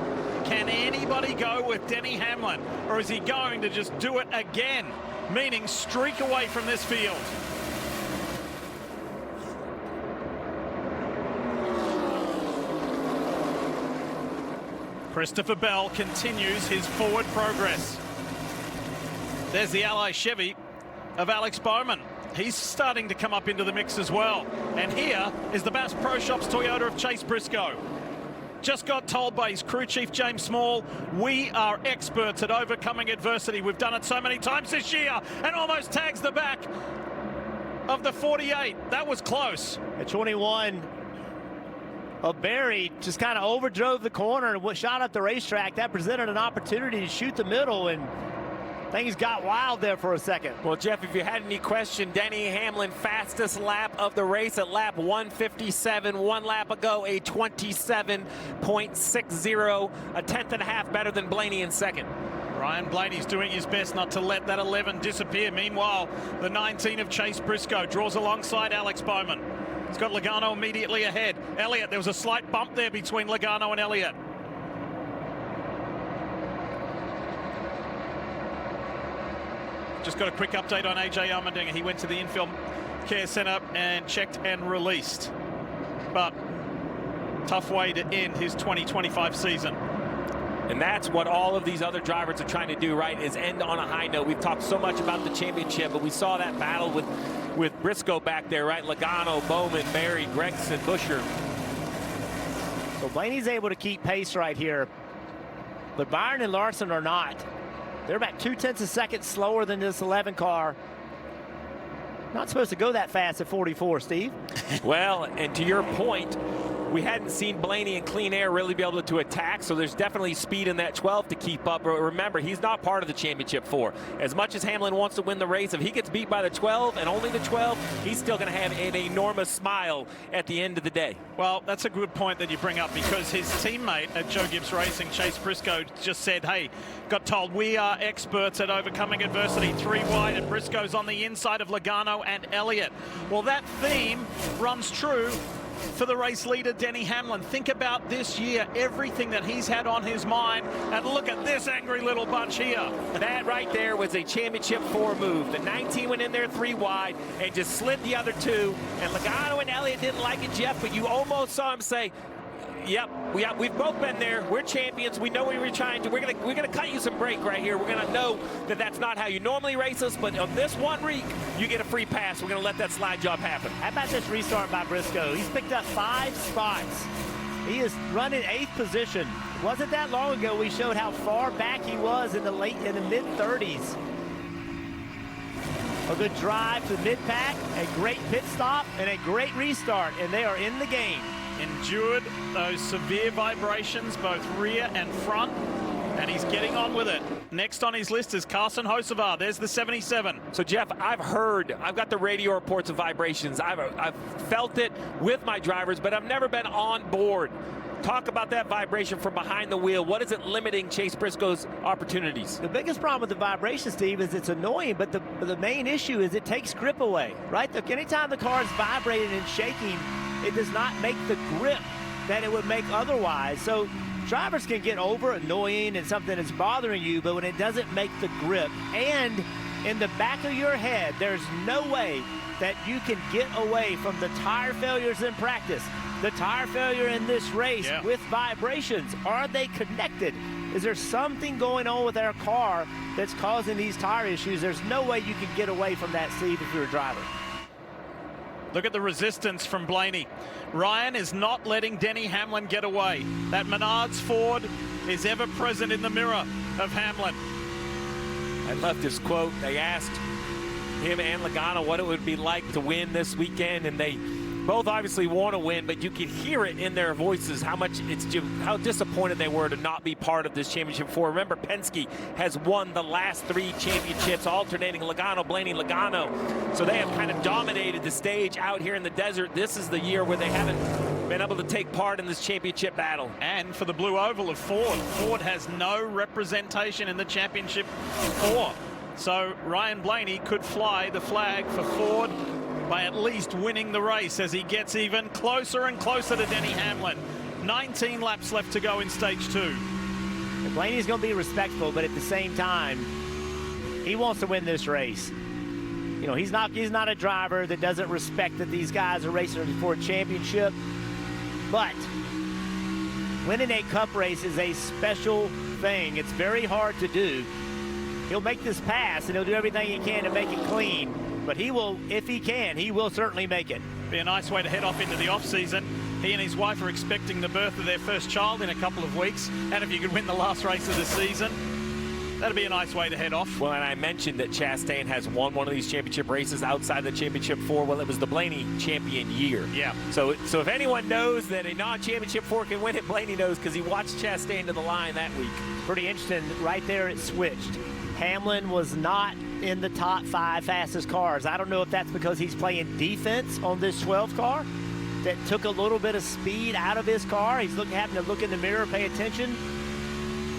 Can anybody go with Denny Hamlin, or is he going to just do it again, meaning streak away from this field? Christopher Bell continues his forward progress. There's the Ally Chevy of Alex Bowman. He's starting to come up into the mix as well. And here is the Bass Pro Shops Toyota of Chase Briscoe. Just got told by his crew chief, James Small, we are experts at overcoming adversity. We've done it so many times this year, and almost tags the back of the 48. That was close. At 21, Barry just kind of overdrove the corner and shot up the racetrack. That presented an opportunity to shoot the middle, and things got wild there for a second. Well, Jeff, if you had any question, Denny Hamlin, fastest lap of the race at lap 157. 1 lap ago, a 27.60, a tenth and a half better than Blaney in second. Ryan Blaney's doing his best not to let that 11 disappear. Meanwhile, the 19 of Chase Briscoe draws alongside Alex Bowman. He's got Logano immediately ahead. Elliott, there was a slight bump there between Logano and Elliott. Just got a quick update on AJ Allmendinger. He went to the infield care center and checked and released. But tough way to end his 2025 season. And that's what all of these other drivers are trying to do, right, is end on a high note. We've talked so much about the championship, but we saw that battle with Briscoe back there, right? Logano, Bowman, Berry, Gregson, Buescher. So Blaney's able to keep pace right here, but Byron and Larson are not. They're about 0.2 seconds slower than this 11 car. Not supposed to go that fast at 44, Steve. Well, and to your point, we hadn't seen Blaney in clean air really be able to attack, so there's definitely speed in that 12 to keep up. But remember, he's not part of the championship 4. As much as Hamlin wants to win the race, if he gets beat by the 12 and only the 12, he's still going to have an enormous smile at the end of the day. Well, that's a good point that you bring up, because his teammate at Joe Gibbs Racing, Chase Briscoe, just said, hey, got told we are experts at overcoming adversity. 3 wide, and Briscoe's on the inside of Logano and Elliott. Well, that theme runs true for the race leader, Denny Hamlin. Think about this year, everything that he's had on his mind, and look at this angry little bunch here. That right there was a championship 4 move. The 19 went in there 3 wide and just slid the other 2. And Logano and Elliott didn't like it, Jeff, but you almost saw him say, yep, we've both been there. We're champions. We know what we're trying to. We're gonna cut you some break right here. We're gonna know that that's not how you normally race us, but on this one week, you get a free pass. We're gonna let that slide job happen. How about this restart by Briscoe? He's picked up 5 spots. He is running 8th position. It wasn't that long ago we showed how far back he was in the mid-30s. A good drive to the mid-pack, a great pit stop, and a great restart, and they are in the game. Endured those severe vibrations, both rear and front, and he's getting on with it. Next on his list is Carson Hocevar. There's the 77. So, Jeff, I've got the radio reports of vibrations. I've felt it with my drivers, but I've never been on board. Talk about that vibration from behind the wheel. What is it limiting Chase Briscoe's opportunities? The biggest problem with the vibration, Steve, is it's annoying, but the main issue is it takes grip away, right? Anytime the car is vibrating and shaking, it does not make the grip that it would make otherwise. So drivers can get over annoying and something that's bothering you, but when it doesn't make the grip, and in the back of your head, there's no way that you can get away from the tire failures in practice, the tire failure in this race with vibrations. Are they connected? Is there something going on with our car that's causing these tire issues? There's no way you can get away from that, Steve, if you're a driver. Look at the resistance from Blaney. Ryan is not letting Denny Hamlin get away. That Menards Ford is ever present in the mirror of Hamlin. I love this quote. They asked him and Logano what it would be like to win this weekend, and they both obviously want to win, but you can hear it in their voices how disappointed they were to not be part of this championship 4. Remember, Penske has won the last 3 championships, alternating Logano, Blaney, Logano. So they have kind of dominated the stage out here in the desert. This is the year where they haven't been able to take part in this championship battle. And for the blue oval of Ford, Ford has no representation in the championship 4. So Ryan Blaney could fly the flag for Ford by at least winning the race as he gets even closer and closer to Denny Hamlin. 19 laps left to go in stage 2. And Blaney's going to be respectful, but at the same time, he wants to win this race. You know, he's not a driver that doesn't respect that these guys are racing for a championship, but winning a cup race is a special thing. It's very hard to do. He'll make this pass, and he'll do everything he can to make it clean. But he will, if he can, he will certainly make it. Be a nice way to head off into the off-season. He and his wife are expecting the birth of their first child in a couple of weeks. And if you could win the last race of the season, that'd be a nice way to head off. Well, and I mentioned that Chastain has won one of these championship races outside the championship 4. Well, it was the Blaney champion year. Yeah. So if anyone knows that a non-championship 4 can win it, Blaney knows, because he watched Chastain to the line that week. Pretty interesting. Right there, it switched. Hamlin was not in the top 5 fastest cars. I don't know if that's because he's playing defense on this 12 car that took a little bit of speed out of his car. He's having to look in the mirror, pay attention,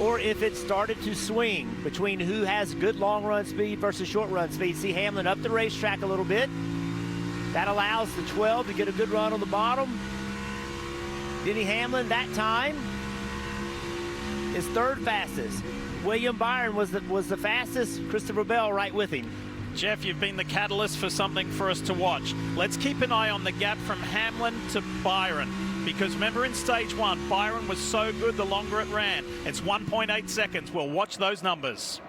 or if it started to swing between who has good long run speed versus short run speed. See Hamlin up the racetrack a little bit. That allows the 12 to get a good run on the bottom. Denny Hamlin that time is 3rd fastest. William Byron was the fastest. Christopher Bell right with him. Jeff, you've been the catalyst for something for us to watch. Let's keep an eye on the gap from Hamlin to Byron, because remember in stage 1, Byron was so good the longer it ran. It's 1.8 seconds. We'll watch those numbers.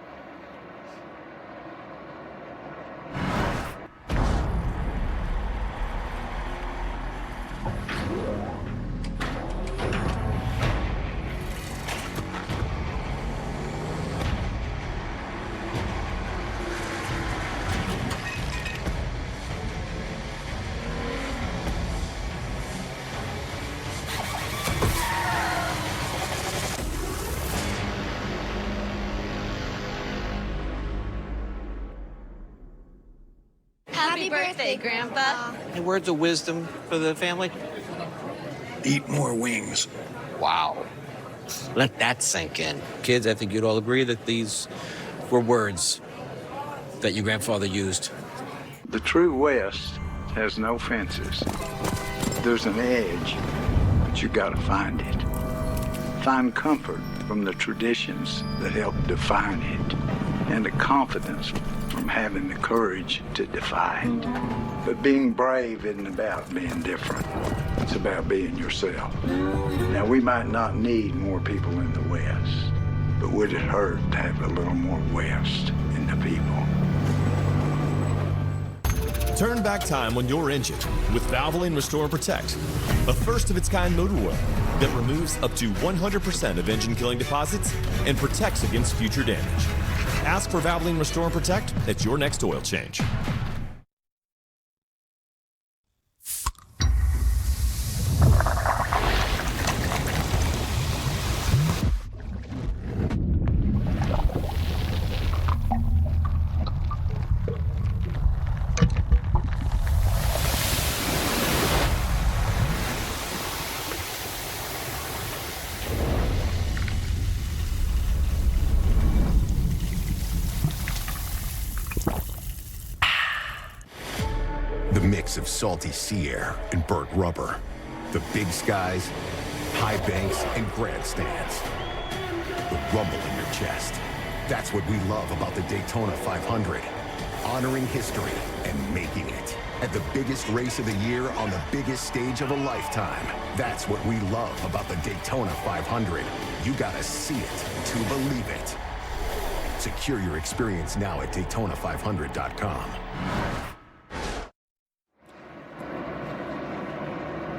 Happy birthday, Grandpa. Any words of wisdom for the family? Eat more wings. Wow. Let that sink in. Kids, I think you'd all agree that these were words that your grandfather used. The true West has no fences. There's an edge, but you gotta find it. Find comfort from the traditions that help define it, and the confidence from having the courage to defy it. But being brave isn't about being different. It's about being yourself. Now, we might not need more people in the West, but would it hurt to have a little more West in the people? Turn back time on your engine with Valvoline Restore and Protect, a first-of-its-kind motor oil that removes up to 100% of engine-killing deposits and protects against future damage. Ask for Valvoline Restore and Protect at your next oil change. The mix of salty sea air and burnt rubber. The big skies, high banks, and grandstands. The rumble in your chest. That's what we love about the Daytona 500. Honoring history and making it. At the biggest race of the year on the biggest stage of a lifetime. That's what we love about the Daytona 500. You gotta see it to believe it. Secure your experience now at Daytona500.com.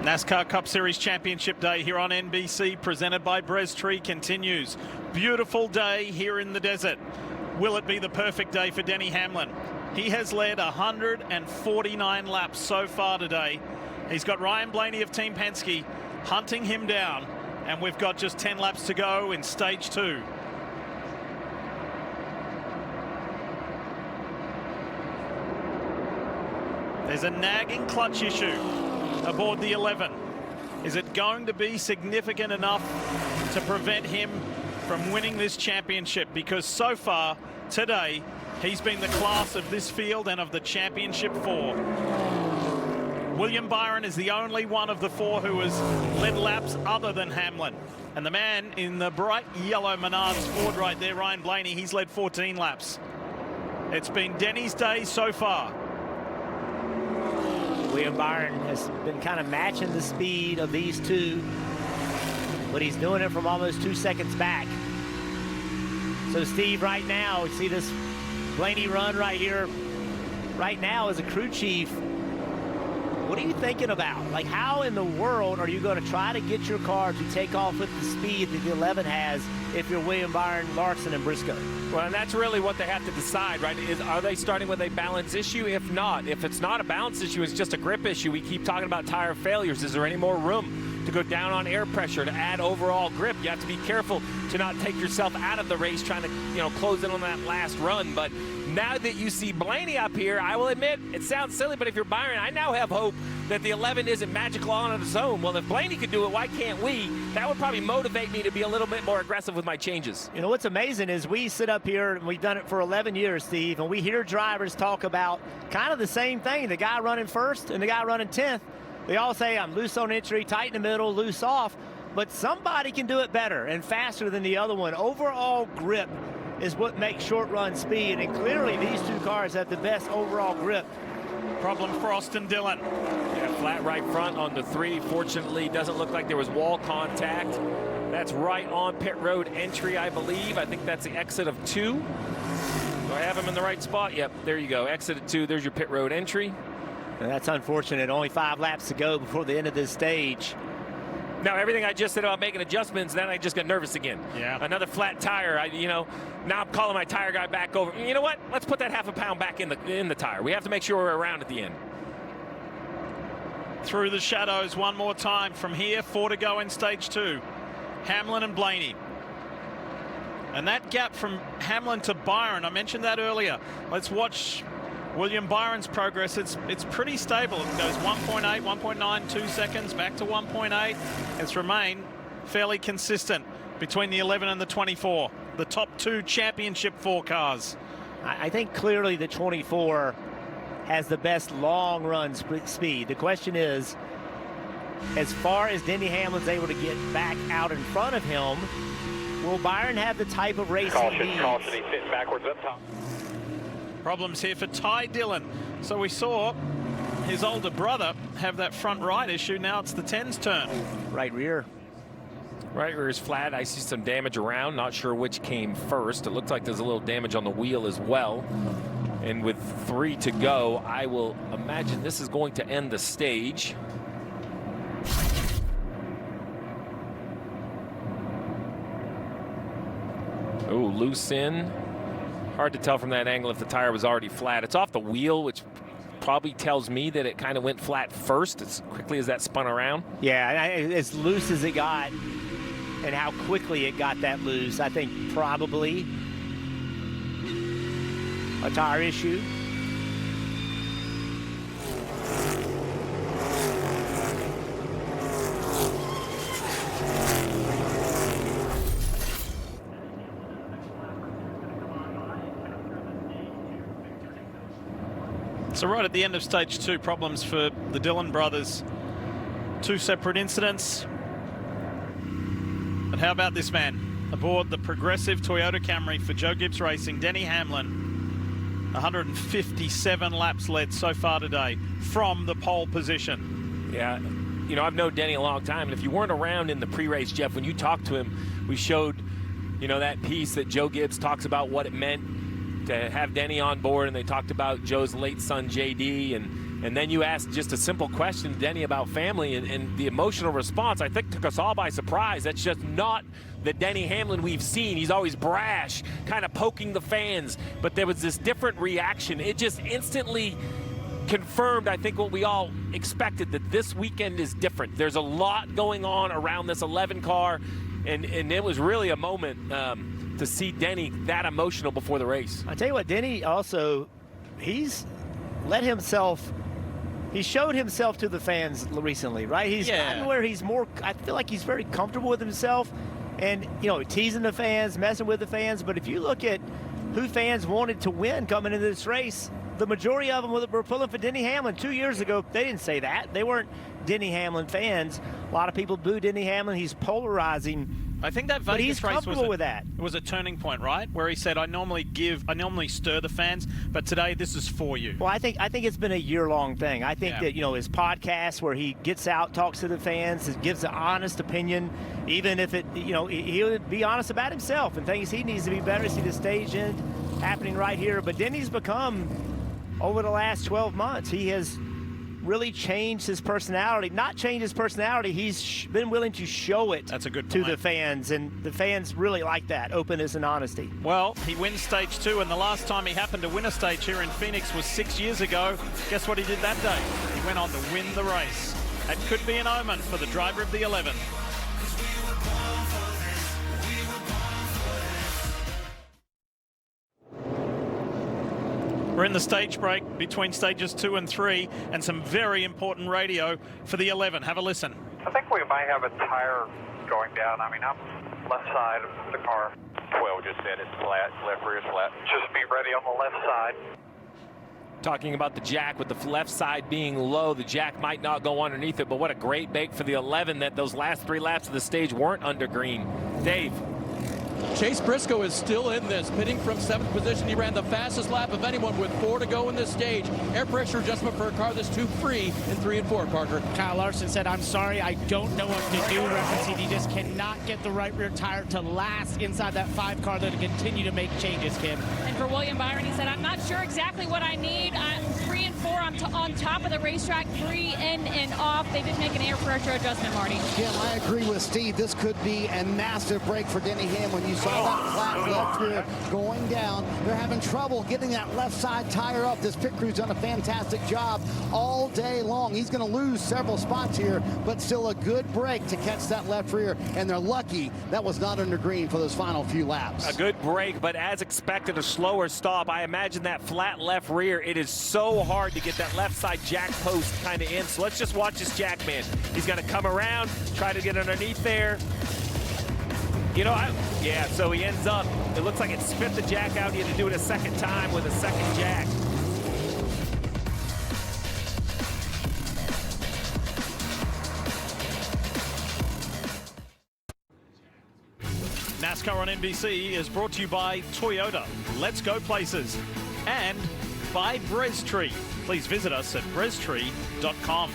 NASCAR Cup Series Championship Day here on NBC, presented by Breztree, continues. Beautiful day here in the desert. Will it be the perfect day for Denny Hamlin? He has led 149 laps so far today. He's got Ryan Blaney of Team Penske hunting him down, and we've got just 10 laps to go in stage 2. There's a nagging clutch issue aboard the 11. Is it going to be significant enough to prevent him from winning this championship? Because so far today, he's been the class of this field and of the championship 4. William Byron is the only one of the 4 who has led laps other than Hamlin. And the man in the bright yellow Menards Ford right there, Ryan Blaney, he's led 14 laps. It's been Denny's day so far. William Byron has been kind of matching the speed of these two, but he's doing it from almost 2 seconds back. So Steve, right now, we see this Blaney run right here. Right now as a crew chief, what are you thinking about? Like, how in the world are you going to try to get your car to take off with the speed that the 11 has if you're William Byron, Larson, and Briscoe? Well, and that's really what they have to decide, right? Are they starting with a balance issue? If not, if it's not a balance issue, it's just a grip issue. We keep talking about tire failures. Is there any more room to go down on air pressure to add overall grip? You have to be careful to not take yourself out of the race trying to, close in on that last run. But now that you see Blaney up here, I will admit, it sounds silly, but if you're Byron, I now have hope that the 11 isn't magical on its own. Well, if Blaney could do it, why can't we? That would probably motivate me to be a little bit more aggressive with my changes. You know, what's amazing is we sit up here, and we've done it for 11 years, Steve, and we hear drivers talk about kind of the same thing. The guy running first and the guy running 10th, they all say, I'm loose on entry, tight in the middle, loose off. But somebody can do it better and faster than the other one. Overall grip is what makes short run speed, and clearly these two cars have the best overall grip. Problem for Austin Dillon. Yeah, flat right front on the 3. Fortunately, doesn't look like there was wall contact. That's right on pit road entry, I believe. I think that's the exit of 2. Do I have him in the right spot? Yep, there you go. Exit of 2, there's your pit road entry. And that's unfortunate. Only 5 laps to go before the end of this stage. Now, everything I just said about making adjustments, then I just got nervous again. Yeah. Another flat tire. Now I'm calling my tire guy back over. You know what? Let's put that half a pound back in the tire. We have to make sure we're around at the end. Through the shadows one more time. From here, 4 to go in stage 2. Hamlin and Blaney. And that gap from Hamlin to Byron, I mentioned that earlier. Let's watch William Byron's progress, it's pretty stable. It goes 1.8, 1.9, 2 seconds, back to 1.8. It's remained fairly consistent between the 11 and the 24. The top 2 championship 4 cars. I think clearly the 24 has the best long run speed. The question is, as far as Denny Hamlin's able to get back out in front of him, will Byron have the type of race he needs? Caution, he's sitting backwards up top. Problems here for Ty Dillon. So we saw his older brother have that front right issue. Now it's the 10's turn. Right rear. Right rear is flat. I see some damage around. Not sure which came first. It looks like there's a little damage on the wheel as well. And with 3 to go, I will imagine this is going to end the stage. Oh, loose in. Hard to tell from that angle if the tire was already flat. It's off the wheel, which probably tells me that it kind of went flat first as quickly as that spun around. Yeah, as loose as it got and how quickly it got that loose, I think probably a tire issue. So right at the end of stage 2, problems for the Dillon brothers. 2 separate incidents. But how about this man? Aboard the progressive Toyota Camry for Joe Gibbs Racing, Denny Hamlin. 157 laps led so far today from the pole position. Yeah, you know, I've known Denny a long time, and if you weren't around in the pre-race, Jeff, when you talked to him, we showed, you know, that piece that Joe Gibbs talks about what it meant to have Denny on board, and they talked about Joe's late son JD, and then you asked just a simple question to Denny about family, and the emotional response I think took us all by surprise. That's just not the Denny Hamlin we've seen. He's always brash, kind of poking the fans, but there was this different reaction. It just instantly confirmed, I think, what we all expected, that this weekend is different. There's a lot going on around this 11 car, and it was really a moment to see Denny that emotional before the race. I tell you what, Denny also, he's showed himself to the fans recently, right? He's gotten where he's more, I feel like he's very comfortable with himself and, you know, teasing the fans, messing with the fans. But if you look at who fans wanted to win coming into this race, the majority of them were pulling for Denny Hamlin. 2 years ago, they didn't say that. They weren't Denny Hamlin fans. A lot of people boo Denny Hamlin. He's polarizing. I think that Vegas race was a turning point, right? Where he said, I normally stir the fans, but today this is for you. Well, I think it's been a year-long thing. I think that, you know, his podcast where he gets out, talks to the fans, gives an honest opinion, even if it, you know, he'll be honest about himself and things he needs to be better. See the stage end happening right here. But Denny's become, over the last 12 months, he has really changed his personality. Not changed his personality, he's been willing to show it to the fans, and the fans really like that, openness and honesty. Well, he wins stage 2, and the last time he happened to win a stage here in Phoenix was 6 years ago. Guess what he did that day? He went on to win the race. That could be an omen for the driver of the 11. We're in the stage break between stages 2 and 3, and some very important radio for the 11. Have a listen. I think we might have a tire going down. I mean, I'm left side of the car. 12 just said it's flat, left rear is flat. Just be ready on the left side. Talking about the jack with the left side being low, the jack might not go underneath it, but what a great bake for the 11 that those last 3 laps of the stage weren't under green. Dave. Chase Briscoe is still in this, pitting from 7th position. He ran the fastest lap of anyone with 4 to go in this stage. Air pressure adjustment for a car that's too free in 3 and 4, Parker. Kyle Larson said, I'm sorry, I don't know what to do, referencing he just cannot get the right rear tire to last inside that 5 car that'll continue to make changes, Kim. And for William Byron, he said, I'm not sure exactly what I need. I'm 3 and 4. I'm on top of the racetrack, 3 in and off. They did make an air pressure adjustment, Marty. Kim, I agree with Steve. This could be a massive break for Denny Hamlin. You saw that flat left rear going down. They're having trouble getting that left side tire up. This pit crew's done a fantastic job all day long. He's going to lose several spots here, but still a good break to catch that left rear, and they're lucky that was not under green for those final few laps. A good break, but as expected, a slower stop. I imagine that flat left rear, it is so hard to get that left side jack post kind of in. So let's just watch this jack man. He's going to come around, try to get underneath there. You know, yeah, so he ends up, it looks like it spit the jack out. He had to do it a second time with a second jack. NASCAR on NBC is brought to you by Toyota, Let's Go Places, and by Brestree. Please visit us at brestree.com.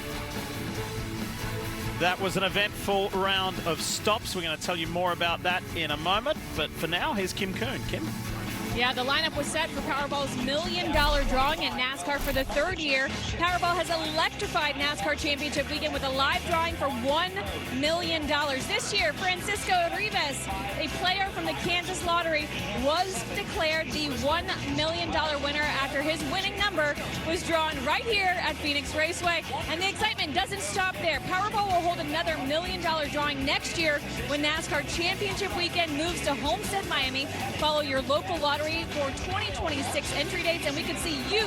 That was an eventful round of stops. We're going to tell you more about that in a moment. But for now, here's Kim Coon. Kim? Yeah, the lineup was set for Powerball's $1 million drawing at NASCAR for the third year. Powerball has electrified NASCAR Championship weekend with a live drawing for $1 million. This year, Francisco Rivas, a player from the Kansas Lottery, was declared the $1 million winner after his winning number was drawn right here at Phoenix Raceway. And the excitement doesn't stop there. Powerball will hold another $1 million drawing next year when NASCAR Championship weekend moves to Homestead, Miami. Follow your local lottery for 2026 entry dates, and we could see you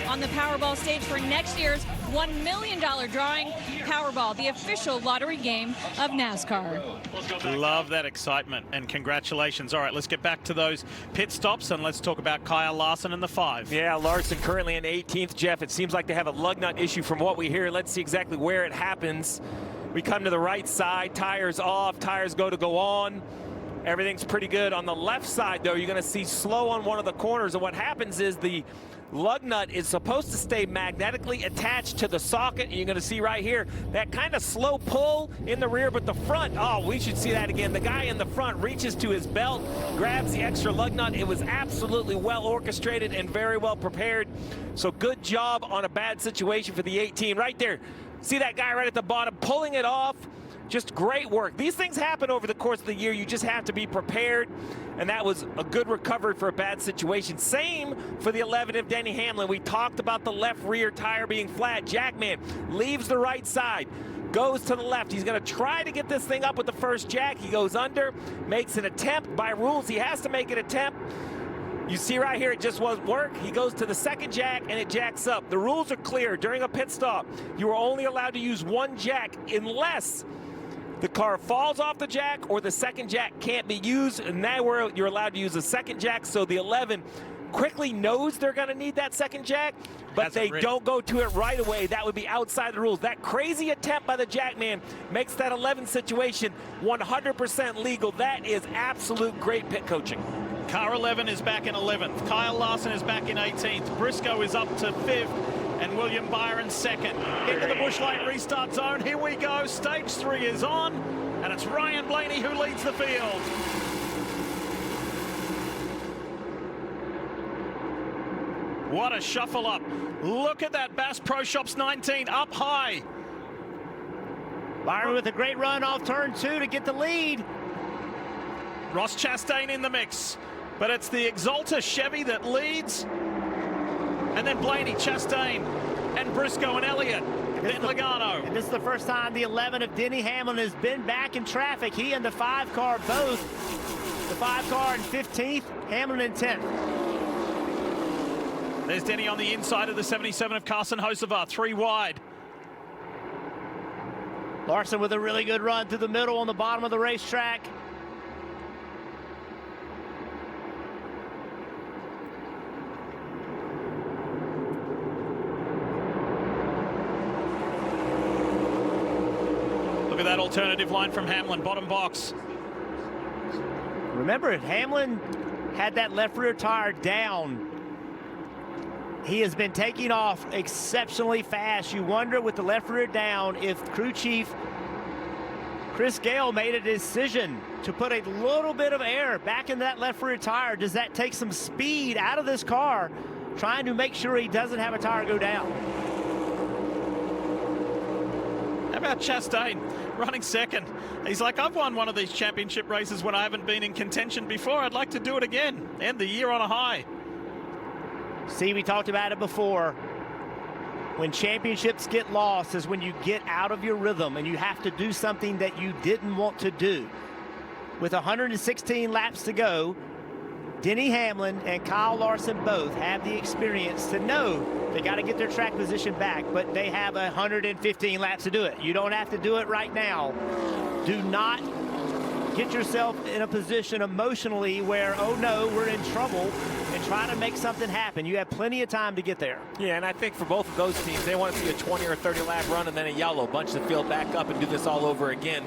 on the Powerball stage for next year's $1 million drawing. Powerball, the official lottery game of NASCAR. Love that excitement, and congratulations. All right, let's get back to those pit stops, and let's talk about Kyle Larson in the 5. Yeah, Larson currently in 18th, Jeff. It seems like they have a lug nut issue from what we hear. Let's see exactly where it happens. We come to the right side, tires off, tires go on. Everything's pretty good. On the left side, though, you're going to see slow on one of the corners. And what happens is the lug nut is supposed to stay magnetically attached to the socket. You're going to see right here that kind of slow pull in the rear, but the front, oh, we should see that again. The guy in the front reaches to his belt, grabs the extra lug nut. It was absolutely well orchestrated and very well prepared. So good job on a bad situation for the 18 right there. See that guy right at the bottom pulling it off. Just great work. These things happen over the course of the year. You just have to be prepared, and that was a good recovery for a bad situation. Same for the 11 of Denny Hamlin. We talked about the left rear tire being flat. Jackman leaves the right side, goes to the left. He's going to try to get this thing up with the first jack. He goes under, makes an attempt. By rules, he has to make an attempt. You see right here, it just won't work. He goes to the second jack, and it jacks up. The rules are clear. During a pit stop, you are only allowed to use one jack unless the car falls off the jack or the second jack can't be used, and now you're allowed to use the second jack. So the 11 quickly knows they're going to need that second jack, but they don't go to it right away. That would be outside the rules. That crazy attempt by the jackman makes that 11 situation 100% legal. That is absolute great pit coaching. Car 11 is back in 11th. Kyle Larson is back in 18th. Briscoe is up to 5th. And William Byron second. Into the Busch Light restart zone. Here we go. Stage 3 is on. And it's Ryan Blaney who leads the field. What a shuffle up. Look at that Bass Pro Shops 19 up high. Byron with a great run off turn 2 to get the lead. Ross Chastain in the mix. But it's the Exalta Chevy that leads. And then Blaney, Chastain, and Briscoe and Elliott. Then Logano. And this is the first time the 11 of Denny Hamlin has been back in traffic. He and the 5 car both. The 5 car in 15th, Hamlin in 10th. There's Denny on the inside of the 77 of Carson Hocevar, 3 wide. Larson with a really good run through the middle on the bottom of the racetrack. Look at that alternative line from Hamlin, bottom box. Remember, Hamlin had that left rear tire down. He has been taking off exceptionally fast. You wonder with the left rear down if crew chief Chris Gale made a decision to put a little bit of air back in that left rear tire. Does that take some speed out of this car, trying to make sure he doesn't have a tire go down? How about Chastain running second? He's like, I've won one of these championship races when I haven't been in contention before. I'd like to do it again. End the year on a high. See, we talked about it before. When championships get lost is when you get out of your rhythm and you have to do something that you didn't want to do. With 116 laps to go, Denny Hamlin and Kyle Larson both have the experience to know they got to get their track position back, but they have 115 laps to do it. You don't have to do it right now. Do not get yourself in a position emotionally where, oh no, we're in trouble, and try to make something happen. You have plenty of time to get there. Yeah, and I think for both of those teams, they want to see a 20 or 30 lap run and then a yellow, bunch the field back up and do this all over again.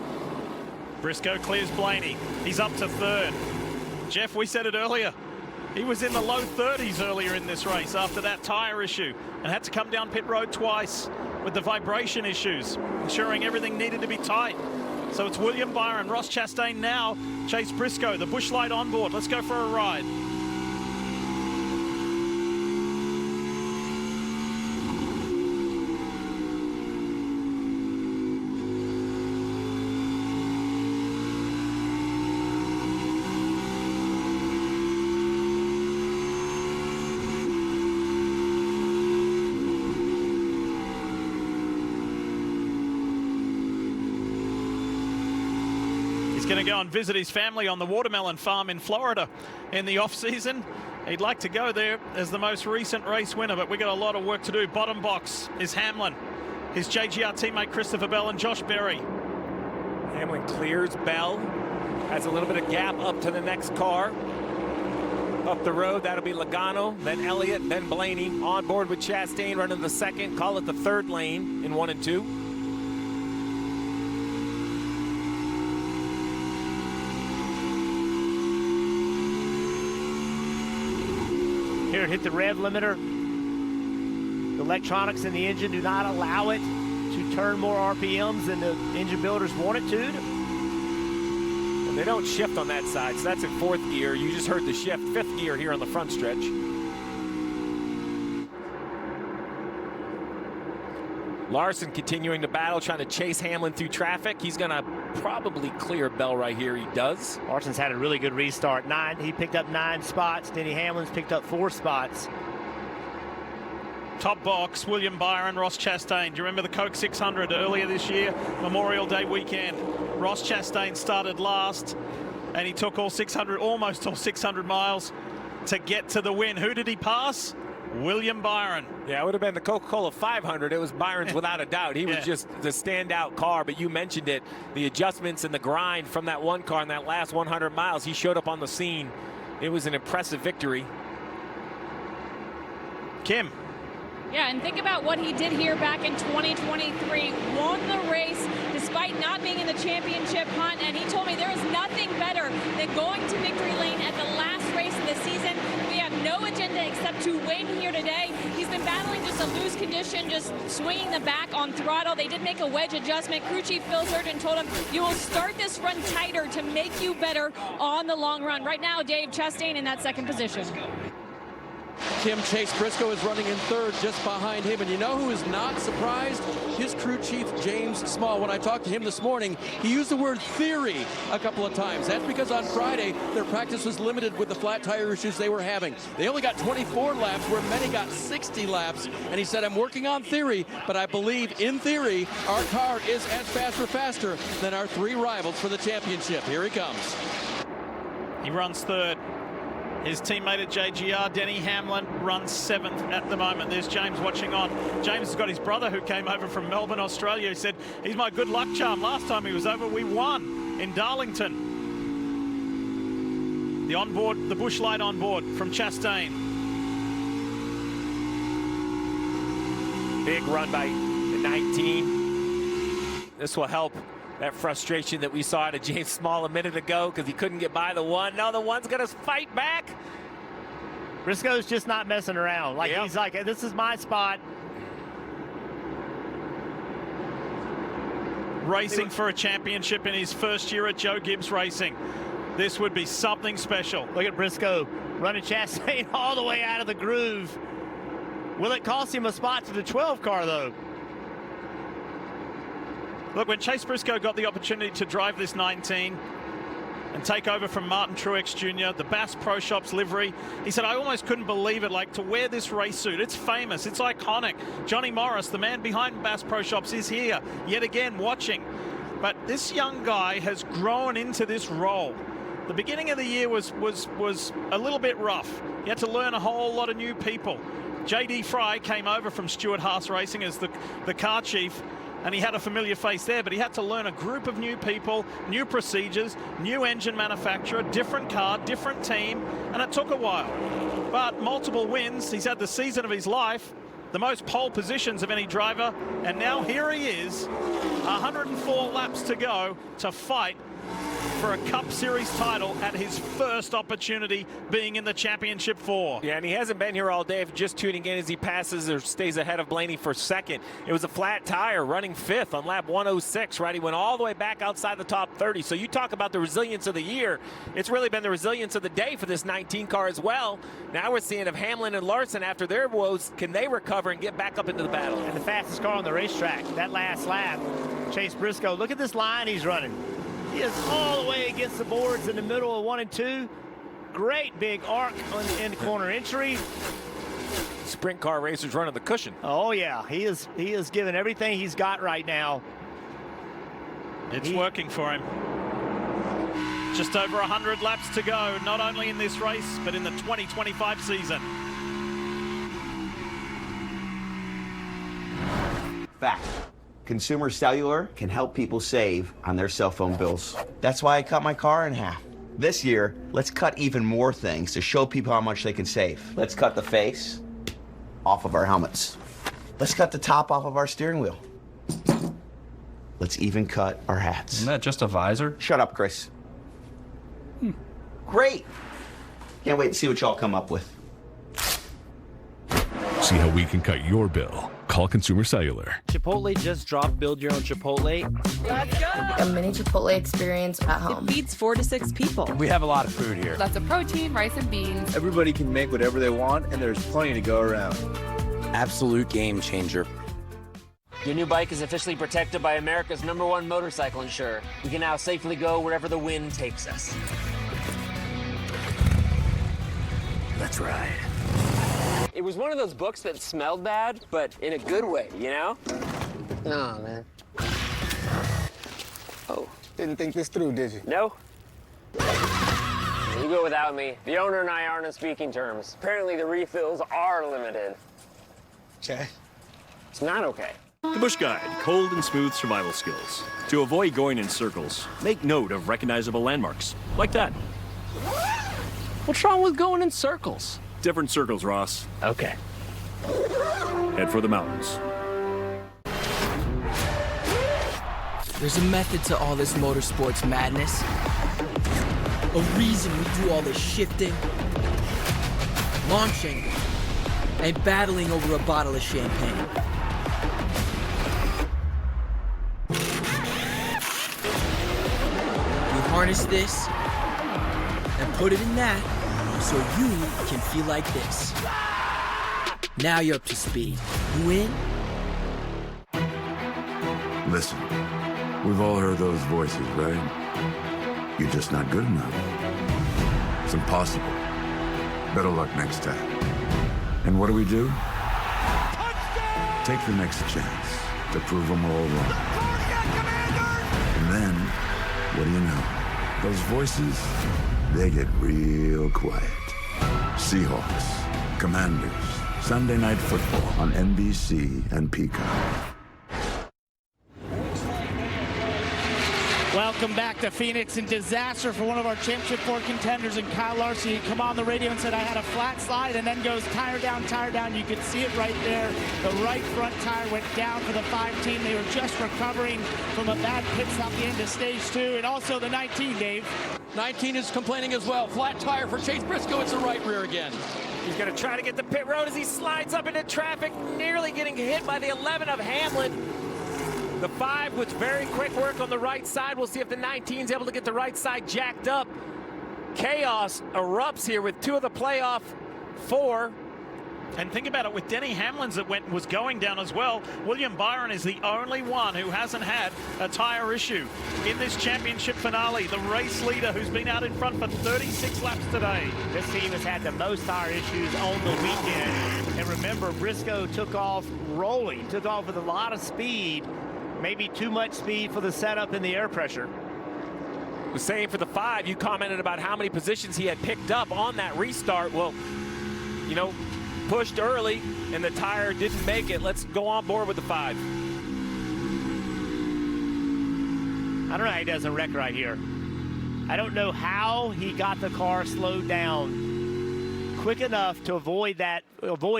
Briscoe clears Blaney. He's up to third. Jeff, we said it earlier. He was in the low 30s earlier in this race after that tire issue and had to come down pit road twice with the vibration issues, ensuring everything needed to be tight. So it's William Byron, Ross Chastain now, Chase Briscoe, the Busch Light on board. Let's go for a ride. He's going to go and visit his family on the watermelon farm in Florida in the off-season. He'd like to go there as the most recent race winner, but we got a lot of work to do. Bottom box is Hamlin, his JGR teammate Christopher Bell and Josh Berry. Hamlin clears Bell, has a little bit of gap up to the next car. Up the road, that'll be Logano, then Elliott, then Blaney. On board with Chastain running the second, call it the third lane in 1 and 2. Here, it hit the rev limiter. The electronics in the engine do not allow it to turn more RPMs than the engine builders want it to. And they don't shift on that side, so that's in 4th gear. You just heard the shift, 5th gear here on the front stretch. Larson continuing to battle, trying to chase Hamlin through traffic. He's going to probably clear Bell right here. He does. Larson's had a really good restart. He picked up 9 spots. Denny Hamlin's picked up 4 spots. Top box, William Byron, Ross Chastain. Do you remember the Coke 600 earlier this year? Memorial Day weekend. Ross Chastain started last, and he took almost all 600 miles to get to the win. Who did he pass? William Byron. Yeah, it would have been the Coca-Cola 500. It was Byron's without a doubt. He was just the standout car, but you mentioned it. The adjustments and the grind from that one car in that last 100 miles. He showed up on the scene. It was an impressive victory. Kim. Yeah, and think about what he did here back in 2023. Won the race despite not being in the championship hunt, and he told me there is nothing better than going to victory lane at the last race of the season. We have no agenda except to win here today. He's been battling just a loose condition, just swinging the back on throttle. They did make a wedge adjustment. Crew Chief Phil Surgeon told him, you will start this run tighter to make you better on the long run. Right now, Dave, Chastain in that second position. Kim, Chase Briscoe is running in third just behind him. And you know who is not surprised? His crew chief, James Small. When I talked to him this morning, he used the word theory a couple of times. That's because on Friday, their practice was limited with the flat tire issues they were having. They only got 24 laps, where many got 60 laps. And he said, I'm working on theory, but I believe in theory, our car is as fast or faster than our 3 rivals for the championship. Here he comes. He runs third. His teammate at JGR, Denny Hamlin, runs 7th at the moment. There's James watching on. James has got his brother who came over from Melbourne, Australia. He said, he's my good luck charm. Last time he was over, we won in Darlington. The onboard, the Busch Light on board from Chastain. Big run by the 19. This will help that frustration that we saw out of James Small a minute ago because he couldn't get by the 1. Now the 1's going to fight back. Briscoe's just not messing around. He's like, this is my spot. Racing for a championship in his first year at Joe Gibbs Racing. This would be something special. Look at Briscoe running Chastain all the way out of the groove. Will it cost him a spot to the 12 car, though? Look, when Chase Briscoe got the opportunity to drive this 19 and take over from Martin Truex Jr., the Bass Pro Shops livery, he said, I almost couldn't believe it, like, to wear this race suit. It's famous, it's iconic. Johnny Morris, the man behind Bass Pro Shops, is here yet again watching. But this young guy has grown into this role. The beginning of the year was a little bit rough. He had to learn a whole lot of new people. JD Fry came over from Stewart Haas Racing as the car chief, and he had a familiar face there, but he had to learn a group of new people, new procedures, new engine manufacturer, different car, different team, and it took a while. But multiple wins, he's had the season of his life, the most pole positions of any driver, and now here he is, 104 laps to go to fight for a Cup Series title at his first opportunity being in the Championship 4. Yeah, and he hasn't been here all day, just tuning in as he passes or stays ahead of Blaney for second. It was a flat tire running fifth on lap 106, right? He went all the way back outside the top 30. So you talk about the resilience of the year. It's really been the resilience of the day for this 19 car as well. Now we're seeing if Hamlin and Larson, after their woes, can they recover and get back up into the battle? And the fastest car on the racetrack, that last lap, Chase Briscoe, look at this line he's running. He is all the way against the boards in the middle of 1 and 2. Great big arc in the corner entry. Sprint car racers running the cushion. Oh yeah, he is giving everything he's got right now. It's working for him. Just over 100 laps to go, not only in this race, but in the 2025 season. Fact. Consumer Cellular can help people save on their cell phone bills. That's why I cut my car in half. This year, let's cut even more things to show people how much they can save. Let's cut the face off of our helmets. Let's cut the top off of our steering wheel. Let's even cut our hats. Isn't that just a visor? Shut up, Chris. Great. Can't wait to see what y'all come up with. See how we can cut your bill. Call Consumer Cellular. Chipotle just dropped Build Your Own Chipotle. Let's go! A mini Chipotle experience at home. It feeds 4 to 6 people. We have a lot of food here. Lots of protein, rice and beans. Everybody can make whatever they want, and there's plenty to go around. Absolute game changer. Your new bike is officially protected by America's #1 motorcycle insurer. We can now safely go wherever the wind takes us. Let's ride. It was one of those books that smelled bad, but in a good way, you know? Nah, man. Oh, didn't think this through, did you? No. You go without me. The owner and I aren't on speaking terms. Apparently the refills are limited. Okay. It's not okay. The Bush Guide, cold and smooth survival skills. To avoid going in circles, make note of recognizable landmarks, like that. What's wrong with going in circles? Different circles, Ross. Okay. Head for the mountains. There's a method to all this motorsports madness. A reason we do all this shifting, launching, and battling over a bottle of champagne. We harness this and put it in that so you can feel like this. Now you're up to speed. You in? Listen, we've all heard those voices, right? You're just not good enough. It's impossible. Better luck next time. And what do? Take the next chance to prove them all wrong. And then, what do you know? Those voices, they get real quiet. Seahawks, Commanders, Sunday Night Football on NBC and Peacock. Welcome back to Phoenix, and disaster for one of our Championship 4 contenders, and Kyle Larson. He come on the radio and said, I had a flat slide, and then goes tire down, tire down. You could see it right there. The right front tire went down for the 5 team. They were just recovering from a bad pit stop at the end of stage 2, and also the 19, Dave. 19 is complaining as well. Flat tire for Chase Briscoe. It's the right rear again. He's going to try to get the pit road as he slides up into traffic, nearly getting hit by the 11 of Hamlin. The 5 with very quick work on the right side. We'll see if the 19's able to get the right side jacked up. Chaos erupts here with 2 of the playoff 4. And think about it, with Denny Hamlin's that was going down as well, William Byron is the only one who hasn't had a tyre issue in this championship finale. The race leader who's been out in front for 36 laps today. This team has had the most tire issues on the weekend. And remember, Briscoe took off rolling, took off with a lot of speed, maybe too much speed for the setup and the air pressure. Was saying for the 5, you commented about how many positions he had picked up on that restart. Well, you know, pushed early and the tire didn't make it. Let's go on board with the 5. I don't know how he doesn't wreck right here. I don't know how he got the car slowed down quick enough to avoid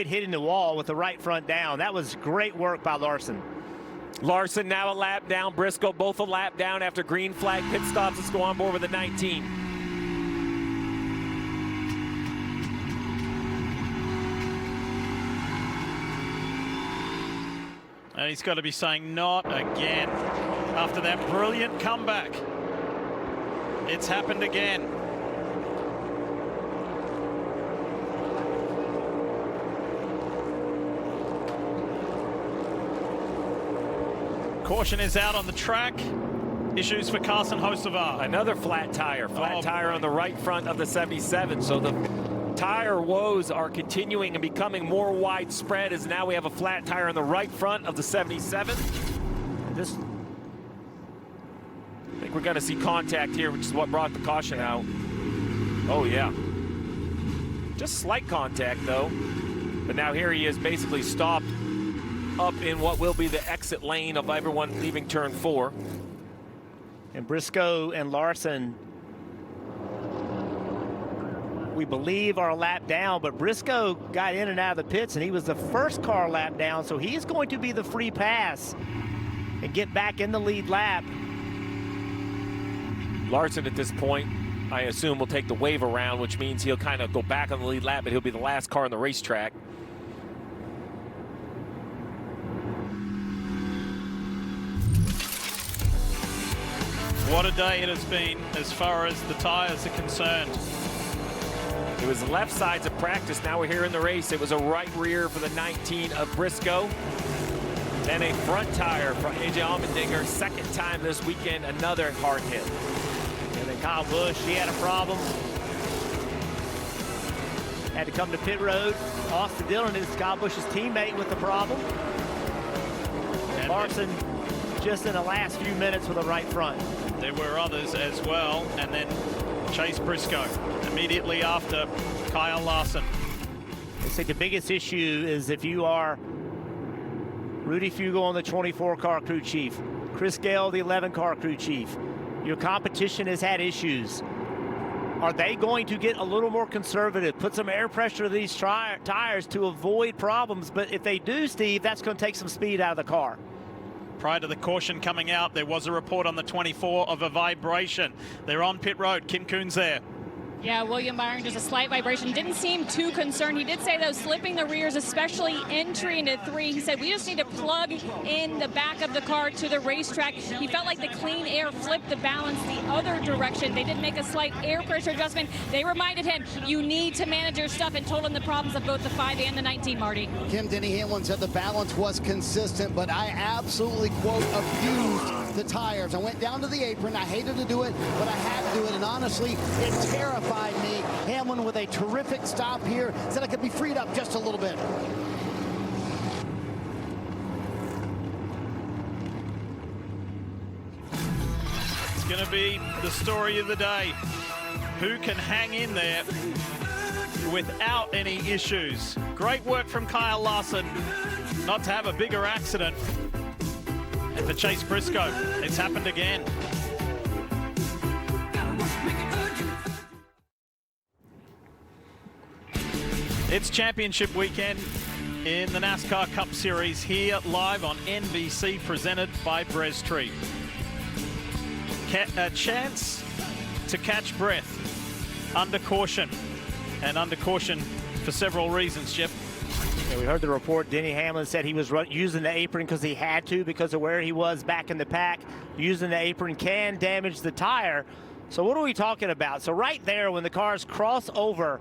hitting the wall with the right front down. That was great work by Larson. Larson now a lap down. Briscoe both a lap down after green flag pit stops. Let's go on board with the 19. And he's got to be saying not again after that brilliant comeback. It's happened again. Caution is out on the track. Issues for Carson Hocevar. Another flat tire. Flat tire on the right front of the 77. So the tire woes are continuing and becoming more widespread as now we have a flat tire on the right front of the 77. I think we're going to see contact here, which is what brought the caution out. Oh, yeah. Just slight contact, though. But now here he is basically stopped up in what will be the exit lane of everyone leaving turn 4. And Briscoe and Larson, we believe, are a lap down, but Briscoe got in and out of the pits and he was the first car lap down, so he's going to be the free pass and get back in the lead lap. Larson at this point, I assume, will take the wave around, which means he'll kind of go back on the lead lap, but he'll be the last car on the racetrack. What a day it has been as far as the tires are concerned. It was left sides of practice. Now we're here in the race. It was a right rear for the 19 of Briscoe. Then a front tire for AJ Allmendinger. Second time this weekend, another hard hit. And then Kyle Busch, he had a problem. Had to come to pit road. Austin Dillon is Kyle Busch's teammate with the problem. And Larson just in the last few minutes with a right front. There were others as well, and then Chase Briscoe immediately after Kyle Larson. I think the biggest issue is if you are Rudy Fugle on the 24-car crew chief, Chris Gale, the 11-car crew chief, your competition has had issues. Are they going to get a little more conservative, put some air pressure to these tires to avoid problems? But if they do, Steve, that's going to take some speed out of the car. Prior to the caution coming out, there was a report on the 24 of a vibration. They're on pit road. Kim Coon's there. Yeah, William Byron, just a slight vibration. Didn't seem too concerned. He did say, though, slipping the rears, especially entry into 3. He said, we just need to plug in the back of the car to the racetrack. He felt like the clean air flipped the balance the other direction. They did make a slight air pressure adjustment. They reminded him, you need to manage your stuff, and told him the problems of both the 5 and the 19, Marty. Kim Denny Hamlin said the balance was consistent, but I absolutely, quote, abused the tires. I went down to the apron. I hated to do it, but I had to do it, and honestly, it terrified me. Hamlin with a terrific stop here. Said I could be freed up just a little bit. It's going to be the story of the day. Who can hang in there without any issues? Great work from Kyle Larson not to have a bigger accident. And for Chase Briscoe, it's happened again. It's championship weekend in the NASCAR Cup Series here live on NBC, presented by Brestree. A chance to catch breath under caution, and under caution for several reasons, Jeff. Yeah, we heard the report. Denny Hamlin said he was using the apron because he had to, because of where he was back in the pack. Using the apron can damage the tire. So what are we talking about? So right there, when the cars cross over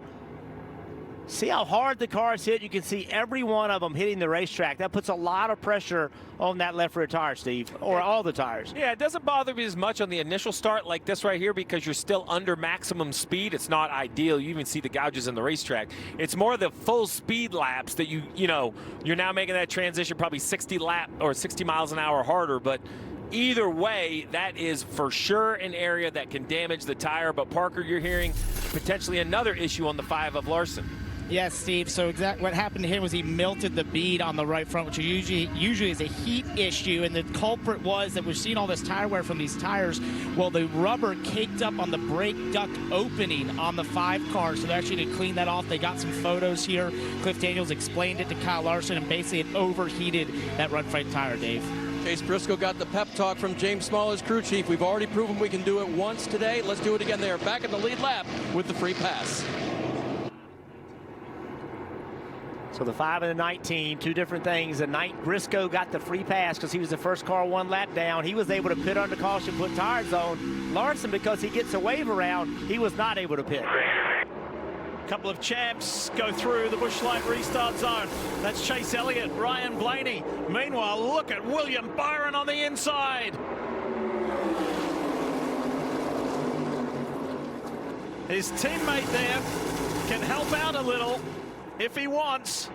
See how hard the cars hit? You can see every one of them hitting the racetrack. That puts a lot of pressure on that left rear tire, Steve, or all the tires. Yeah, it doesn't bother me as much on the initial start like this right here because you're still under maximum speed. It's not ideal. You even see the gouges in the racetrack. It's more the full speed laps that you're now making that transition probably 60 miles an hour harder, but either way, that is for sure an area that can damage the tire. But Parker, you're hearing potentially another issue on the 5 of Larson. Yes, Steve. So what happened to him was he melted the bead on the right front, which usually is a heat issue. And the culprit was that we're seeing all this tire wear from these tires. Well, the rubber caked up on the brake duct opening on the 5 car. So they're actually to clean that off. They got some photos here. Cliff Daniels explained it to Kyle Larson, and basically it overheated that front tire, Dave. Chase Briscoe got the pep talk from James Small, his crew chief. We've already proven we can do it once today. Let's do it again. They are back in the lead lap with the free pass. So the 5 and the 19, two different things. Briscoe got the free pass because he was the first car 1 lap down. He was able to pit under caution, put tires on. Larson, because he gets a wave around, he was not able to pit. A couple of champs go through the Busch Light restart zone. That's Chase Elliott, Ryan Blaney. Meanwhile, look at William Byron on the inside. His teammate there can help out a little if he wants,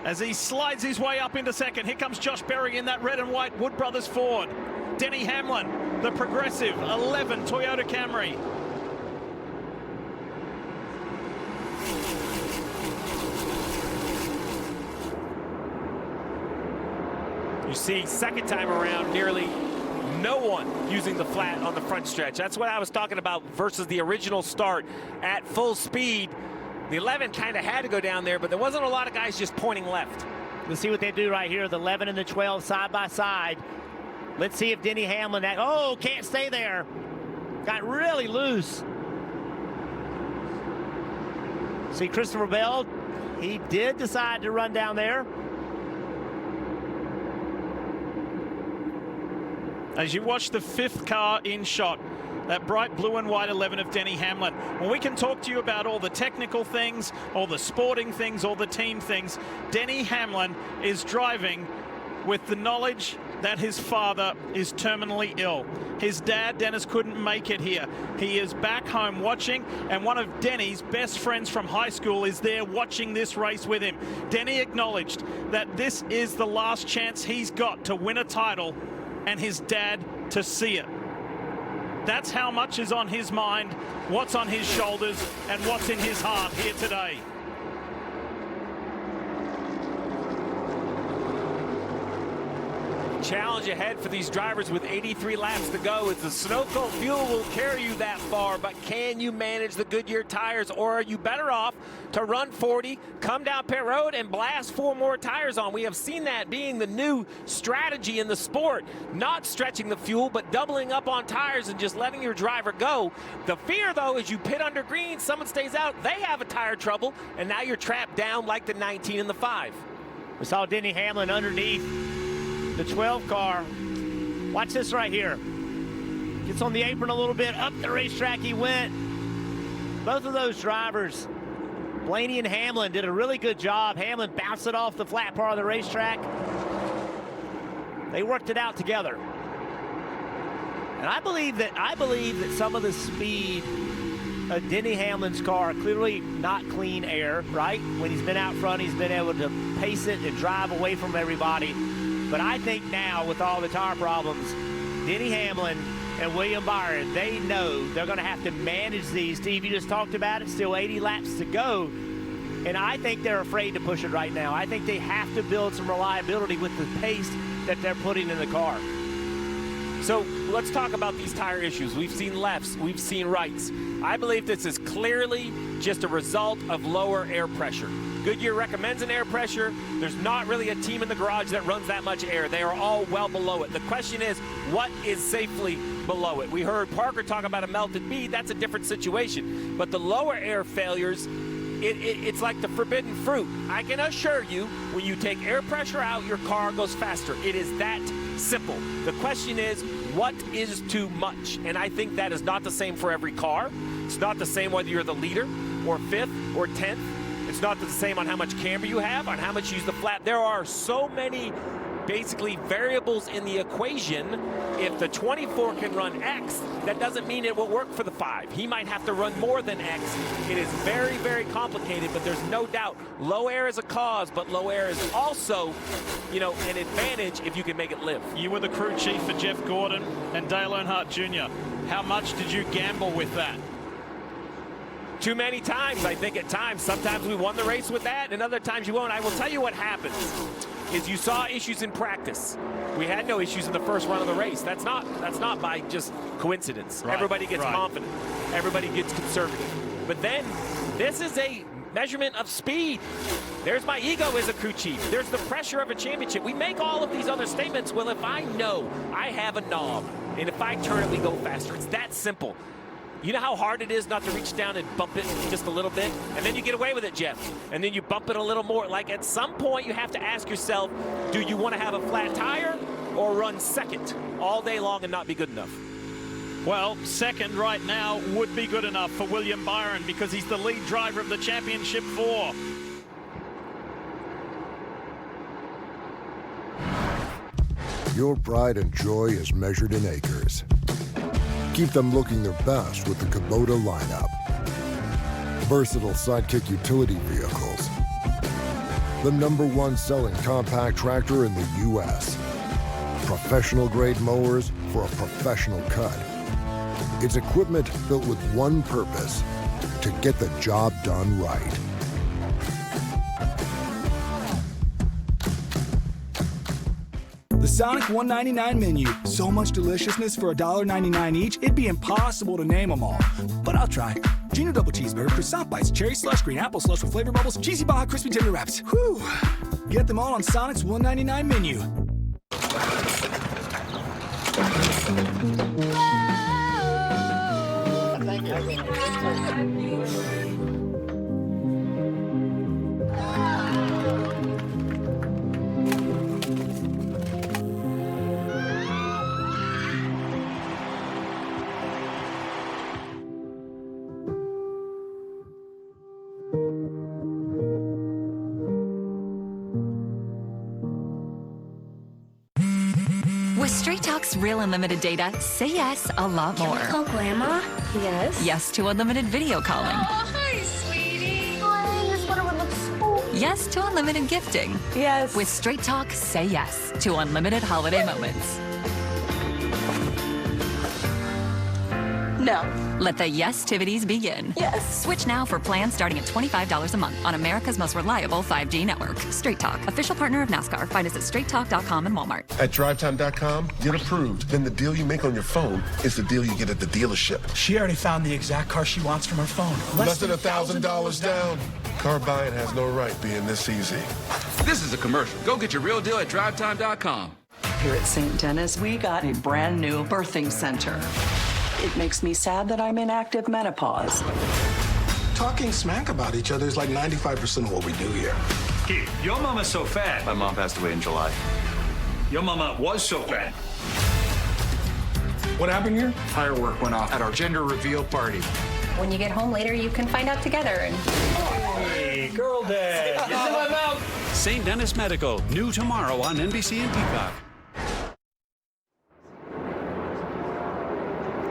as he slides his way up into second. Here comes Josh Berry in that red and white Wood Brothers Ford. Denny Hamlin, the Progressive 11 Toyota Camry. You see, second time around, nearly no one using the flat on the front stretch. That's what I was talking about versus the original start at full speed. The 11 kind of had to go down there, but there wasn't a lot of guys just pointing left. Let's see what they do right here. The 11 and the 12 side by side. Let's see if Denny Hamlin, can't stay there. Got really loose. See Christopher Bell, he did decide to run down there. As you watch the 5th car in shot, that bright blue and white 11 of Denny Hamlin. Well, we can talk to you about all the technical things, all the sporting things, all the team things. Denny Hamlin is driving with the knowledge that his father is terminally ill. His dad, Dennis, couldn't make it here. He is back home watching, and one of Denny's best friends from high school is there watching this race with him. Denny acknowledged that this is the last chance he's got to win a title, and his dad to see it. That's how much is on his mind, what's on his shoulders, and what's in his heart here today. Challenge ahead for these drivers with 83 laps to go. As the snow-cold fuel will carry you that far, but can you manage the Goodyear tires, or are you better off to run 40, come down pit road, and blast 4 more tires on? We have seen that being the new strategy in the sport, not stretching the fuel, but doubling up on tires and just letting your driver go. The fear, though, is you pit under green, someone stays out, they have a tire trouble, and now you're trapped down like the 19 and the 5. We saw Denny Hamlin underneath the 12 car. Watch this right here. Gets on the apron a little bit, up the racetrack he went. Both of those drivers, Blaney and Hamlin, did a really good job. Hamlin bounced it off the flat part of the racetrack. They worked it out together. And I believe that some of the speed of Denny Hamlin's car, clearly not clean air, right? When he's been out front, he's been able to pace it and drive away from everybody. But I think now, with all the tire problems, Denny Hamlin and William Byron, they know they're going to have to manage these. Steve, you just talked about it, still 80 laps to go. And I think they're afraid to push it right now. I think they have to build some reliability with the pace that they're putting in the car. So let's talk about these tire issues. We've seen lefts, we've seen rights. I believe this is clearly just a result of lower air pressure. Goodyear recommends an air pressure. There's not really a team in the garage that runs that much air. They are all well below it. The question is, what is safely below it? We heard Parker talk about a melted bead. That's a different situation. But the lower air failures, it's like the forbidden fruit. I can assure you, when you take air pressure out, your car goes faster. It is that simple. The question is, what is too much? And I think that is not the same for every car. It's not the same whether you're the leader or 5th or 10th. It's not the same on how much camber you have, on how much you use the flat. There are so many basically variables in the equation. If the 24 can run X, that doesn't mean it will work for the 5. He might have to run more than X. It is very, very complicated, but there's no doubt low air is a cause, but low air is also, you know, an advantage if you can make it live. You were the crew chief for Jeff Gordon and Dale Earnhardt Jr. How much did you gamble with that? Too many times, I think, at times. Sometimes we won the race with that, and other times you won't. I will tell you what happens is you saw issues in practice. We had no issues in the first run of the race. That's not by just coincidence. Right, everybody gets confident. Everybody gets conservative. But then this is a measurement of speed. There's my ego as a crew chief. There's the pressure of a championship. We make all of these other statements. Well, if I know I have a knob, and if I turn it, we go faster. It's that simple. You know how hard it is not to reach down and bump it just a little bit? And then you get away with it, Jeff. And then you bump it a little more. Like, at some point, you have to ask yourself, do you want to have a flat tire or run second all day long and not be good enough? Well, second right now would be good enough for William Byron because he's the lead driver of the Championship 4. Your pride and joy is measured in acres. Keep them looking their best with the Kubota lineup. Versatile sidekick utility vehicles. The #1 selling compact tractor in the U.S. Professional grade mowers for a professional cut. It's equipment built with one purpose, to get the job done right. The Sonic $1.99 menu. So much deliciousness for $1.99 each, it'd be impossible to name them all. But I'll try. Junior double cheeseburger, croissant bites, cherry slush, green apple slush with flavor bubbles, cheesy Baja crispy tender wraps. Whew! Get them all on Sonic's $1.99 menu. Thank you. With Straight Talk's real unlimited data, say yes a lot more. Can we call Grandma? Yes. Yes to unlimited video calling. Oh, hi, sweetie. Oh, your sweater would look so... Yes to unlimited gifting. Yes. With Straight Talk, say yes to unlimited holiday moments. No. Let the yes-tivities begin. Yes. Switch now for plans starting at $25 a month on America's most reliable 5G network. Straight Talk, official partner of NASCAR. Find us at straighttalk.com and Walmart. At drivetime.com, get approved. Then the deal you make on your phone is the deal you get at the dealership. She already found the exact car she wants from her phone. Less than $1,000 down. Car buying has no right being this easy. This is a commercial. Go get your real deal at drivetime.com. Here at St. Dennis, we got a brand new birthing center. It makes me sad that I'm in active menopause. Talking smack about each other is like 95% of what we do here. Kid, your mama's so fat. My mom passed away in July. Your mama was so fat. What happened here? Firework went off at our gender reveal party. When you get home later, you can find out together and... Hey, girl dad. Get in my mouth. St. Dennis Medical, new tomorrow on NBC and Peacock.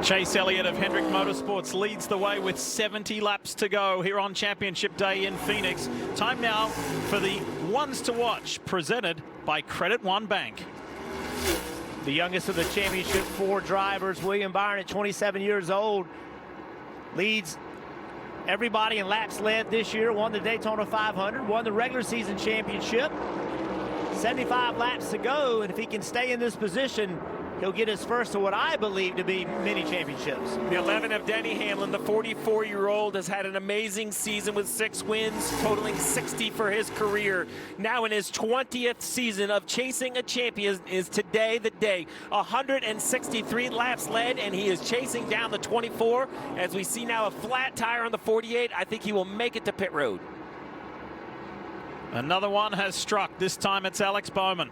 Chase Elliott of Hendrick Motorsports leads the way with 70 laps to go here on Championship Day in Phoenix. Time now for the ones to watch, presented by Credit One Bank. The youngest of the Championship 4 drivers, William Byron, at 27 years old, leads everybody in laps led this year, won the Daytona 500, won the regular season championship. 75 laps to go, and if he can stay in this position, he'll get his first of what I believe to be many championships. The 11 of Denny Hamlin, the 44-year-old, has had an amazing season with 6 wins, totaling 60 for his career. Now in his 20th season of chasing a champion is today the day. 163 laps led, and he is chasing down the 24. As we see now a flat tire on the 48, I think he will make it to pit road. Another one has struck. This time it's Alex Bowman.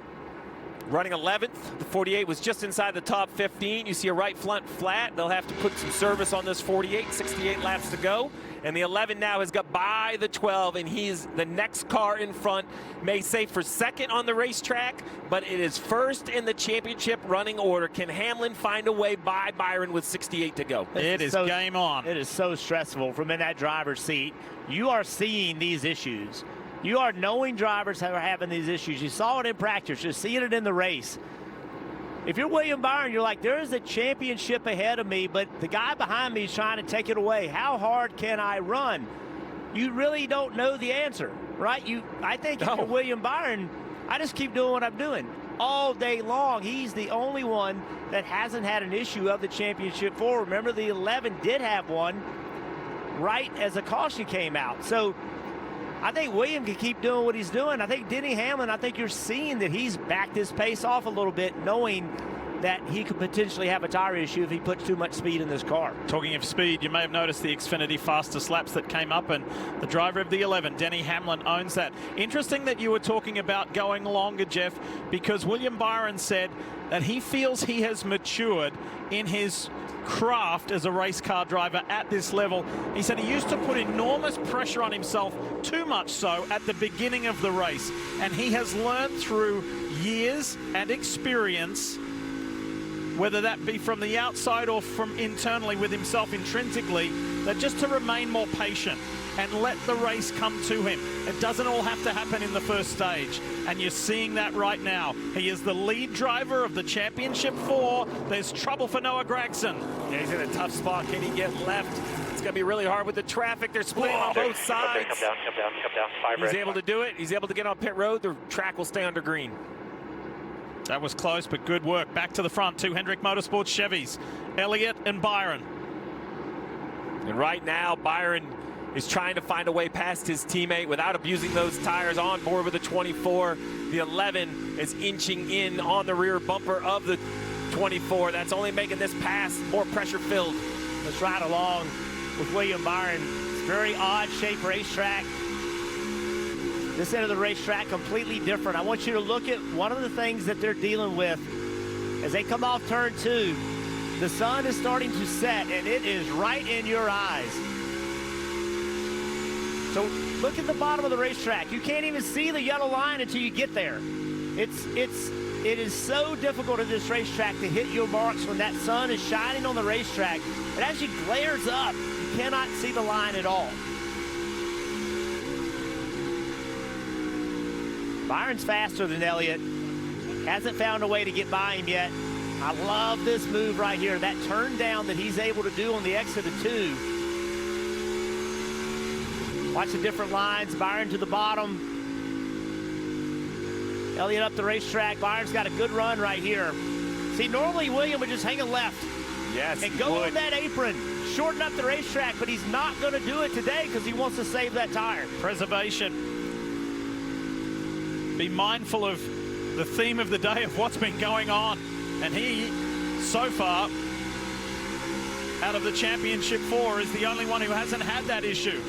running 11th. The 48 was just inside the top 15. You see a right front flat. They'll have to put some service on this 48, 68 laps to go. And the 11 now has got by the 12, and he's the next car in front. May say for second on the racetrack, but it is first in the championship running order. Can Hamlin find a way by Byron with 68 to go? It is game on. It is so stressful from in that driver's seat. You are seeing these issues. You are knowing drivers that are having these issues. You saw it in practice. You're seeing it in the race. If you're William Byron, you're like, there is a championship ahead of me, but the guy behind me is trying to take it away. How hard can I run? You really don't know the answer, right? I think if you're William Byron, I just keep doing what I'm doing all day long. He's the only one that hasn't had an issue of the championship 4. Remember, the 11 did have one right as a caution came out. So I think William can keep doing what he's doing. I think Denny Hamlin, I think you're seeing that he's backed his pace off a little bit, knowing that he could potentially have a tire issue if he puts too much speed in this car. Talking of speed, you may have noticed the Xfinity fastest laps that came up, and the driver of the 11, Denny Hamlin, owns that. Interesting that you were talking about going longer, Jeff, because William Byron said that he feels he has matured in his craft as a race car driver at this level. He said he used to put enormous pressure on himself, too much so at the beginning of the race, and he has learned through years and experience, whether that be from the outside or from internally with himself intrinsically, that just to remain more patient and let the race come to him. It doesn't all have to happen in the first stage, and you're seeing that right now. He is the lead driver of the Championship 4. There's trouble for Noah Gragson. Yeah, he's in a tough spot. Can he get left? It's going to be really hard with the traffic. They're splitting on both sides. Come down. He's able to do it. He's able to get on pit road. The track will stay under green. That was close, but good work. Back to the front, 2 Hendrick Motorsports Chevys, Elliott and Byron. And right now, Byron is trying to find a way past his teammate without abusing those tires. On board with the 24. The 11 is inching in on the rear bumper of the 24. That's only making this pass more pressure-filled. Let's ride along with William Byron. It's a very odd-shaped racetrack. This end of the racetrack completely different. I want you to look at one of the things that they're dealing with as they come off turn 2. The sun is starting to set, and it is right in your eyes. So look at the bottom of the racetrack. You can't even see the yellow line until you get there. It is so difficult at this racetrack to hit your marks when that sun is shining on the racetrack. It actually glares up. You cannot see the line at all. Byron's faster than Elliott. Hasn't found a way to get by him yet. I love this move right here. That turn down that he's able to do on the exit of 2. Watch the different lines. Byron to the bottom. Elliott up the racetrack. Byron's got a good run right here. See, normally William would just hang a left. Yes, and go on that apron. Shorten up the racetrack, but he's not going to do it today because he wants to save that tire. Preservation. Be mindful of the theme of the day of what's been going on. And he, so far, out of the Championship 4, is the only one who hasn't had that issue.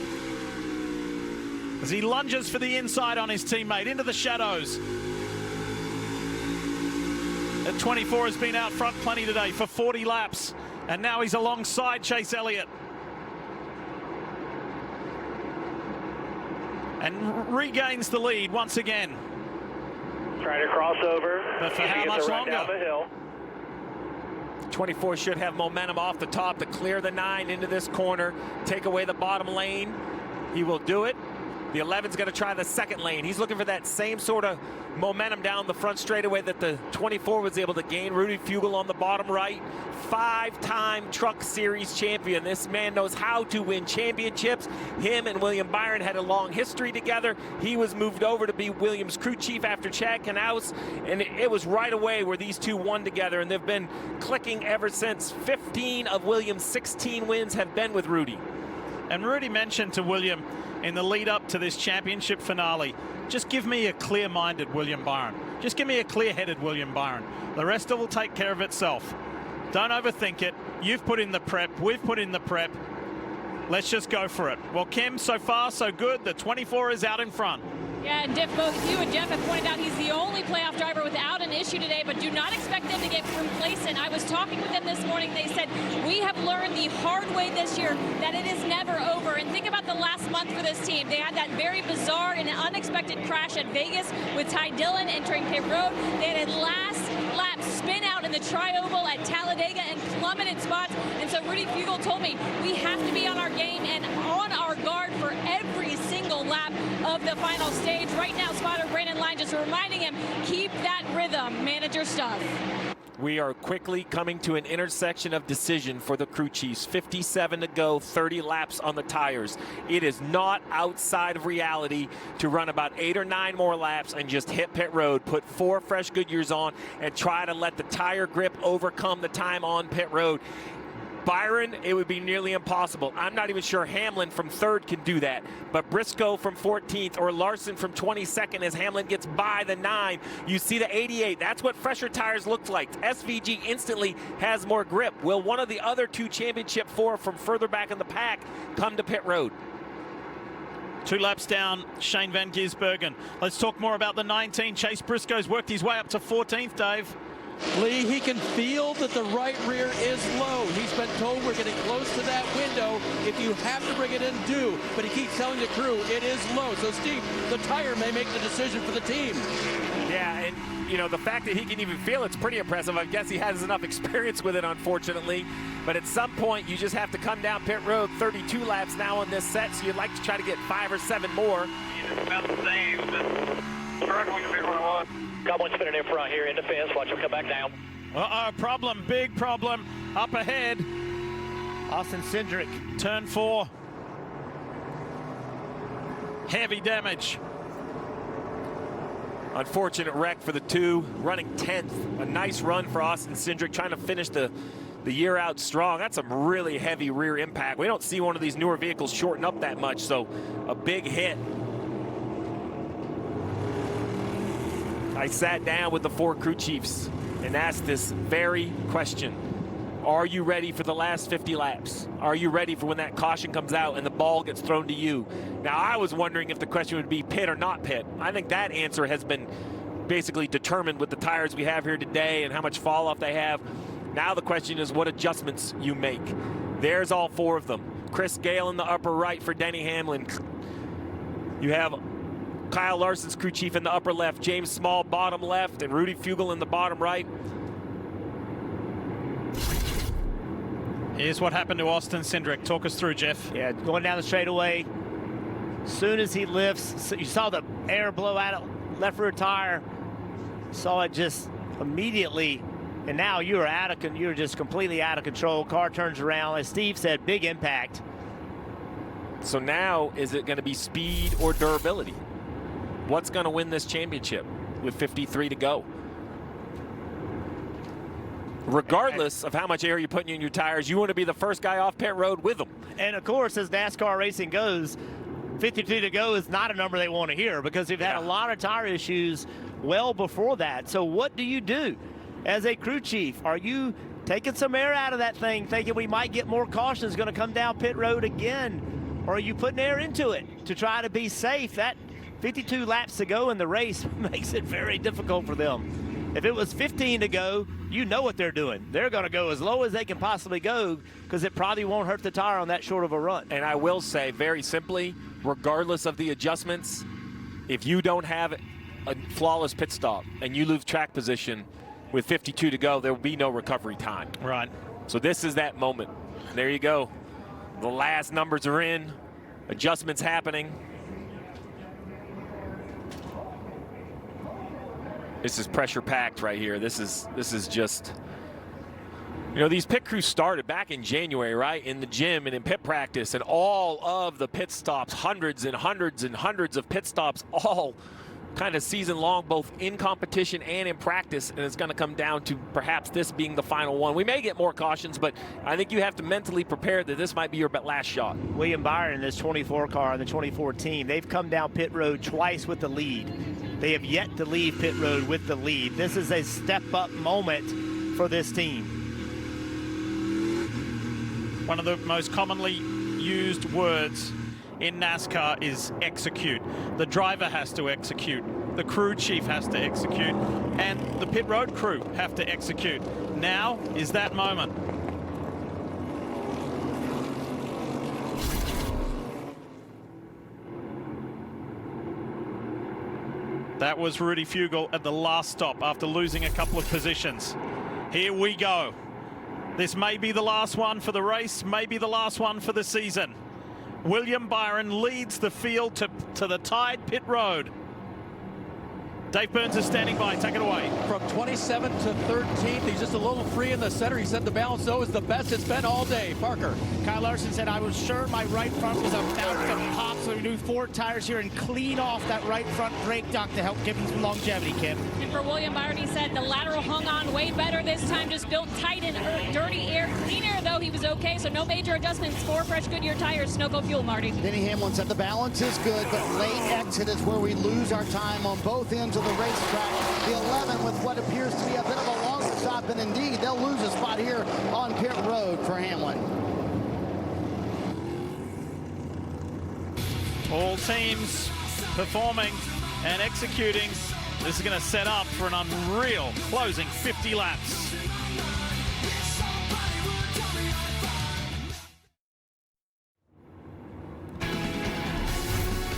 As he lunges for the inside on his teammate, into the shadows. The 24 has been out front plenty today for 40 laps. And now he's alongside Chase Elliott. And regains the lead once again. Trying to cross over. But for how much longer? Down the hill. 24 should have momentum off the top to clear the 9 into this corner, take away the bottom lane. He will do it. The 11's going to try the second lane. He's looking for that same sort of momentum down the front straightaway that the 24 was able to gain. Rudy Fugle on the bottom right. 5-time Truck Series champion. This man knows how to win championships. Him and William Byron had a long history together. He was moved over to be Williams' crew chief after Chad Knaus, and it was right away where these two won together, and they've been clicking ever since. 15 of Williams' 16 wins have been with Rudy. And Rudy mentioned to William in the lead up to this championship finale, just give me a clear-minded William Byron. Just give me a clear-headed William Byron. The rest will take care of itself. Don't overthink it. You've put in the prep. We've put in the prep. Let's just go for it. Well, Kim, so far, so good. The 24 is out in front. Yeah, and Diff, both you and Jeff have pointed out he's the only playoff driver without an issue today, but do not expect them to get complacent. I was talking with them this morning. They said, we have learned the hard way this year that it is never over. And think about the last month for this team. They had that very bizarre and unexpected crash at Vegas with Ty Dillon entering pit road. They had a last lap spin out in the tri-oval at Talladega and plummeted spots. And so Rudy Fugle told me, we have to be on our game and on our guard for every single lap of the final stage. Right now, spotter Brandon Line just reminding him, keep that rhythm, manager stuff. We are quickly coming to an intersection of decision for the crew chiefs. 57 to go, 30 laps on the tires. It is not outside of reality to run about 8 or 9 more laps and just hit pit road, put 4 fresh Goodyears on, and try to let the tire grip overcome the time on pit road. Byron, it would be nearly impossible. I'm not even sure Hamlin from 3rd can do that. But Briscoe from 14th or Larson from 22nd as Hamlin gets by the 9. You see the 88. That's what fresher tires look like. SVG instantly has more grip. Will one of the other 2 championship 4 from further back in the pack come to pit road? 2 laps down, Shane Van Gisbergen. Let's talk more about the 19. Chase Briscoe's worked his way up to 14th, Dave. Lee, he can feel that the right rear is low. He's been told we're getting close to that window. If you have to bring it in, do. But he keeps telling the crew it is low. So, Steve, the tire may make the decision for the team. Yeah, and, you know, the fact that he can even feel it's pretty impressive. I guess he has enough experience with it, unfortunately. But at some point, you just have to come down pit road. 32 laps now on this set, so you'd like to try to get 5 or 7 more. About the same. Got one spinning in front here in the fence. Watch him come back down. Problem, big problem up ahead. Austin Cindric, turn 4. Heavy damage. Unfortunate wreck for the 2, running 10th. A nice run for Austin Cindric, trying to finish the year out strong. That's some really heavy rear impact. We don't see one of these newer vehicles shorten up that much, so a big hit. I sat down with the 4 crew chiefs and asked this very question. Are you ready for the last 50 laps? Are you ready for when that caution comes out and the ball gets thrown to you? Now, I was wondering if the question would be pit or not pit. I think that answer has been basically determined with the tires we have here today and how much fall off they have. Now the question is what adjustments you make. There's all 4 of them. Chris Gale in the upper right for Denny Hamlin. You have Kyle Larson's crew chief in the upper left, James Small bottom left, and Rudy Fugle in the bottom right. Here's what happened to Austin Cindric. Talk us through, Jeff. Yeah, going down the straightaway. As soon as he lifts, you saw the air blow out of left rear tire. Saw it just immediately, and now you're just completely out of control. Car turns around. As Steve said, big impact. So now, is it going to be speed or durability? What's going to win this championship with 53 to go? Regardless of how much air you're putting in your tires, you want to be the first guy off pit road with them. And of course, as NASCAR racing goes, 52 to go is not a number they want to hear because they've had a lot of tire issues well before that. So what do you do as a crew chief? Are you taking some air out of that thing, thinking we might get more cautions going to come down pit road again? Or are you putting air into it to try to be safe? That 52 laps to go in the race makes it very difficult for them. If it was 15 to go, you know what they're doing. They're going to go as low as they can possibly go because it probably won't hurt the tire on that short of a run. And I will say, very simply, regardless of the adjustments, if you don't have a flawless pit stop and you lose track position with 52 to go, there will be no recovery time. Right. So this is that moment. There you go. The last numbers are in. Adjustments happening. This is pressure packed right here. This is just, you know, these pit crews started back in January, right? In the gym and in pit practice, and all of the pit stops, hundreds and hundreds and hundreds of pit stops, all kind of season long, both in competition and in practice. And it's going to come down to perhaps this being the final one. We may get more cautions, but I think you have to mentally prepare that this might be your last shot. William Byron in this 24 car and the 24 team, they've come down pit road twice with the lead. They have yet to leave pit road with the lead. This is a step-up moment for this team. One of the most commonly used words in NASCAR is execute. The driver has to execute. The crew chief has to execute. And the pit road crew have to execute. Now is that moment. That was Rudy Fugle at the last stop after losing a couple of positions. Here we go. This may be the last one for the race, maybe the last one for the season. William Byron leads the field to the tied pit road. Dave Burns is standing by. Take it away. From 27th to 13th, he's just a little free in the center. He said the balance, though, is the best it's been all day. Parker. Kyle Larson said, I was sure my right front was about to pop, so we do 4 tires here and clean off that right front brake duct to help give him some longevity, Kim. And for William Byron, he said the lateral hung on way better this time, just built tight and dirty air. Clean air, though, he was okay, so no major adjustments. 4 fresh Goodyear tires, Snoco fuel, Marty. Denny Hamlin said the balance is good, but late exit is where we lose our time on both ends of the racetrack. The 11 with what appears to be a bit of a longer stop, and indeed they'll lose a spot here on pit road for Hamlin. All teams performing and executing. This is going to set up for an unreal closing 50 laps.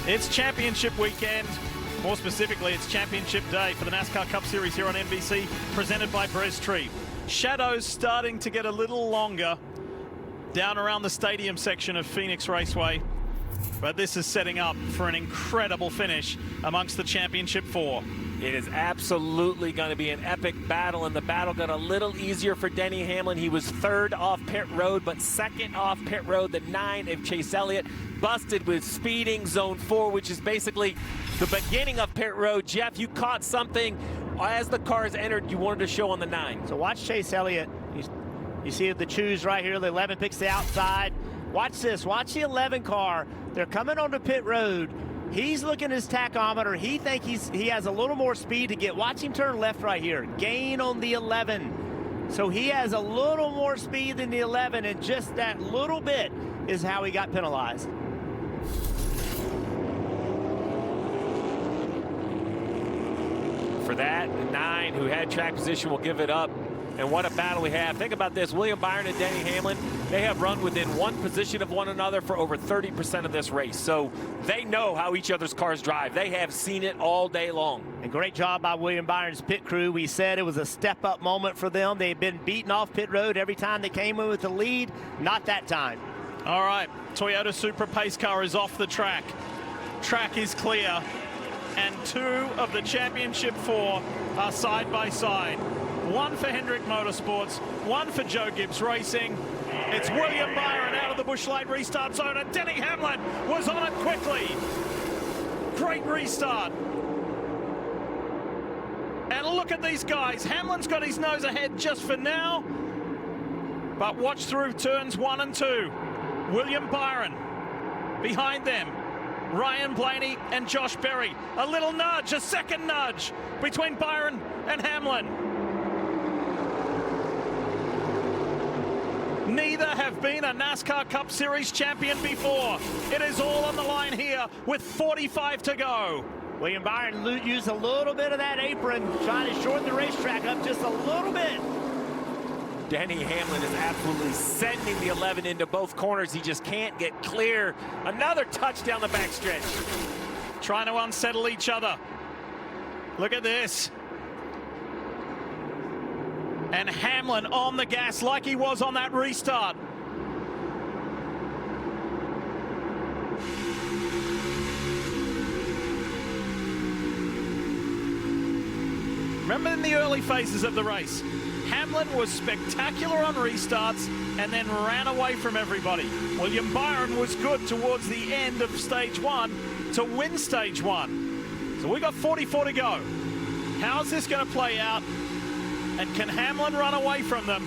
It's championship weekend. More specifically, it's championship day for the NASCAR Cup Series here on NBC, presented by Breztree. Shadows starting to get a little longer down around the stadium section of Phoenix Raceway. But this is setting up for an incredible finish amongst the championship 4. It is absolutely going to be an epic battle, and the battle got a little easier for Denny Hamlin. He was 3rd off pit road, but 2nd off pit road, the 9 of Chase Elliott, busted with speeding zone 4, which is basically the beginning of pit road. Jeff, you caught something as the cars entered you wanted to show on the 9. So watch Chase Elliott. You see the choose right here. The 11 picks the outside. Watch this. Watch the 11 car. They're coming onto pit road. He's looking at his tachometer. He thinks he has a little more speed to get. Watch him turn left right here. Gain on the 11. So he has a little more speed than the 11, and just that little bit is how he got penalized. For that, the 9 who had track position will give it up. And what a battle we have. Think about this. William Byron and Denny Hamlin, they have run within 1 position of one another for over 30% of this race. So they know how each other's cars drive. They have seen it all day long. And great job by William Byron's pit crew. We said it was a step-up moment for them. They've been beaten off pit road every time they came in with the lead. Not that time. All right, Toyota Supra pace car is off the track. Track is clear. And 2 of the championship 4 are side by side. 1 for Hendrick Motorsports, 1 for Joe Gibbs Racing. It's William Byron out of the Busch Light restart zone, and Denny Hamlin was on it quickly. Great restart. And look at these guys. Hamlin's got his nose ahead just for now. But watch through turns 1 and 2. William Byron behind them. Ryan Blaney and Josh Berry. A little nudge, a second nudge between Byron and Hamlin. Neither have been a NASCAR Cup Series champion before. It is all on the line here with 45 to go. William Byron used a little bit of that apron, trying to shorten the racetrack up just a little bit. Denny Hamlin is absolutely sending the 11 into both corners. He just can't get clear. Another touch down the backstretch. Trying to unsettle each other. Look at this. And Hamlin on the gas like he was on that restart. Remember in the early phases of the race, Hamlin was spectacular on restarts and then ran away from everybody. William Byron was good towards the end of stage 1 to win stage 1. So we got 44 to go. How's this going to play out? And can Hamlin run away from them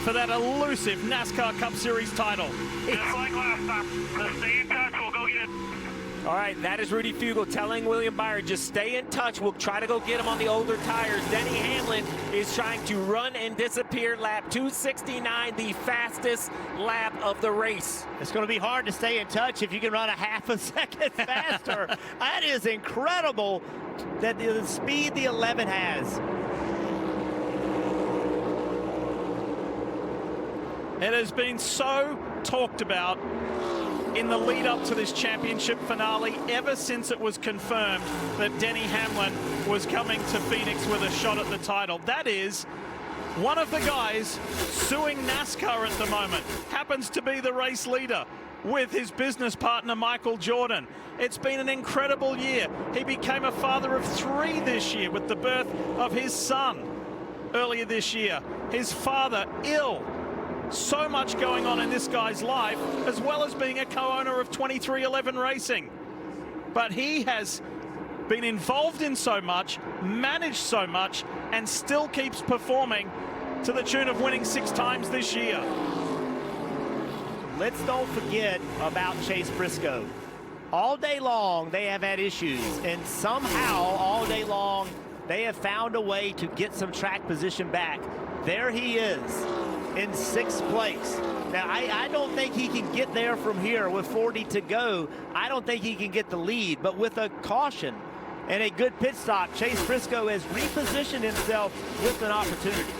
for that elusive NASCAR Cup Series title? Just like last time, stay in touch, we'll go get it. All right, that is Rudy Fugle telling William Byron, just stay in touch. We'll try to go get him on the older tires. Denny Hamlin is trying to run and disappear. Lap 269, the fastest lap of the race. It's going to be hard to stay in touch if you can run a half a second faster. That is incredible that the speed the 11 has. It has been so talked about in the lead up to this championship finale ever since it was confirmed that Denny Hamlin was coming to Phoenix with a shot at the title. That is one of the guys suing NASCAR at the moment. Happens to be the race leader with his business partner Michael Jordan. It's been an incredible year. He became a father of 3 this year with the birth of his son earlier this year. His father ill. So much going on in this guy's life, as well as being a co-owner of 2311 Racing. But he has been involved in so much, managed so much, and still keeps performing to the tune of winning 6 times this year. Let's don't forget about Chase Briscoe. All day long, they have had issues, and somehow, all day long, they have found a way to get some track position back. There he is, in 6th place. Now, I don't think he can get there from here with 40 to go. I don't think he can get the lead, but with a caution and a good pit stop, Chase Briscoe has repositioned himself with an opportunity.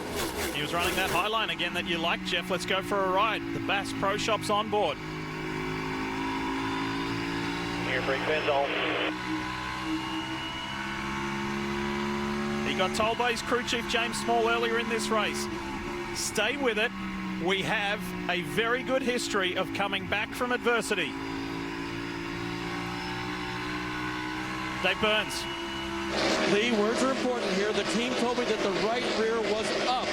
He was running that high line again that you like, Jeff. Let's go for a ride. The Bass Pro Shop's on board. Here, brake fins on. He got told by his crew chief, James Small, earlier in this race, stay with it. We have a very good history of coming back from adversity. Dave Burns. Lee, words are important here. The team told me that the right rear was up.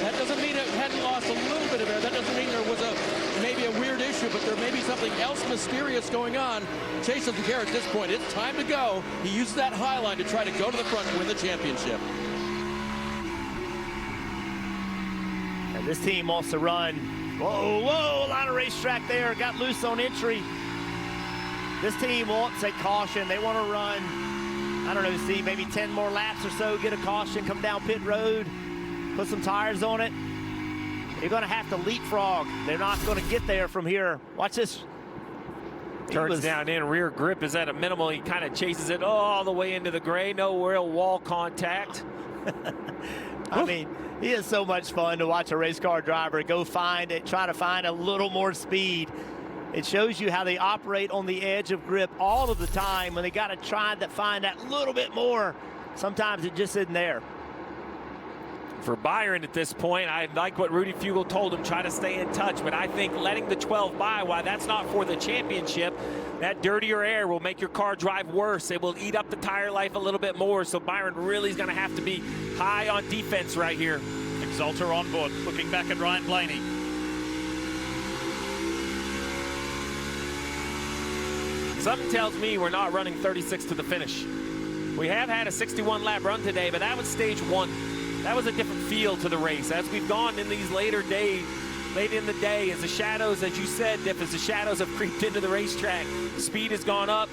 That doesn't mean it hadn't lost a little bit of air. That doesn't mean there was maybe a weird issue, but there may be something else mysterious going on. Chase doesn't care at this point. It's time to go. He used that high line to try to go to the front and win the championship. And this team wants to run. Whoa, whoa, a lot of racetrack there. Got loose on entry. This team wants a caution. They want to run, I don't know, see, maybe 10 more laps or so, get a caution, come down pit road, put some tires on it. You're going to have to leapfrog. They're not going to get there from here. Watch this. Turns down in, rear grip is at a minimal. He kind of chases it all the way into the gray. No real wall contact. I mean, he is so much fun to watch a race car driver go find it, try to find a little more speed. It shows you how they operate on the edge of grip all of the time when they got to try to find that little bit more. Sometimes it just isn't there. For Byron at this point, I like what Rudy Fugle told him, try to stay in touch, but I think letting the 12 by, while that's not for the championship, that dirtier air will make your car drive worse. It will eat up the tire life a little bit more, so Byron really is going to have to be high on defense right here. Exalter on board, looking back at Ryan Blaney. Something tells me we're not running 36 to the finish. We have had a 61 lap run today, but that was stage 1. That was a different feel to the race. As we've gone in these later days, late in the day, as the shadows, as you said, Diff, as the shadows have creeped into the racetrack, the speed has gone up.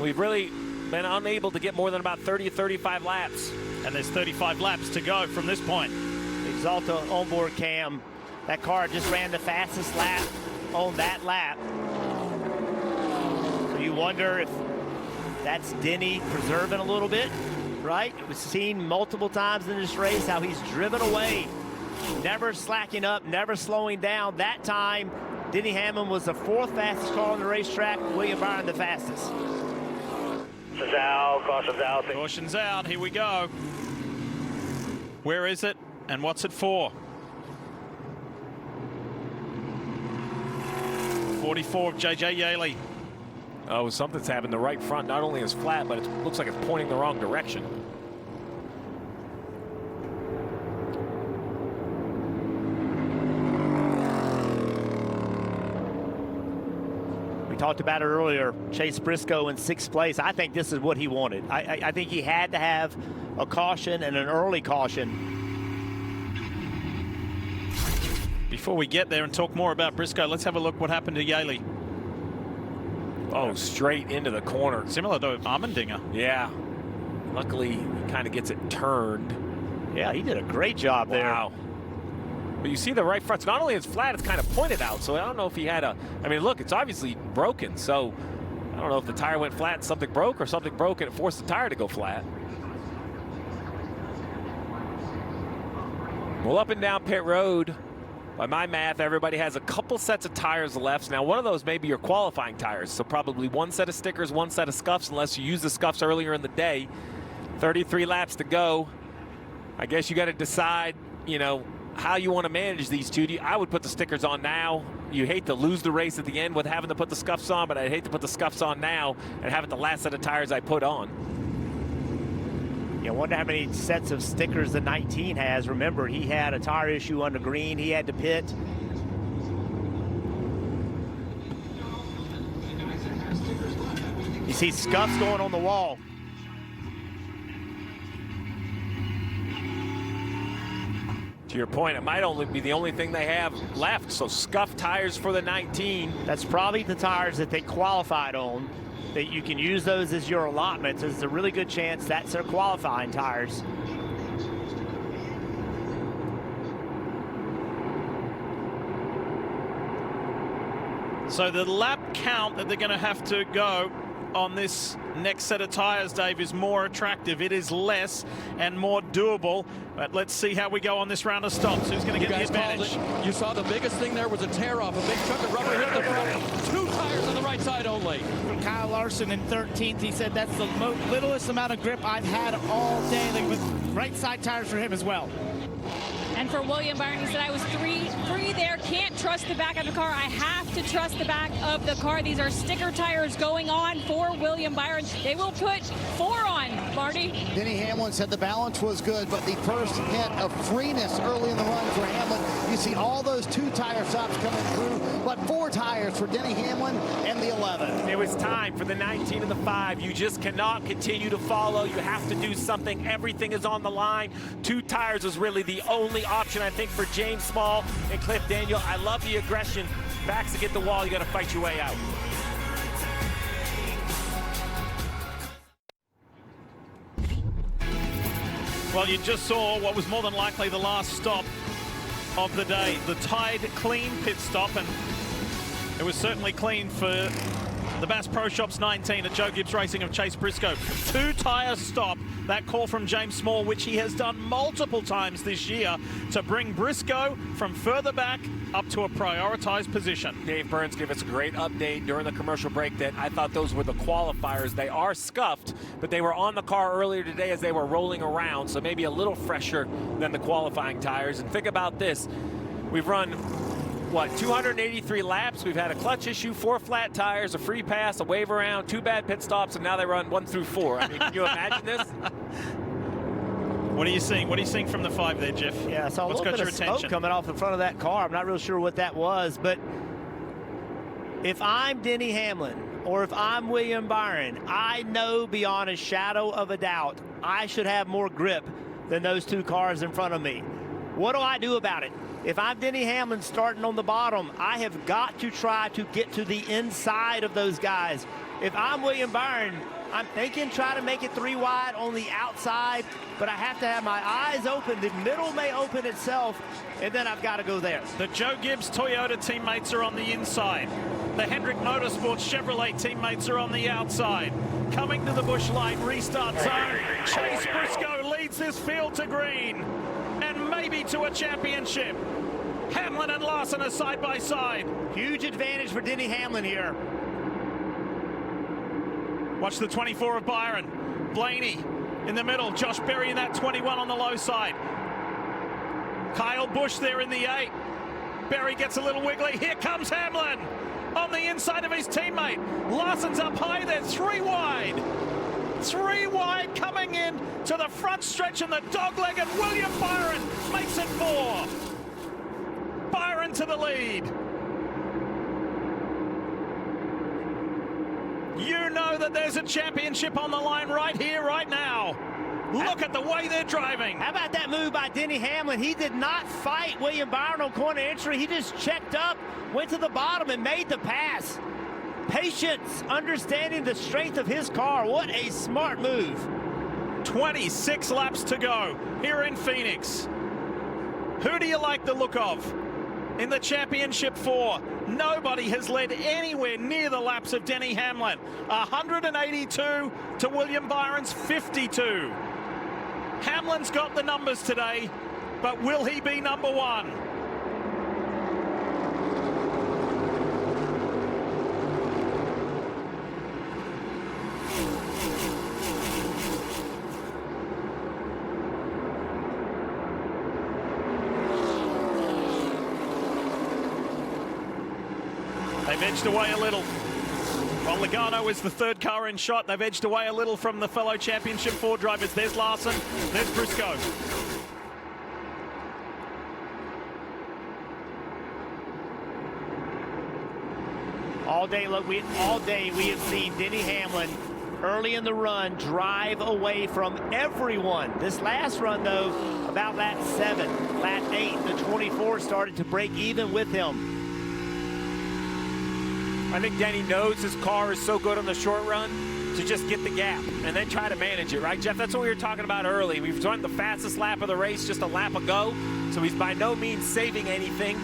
We've really been unable to get more than about 30 or 35 laps. And there's 35 laps to go from this point. Exalta onboard cam. That car just ran the fastest lap on that lap. So you wonder if that's Denny preserving a little bit, right? It was seen multiple times in this race how he's driven away, never slacking up, never slowing down. That time, Denny Hamlin was the 4th fastest car on the racetrack, William Byron the fastest. Caution's out, caution's out. Caution's out, here we go. Where is it and what's it for? 44 of J.J. Yaley. Oh, something's happened. The right front not only is flat, but it looks like it's pointing the wrong direction. We talked about it earlier. Chase Briscoe in 6th place. I think this is what he wanted. I think he had to have a caution and an early caution. Before we get there and talk more about Briscoe, let's have a look what happened to Yaley. Oh, straight into the corner. Similar to Armendinger. Yeah. Luckily, he kind of gets it turned. Yeah, he did a great job there. Wow. But you see the right front. Not only it's flat, it's kind of pointed out. So I don't know if he had a. I mean, look, it's obviously broken. So I don't know if the tire went flat and something broke, or something broke and it forced the tire to go flat. Well, up and down pit road, by my math, everybody has a couple sets of tires left. Now, one of those may be your qualifying tires. So probably one set of stickers, one set of scuffs, unless you use the scuffs earlier in the day. 33 laps to go. I guess you got to decide, you know, how you want to manage these two. I would put the stickers on now. You hate to lose the race at the end with having to put the scuffs on, but I'd hate to put the scuffs on now and have it the last set of tires I put on. I wonder how many sets of stickers the 19 has. Remember, he had a tire issue on the green. He had to pit. You see scuffs going on the wall. To your point, it might only be the only thing they have left. So scuff tires for the 19. That's probably the tires that they qualified on. That you can use those as your allotments. There's a really good chance that's their qualifying tires. So the lap count that they're going to have to go on this next set of tires, Dave, is more attractive. It is less and more doable. But let's see how we go on this round of stops. Who's going to get the advantage? You saw the biggest thing there was a tear off. A big chunk of rubber hit the front. 2 tires on the right side only. For Kyle Larson in 13th, he said that's the littlest amount of grip I've had all day. Like with right side tires for him as well. And for William Byron, he said, I was three there, can't trust the back of the car. I have to trust the back of the car. These are sticker tires going on for William Byron. They will put 4 on, Marty. Denny Hamlin said the balance was good, but the first hint of freeness early in the run for Hamlin. You see all those 2 tire stops coming through, but 4 tires for Denny Hamlin and the 11. It was time for the 19 and the 5. You just cannot continue to follow. You have to do something. Everything is on the line. 2 tires is really the only option, I think, for James Small and Cliff Daniel. I love the aggression. Backs against the wall, you got to fight your way out. Well, you just saw what was more than likely the last stop of the day. The Tide clean pit stop, and it was certainly clean for the Bass Pro Shops 19 at Joe Gibbs Racing of Chase Briscoe. 2 tire stop. That call from James Small, which he has done multiple times this year to bring Briscoe from further back up to a prioritized position. Dave Burns gave us a great update during the commercial break that I thought those were the qualifiers. They are scuffed, but they were on the car earlier today as they were rolling around, so maybe a little fresher than the qualifying tires. And think about this. We've run, what, 283 laps. We've had a clutch issue, 4 flat tires, a free pass, a wave around, 2 bad pit stops, and now they run 1 through 4. I mean, can you imagine this? What are you seeing? What are you seeing from the 5 there, Jeff? Yeah, I saw a What's little got bit your of attention? smoke coming off the front of that car. I'm not real sure what that was, but if I'm Denny Hamlin or if I'm William Byron, I know beyond a shadow of a doubt I should have more grip than those 2 cars in front of me. What do I do about it? If I'm Denny Hamlin starting on the bottom, I have got to try to get to the inside of those guys. If I'm William Byron, I'm thinking try to make it 3 wide on the outside, but I have to have my eyes open. The middle may open itself, and then I've got to go there. The Joe Gibbs Toyota teammates are on the inside. The Hendrick Motorsports Chevrolet teammates are on the outside. Coming to the Busch Light restart zone, Chase Briscoe leads this field to green, and maybe to a championship. Hamlin and Larson are side by side. Huge advantage for Denny Hamlin here. Watch the 24 of Byron. Blaney in the middle. Josh Berry in that 21 on the low side. Kyle Busch there in the 8. Berry gets a little wiggly. Here comes Hamlin on the inside of his teammate. Larson's up high there, 3 wide. 3 wide coming in to the front stretch, and the dog-legged William Byron makes it 4. Byron to the lead. You know that there's a championship on the line right here, right now. Look at the way they're driving. How about that move by Denny Hamlin? He did not fight William Byron on corner entry. He just checked up, went to the bottom, and made the pass. Patience, understanding the strength of his car. What a smart move. 26 laps to go here in Phoenix. Who do you like the look of in the Championship 4? Nobody has led anywhere near the laps of Denny Hamlin. 182 to William Byron's 52. Hamlin's got the numbers today, but will he be number one? They've edged away a little. While Logano is the third car in shot, they've edged away a little from the fellow Championship 4 drivers. There's Larson, there's Briscoe. All day we have seen Denny Hamlin early in the run drive away from everyone. This last run, though, about lap 7, lap 8, the 24 started to break even with him. I think Denny knows his car is so good on the short run to just get the gap and then try to manage it, right, Jeff? That's what we were talking about early. We've run the fastest lap of the race just a lap ago, so he's by no means saving anything.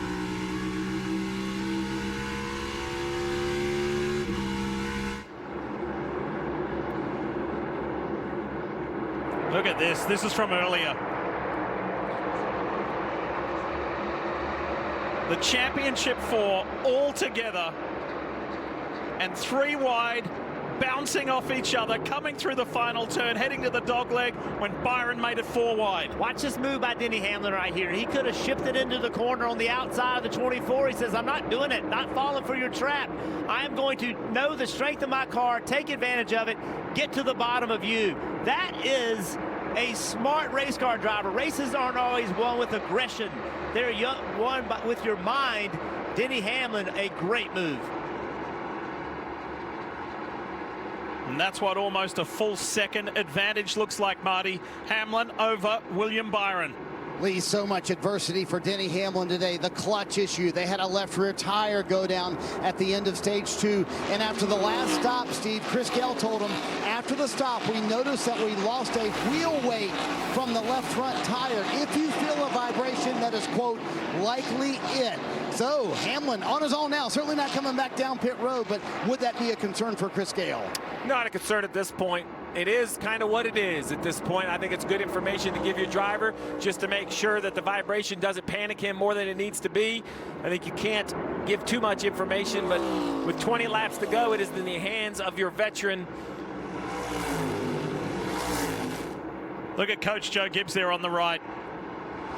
Look at this. This is from earlier. The Championship 4 all together and 3 wide, bouncing off each other, coming through the final turn, heading to the dogleg when Byron made it 4 wide. Watch this move by Denny Hamlin right here. He could have shifted into the corner on the outside of the 24. He says, I'm not doing it, not falling for your trap. I am going to know the strength of my car, take advantage of it, get to the bottom of you. That is a smart race car driver. Races aren't always won with aggression. They're won with your mind. Denny Hamlin, a great move. And that's what almost a full second advantage looks like, Marty. Hamlin over William Byron. Lee, so much adversity for Denny Hamlin today. The clutch issue. They had a left rear tire go down at the end of stage 2. And after the last stop, Steve, Chris Gale told him, after the stop, we noticed that we lost a wheel weight from the left front tire. If you feel a vibration, that is, quote, likely it. So Hamlin on his own now, certainly not coming back down pit road, but would that be a concern for Chris Gale? Not a concern at this point. It is kind of what it is at this point. I think it's good information to give your driver just to make sure that the vibration doesn't panic him more than it needs to be. I think you can't give too much information, but with 20 laps to go, it is in the hands of your veteran. Look at Coach Joe Gibbs there on the right.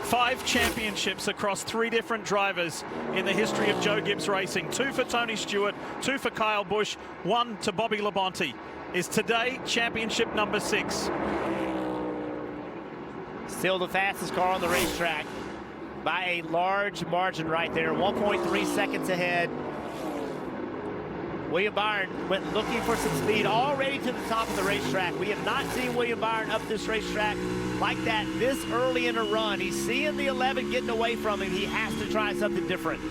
5 championships across 3 different drivers in the history of Joe Gibbs Racing. 2 for Tony Stewart, 2 for Kyle Busch, 1 to Bobby Labonte. Is today championship number 6. Still the fastest car on the racetrack by a large margin right there, 1.3 seconds ahead. William Byron went looking for some speed already to the top of the racetrack. We have not seen William Byron up this racetrack like that this early in a run. He's seeing the 11 getting away from him. He has to try something different.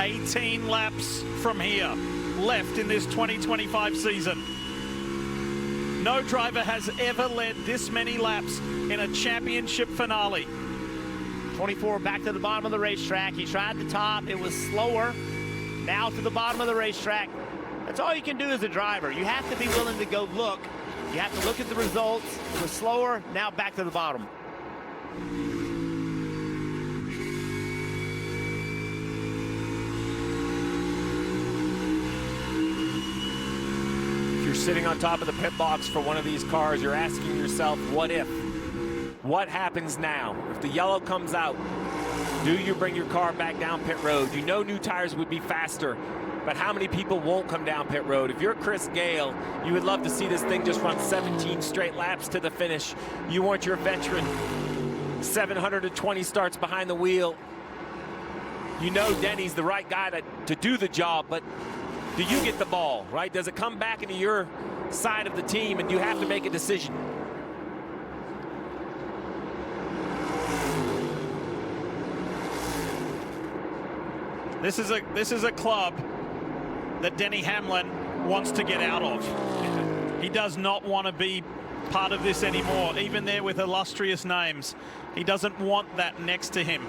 18 laps from here left in this 2025 season. No driver has ever led this many laps in a championship finale. 24 back to the bottom of the racetrack. He tried the top. It was slower. Now to the bottom of the racetrack. That's all you can do as a driver. You have to be willing to go look. You have to look at the results. It was slower. Now back to the bottom. Sitting on top of the pit box for one of these cars, you're asking yourself, what if? What happens now? If the yellow comes out, do you bring your car back down pit road? You know new tires would be faster, but how many people won't come down pit road? If you're Chris Gale, you would love to see this thing just run 17 straight laps to the finish. You want your veteran 720 starts behind the wheel. You know Denny's the right guy to do the job, but do you get the ball, right? Does it come back into your side of the team and you have to make a decision? This is a club that Denny Hamlin wants to get out of. He does not want to be part of this anymore, even there with illustrious names. He doesn't want that next to him.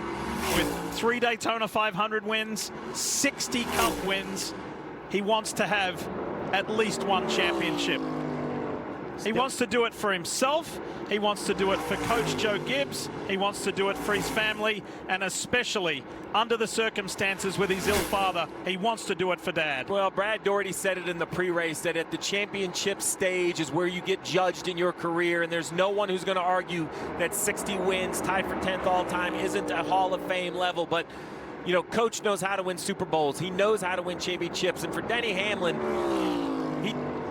With 3 Daytona 500 wins, 60 Cup wins, he wants to have at least 1 championship. He wants to do it for himself. He wants to do it for Coach Joe Gibbs. He wants to do it for his family, and especially under the circumstances with his ill father, he wants to do it for Dad. Well, Brad Doherty said it in the pre-race that at the championship stage is where you get judged in your career, and there's no one who's going to argue that 60 wins, tied for 10th all-time, isn't a Hall of Fame level. But, you know, Coach knows how to win Super Bowls. He knows how to win championships, and for Denny Hamlin,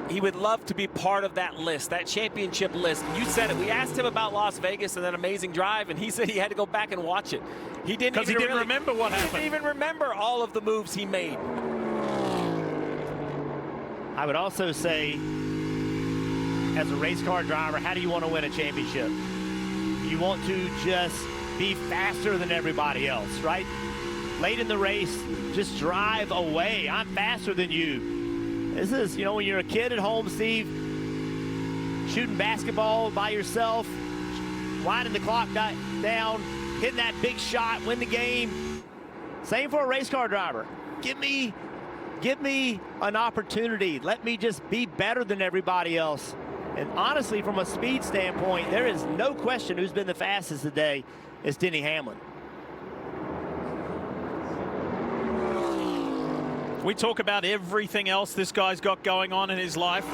he would love to be part of that list, that championship list. You said it. We asked him about Las Vegas and that amazing drive, and he said he had to go back and watch it. He didn't remember what happened. He didn't even remember all of the moves he made. I would also say, as a race car driver, how do you want to win a championship? You want to just be faster than everybody else, right? Late in the race, just drive away. I'm faster than you. This is, you know, when you're a kid at home, Steve, shooting basketball by yourself, winding the clock down, hitting that big shot, win the game. Same for a race car driver. Give me an opportunity. Let me just be better than everybody else. And honestly, from a speed standpoint, there is no question who's been the fastest today. It's Denny Hamlin. We talk about everything else this guy's got going on in his life.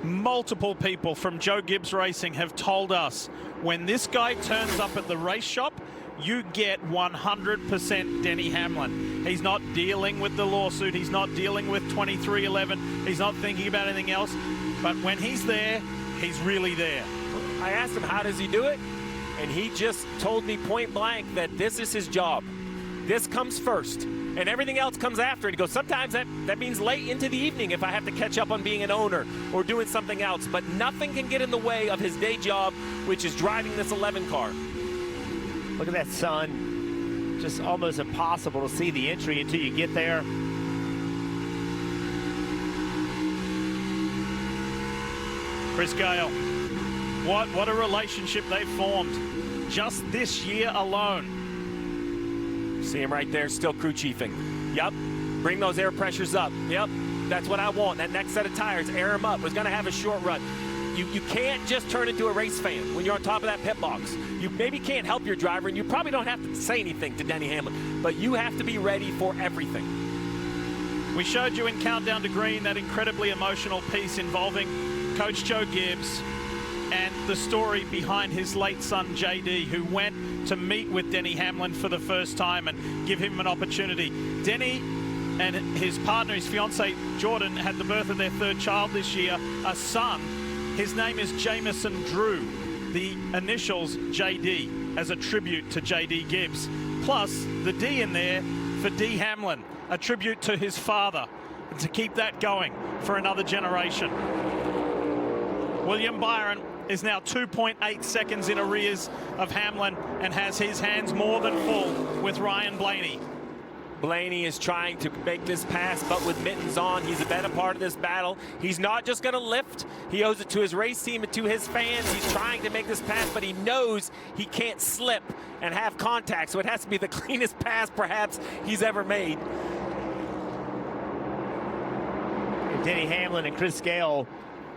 Multiple people from Joe Gibbs Racing have told us when this guy turns up at the race shop, you get 100% Denny Hamlin. He's not dealing with the lawsuit. He's not dealing with 2311. He's not thinking about anything else. But when he's there, he's really there. I asked him, how does he do it? And he just told me point blank that this is his job. This comes first, and everything else comes after. And he goes, sometimes that means late into the evening if I have to catch up on being an owner or doing something else. But nothing can get in the way of his day job, which is driving this 11 car. Look at that sun. Just almost impossible to see the entry until you get there. Chris Gale, what a relationship they've formed just this year alone. See him right there, still crew chiefing. Yep, bring those air pressures up. Yep, that's what I want. That next set of tires, air them up. Was going to have a short run. You can't just turn into a race fan when you're on top of that pit box. You maybe can't help your driver, and you probably don't have to say anything to Denny Hamlin, but you have to be ready for everything. We showed you in Countdown to Green that incredibly emotional piece involving Coach Joe Gibbs and the story behind his late son, JD, who went to meet with Denny Hamlin for the first time and give him an opportunity. Denny and his partner, his fiance Jordan, had the birth of their 3rd child this year, a son. His name is Jamison Drew, the initials JD, as a tribute to JD Gibbs. Plus, the D in there for D Hamlin, a tribute to his father, and to keep that going for another generation. William Byron is now 2.8 seconds in arrears of Hamlin and has his hands more than full with Ryan Blaney. Blaney is trying to make this pass, but with mittens on, he's a better part of this battle. He's not just going to lift. He owes it to his race team and to his fans. He's trying to make this pass, but he knows he can't slip and have contact, so it has to be the cleanest pass perhaps he's ever made. Denny Hamlin and Chris Gale,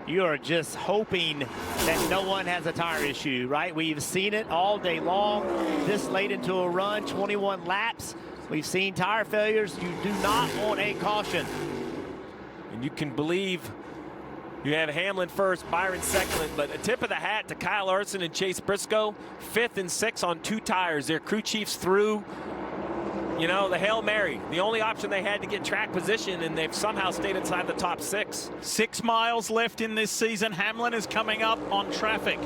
you are just hoping that no one has a tire issue, right? We've seen it all day long. This late into a run, 21 laps. We've seen tire failures. You do not want a caution. And you can believe you have Hamlin first, Byron second, but a tip of the hat to Kyle Larson and Chase Briscoe, 5th and 6th on 2 tires. Their crew chiefs through, you know, the Hail Mary, the only option they had to get track position, and they've somehow stayed inside the top 6. 6 miles left in this season. Hamlin is coming up on traffic.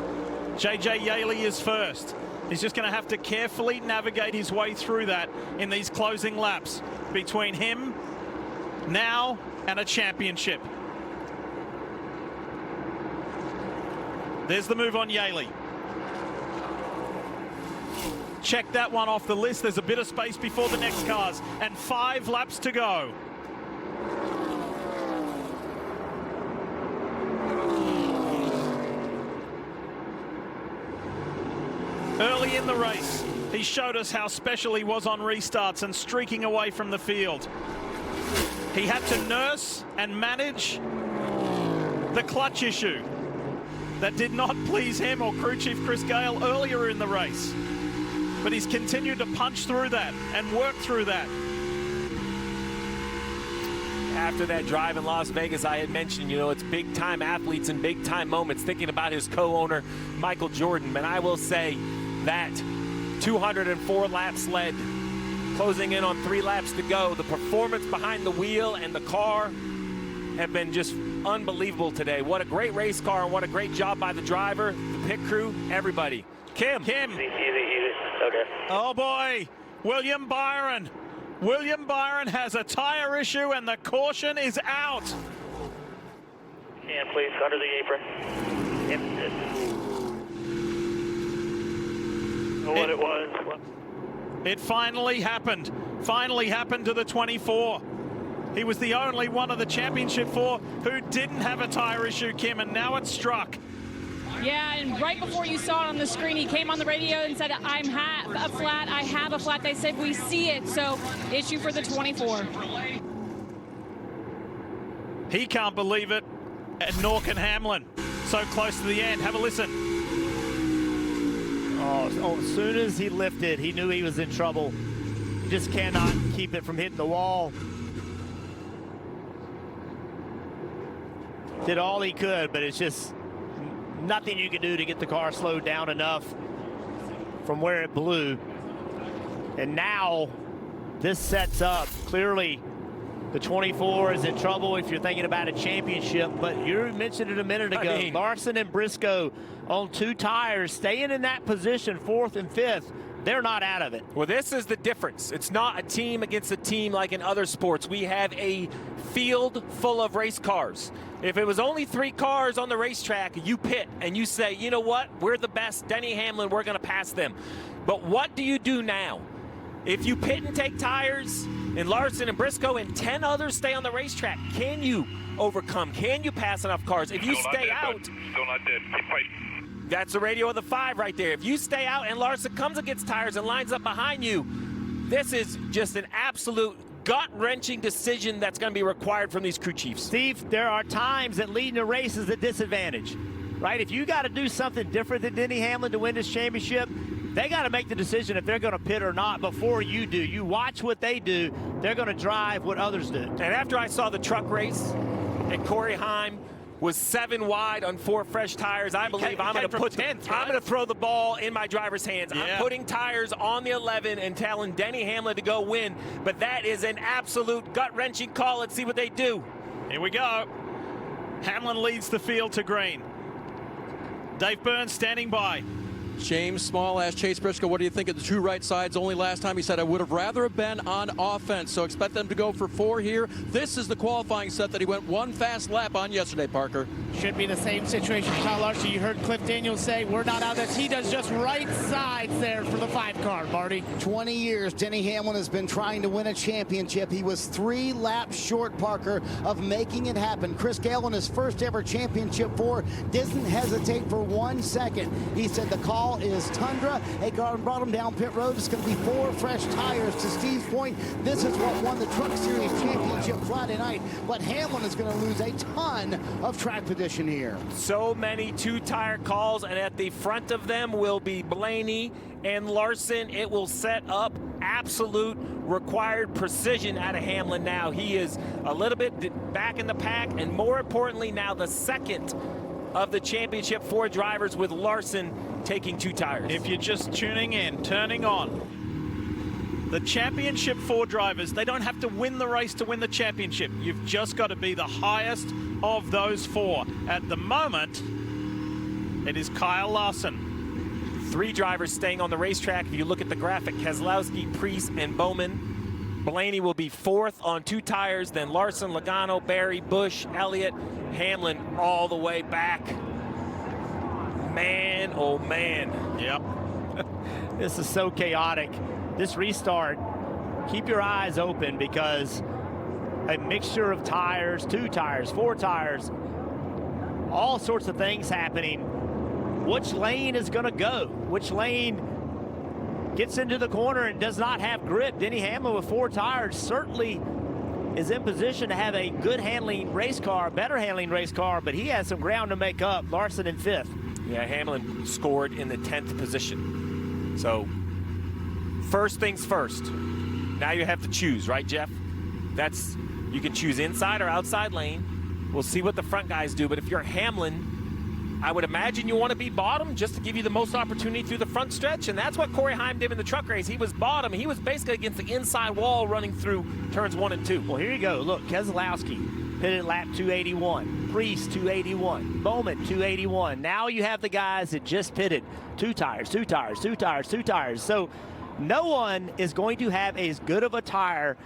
JJ Yaley is first. He's just going to have to carefully navigate his way through that in these closing laps between him now and a championship. There's the move on Yaley. check that one off the list. There's a bit of space before the next cars, and 5 laps to go. Early in the race, he showed us how special he was on restarts and streaking away from the field. He had to nurse and manage the clutch issue that did not please him or crew chief Chris Gale earlier in the race. But he's continued to punch through that and work through that. After that drive in Las Vegas, I had mentioned, you know, it's big-time athletes and big-time moments, thinking about his co-owner, Michael Jordan. And I will say that 204 laps led, closing in on 3 laps to go. The performance behind the wheel and the car have been just unbelievable today. What a great race car, and what a great job by the driver, the pit crew, everybody. Kim. Okay. Oh boy, William Byron. William Byron has a tire issue and the caution is out. And please, under the apron. What it was. It finally happened. Finally happened to the 24. He was the only one of the Championship 4 who didn't have a tire issue, Kim, and now it's struck. Yeah, and right before you saw it on the screen, he came on the radio and said, I have a flat. They said, we see it, so issue for the 24. He can't believe it, and nor can Hamlin. So close to the end. Have a listen. Oh, as soon as he lifted, he knew he was in trouble. He just cannot keep it from hitting the wall. Did all he could, but it's just nothing you can do to get the car slowed down enough from where it blew. And now this sets up, clearly the 24 is in trouble if you're thinking about a championship, but you mentioned it a minute ago. Larson and Briscoe on 2 tires, staying in that position, 4th and 5th. They're not out of it. Well, this is the difference. It's not a team against a team like in other sports. We have a field full of race cars. If it was only 3 cars on the racetrack, you pit and you say, you know what, we're the best, Denny Hamlin, we're going to pass them. But what do you do now? If you pit and take tires, and Larson and Briscoe and 10 others stay on the racetrack, can you overcome? Can you pass enough cars? If you stay out, still not dead. Keep fighting. That's the radio of the 5 right there. If you stay out and Larson comes and gets tires and lines up behind you, this is just an absolute gut-wrenching decision that's going to be required from these crew chiefs. Steve, there are times that leading a race is a disadvantage, right? If you got to do something different than Denny Hamlin to win this championship, they got to make the decision if they're going to pit or not before you do. You watch what they do. They're going to drive what others do. And after I saw the truck race and Corey Heim was 7 wide on 4 fresh tires, I believe I'm going to put 10th, right? I'm going to throw the ball in my driver's hands. Yeah. I'm putting tires on the 11 and telling Denny Hamlin to go win. But that is an absolute gut-wrenching call. Let's see what they do. Here we go. Hamlin leads the field to green. Dave Burns standing by. James Small asked Chase Briscoe, what do you think of the 2 right sides? Only last time he said, I would have rather have been on offense. So expect them to go for 4 here. This is the qualifying set that he went 1 fast lap on yesterday, Parker. Should be the same situation. Kyle Larson, you heard Cliff Daniels say, we're not out of this. He does just right sides there for the 5 car, Marty. 20 years, Denny Hamlin has been trying to win a championship. He was 3 laps short, Parker, of making it happen. Chris Gale in his first ever championship 4 doesn't hesitate for 1 second. He said the call is Tundra. They brought him down pit road. It's going to be 4 fresh tires. To Steve's point, this is what won the Truck Series championship Friday night. But Hamlin is going to lose a ton of track position here. So many 2-tire calls, and at the front of them will be Blaney and Larson. It will set up absolute required precision out of Hamlin now. He is a little bit back in the pack, and more importantly now the second of the championship 4 drivers with Larson taking 2 tires. If you're just tuning in, turning on, the championship 4 drivers, they don't have to win the race to win the championship. You've just got to be the highest of those 4. At the moment, it is Kyle Larson. 3 drivers staying on the racetrack. If you look at the graphic, Keselowski, Priest, and Bowman. Blaney will be 4th on 2 tires, then Larson, Logano, Barry, Busch, Elliott, Hamlin all the way back. Man, oh man. Yep. This is so chaotic. This restart, keep your eyes open because a mixture of tires, 2 tires, 4 tires, all sorts of things happening. Which lane is going to go? Which lane gets into the corner and does not have grip? Denny Hamlin with 4 tires certainly is in position to have a good handling race car, better handling race car, but he has some ground to make up. Larson in 5th. Yeah, Hamlin scored in the 10th position. So first things first. Now you have to choose, right, Jeff? You can choose inside or outside lane. We'll see what the front guys do, but if you're Hamlin, I would imagine you want to be bottom just to give you the most opportunity through the front stretch, and that's what Corey Heim did in the truck race. He was bottom. He was basically against the inside wall running through turns 1 and 2. Well, here you go. Look, Keselowski pitted lap 281. Priest 281. Bowman 281. Now you have the guys that just pitted 2 tires, 2 tires, 2 tires, 2 tires. So no one is going to have as good of a tire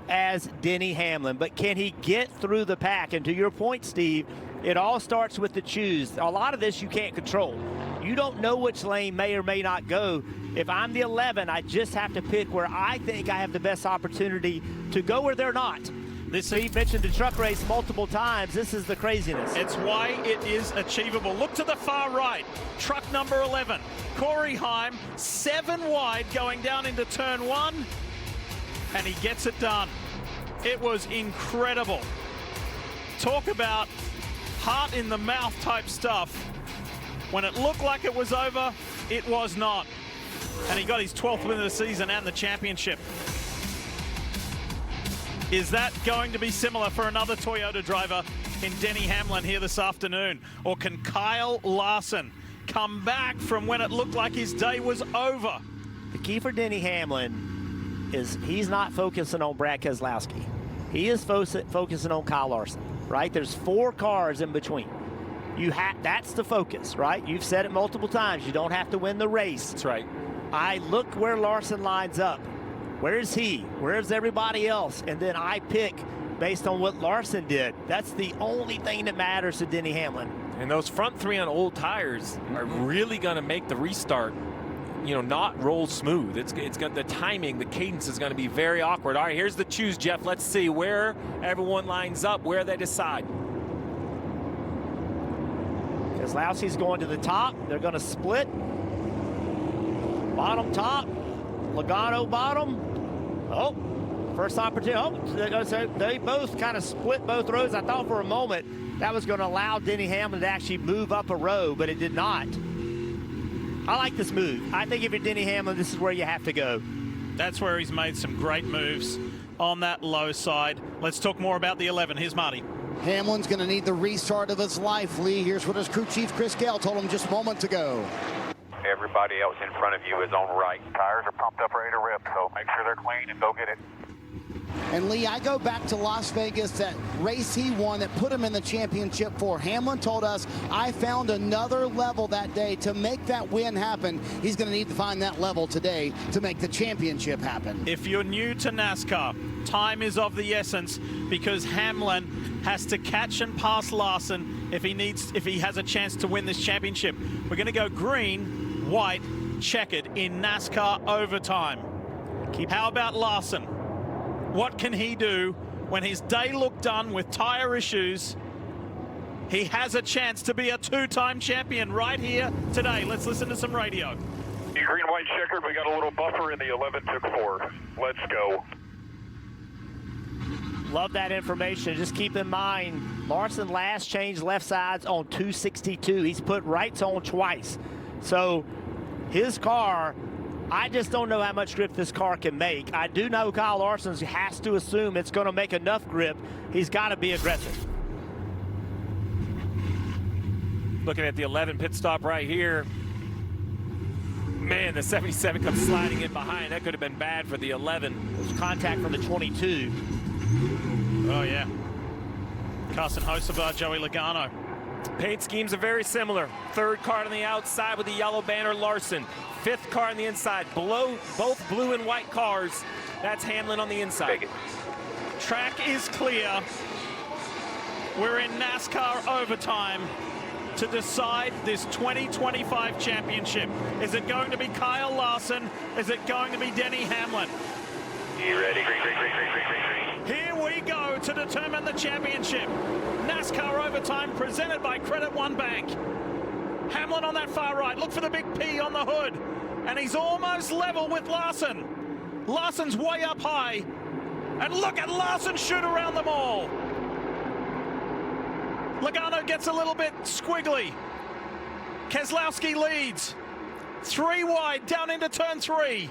as Denny Hamlin, but can he get through the pack? And to your point, Steve, it all starts with the choose. A lot of this you can't control. You don't know which lane may or may not go. If I'm the 11, I just have to pick where I think I have the best opportunity to go where they're not. Steve mentioned the truck race multiple times. This is the craziness. It's why it is achievable. Look to the far right. Truck number 11. Corey Heim, 7 wide going down into turn 1. And he gets it done. It was incredible. Talk about heart in the mouth type stuff. When it looked like it was over, it was not. And he got his 12th win of the season and the championship. Is that going to be similar for another Toyota driver in Denny Hamlin here this afternoon? Or can Kyle Larson come back from when it looked like his day was over? The key for Denny Hamlin is he's not focusing on Brad Keselowski. He is focusing on Kyle Larson, right? There's 4 cars in between. That's the focus, right? You've said it multiple times. You don't have to win the race. That's right. I look where Larson lines up. Where is he? Where's everybody else? And then I pick based on what Larson did. That's the only thing that matters to Denny Hamlin. And those front 3 on old tires are really going to make the restart, not roll smooth. It's got the timing, the cadence is going to be very awkward. All right, here's the choose, Jeff. Let's see where everyone lines up, where they decide. Keselowski's going to the top. They're going to split. Bottom, top. Logano, bottom. Oh, first opportunity. Oh, they both kind of split both rows. I thought for a moment that was going to allow Denny Hamlin to actually move up a row, but it did not. I like this move. I think if you're Denny Hamlin, this is where you have to go. That's where he's made some great moves on that low side. Let's talk more about the 11. Here's Marty. Hamlin's going to need the restart of his life, Lee. Here's what his crew chief, Chris Gale, told him just moments ago. Everybody else in front of you is on right. Tires are pumped up, ready to rip, so make sure they're clean and go get it. And Lee, I go back to Las Vegas, that race he won that put him in the championship for. Hamlin told us, I found another level that day to make that win happen. He's going to need to find that level today to make the championship happen. If you're new to NASCAR, time is of the essence because Hamlin has to catch and pass Larson if he has a chance to win this championship. We're going to go green, white, checkered in NASCAR overtime. How about Larson? What can he do when his day looked done with tire issues? He has a chance to be a 2-time champion right here today. Let's listen to some radio. Green, white, checkered. We got a little buffer in the 11 took 4. Let's go. Love that information. Just keep in mind, Larson last changed left sides on 262. He's put rights on twice. So his car, I just don't know how much grip this car can make. I do know Kyle Larson has to assume it's going to make enough grip. He's got to be aggressive. Looking at the 11 pit stop right here. Man, the 77 comes sliding in behind. That could have been bad for the 11. There's contact from the 22. Oh, yeah. Carson Hocevar, Joey Logano. Paint schemes are very similar. 3rd car on the outside with the yellow banner, Larson. 5th car on the inside. Both blue and white cars. That's Hamlin on the inside. Track is clear. We're in NASCAR overtime. to decide this 2025 championship? Is it going to be Kyle Larson? Is it going to be Denny Hamlin? You ready? Green. Here we go to determine the championship. NASCAR Overtime presented by Credit One Bank. Hamlin on that far right. Look for the big P on the hood. And he's almost level with Larson. Larson's way up high. And look at Larson shoot around them all. Logano gets a little bit squiggly. Keselowski leads. 3 wide down into turn 3.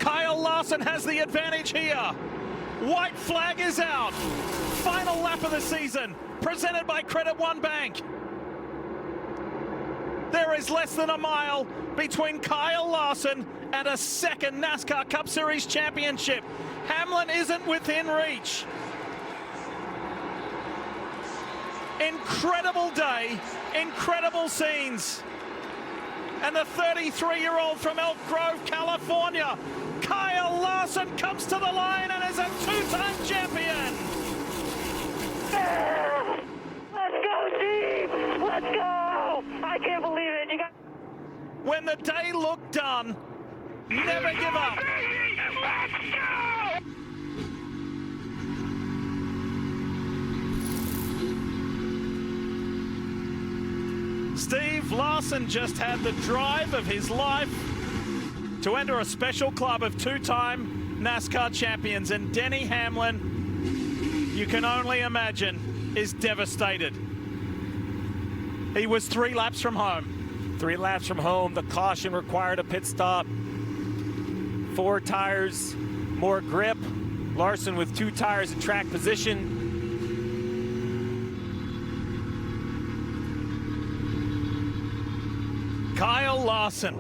Kyle Larson has the advantage here. White flag is out. Final lap of the season, presented by Credit One Bank. There is less than a mile between Kyle Larson and a second NASCAR Cup Series championship. Hamlin isn't within reach. Incredible day, incredible scenes. And the 33-year-old from Elk Grove, California, Kyle Larson, comes to the line and is a 2-time champion. Let's go, team! Let's go! I can't believe it. When the day looked done, never give up. Let's go! Steve Larson just had the drive of his life to enter a special club of 2-time NASCAR champions, and Denny Hamlin, you can only imagine, is devastated. He was 3 laps from home. 3 laps from home. The caution required a pit stop. 4 tires, more grip. Larson with 2 tires in track position. Kyle Larson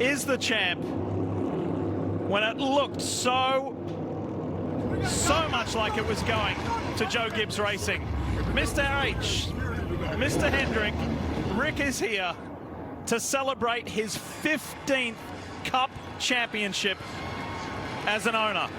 is the champ when it looked so much like it was going to Joe Gibbs Racing. Mr. H, Mr. Hendrick, Rick is here to celebrate his 15th Cup championship as an owner.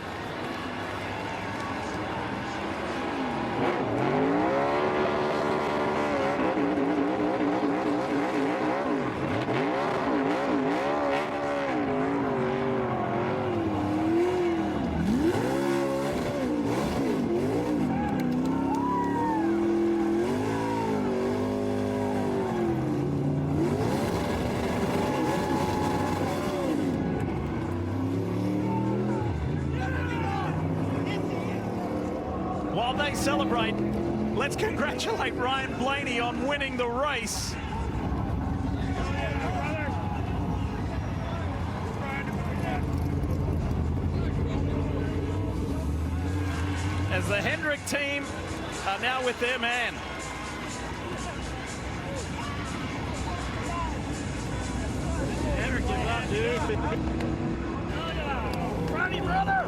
While they celebrate, let's congratulate Ryan Blaney on winning the race. As the Hendrick team are now with their man. Hendrick is up, dude. Ronnie, brother!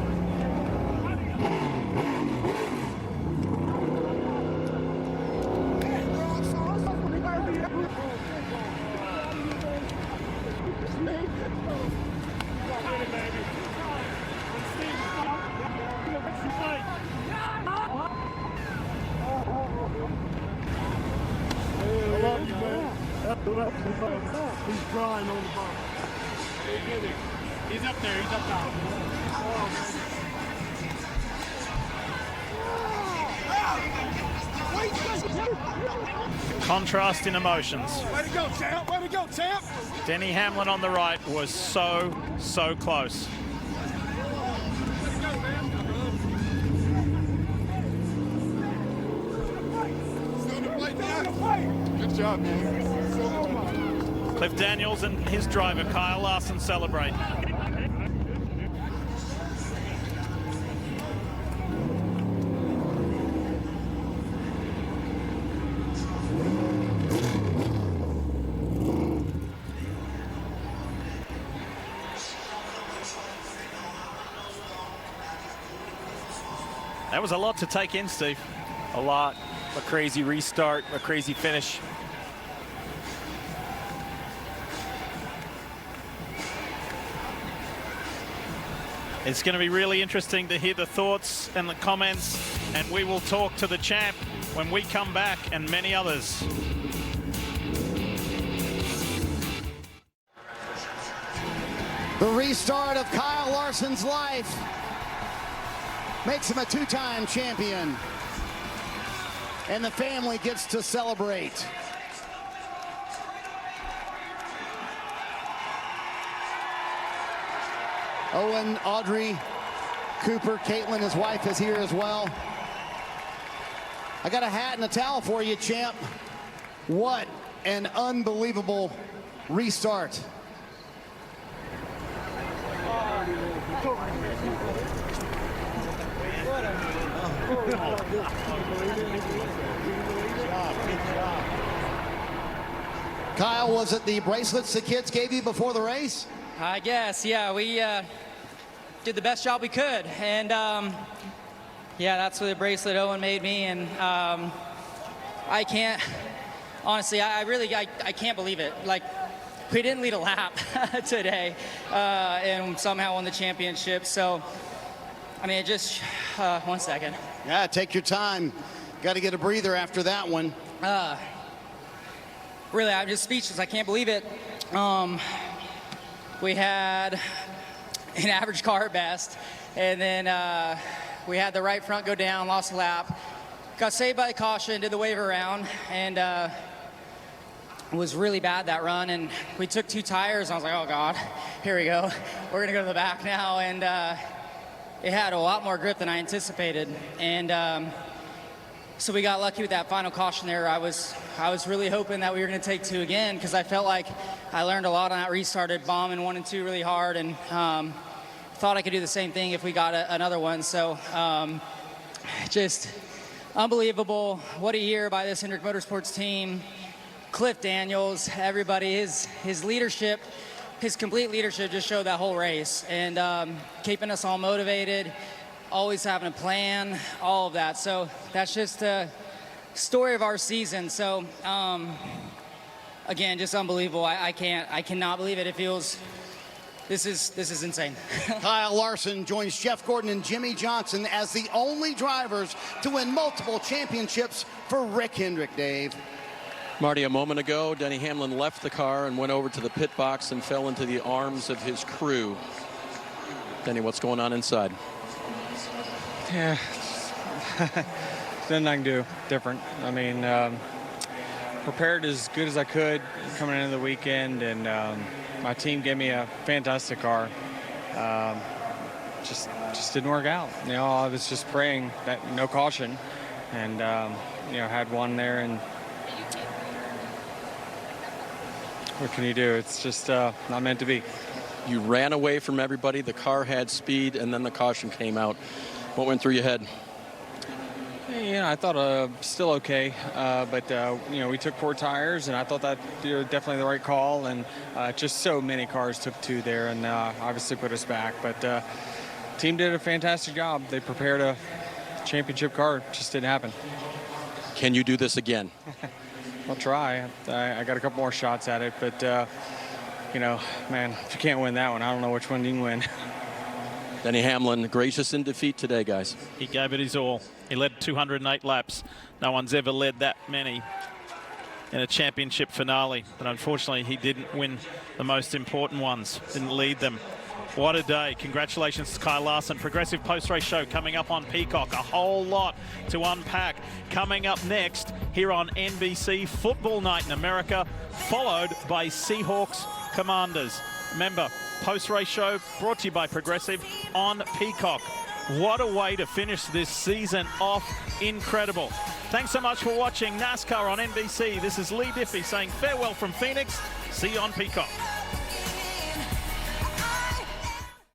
He's drying on the ball. He's up there. He's up top. Contrast in emotions. Way to go, champ. Way to go, champ. Denny Hamlin on the right was so close. Good job, man. Cliff Daniels and his driver, Kyle Larson, celebrate. That was a lot to take in, Steve. A lot. A crazy restart, a crazy finish. It's going to be really interesting to hear the thoughts and the comments, and we will talk to the champ when we come back, and many others. The restart of Kyle Larson's life makes him a two-time champion, and the family gets to celebrate. Owen, Audrey, Cooper, Caitlin, his wife, is here as well. I got a hat and a towel for you, champ. What an unbelievable restart. Kyle, was it the bracelets the kids gave you before the race? I guess, yeah. We did the best job we could, and yeah, that's what the bracelet Owen made me, and I can't, honestly, I can't believe it. Like, we didn't lead a lap today, and somehow won the championship. So, I mean, just one second. Yeah, take your time. Got to get a breather after that one. Really, I'm just speechless. I can't believe it. We had an average car at best, and then we had the right front go down, lost a lap, got saved by the caution, did the wave around, and it was really bad that run. And we took 2 tires, and I was like, oh God, here we go. We're gonna go to the back now, and it had a lot more grip than I anticipated, and so we got lucky with that final caution there. I was really hoping that we were going to take 2 again, because I felt like I learned a lot on that restarted, bombing 1 and 2 really hard, and thought I could do the same thing if we got another one. So just unbelievable. What a year by this Hendrick Motorsports team. Cliff Daniels, everybody, his leadership, his complete leadership just showed that whole race, and keeping us all motivated, always having a plan, all of that. So that's just the story of our season. So again, just unbelievable. I cannot believe it. It feels, this is insane. Kyle Larson joins Jeff Gordon and Jimmy Johnson as the only drivers to win multiple championships for Rick Hendrick, Dave. Marty, a moment ago, Denny Hamlin left the car and went over to the pit box and fell into the arms of his crew. Denny, what's going on inside? Yeah, nothing I can do different. I mean, prepared as good as I could coming into the weekend, and my team gave me a fantastic car. Just didn't work out. You know, I was just praying that no caution, and you know, had one there, and what can you do? It's just not meant to be. You ran away from everybody. The car had speed, and then the caution came out. What went through your head? Yeah, I thought still okay, but you know, we took 4 tires, and I thought that, you know, definitely the right call, and just so many cars took 2 there, and obviously put us back. But team did a fantastic job. They prepared a championship car. Just didn't happen. Can you do this again? I'll try. I got a couple more shots at it, but you know, man, if you can't win that one, I don't know which one you can win. Denny Hamlin, gracious in defeat today, guys. He gave it his all. He led 208 laps. No one's ever led that many in a championship finale, but unfortunately he didn't win the most important ones, didn't lead them. What a day. Congratulations to Kyle Larson. Progressive post-race show coming up on Peacock. A whole lot to unpack. Coming up next here on NBC, Football Night in America, followed by Seahawks Commanders. Remember, post-race show brought to you by Progressive on Peacock. What a way to finish this season off. Incredible. Thanks so much for watching NASCAR on NBC. This is Lee Diffie saying farewell from Phoenix. See you on Peacock.